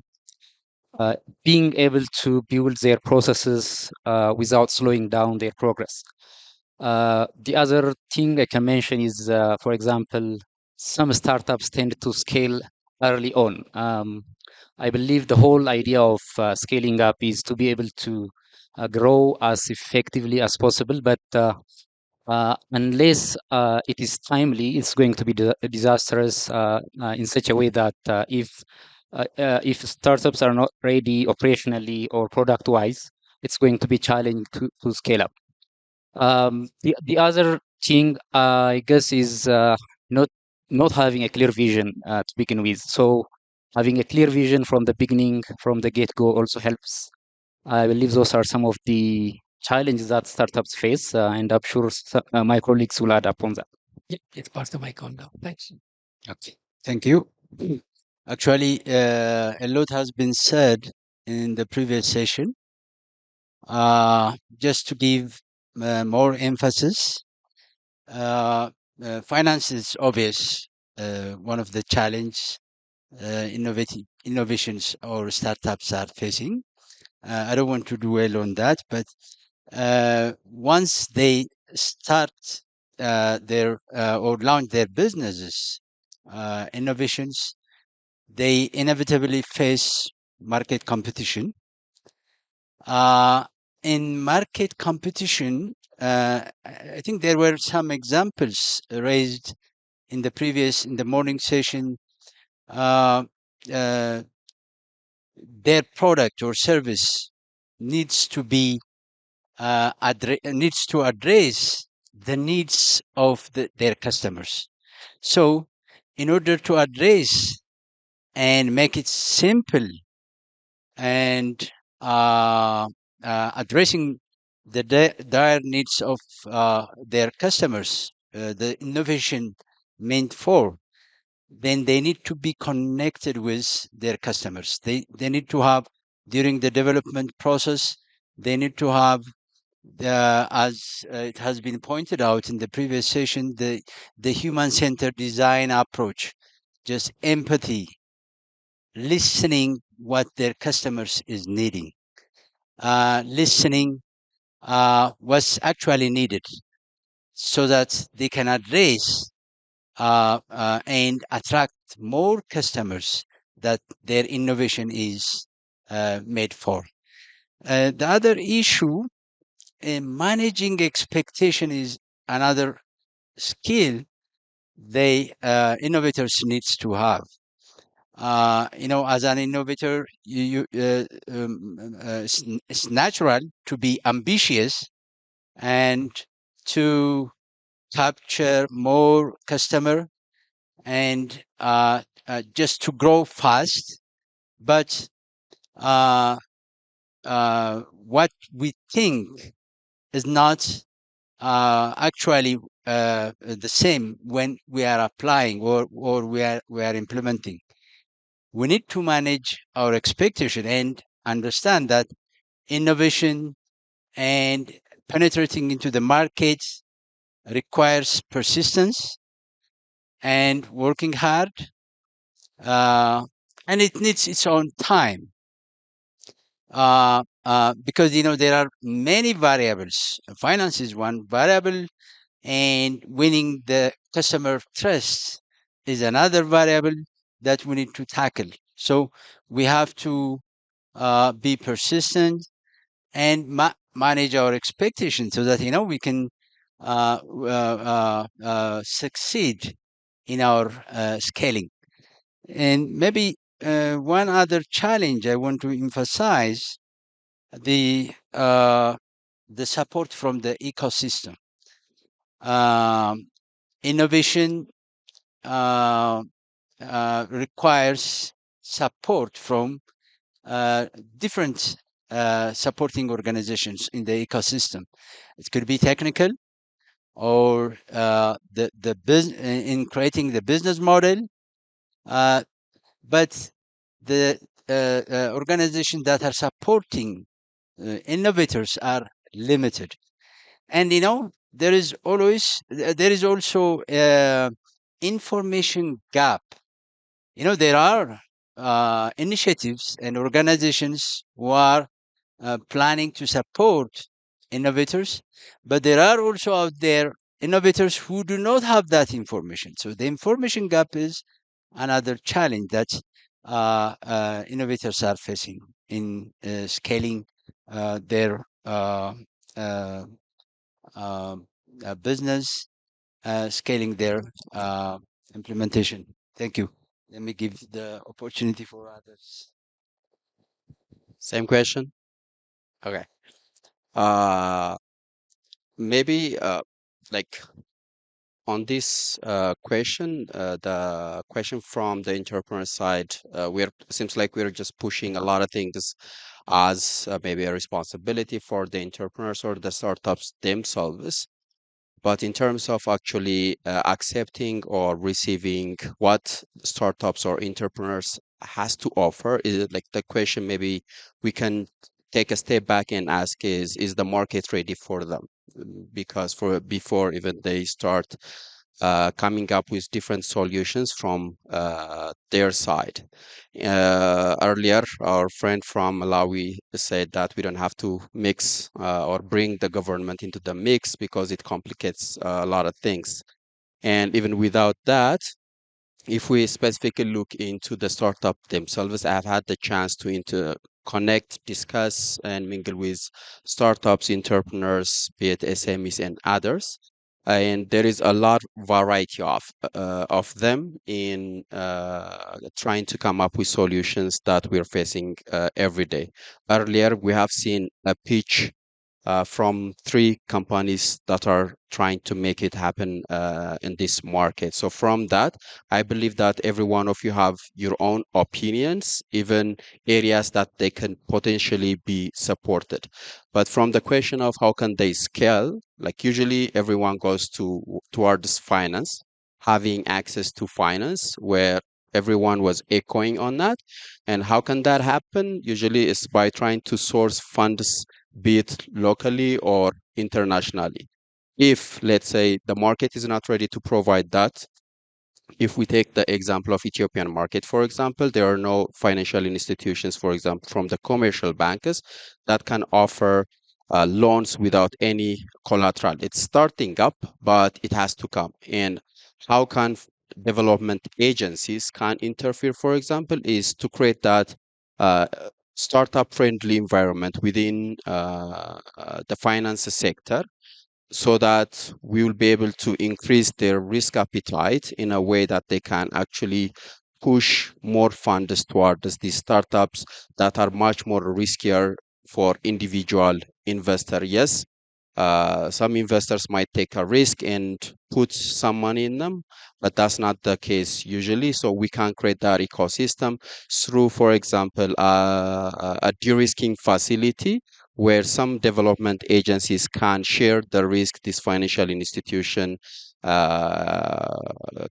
being able to build their processes without slowing down their progress. The other thing I can mention is, for example, some startups tend to scale early on. I believe the whole idea of scaling up is to be able to grow as effectively as possible, but unless it is timely, it's going to be disastrous in such a way that if startups are not ready operationally or product-wise, it's going to be challenging to scale up. The other thing, I guess, is not not having a clear vision to begin with. So having a clear vision from the beginning, from the get-go, also helps. I believe those are some of the challenges that startups face, and I'm sure my colleagues will add up on that. Yeah, let's pass the mic on now. Thanks. Okay, thank you. Actually, a lot has been said in the previous session. Just to give more emphasis, finance is obvious, one of the challenge innovations or startups are facing. I don't want to dwell on that, but once they start their or launch their businesses, innovations, they inevitably face market competition. In market competition, I think there were some examples raised in the morning session. Their product or service needs to be needs to address the needs of their customers. So, in order to address and make it simple and addressing the dire needs of their customers, the innovation meant for, then they need to be connected with their customers. They need to have, during the development process, they need to have, as it has been pointed out in the previous session, the human-centered design approach, just empathy, listening what their customers is needing, listening what's actually needed, so that they can address and attract more customers that their innovation is made for. The other issue, managing expectation, is another skill they innovators needs to have. As an innovator, it's natural to be ambitious and to capture more customer and just to grow fast. But what we think is not actually the same when we are applying or we are implementing. We need to manage our expectation and understand that innovation and penetrating into the market requires persistence and working hard, and it needs its own time. Because there are many variables. Finance is one variable, and winning the customer trust is another variable that we need to tackle. So we have to be persistent and manage our expectations so that we can succeed in our scaling. And maybe one other challenge I want to emphasize, the support from the ecosystem. Innovation requires support from different supporting organizations in the ecosystem. It could be technical, or the business in creating the business model, but the organizations that are supporting innovators are limited. And there is also information gap. There are initiatives and organizations who are planning to support innovators, but there are also out there innovators who do not have that information. So the information gap is another challenge that innovators are facing in scaling their business, scaling their implementation. Thank you. Let me give the opportunity for others. Same question. Okay. Uh, maybe like on this question, the question from the entrepreneur side, we're seems like we're just pushing a lot of things as maybe a responsibility for the entrepreneurs or the startups themselves. But in terms of actually accepting or receiving what startups or entrepreneurs has to offer, is it like the question maybe we can take a step back and ask is the market ready for them? Because for before even they start coming up with different solutions from their side. Earlier, our friend from Malawi said that we don't have to mix or bring the government into the mix because it complicates a lot of things. And even without that, if we specifically look into the startup themselves, I've had the chance to connect, discuss, and mingle with startups, entrepreneurs, be it SMEs and others. And there is a lot variety of them in trying to come up with solutions that we're facing every day. Earlier, we have seen a pitch from three companies that are trying to make it happen in this market. So from that, I believe that every one of you have your own opinions, even areas that they can potentially be supported. But from the question of how can they scale, like usually everyone goes towards finance, having access to finance, where everyone was echoing on that. And how can that happen? Usually it's by trying to source funds, be it locally or internationally. If, let's say, the market is not ready to provide that, if we take the example of Ethiopian market, for example, there are no financial institutions, for example, from the commercial banks that can offer loans without any collateral. It's starting up, but it has to come. And how can development agencies can interfere, for example, is to create that startup friendly environment within the finance sector so that we will be able to increase their risk appetite in a way that they can actually push more funds towards these startups that are much more riskier for individual investor. Yes, some investors might take a risk and put some money in them, but that's not the case usually. So we can create that ecosystem through, for example, a de-risking facility where some development agencies can share the risk this financial institution uh,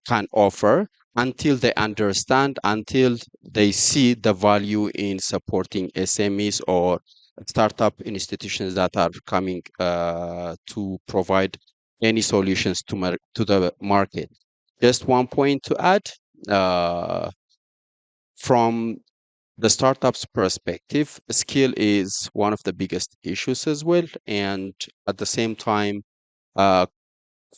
can offer until they understand, until they see the value in supporting SMEs or startup institutions that are coming to provide any solutions to the market. Just one point to add, from the startup's perspective, skill is one of the biggest issues as well. And at the same time, uh,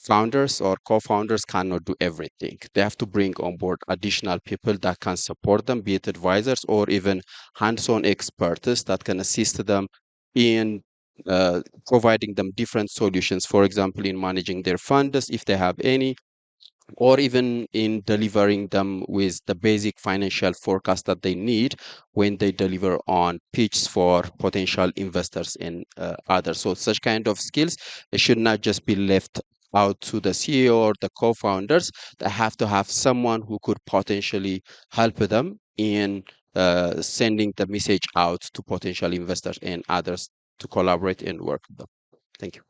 founders or co-founders cannot do everything. They have to bring on board additional people that can support them, be it advisors or even hands-on experts that can assist them in providing them different solutions. For example, in managing their funds, if they have any, or even in delivering them with the basic financial forecast that they need when they deliver on pitches for potential investors and others. So such kind of skills, it should not just be left out to the CEO or the co-founders. They have to have someone who could potentially help them in sending the message out to potential investors and others to collaborate and work with them. Thank you.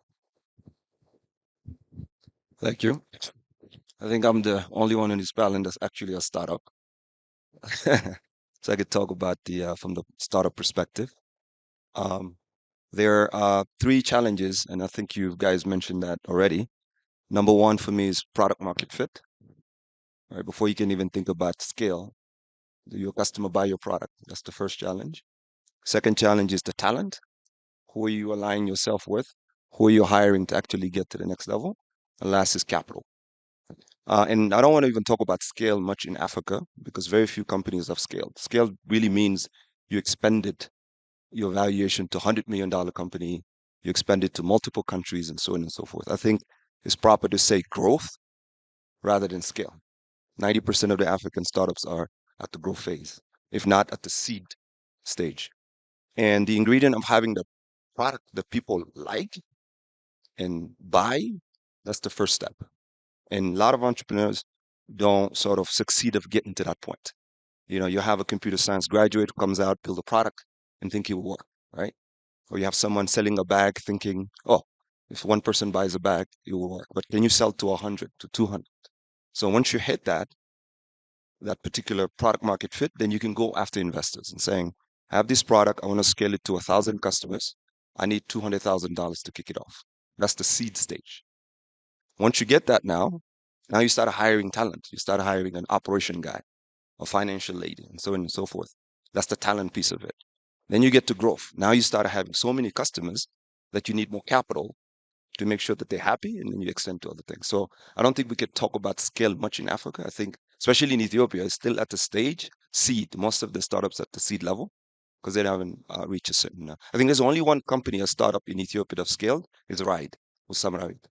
Thank you. I think I'm the only one in this panel that's actually a startup. So I could talk about the from the startup perspective. Um, there are three challenges, and I think you guys mentioned that already. Number one for me is product market fit. Right, before you can even think about scale, do your customer buy your product? That's the first challenge. Second challenge is the talent. Who are you aligning yourself with? who you're hiring to actually get to the next level. And last is capital. And I don't want to even talk about scale much in Africa because very few companies have scaled. Scale really means you expanded your valuation to $100 million company, you expand it to multiple countries and so on and so forth. I think it's proper to say growth rather than scale. 90% of the African startups are at the growth phase, if not at the seed stage. And the ingredient of having the product that people like and buy, that's the first step. And a lot of entrepreneurs don't sort of succeed of getting to that point. You know, you have a computer science graduate who comes out, build a product, and think it will work, right? Or you have someone selling a bag thinking, oh, if one person buys a bag, it will work. But can you sell to 100, to 200? So once you hit that particular product market fit, then you can go after investors and saying, I have this product, I want to scale it to 1,000 customers. I need $200,000 to kick it off. That's the seed stage. Once you get that now you start hiring talent. You start hiring an operation guy, a financial lady, and so on and so forth. That's the talent piece of it. Then you get to growth. Now you start having so many customers that you need more capital to make sure that they're happy, and then you extend to other things. So I don't think we could talk about scale much in Africa. I think, especially in Ethiopia, it's still at the stage seed. Most of the startups at the seed level because they haven't reached a certain. I think there's only one company, a startup in Ethiopia that's scaled, is Ride with Samarite.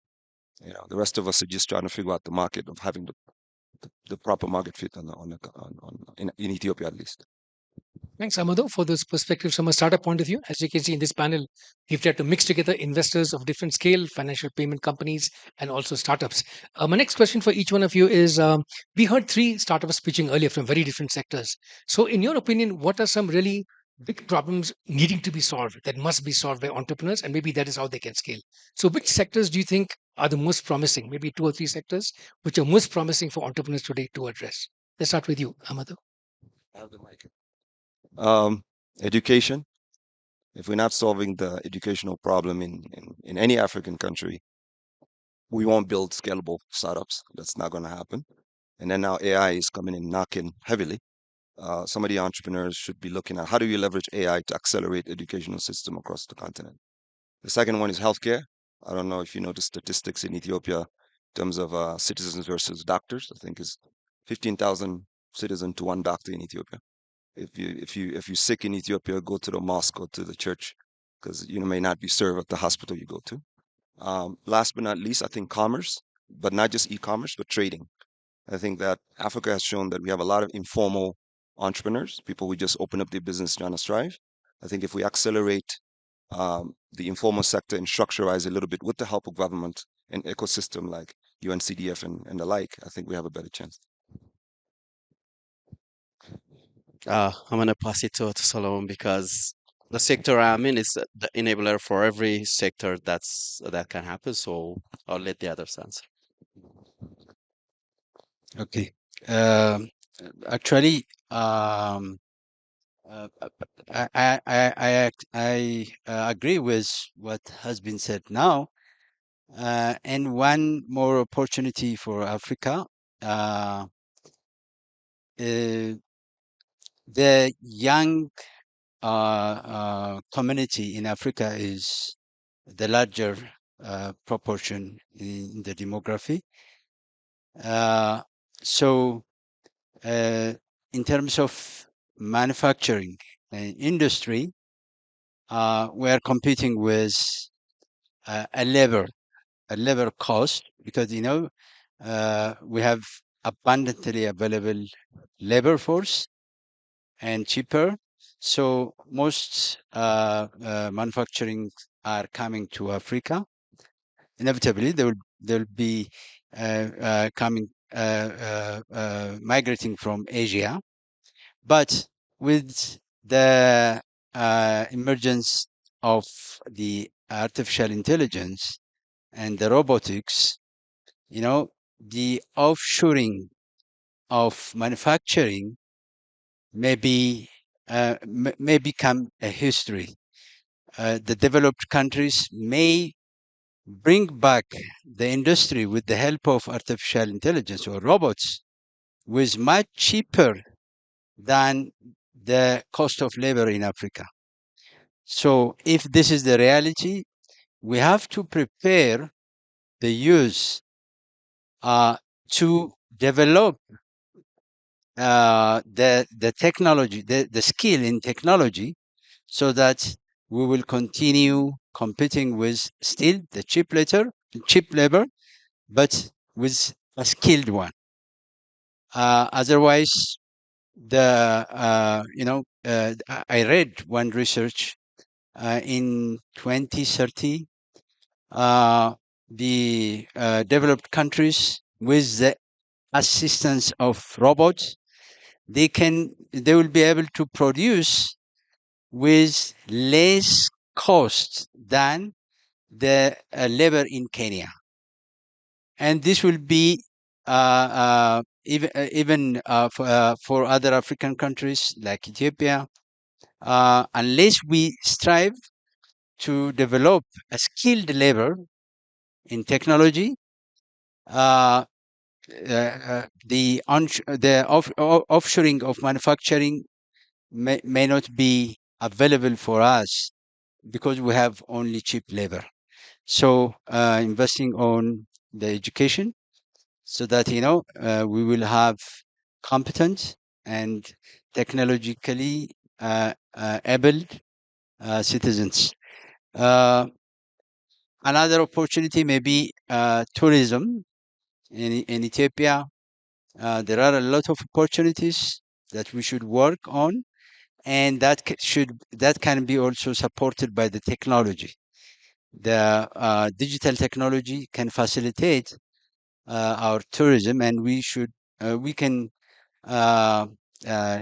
You know, the rest of us are just trying to figure out the market of having the proper market fit in Ethiopia at least. Thanks, Amado, for those perspectives from a startup point of view. As you can see in this panel, we've tried to mix together investors of different scale, financial payment companies, and also startups. My next question for each one of you is, we heard three startups pitching earlier from very different sectors. So in your opinion, what are some really big problems needing to be solved that must be solved by entrepreneurs, and maybe that is how they can scale? So which sectors do you think are the most promising? Maybe two or three sectors which are most promising for entrepreneurs today to address. Let's start with you, Amado. Education. If we're not solving the educational problem in any African country, we won't build scalable startups. That's not going to happen. And then now AI is coming in knocking heavily. Some of the entrepreneurs should be looking at how do you leverage AI to accelerate educational system across the continent. The second one is healthcare. I don't know if you know the statistics in Ethiopia in terms of citizens versus doctors. I think is 15,000 citizens to one doctor in Ethiopia. If you're sick in Ethiopia, go to the mosque or to the church because you may not be served at the hospital you go to. Last but not least, I think commerce, but not just e-commerce, but trading. I think that Africa has shown that we have a lot of informal entrepreneurs, people who just open up their business trying to strive. I think if we accelerate the informal sector and structureize a little bit with the help of government and ecosystem like UNCDF and the like, I think we have a better chance. I'm gonna pass it to Solomon because the sector I'm in is the enabler for every sector that can happen. So I'll let the others answer. Okay. Actually, I agree with what has been said now. And one more opportunity for Africa. The young community in Africa is the larger proportion in the demography. So in terms of manufacturing industry, we're competing with a labor cost because we have abundantly available labor force and cheaper. So most manufacturing are coming to Africa. Inevitably, they'll be coming migrating from Asia. But with the emergence of the artificial intelligence and the robotics, the offshoring of manufacturing may become a history. The developed countries may bring back the industry with the help of artificial intelligence or robots with much cheaper than the cost of labor in Africa. So if this is the reality, we have to prepare the youth to develop the technology, the skill in technology, so that we will continue competing with still the cheap labor, but with a skilled one. Otherwise, I read one research in 2030, the developed countries, with the assistance of robots, they will be able to produce with less cost than the labor in Kenya, and this will be even for other African countries like Ethiopia, unless we strive to develop a skilled labor in technology. The offshoring of manufacturing may not be available for us because we have only cheap labor. So investing on the education, so that we will have competent and technologically able citizens. Another opportunity may be tourism in Ethiopia. There are a lot of opportunities that we should work on, and that can be also supported by the technology. The digital technology can facilitate our tourism, and we can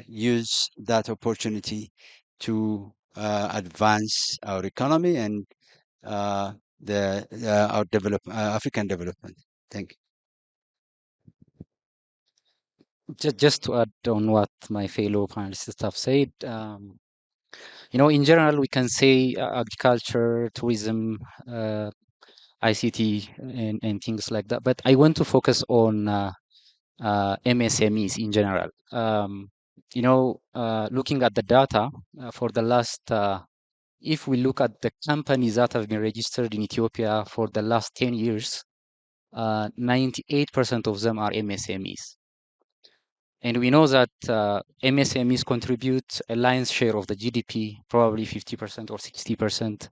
use that opportunity to advance our economy and our African development. Thank you. Just to add on what my fellow panelists have said, in general, we can say agriculture, tourism, ICT, and things like that. But I want to focus on MSMEs in general. Looking at the data for the last, if we look at the companies that have been registered in Ethiopia for the last 10 years, 98% of them are MSMEs. And we know that MSMEs contribute a lion's share of the GDP, probably 50% or 60%,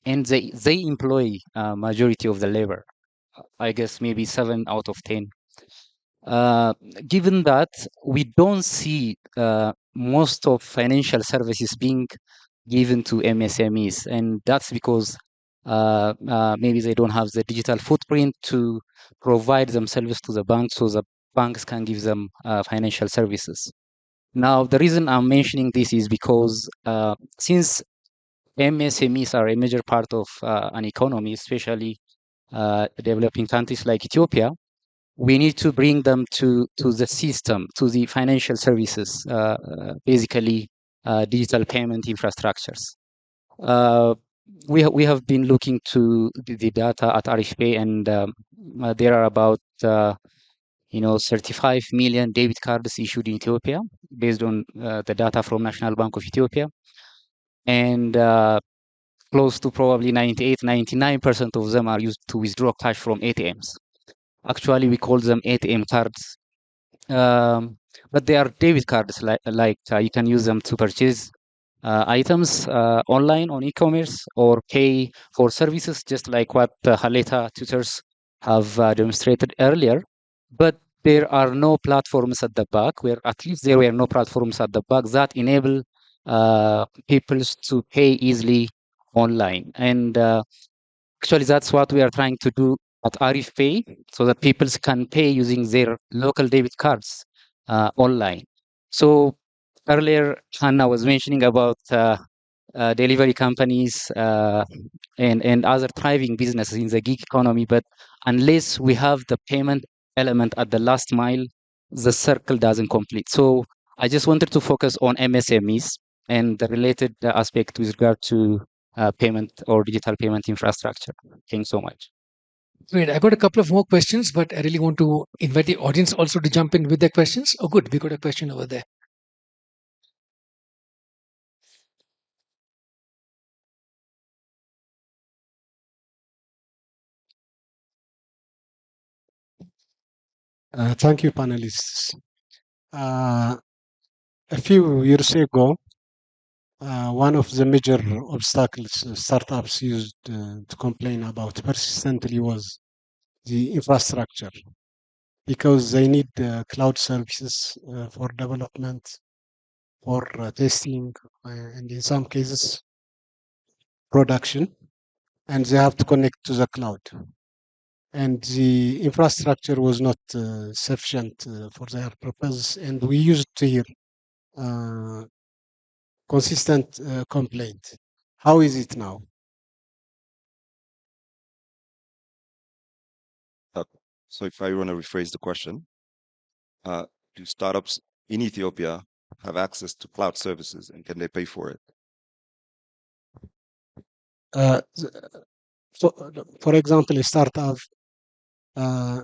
and they employ majority of the labor. I guess maybe 7 out of 10. Given that we don't see most of financial services being given to MSMEs, and that's because maybe they don't have the digital footprint to provide themselves to the banks, so the banks can give them financial services. Now, the reason I'm mentioning this is because since MSMEs are a major part of an economy, especially developing countries like Ethiopia, we need to bring them to the system, to the financial services, basically digital payment infrastructures. We have been looking to the data at RFPay, and there are about 35 million debit cards issued in Ethiopia based on the data from National Bank of Ethiopia, and close to probably 99% of them are used to withdraw cash from ATMs. Actually, we call them ATM cards, but they are debit cards. Like you can use them to purchase items online on e-commerce or pay for services, just like what Haleta tutors have demonstrated earlier. But there are no platforms at the back, where at least there were no platforms at the back that enable people to pay easily online. And actually, that's what we are trying to do at Arif Pay, so that people can pay using their local debit cards online. So earlier, Hannah was mentioning about delivery companies and other thriving businesses in the gig economy, but unless we have the payment element at the last mile, the circle doesn't complete. So I just wanted to focus on MSMEs and the related aspect with regard to payment or digital payment infrastructure. Thanks so much. Great. I got a couple of more questions, but I really want to invite the audience also to jump in with their questions. Oh, good. We got a question over there. Thank you, panelists. A few years ago, one of the major obstacles startups used to complain about persistently was the infrastructure, because they need cloud services for development, for testing, and in some cases, production, and they have to connect to the cloud. And the infrastructure was not sufficient for their purpose, and we used to hear consistent complaint. How is it now? So if I want to rephrase the question, do startups in Ethiopia have access to cloud services and can they pay for it? For example, a startup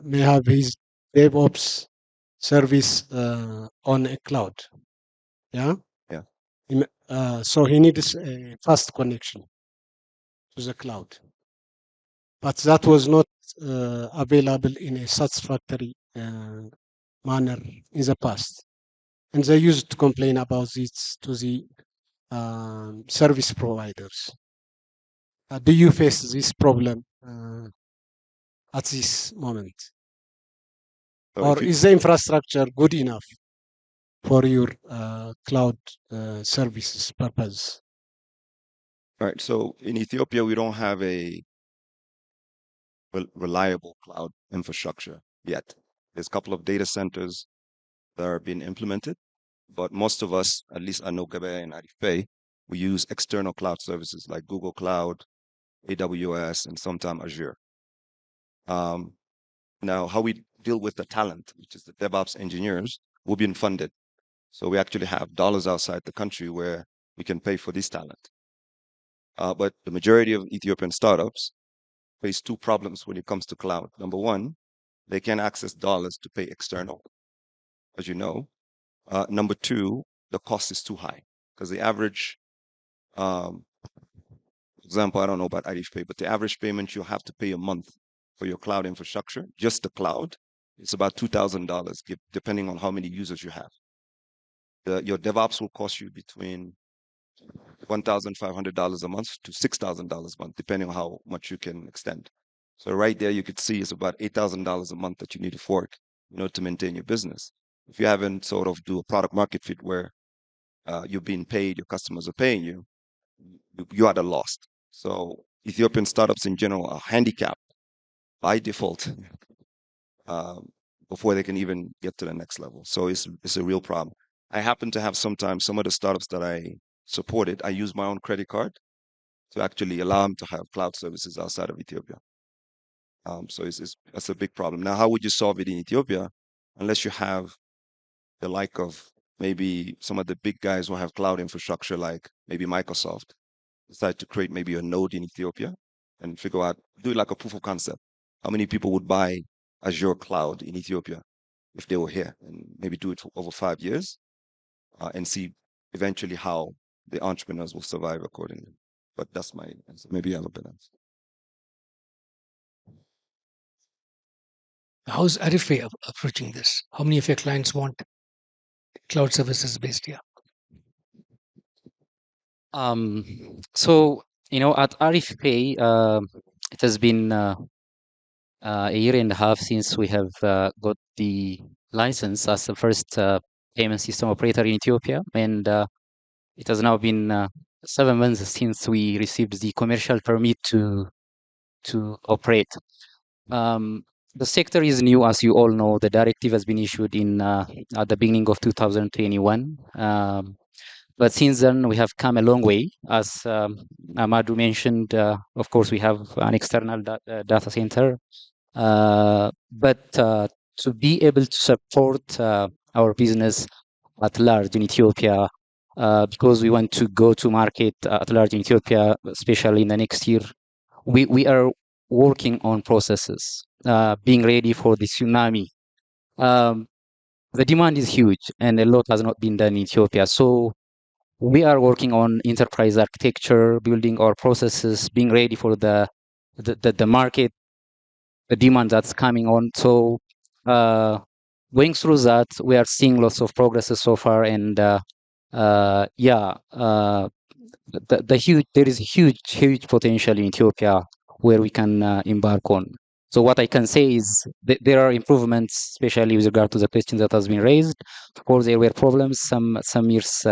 may have his DevOps service on a cloud. Yeah. Yeah. So he needs a fast connection to the cloud, but that was not available in a satisfactory manner in the past, and they used to complain about this to the service providers. Do you face this problem at this moment? So Or is the infrastructure good enough for your cloud services purpose? All right. So in Ethiopia, we don't have a reliable cloud infrastructure yet. There's a couple of data centers that are being implemented, but most of us, at least I know Gabe and Arife, we use external cloud services like Google Cloud, AWS, and sometimes Azure. Now, how we deal with the talent, which is the DevOps engineers, we're being funded. So we actually have dollars outside the country where we can pay for this talent. But the majority of Ethiopian startups face two problems when it comes to cloud. Number one, they can't access dollars to pay external, as you know. Number two, the cost is too high because the average, example, I don't know about IDF Pay, but the average payment you have to pay a month for your cloud infrastructure, just the cloud, it's about $2,000, depending on how many users you have. Your DevOps will cost you between $1,500 a month to $6,000 a month, depending on how much you can extend. So right there, you could see it's about $8,000 a month that you need to fork in order to maintain your business. If you haven't sort of do a product market fit where you're being paid, your customers are paying you, you are at a loss. So Ethiopian startups in general are handicapped by default before they can even get to the next level. So it's a real problem. I happen to have sometimes some of the startups that I supported, I use my own credit card to actually allow them to have cloud services outside of Ethiopia. So that's a big problem. Now, how would you solve it in Ethiopia unless you have the like of maybe some of the big guys who have cloud infrastructure, like maybe Microsoft, decide to create maybe a node in Ethiopia and figure out, do it like a proof of concept. How many people would buy Azure Cloud in Ethiopia if they were here, and maybe do it for over 5 years and see eventually how the entrepreneurs will survive accordingly. But that's my answer. Maybe I have a better answer. How's Arife approaching this? How many of your clients want cloud services based here? So, at Arif Pay, it has been a year and a half since we have got the license as the first payment system operator in Ethiopia, and it has now been 7 months since we received the commercial permit to operate. The sector is new, as you all know. The directive has been issued in at the beginning of 2021. But since then, we have come a long way. As Amadou mentioned, of course, we have an external data center. But to be able to support our business at large in Ethiopia, because we want to go to market at large in Ethiopia, especially in the next year, we are working on processes, being ready for the tsunami. The demand is huge, and a lot has not been done in Ethiopia. So we are working on enterprise architecture, building our processes, being ready for the market, the demand that's coming on. So going through that, we are seeing lots of progresses so far, and there is huge potential in Ethiopia where we can embark on. So what I can say is there are improvements, especially with regard to the question that has been raised. Of course, there were problems some years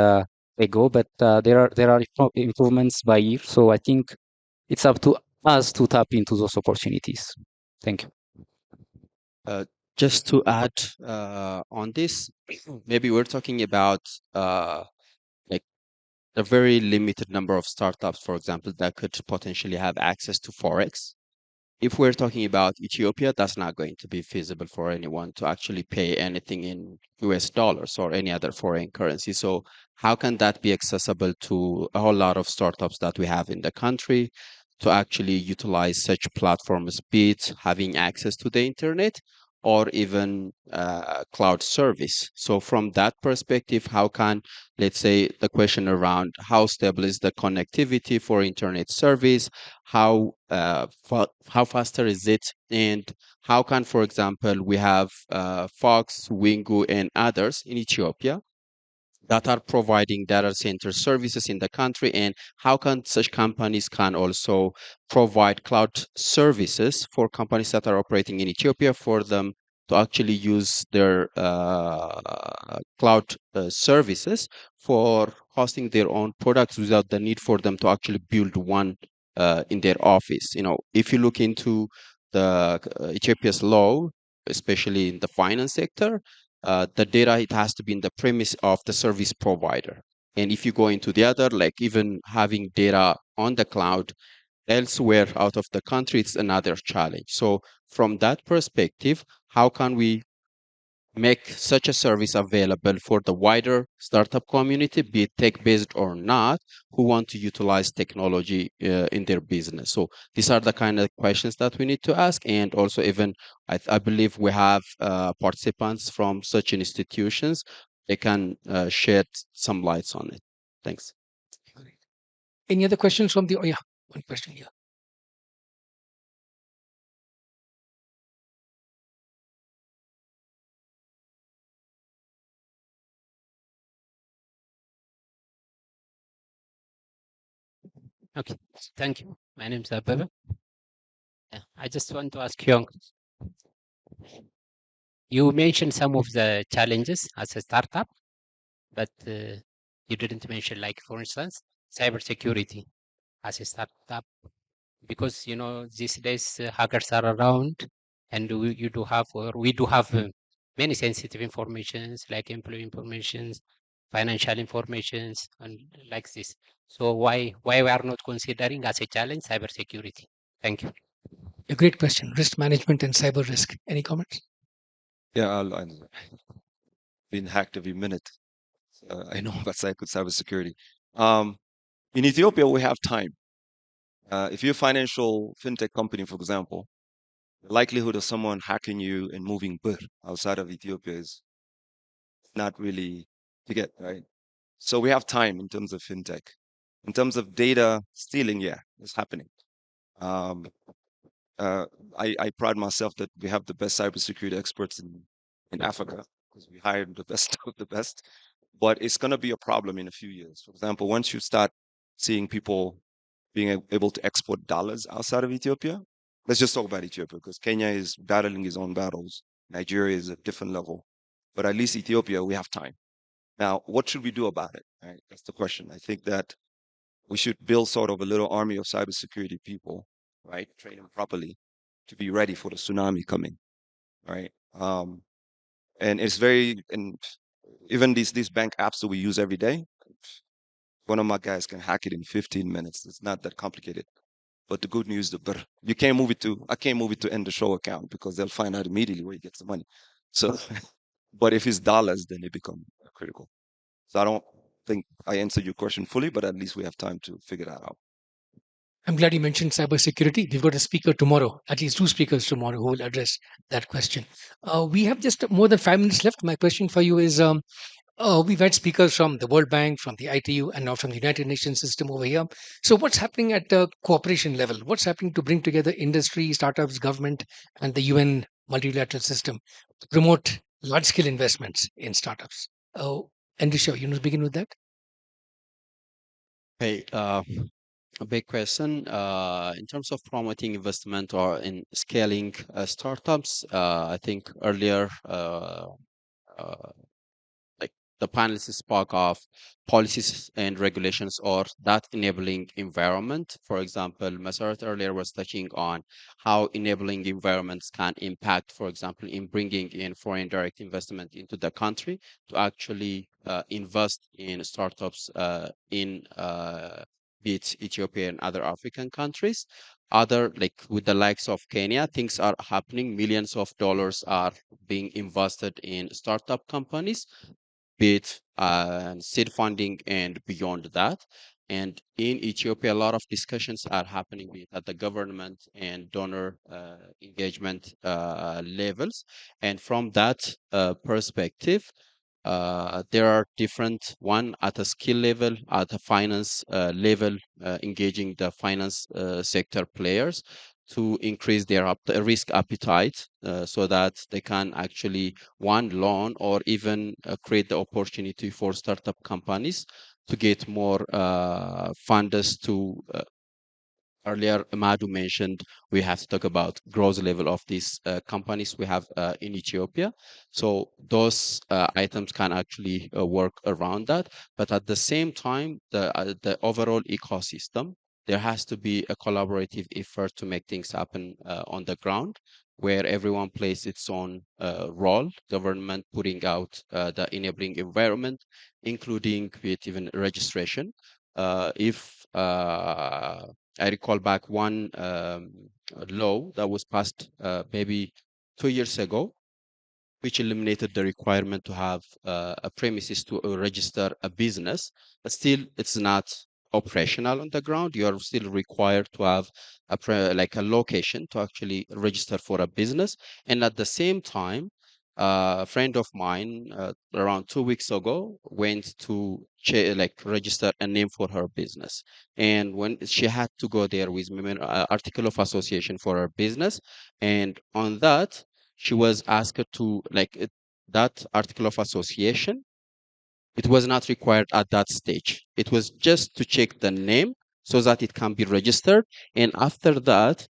ago, but there are improvements by year. So I think it's up to us to tap into those opportunities. Thank you. Just to add on this, maybe we're talking about like a very limited number of startups, for example, that could potentially have access to Forex. If we're talking about Ethiopia, that's not going to be feasible for anyone to actually pay anything in US dollars or any other foreign currency. So how can that be accessible to a whole lot of startups that we have in the country to actually utilize such platforms, be it having access to the internet or even cloud service? So from that perspective, how can, let's say, the question around how stable is the connectivity for internet service, how faster is it, and how can, for example, we have Fox, Wingu, and others in Ethiopia that are providing data center services in the country, and how can such companies can also provide cloud services for companies that are operating in Ethiopia for them to actually use their cloud services for hosting their own products without the need for them to actually build one in their office. You know, if you look into the Ethiopia's law, especially in the finance sector, the data, it has to be in the premise of the service provider. And if you go into the other, like even having data on the cloud elsewhere out of the country, it's another challenge. So from that perspective, how can we make such a service available for the wider startup community, be it tech-based or not, who want to utilize technology in their business? So these are the kind of questions that we need to ask. And also even, I believe we have participants from such institutions. They can shed some lights on it. Thanks. Any other questions from the, oh yeah, one question here. Okay, thank you. My name is Abebe. I just want to ask you, you mentioned some of the challenges as a startup, but you didn't mention, like, for instance, cybersecurity as a startup, because, you know, these days hackers are around, and you do have, or we do have many sensitive informations like employee informations, financial informations, and like this. So why we are not considering as a challenge cybersecurity? Thank you. A great question. Risk management and cyber risk. Any comments? Yeah, I'm being hacked every minute. I know about cybersecurity. In Ethiopia, we have time. If you're a financial fintech company, for example, the likelihood of someone hacking you and moving birr outside of Ethiopia is not really to get, right? So we have time in terms of fintech. In terms of data stealing, yeah, it's happening. Um, uh, I pride myself that we have the best cybersecurity experts in Africa because we hired the best of the best. But it's going to be a problem in a few years. For example, once you start seeing people being able to export dollars outside of Ethiopia, let's just talk about Ethiopia because Kenya is battling his own battles. Nigeria is a different level. But at least Ethiopia, we have time. Now, what should we do about it? Right? That's the question. I think that we should build sort of a little army of cybersecurity people, right? Train them properly to be ready for the tsunami coming, right? And it's very, and even these bank apps that we use every day, one of my guys can hack it in 15 minutes. It's not that complicated. But the good news, you can't move it to, I can't move it to end the show account because they'll find out immediately where he gets the money. So, but if it's dollars, then they become critical. So I don't think I answered your question fully, but at least we have time to figure that out. I'm glad you mentioned cybersecurity. We've got a speaker tomorrow, at least two speakers tomorrow who will address that question. We have just more than 5 minutes left. My question for you is, we've had speakers from the World Bank, from the ITU, and now from the United Nations system over here. So what's happening at the cooperation level? What's happening to bring together industry, startups, government, and the UN multilateral system to promote large-scale investments in startups? Oh, Andrisha, you know, begin with that. Hey, a big question. In terms of promoting investment or in scaling startups, I think earlier, uh, like the panelists spoke of policies and regulations or that enabling environment. For example, Masarat earlier was touching on how enabling environments can impact, for example, in bringing in foreign direct investment into the country to actually invest in startups in be it Ethiopia and other African countries. Other, like with the likes of Kenya, things are happening. Millions of dollars are being invested in startup companies, be it seed funding and beyond that. And in Ethiopia, a lot of discussions are happening with at the government and donor engagement levels. And from that perspective, there are different one at a skill level, at a finance level, engaging the finance sector players to increase their risk appetite so that they can actually one loan or even create the opportunity for startup companies to get more funders to earlier Madu mentioned we have to talk about growth level of these companies we have in Ethiopia. So those items can actually work around that. But at the same time, the overall ecosystem, there has to be a collaborative effort to make things happen on the ground, where everyone plays its own role, government putting out the enabling environment, including with even registration. If I recall back one law that was passed maybe 2 years ago, which eliminated the requirement to have a premises to register a business, but still it's not operational on the ground. You are still required to have like a location to actually register for a business. And at the same time, a friend of mine around 2 weeks ago went to like register a name for her business, and when she had to go there with article of association for her business, and on that she was asked to that article of association, it was not required at that stage. It was just to check the name so that it can be registered. And after that,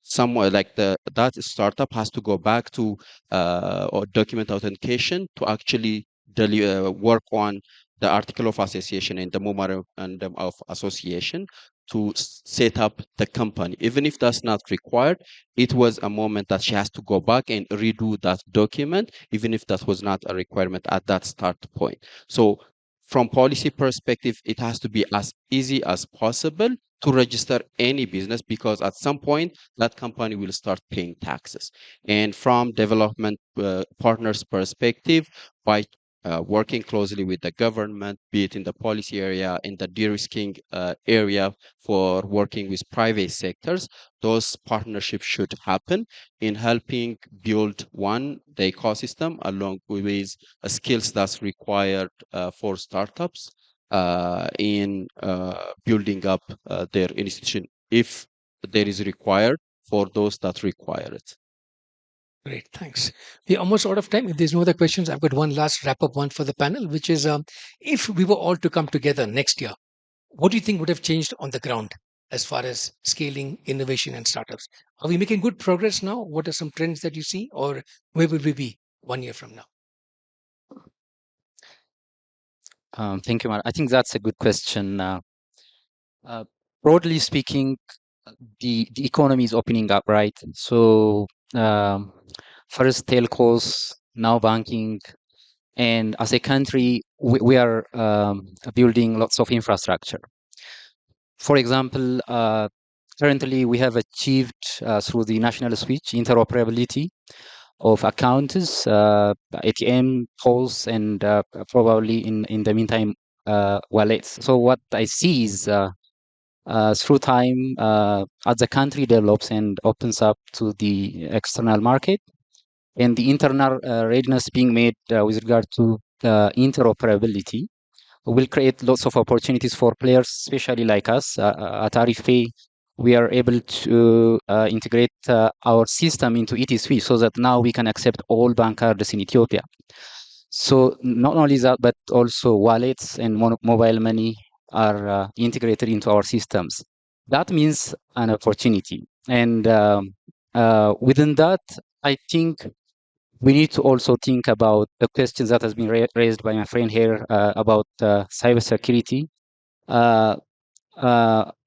somewhere like that startup has to go back to or document authentication to actually work on the article of association and the memorandum of association to set up the company. Even if that's not required, it was a moment that she has to go back and redo that document, even if that was not a requirement at that start point. So from policy perspective, it has to be as easy as possible to register any business, because at some point that company will start paying taxes. And from development partners perspective, by working closely with the government, be it in the policy area, in the de-risking area for working with private sectors, those partnerships should happen in helping build the ecosystem along with skills that's required for startups in building up their institution if there is required for those that require it. Great, thanks. We're almost out of time. If there's no other questions, I've got one last wrap up one for the panel, which is if we were all to come together next year, what do you think would have changed on the ground as far as scaling innovation and startups? Are we making good progress now? What are some trends that you see, or where will we be 1 year from now? Thank you, Mar. I think that's a good question. Uh, Broadly speaking, the economy is opening up, right? So first telcos, now banking, and as a country, we are building lots of infrastructure. For example, currently we have achieved through the national switch interoperability of accounts, ATM, polls, and probably in the meantime wallets. So what I see is through time, as the country develops and opens up to the external market, and the internal readiness being made with regard to interoperability, will create lots of opportunities for players, especially like us at Arif Pay. we are able to integrate our system into ET Switch so that now we can accept all bank cards in Ethiopia. So not only that, but also wallets and mobile money are integrated into our systems. That means an opportunity. And within that, I think we need to also think about the questions that has been raised by my friend here about cybersecurity.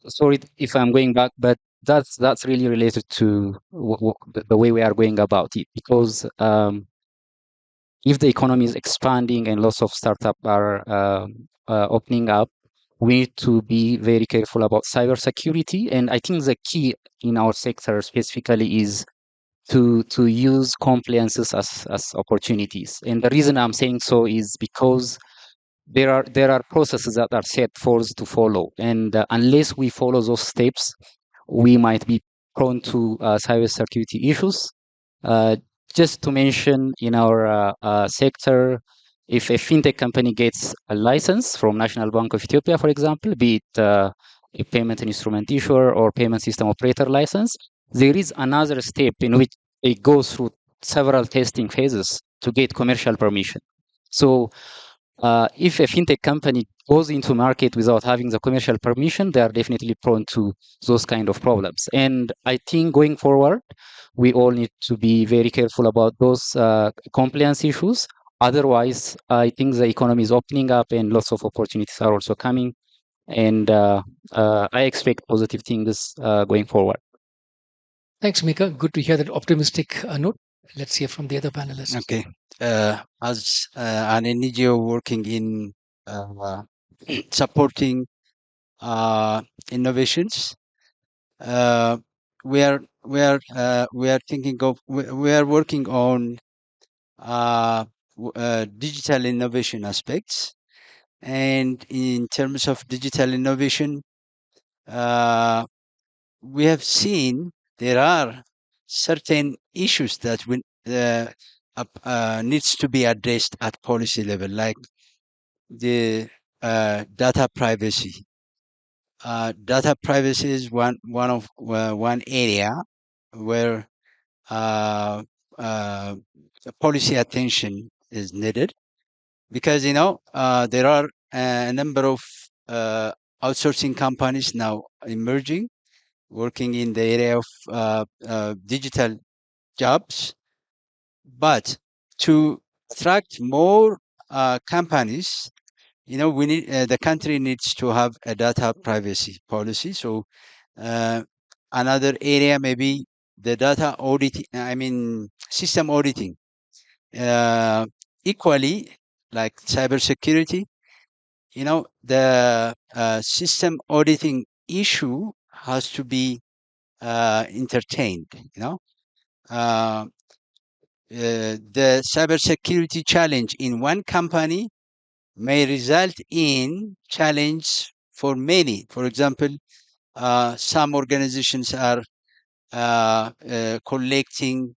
Sorry if I'm going back, but that's really related to the way we are going about it, because if the economy is expanding and lots of startups are opening up, we need to be very careful about cybersecurity. And I think the key in our sector specifically is to use compliances as opportunities. And the reason I'm saying so is because there are processes that are set for us to follow, and unless we follow those steps, we might be prone to cybersecurity issues. Uh, just to mention, in our sector, if a fintech company gets a license from National Bank of Ethiopia, for example, be it a payment instrument issuer or payment system operator license, there is another step in which it goes through several testing phases to get commercial permission. So if a fintech company goes into market without having the commercial permission, they are definitely prone to those kind of problems. And I think going forward, we all need to be very careful about those compliance issues. Otherwise, I think the economy is opening up and lots of opportunities are also coming. And I expect positive things going forward. Thanks, Mika. Good to hear that optimistic note. Let's hear from the other panelists. Okay. As an NGO working in supporting innovations, we are thinking of we are working on digital innovation aspects, and in terms of digital innovation, we have seen there are certain issues that needs to be addressed at policy level, like the data privacy. Data privacy is one area where policy attention is needed, because there are a number of outsourcing companies now emerging, working in the area of digital jobs. But to attract more companies, we need the country needs to have a data privacy policy. So another area maybe the data auditing. I mean, system auditing. Equally, like cybersecurity, the system auditing issue has to be entertained. The cybersecurity challenge in one company may result in challenge for many. For example, some organizations are collecting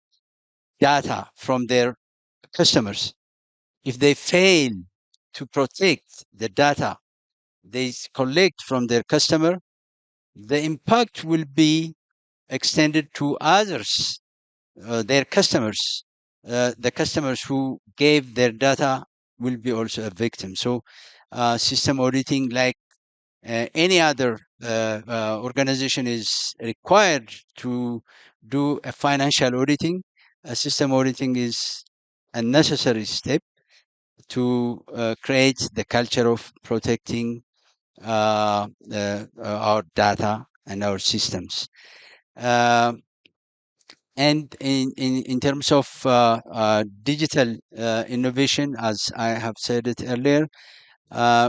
data from their customers. If they fail to protect the data they collect from their customer, the impact will be extended to others, their customers. The customers who gave their data will be also a victim. So system auditing, like any other organization, is required to do a financial auditing. System auditing is a necessary step to create the culture of protecting our data and our systems. And in terms of digital innovation, as I have said it earlier,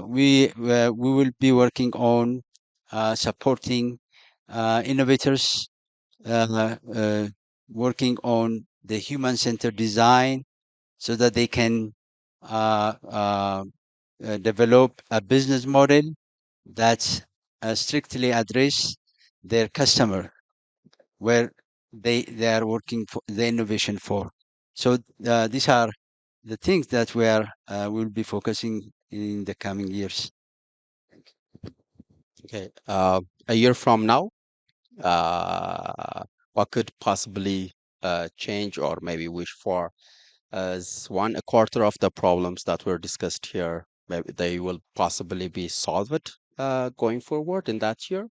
we will be working on supporting innovators, working on the human-centered design, so that they can develop a business model that strictly address their customer, where they are working for the innovation for. So these are the things that we will be focusing in the coming years. Okay. A year from now, what could possibly change or maybe wish for as a quarter of the problems that were discussed here, maybe they will possibly be solved going forward in that year.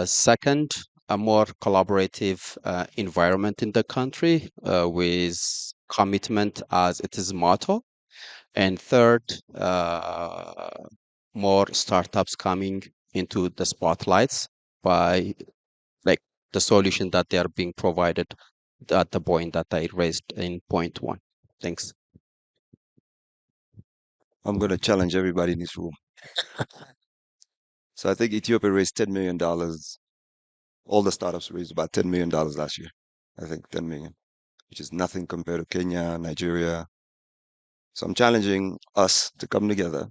Second, a more collaborative environment in the country with commitment as it is motto. And third, more startups coming into the spotlights by like the solution that they are being provided at the point that I raised in point one. Thanks. I'm going to challenge everybody in this room. So I think Ethiopia raised $10 million. All the startups raised about $10 million last year. I think 10 million, which is nothing compared to Kenya, Nigeria. So I'm challenging us to come together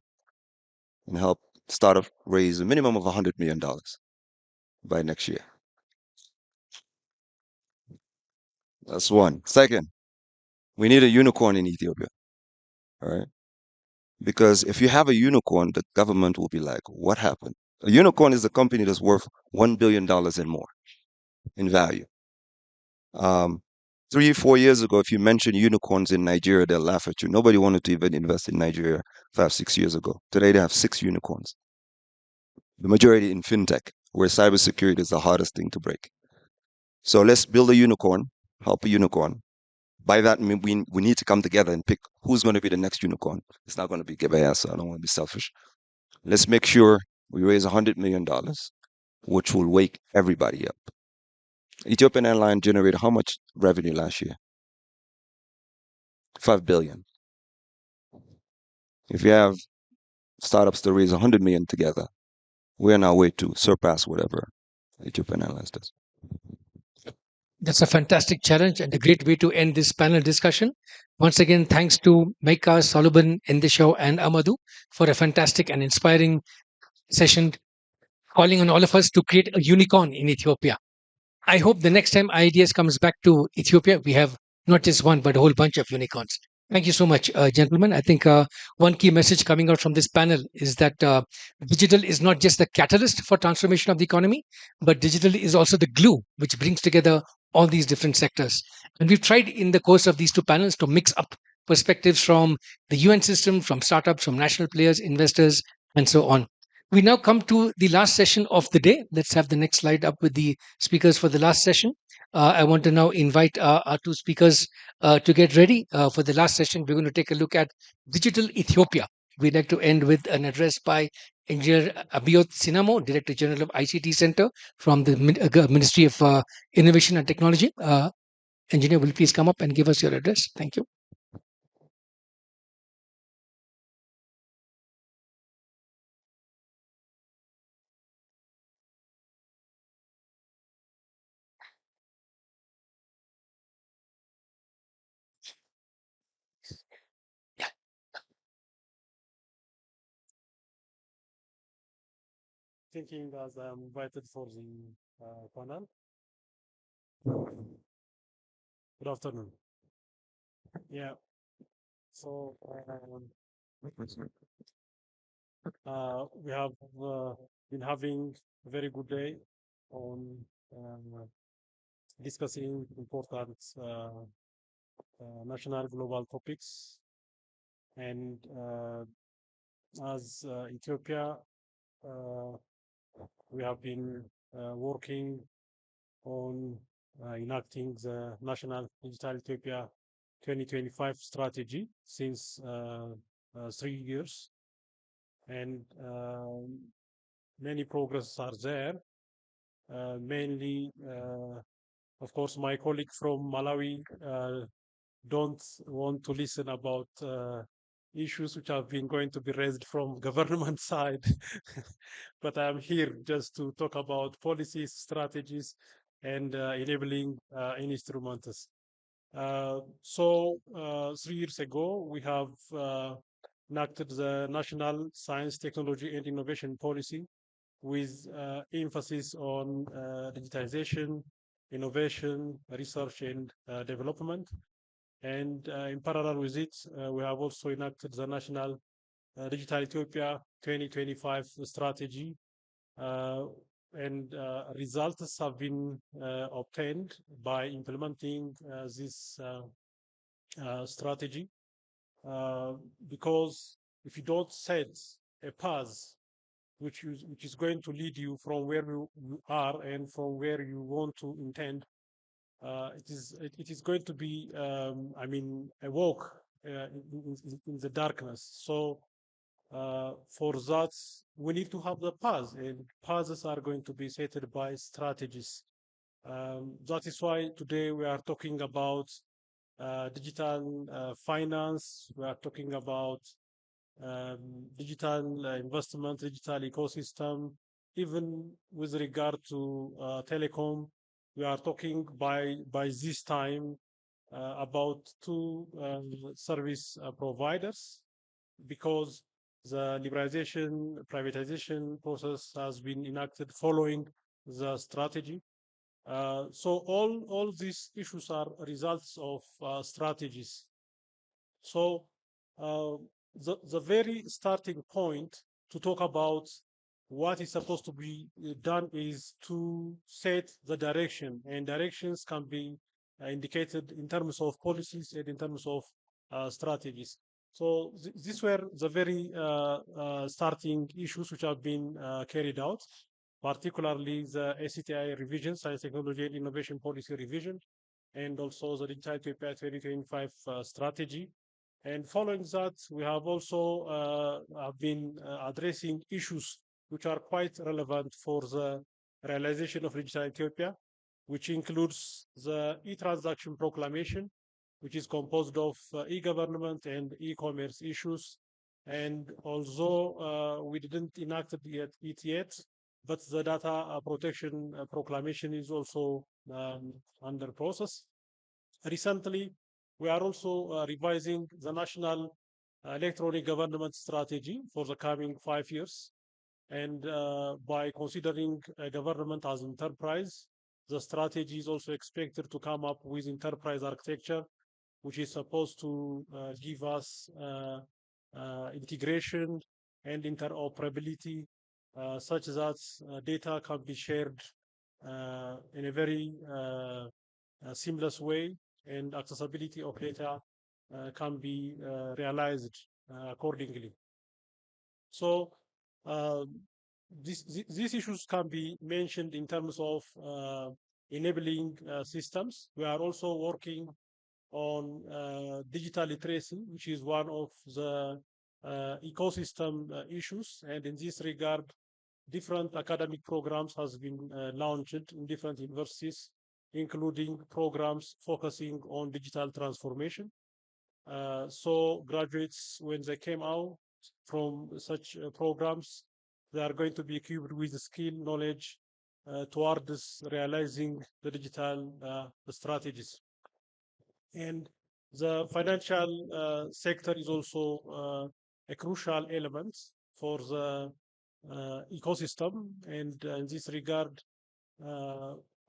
and help startup raise a minimum of $100 million by next year. That's one. Second, we need a unicorn in Ethiopia. All right. Because if you have a unicorn, the government will be like, what happened? A unicorn is a company that's worth $1 billion and more in value. 3 or 4 years ago, if you mention unicorns in Nigeria, they'll laugh at you. Nobody wanted to even invest in Nigeria 5, 6 years ago. Today, they have 6 unicorns. The majority in fintech, where cybersecurity is the hardest thing to break. So let's build a unicorn, help a unicorn. By that, we need to come together and pick who's going to be the next unicorn. It's not going to be Gebeya, so I don't want to be selfish. Let's make sure we raise $100 million, which will wake everybody up. Ethiopian Airlines generated how much revenue last year? 5 billion. If you have startups to raise 100 million together, we're on our way to surpass whatever Ethiopian Airlines does. That's a fantastic challenge and a great way to end this panel discussion. Once again, thanks to Maika, Solomon, Endisho, and Amadou for a fantastic and inspiring session, calling on all of us to create a unicorn in Ethiopia. I hope the next time IDS comes back to Ethiopia, we have not just one, but a whole bunch of unicorns. Thank you so much, gentlemen. I think one key message coming out from this panel is that digital is not just the catalyst for transformation of the economy, but digital is also the glue which brings together all these different sectors. And we've tried in the course of these two panels to mix up perspectives from the UN system, from startups, from national players, investors, and so on. We now come to the last session of the day. Let's have the next slide up with the speakers for the last session. I want to now invite our two speakers to get ready for the last session. We're going to take a look at digital Ethiopia. We'd like to end with an address by Engineer Abiot Sinamo, Director General of ICT Center from the Ministry of Innovation and Technology. Engineer, will you please come up and give us your address? Thank you. Thinking as I'm invited for the panel. Good afternoon. Yeah. So we have been having a very good day on discussing important national global topics. And as Ethiopia, we have been working on enacting the National Digital Ethiopia 2025 strategy since 3 years. And many progress are there. Mainly, of course, my colleague from Malawi don't want to listen about issues which have been going to be raised from government side. But I'm here just to talk about policies, strategies, and enabling instruments. So 3 years ago, we have enacted the National Science, Technology, and Innovation Policy with emphasis on digitization, innovation, research, and development. And in parallel with it, we have also enacted the National Digital Ethiopia 2025 strategy, and results have been obtained by implementing this strategy. Because if you don't set a path which is going to lead you from where you are and from where you want to intend, it is going to be I mean, a walk in the darkness. So for that, we need to have the paths, and paths are going to be set by strategies. That is why today we are talking about digital finance. We are talking about digital investment, digital ecosystem. Even with regard to telecom, we are talking by this time about two service providers, because the liberalization privatization process has been enacted following the strategy. So all these issues are results of strategies. So uh, the very starting point to talk about what is supposed to be done is to set the direction, and directions can be indicated in terms of policies and in terms of strategies. So these were the very starting issues which have been carried out, particularly the ACTI revision, Science, Technology, and Innovation Policy revision, and also the Digital Ethiopia 2025 strategy. And following that, we have also been addressing issues which are quite relevant for the realization of Digital Ethiopia, which includes the e-transaction proclamation, which is composed of e-government and e-commerce issues. And although we didn't enact it yet, but the data protection proclamation is also under process. Recently, we are also revising the national electronic government strategy for the coming 5 years. And by considering a government as enterprise, the strategy is also expected to come up with enterprise architecture, which is supposed to give us integration and interoperability, such that data can be shared in a very seamless way, and accessibility of data can be realized accordingly. So these issues can be mentioned in terms of enabling systems. We are also working on digital literacy, which is one of the ecosystem issues. And in this regard, different academic programs has been launched in different universities, including programs focusing on digital transformation. So graduates, when they came out from such programs, they are going to be equipped with skill, knowledge towards realizing the digital strategies. And the financial sector is also a crucial element for the ecosystem. And in this regard,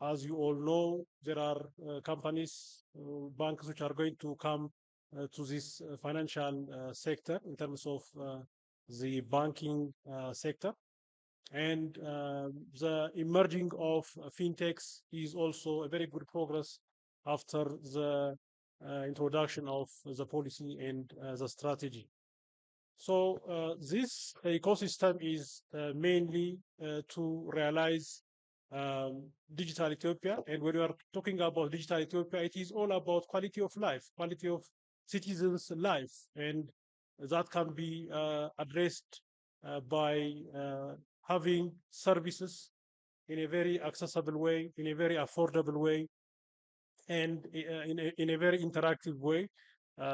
as you all know, there are companies, banks which are going to come to this financial sector in terms of the banking sector. And the emerging of fintechs is also a very good progress after the introduction of the policy and the strategy. So this ecosystem is mainly to realize digital Ethiopia. And when we are talking about digital Ethiopia, it is all about quality of life, quality of citizens' life. And that can be addressed by having services in a very accessible way, in a very affordable way, and in a very interactive way,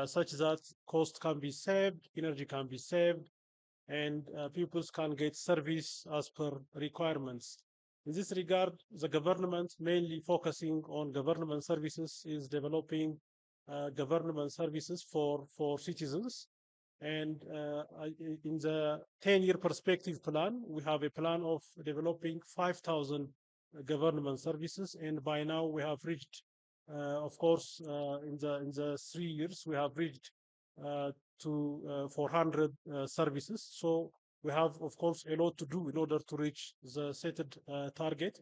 such that cost can be saved, energy can be saved, and pupils can get service as per requirements. In this regard, the government, mainly focusing on government services, is developing government services for citizens. And in the 10-year perspective plan, we have a plan of developing 5,000 government services. And by now we have reached, of course, in the 3 years, we have reached to 400 services. So we have, of course, a lot to do in order to reach the set target.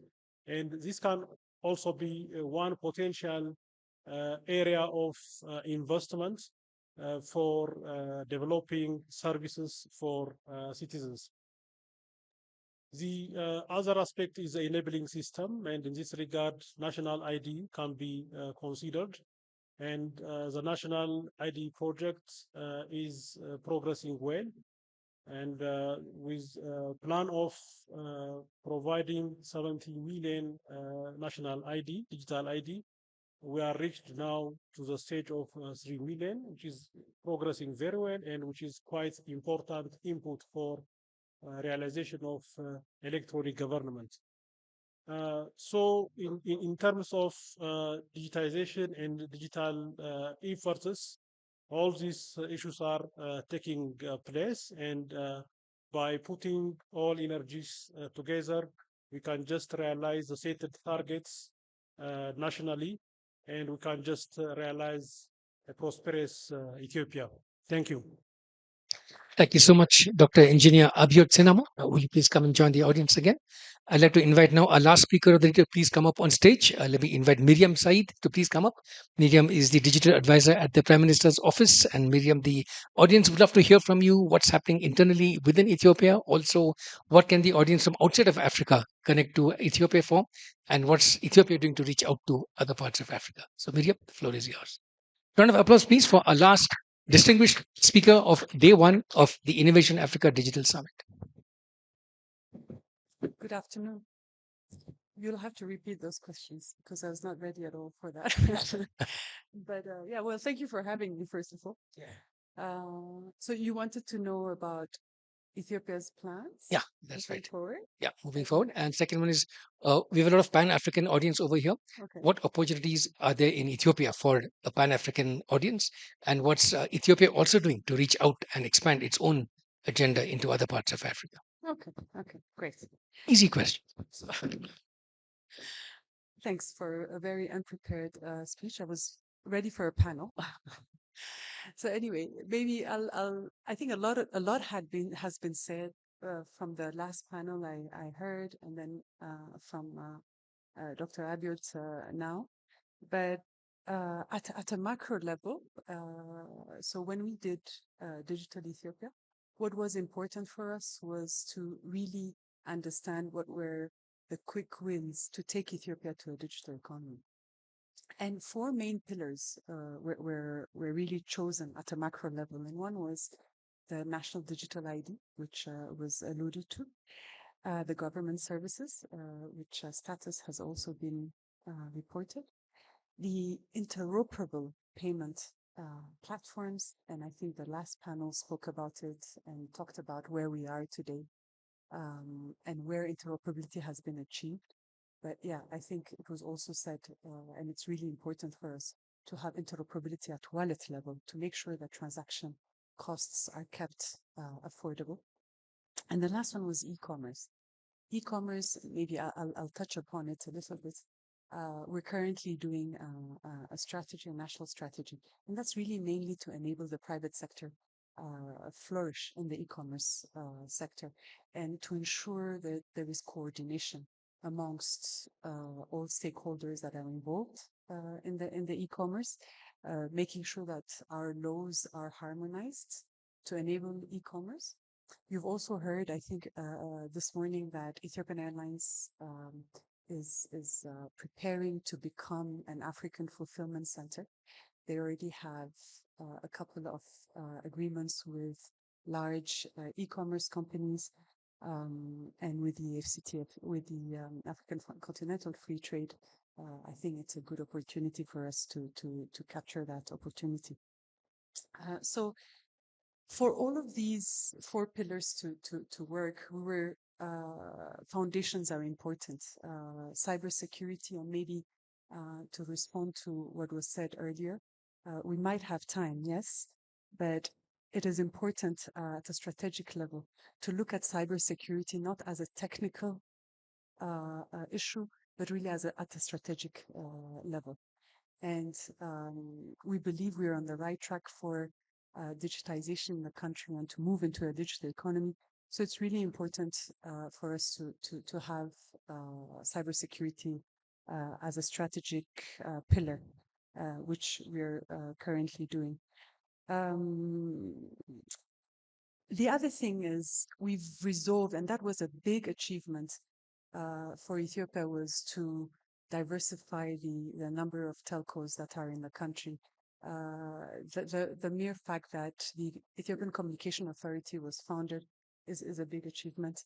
And this can also be one potential area of investment for developing services for citizens. The other aspect is the enabling system, and in this regard, national ID can be considered. And the national ID project is progressing well, and with plan of providing 70 million national ID, digital ID, we are reached now to the stage of 3 million, which is progressing very well and which is quite important input for realization of electronic government. So in terms of digitization and digital efforts, all these issues are taking place, and by putting all energies together, we can just realize the stated targets nationally, and we can just realize a prosperous Ethiopia. Thank you. Thank you so much, Dr. Engineer Abiod Sinama. Will you please come and join the audience again? I'd like to invite now our last speaker of the day to please come up on stage. Let me invite Miriam Said to please come up. Miriam is the digital advisor at the Prime Minister's office. And Miriam, the audience would love to hear from you what's happening internally within Ethiopia. Also, what can the audience from outside of Africa connect to Ethiopia for? And what's Ethiopia doing to reach out to other parts of Africa? So, Miriam, the floor is yours. Round of applause, please, for our last distinguished speaker of day one of the Innovation Africa Digital Summit. Good afternoon. You'll have to repeat those questions because I was not ready at all for that. But yeah, well, thank you for having me, first of all. So you wanted to know about Ethiopia's plans? Yeah, that's moving right. forward? Yeah, moving forward. And second one is we have a lot of Pan-African audience over here. Okay. What opportunities are there in Ethiopia for a Pan-African audience? And what's Ethiopia also doing to reach out and expand its own agenda into other parts of Africa? Okay, okay, great. Easy question. Thanks for a very unprepared speech. I was ready for a panel. So anyway, maybe I think a lot has been said from the last panel I heard, and then from Dr. Abiot now. But at a macro level, so when we did Digital Ethiopia, what was important for us was to really understand what were the quick wins to take Ethiopia to a digital economy. And four main pillars were really chosen at a macro level. And one was the National Digital ID, which was alluded to, the government services, which status has also been reported, the interoperable payment platforms, and I think the last panel spoke about it and talked about where we are today and where interoperability has been achieved. But yeah, I think it was also said, and it's really important for us to have interoperability at wallet level to make sure that transaction costs are kept affordable. And the last one was e-commerce. E-commerce, maybe I'll touch upon it a little bit. We're currently doing a strategy, a national strategy, and that's really mainly to enable the private sector flourish in the e-commerce sector and to ensure that there is coordination amongst all stakeholders that are involved in the e-commerce, making sure that our laws are harmonized to enable e-commerce. You've also heard, I think, this morning that Ethiopian Airlines is preparing to become an African fulfillment center. They already have a couple of agreements with large e-commerce companies and with the FCTF, with the African Continental Free Trade. I think it's a good opportunity for us to capture that opportunity. So for all of these four pillars to work, foundations are important. Cybersecurity, and maybe to respond to what was said earlier, we might have time, yes, but it is important at a strategic level to look at cybersecurity not as a technical issue, but really at a strategic level. And we believe we're on the right track for digitization in the country and to move into a digital economy So it's really important for us to have cybersecurity as a strategic pillar, which we're currently doing. The other thing is we've resolved, and that was a big achievement for Ethiopia, was to diversify the number of telcos that are in the country. The mere fact that the Ethiopian Communication Authority was founded is a big achievement.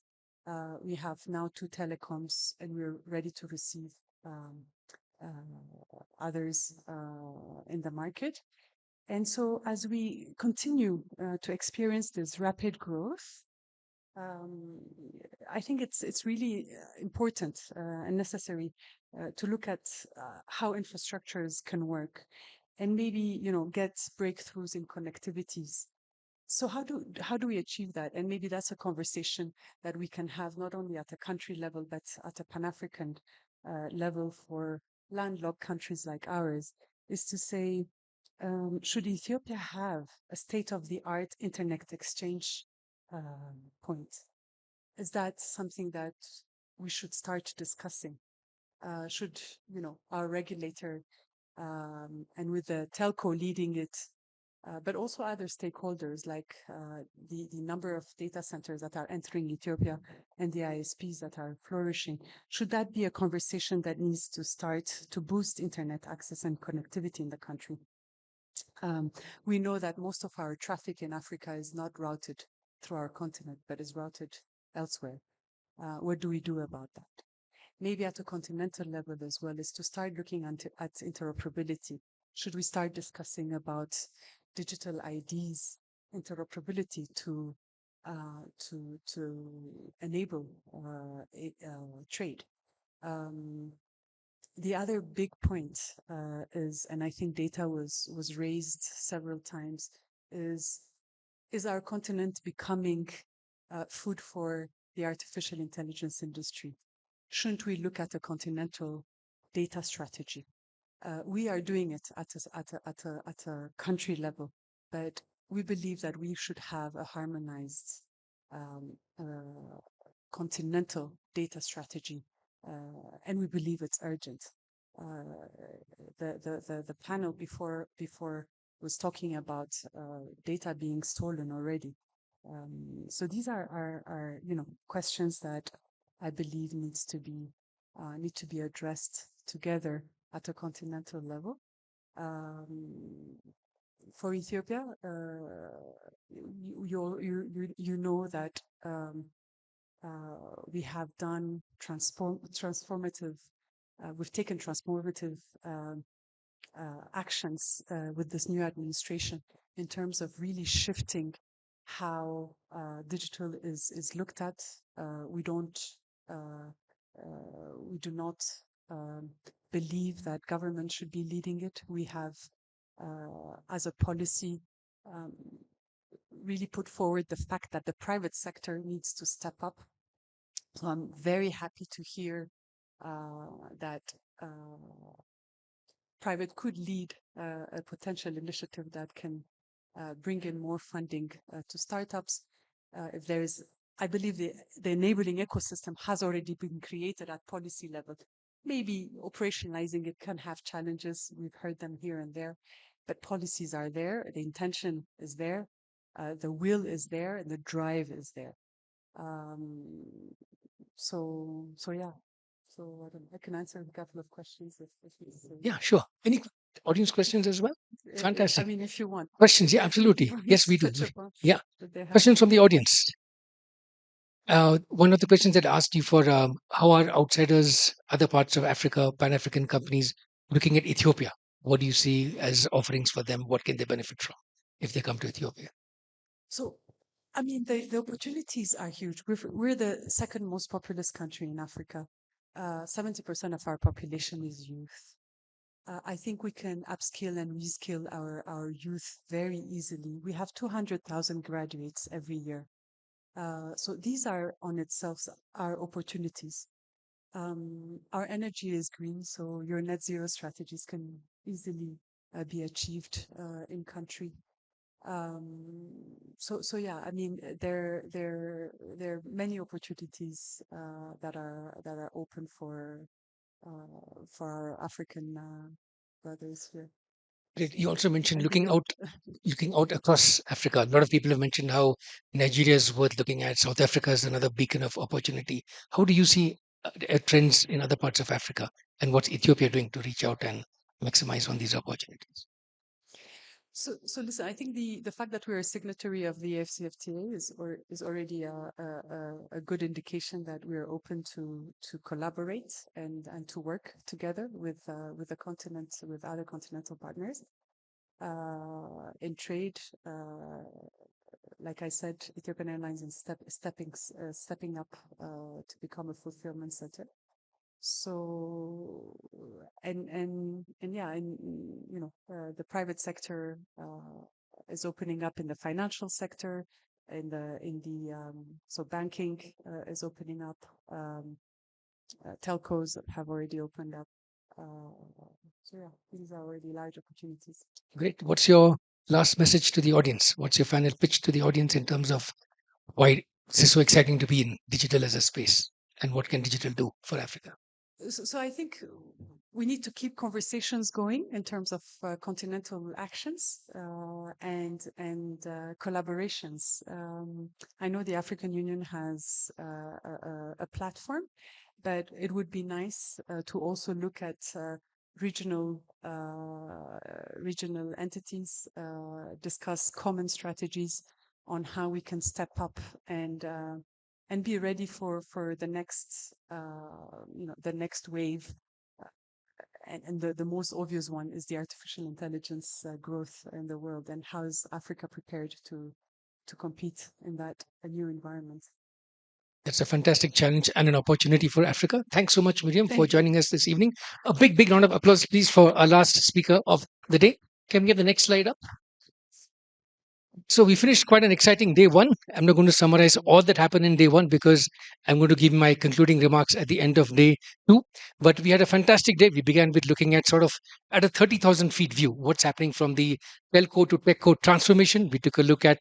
We have now 2 telecoms, and we're ready to receive others in the market. And so as we continue to experience this rapid growth, I think it's really important and necessary to look at how infrastructures can work, and maybe get breakthroughs in connectivities. So how do we achieve that? And maybe that's a conversation that we can have not only at a country level but at a Pan-African level for landlocked countries like ours, is to say, should Ethiopia have a state-of-the-art internet exchange point? Is that something that we should start discussing? Should our regulator and with the telco leading it, but also other stakeholders like the number of data centers that are entering Ethiopia and the ISPs that are flourishing, should that be a conversation that needs to start to boost internet access and connectivity in the country? We know that most of our traffic in Africa is not routed through our continent, but is routed elsewhere. What do we do about that? Maybe at a continental level as well, is to start looking at interoperability. Should we start discussing about digital IDs, interoperability to enable trade? The other big point is, and I think data was raised several times, is our continent becoming food for the artificial intelligence industry? Shouldn't we look at a continental data strategy? We are doing it at a country level, but we believe that we should have a harmonized continental data strategy, and we believe it's urgent. The panel before was talking about data being stolen already. So these are questions that I believe need to be addressed together at a continental level. For Ethiopia, you know that we have done transformative. We've taken transformative actions with this new administration in terms of really shifting how digital is looked at. We do not believe that government should be leading it. We have, as a policy, really put forward the fact that the private sector needs to step up. So I'm very happy to hear that private could lead a potential initiative that can bring in more funding to startups. If there is, I believe the enabling ecosystem has already been created at policy level. Maybe operationalizing it can have challenges. We've heard them here and there, but policies are there. The intention is there. The will is there, and the drive is there. So yeah. So I can answer a couple of questions if necessary. Yeah, sure. Any audience questions as well? Fantastic. I mean, if you want questions, yeah, absolutely. Yes, we do. touch upon Yeah, that they have. questions from the audience. One of the questions that asked you for how are outsiders, other parts of Africa, Pan-African companies looking at Ethiopia? What do you see as offerings for them? What can they benefit from if they come to Ethiopia? So, I mean, the opportunities are huge. We're the second most populous country in Africa. 70% of our population is youth. I think we can upskill and reskill our youth very easily. We have 200,000 graduates every year. So these are on itself our opportunities. Our energy is green, so your net zero strategies can easily be achieved in country. So yeah, I mean, there are many opportunities that are open for our African brothers here. You also mentioned I think looking out across Africa. A lot of people have mentioned how Nigeria is worth looking at. South Africa is another beacon of opportunity. How do you see trends in other parts of Africa, and what's Ethiopia doing to reach out and maximize on these opportunities? So listen, I think the fact that we're a signatory of the AfCFTA is already a good indication that we're open to collaborate and to work together with the continent, with other continental partners in trade. Like I said, Ethiopian Airlines is stepping up to become a fulfillment center. So and yeah, and the private sector is opening up in the financial sector, so banking is opening up. Telcos have already opened up. So yeah, these are already large opportunities. Great. What's your last message to the audience? What's your final pitch to the audience in terms of why this is so exciting to be in digital as a space, and what can digital do for Africa? So I think we need to keep conversations going in terms of continental actions and collaborations. I know the African Union has a platform, but it would be nice to also look at regional entities, discuss common strategies on how we can step up and be ready for the next the next wave. And the most obvious one is the artificial intelligence growth in the world, and how is Africa prepared to compete in that new environment. That's a fantastic challenge and an opportunity for Africa. Thanks so much, Miriam, for Thank you. joining us this evening. A big round of applause, please, for our last speaker of the day. Can we get the next slide up? So we finished quite an exciting day one. I'm not going to summarize all that happened in day one because I'm going to give my concluding remarks at the end of day two. But we had a fantastic day. We began with looking at sort of at a 30,000 feet view, what's happening from the telco to techco transformation. We took a look at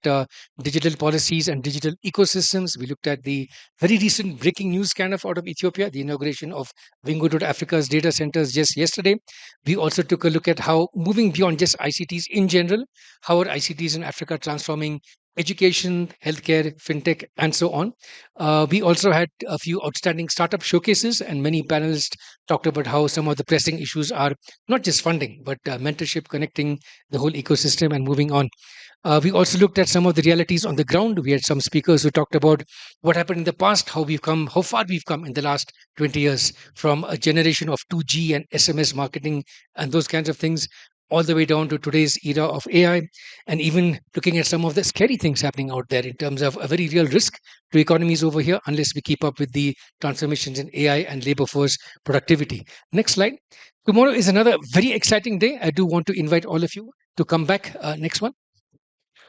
digital policies and digital ecosystems. We looked at the very recent breaking news kind of out of Ethiopia, the inauguration of Wingo.Africa's data centers just yesterday. We also took a look at how moving beyond just ICTs in general, how are ICTs in Africa transforming education, healthcare, fintech, and so on. We also had a few outstanding startup showcases, and many panelists talked about how some of the pressing issues are not just funding, but mentorship, connecting the whole ecosystem and moving on. We also looked at some of the realities on the ground. We had some speakers who talked about what happened in the past, how far we've come in the last 20 years from a generation of 2G and SMS marketing and those kinds of things, all the way down to today's era of AI, and even looking at some of the scary things happening out there in terms of a very real risk to economies over here unless we keep up with the transformations in AI and labor force productivity. Next slide. Tomorrow is another very exciting day. I do want to invite all of you to come back. Next one.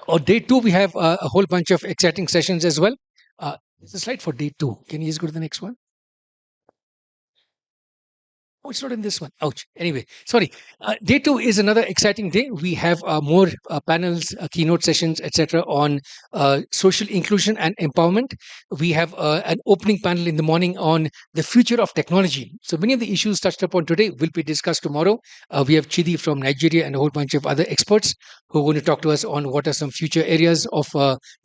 On day two, we have a whole bunch of exciting sessions as well. There's a slide for day two. Can you just go to the next one? Oh, it's not in this one. Ouch. Anyway, sorry. Day two is another exciting day. We have more panels, keynote sessions, etc., on social inclusion and empowerment. We have an opening panel in the morning on the future of technology. So many of the issues touched upon today will be discussed tomorrow. We have Chidi from Nigeria and a whole bunch of other experts who are going to talk to us on what are some future areas of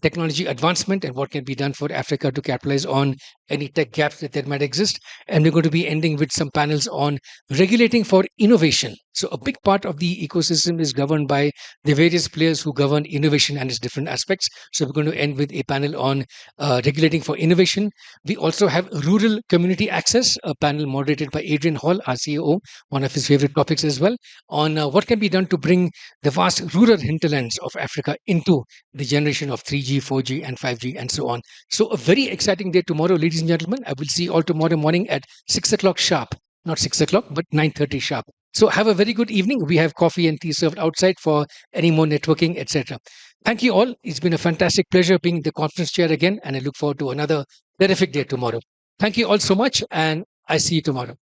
technology advancement and what can be done for Africa to capitalize on any tech gaps that there might exist. And we're going to be ending with some panels on regulating for innovation. So a big part of the ecosystem is governed by the various players who govern innovation and its different aspects. So we're going to end with a panel on regulating for innovation. We also have rural community access, a panel moderated by Adrian Hall, our CEO, one of his favorite topics as well, on what can be done to bring the vast rural hinterlands of Africa into the generation of 3G, 4G, and 5G, and so on. So a very exciting day tomorrow, ladies and gentlemen. I will see you all tomorrow morning at 6 o'clock sharp. Not 6 o'clock, but 9:30 sharp. So have a very good evening. We have coffee and tea served outside for any more networking, etc. Thank you all. It's been a fantastic pleasure being the conference chair again, and I look forward to another terrific day tomorrow. Thank you all so much, and I see you tomorrow.